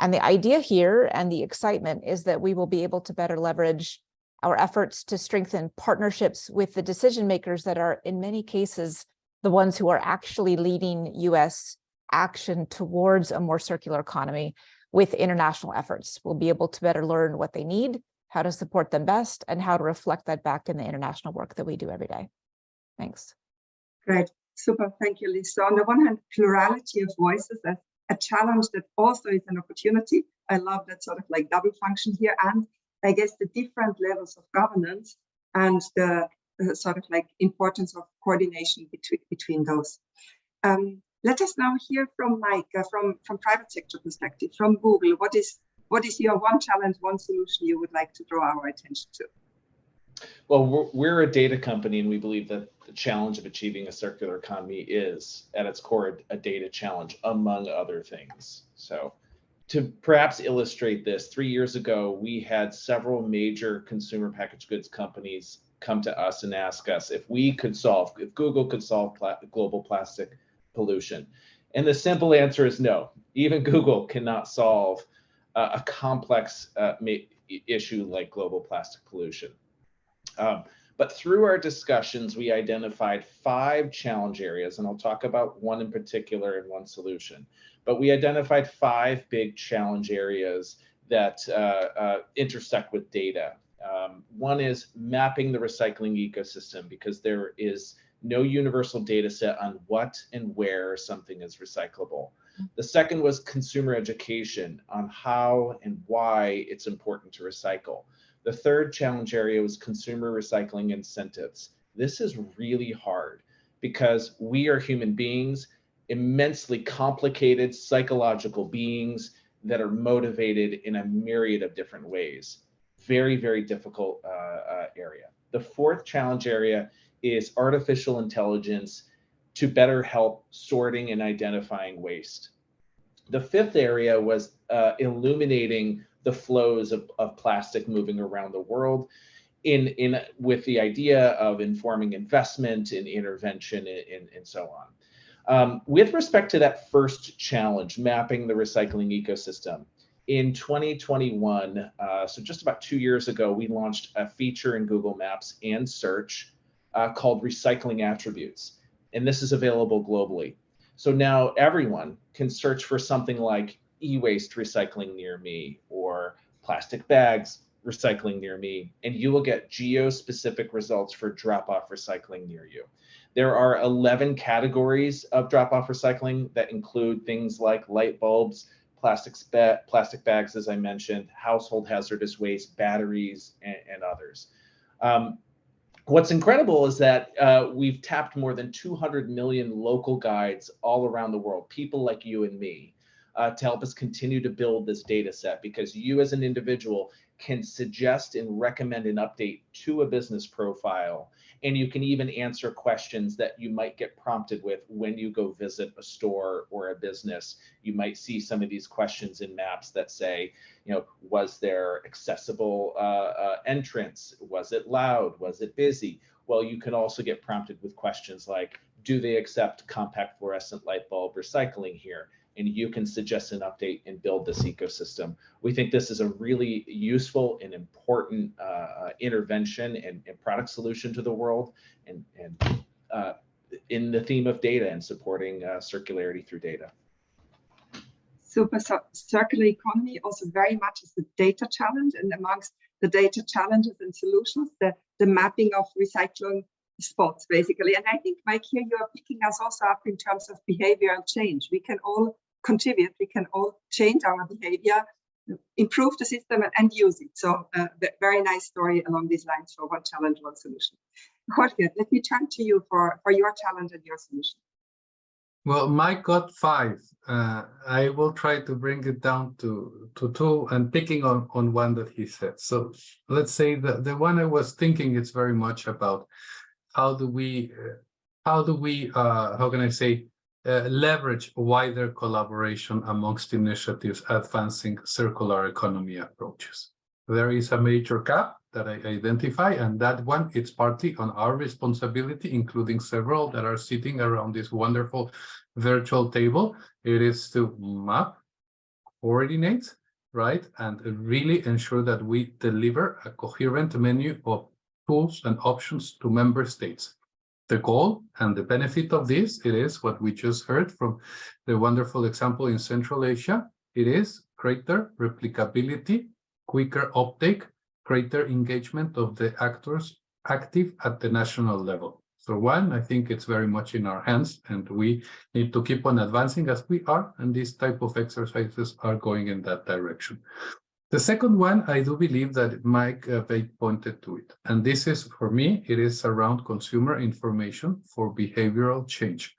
And the idea here and the excitement is that we will be able to better leverage our efforts to strengthen partnerships with the decision makers that are, in many cases, the ones who are actually leading US action towards a more circular economy with international efforts. We'll be able to better learn what they need, how to support them best, and how to reflect that back in the international work that we do every day. Thanks. Great. Super, thank you, Liz. So on the one hand, plurality of voices as a challenge that also is an opportunity. I love that sort of like double function here, and I guess the different levels of governance and the sort of like importance of coordination between those. Let us now hear from Mike, from private sector perspective, from Google. What is your one challenge, one solution you would like to draw our attention to? Well, we're a data company, and we believe that the challenge of achieving a circular economy is, at its core, a data challenge, among other things. So to perhaps illustrate this, 3 years ago, we had several major consumer packaged goods companies come to us and ask us if Google could solve global plastic pollution. And the simple answer is no. Even Google cannot solve a complex issue like global plastic pollution. But through our discussions, we identified 5 challenge areas, and I'll talk about one in particular and one solution. But we identified 5 big challenge areas that intersect with data. One is mapping the recycling ecosystem, because there is no universal data set on what and where something is recyclable. The second was consumer education on how and why it's important to recycle. The third challenge area was consumer recycling incentives. This is really hard because we are human beings, immensely complicated psychological beings that are motivated in a myriad of different ways. Very, very difficult area. The fourth challenge area is artificial intelligence to better help sorting and identifying waste. The fifth area was illuminating the flows of plastic moving around the world with the idea of informing investment and intervention and so on. With respect to that first challenge, mapping the recycling ecosystem, in 2021, so just about 2 years ago, we launched a feature in Google Maps and Search called Recycling Attributes, and this is available globally. So now everyone can search for something like e-waste recycling near me or plastic bags recycling near me, and you will get geo-specific results for drop-off recycling near you. There are 11 categories of drop-off recycling that include things like light bulbs, plastic bags, as I mentioned, household hazardous waste, batteries, and others. What's incredible is that we've tapped more than 200 million local guides all around the world, people like you and me, to help us continue to build this data set, because you as an individual can suggest and recommend an update to a business profile, and you can even answer questions that you might get prompted with when you go visit a store or a business. You might see some of these questions in maps that say, was there accessible entrance? Was it loud? Was it busy? Well, you can also get prompted with questions like, do they accept compact fluorescent light bulb recycling here? And you can suggest an update and build this ecosystem. We think this is a really useful and important intervention and product solution to the world, and in the theme of data and supporting circularity through data. Super. So circular economy also very much is the data challenge, and amongst the data challenges and solutions, the mapping of recycling spots, basically. And I think, Mike, here you are picking us also up in terms of behavioral change. We can all contribute, we can all change our behavior, improve the system and use it. So very nice story along these lines for one challenge, one solution. Jorge, let me turn to you for your challenge and your solution. Well, Mike got 5. I will try to bring it down to 2 and picking on one that he said. So let's say the one I was thinking is very much about how do we how can I say, leverage wider collaboration amongst initiatives advancing circular economy approaches. There is a major gap that I identify, and that one, it's partly on our responsibility, including several that are sitting around this wonderful virtual table. It is to map, coordinate, right, and really ensure that we deliver a coherent menu of tools and options to member states. The goal and the benefit of this, it is what we just heard from the wonderful example in Central Asia. It is greater replicability, quicker uptake, greater engagement of the actors active at the national level. So one, I think it's very much in our hands, and we need to keep on advancing as we are, and these type of exercises are going in that direction. The second one, I do believe that Mike pointed to it, and this is, for me, it is around consumer information for behavioral change.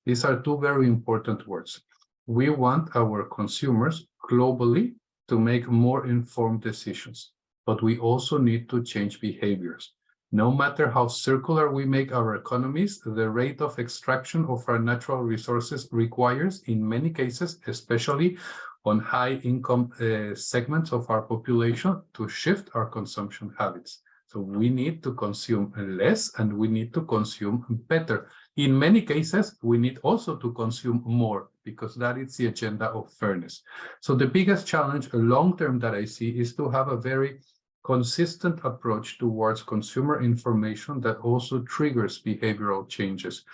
These are two very important words. We want our consumers globally to make more informed decisions, but we also need to change behaviors. No matter how circular we make our economies, the rate of extraction of our natural resources requires, in many cases, especially on high-income segments of our population, to shift our consumption habits. So we need to consume less and we need to consume better. In many cases, we need also to consume more, because that is the agenda of fairness. So the biggest challenge long-term that I see is to have a very consistent approach towards consumer information that also triggers behavioral changes.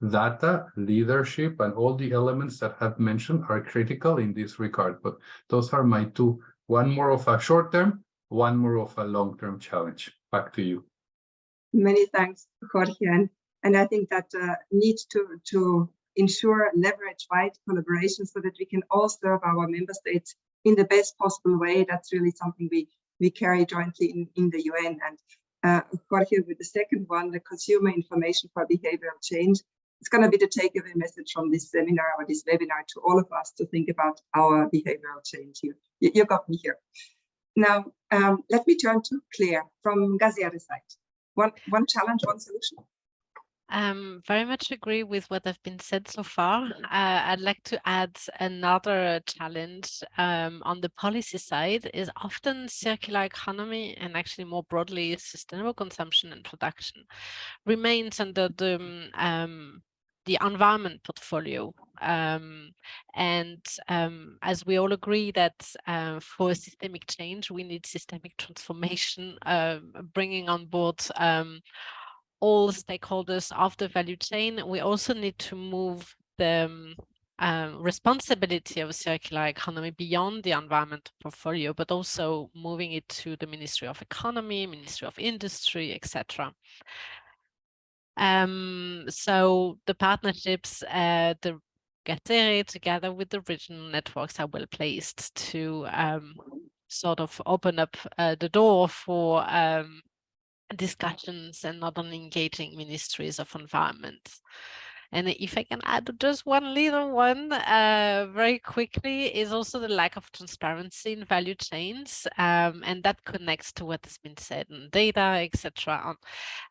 Data, leadership, and all the elements that I've mentioned are critical in this regard, but those are my two, one more of a short-term, one more of a long-term challenge. Back to you. Many thanks, Jorge. And I think that need to ensure leverage-wide collaboration so that we can all serve our member states in the best possible way. That's really something we carry jointly in the UN. And Jorge, with the second one, the consumer information for behavioral change, it's going to be the takeaway message from this seminar or this webinar to all of us to think about our behavioral change here. You got me here. Now, let me turn to Claire from Gazier's side. One challenge, one solution. Very much agree with what have been said so far. I'd like to add another challenge on the policy side is often circular economy, and actually more broadly sustainable consumption and production remains under the environment portfolio. As we all agree that for systemic change, we need systemic transformation, bringing on board all stakeholders of the value chain. We also need to move the responsibility of a circular economy beyond the environmental portfolio, but also moving it to the Ministry of Economy, Ministry of Industry, etc. So the partnerships, the GATERE together with the regional networks are well placed to sort of open up the door for discussions and not only engaging ministries of environment. And if I can add just one little one very quickly, is also the lack of transparency in value chains, and that connects to what has been said on data, etc.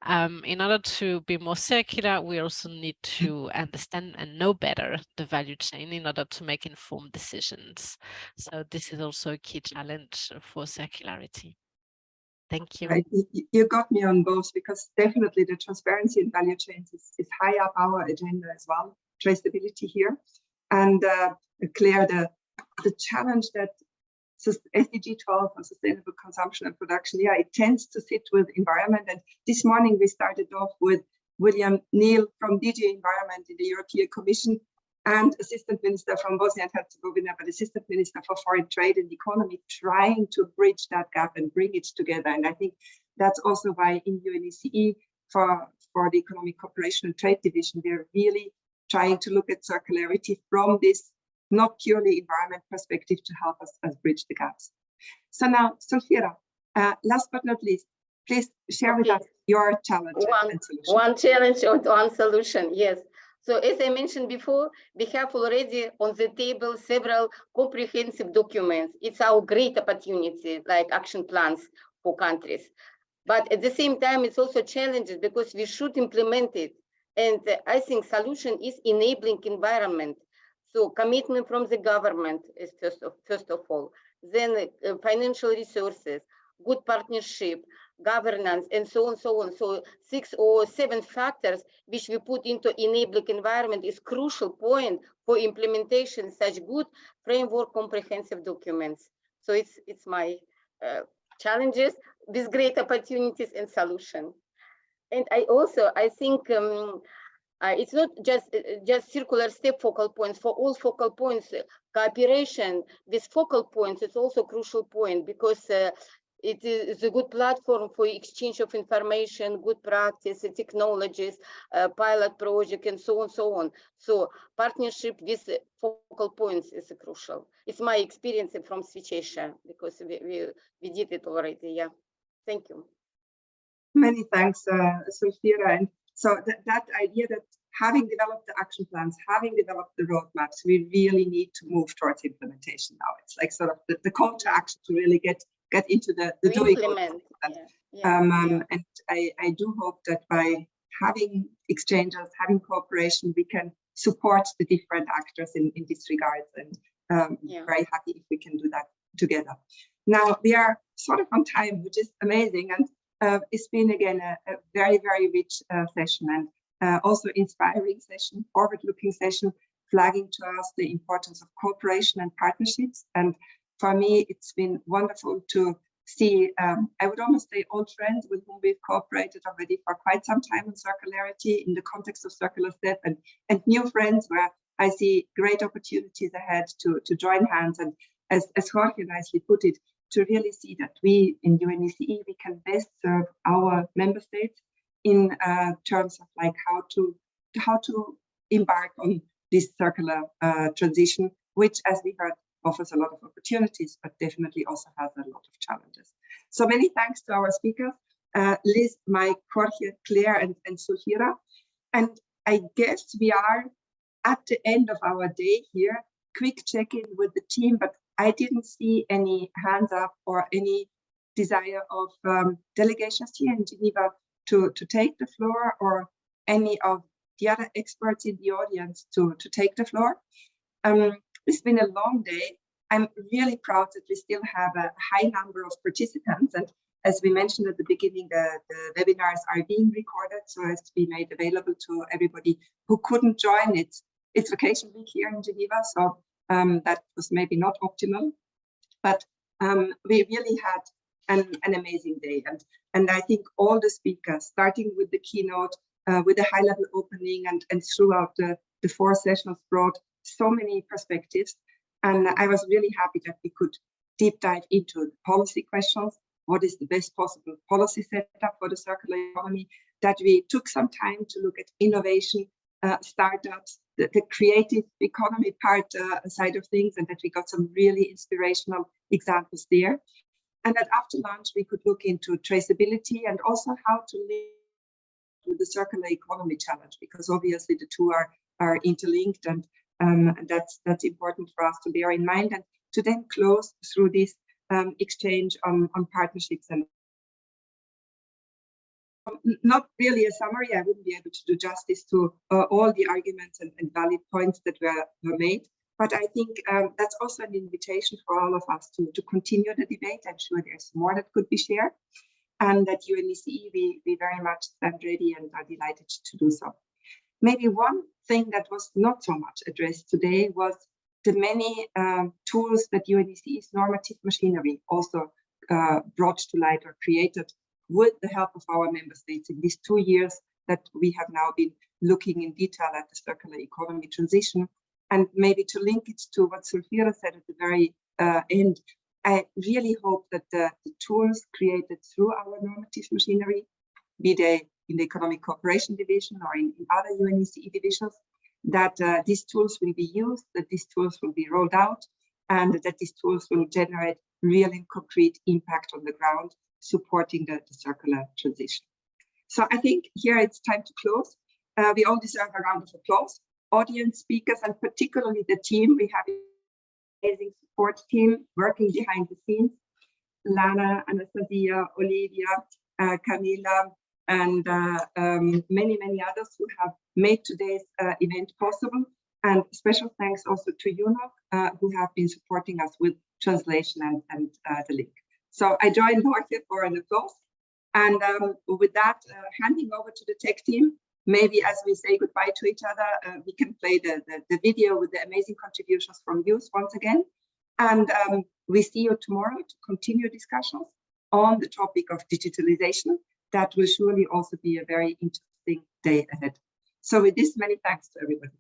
In order to be more circular, we also need to understand and know better the value chain in order to make informed decisions. So this is also a key challenge for circularity. Thank you. Right. You got me on both, because definitely the transparency in value chains is high up our agenda as well, traceability here. And Claire, the challenge that SDG 12 on sustainable consumption and production, yeah, it tends to sit with environment. And this morning we started off with William Neal from DG Environment in the European Commission, and Assistant Minister from Bosnia and Herzegovina, but Assistant Minister for Foreign Trade and Economy, trying to bridge that gap and bring it together. And I think that's also why in UNECE, for the Economic Cooperation and Trade Division, we're really trying to look at circularity from this not purely environment perspective to help us bridge the gaps. So now, Sulfira, last but not least, please share with us your challenge and solution. One challenge or one solution, yes. So as I mentioned before, we have already on the table several comprehensive documents. It's our great opportunity, like action plans for countries. But at the same time, it's also challenges because we should implement it. And I think solution is enabling environment. So commitment from the government is first of all, then financial resources, good partnership, governance, and so on, so on. So 6 or 7 factors which we put into enabling environment is crucial point for implementation such good framework comprehensive documents. So it's my challenges with great opportunities and solution. And I think it's not just circular step focal points. For all focal points, cooperation with focal points is also a crucial point, because It is a good platform for exchange of information, good practice, technologies, pilot project, and so on. So partnership with focal points is crucial. It's my experience from Switch Asia, because we did it already. Yeah, thank you. Many thanks, Sulfira. And so that idea that having developed the action plans, having developed the roadmaps, we really need to move towards implementation now. It's like sort of the call to action to really get into the doing. Implement. And I do hope that by having exchanges, having cooperation, we can support the different actors in this regard. And very happy if we can do that together. Now we are sort of on time, which is amazing. And it's been again a very, very rich session, and also inspiring session, forward-looking session, flagging to us the importance of cooperation and partnerships. And for me, it's been wonderful to see, I would almost say, old friends with whom we've cooperated already for quite some time on circularity in the context of Circular Step, and new friends where I see great opportunities ahead to join hands. And as Jorge nicely put it, to really see that we in UNECE, we can best serve our member states in terms of like how to embark on this circular transition, which, as we heard, offers a lot of opportunities, but definitely also has a lot of challenges. So many thanks to our speakers, Liz, Mike, Jorge, Claire, and Sulfira. And I guess we are at the end of our day here. Quick check-in with the team, but I didn't see any hands up or any desire of delegations here in Geneva to take the floor, or any of the other experts in the audience to take the floor. It's been a long day. I'm really proud that we still have a high number of participants. And as we mentioned at the beginning, the webinars are being recorded so as to be made available to everybody who couldn't join it. It's vacation week here in Geneva, so that was maybe not optimal. But we really had an amazing day. And I think all the speakers, starting with the keynote, with the high-level opening, and throughout the 4 sessions, brought so many perspectives. And I was really happy that we could deep dive into policy questions. What is the best possible policy setup for the circular economy? That we took some time to look at innovation, startups, the creative economy part side of things, and that we got some really inspirational examples there. And that after lunch, we could look into traceability and also how to live with the circular economy challenge, because obviously the two are interlinked, and that's important for us to bear in mind, and to then close through this exchange on partnerships. And not really a summary, I wouldn't be able to do justice to all the arguments and valid points that were made, but I think that's also an invitation for all of us to continue the debate. I'm sure there's more that could be shared, and at UNECE we very much stand ready and are delighted to do so. Maybe one thing that was not so much addressed today was the many tools that UNECE's normative machinery also brought to light or created with the help of our member states in these 2 years that we have now been looking in detail at the circular economy transition. And maybe to link it to what Sulfira said at the very end, I really hope that the tools created through our normative machinery, be they in the Economic Cooperation Division or in other UNECE divisions, that these tools will be used, that these tools will be rolled out, and that these tools will generate real and concrete impact on the ground, supporting the circular transition. So I think here it's time to close. We all deserve a round of applause. Audience, speakers, and particularly the team. We have an amazing support team working behind the scenes. Lana, Anastasia, Olivia, Camila, and many, many others who have made today's event possible. And special thanks also to UNOC, who have been supporting us with translation and the link. So I join Jorge for an applause. And with that, handing over to the tech team, maybe as we say goodbye to each other, we can play the video with the amazing contributions from you once again. And we see you tomorrow to continue discussions on the topic of digitalization. That will surely also be a very interesting day ahead. So with this, many thanks to everybody.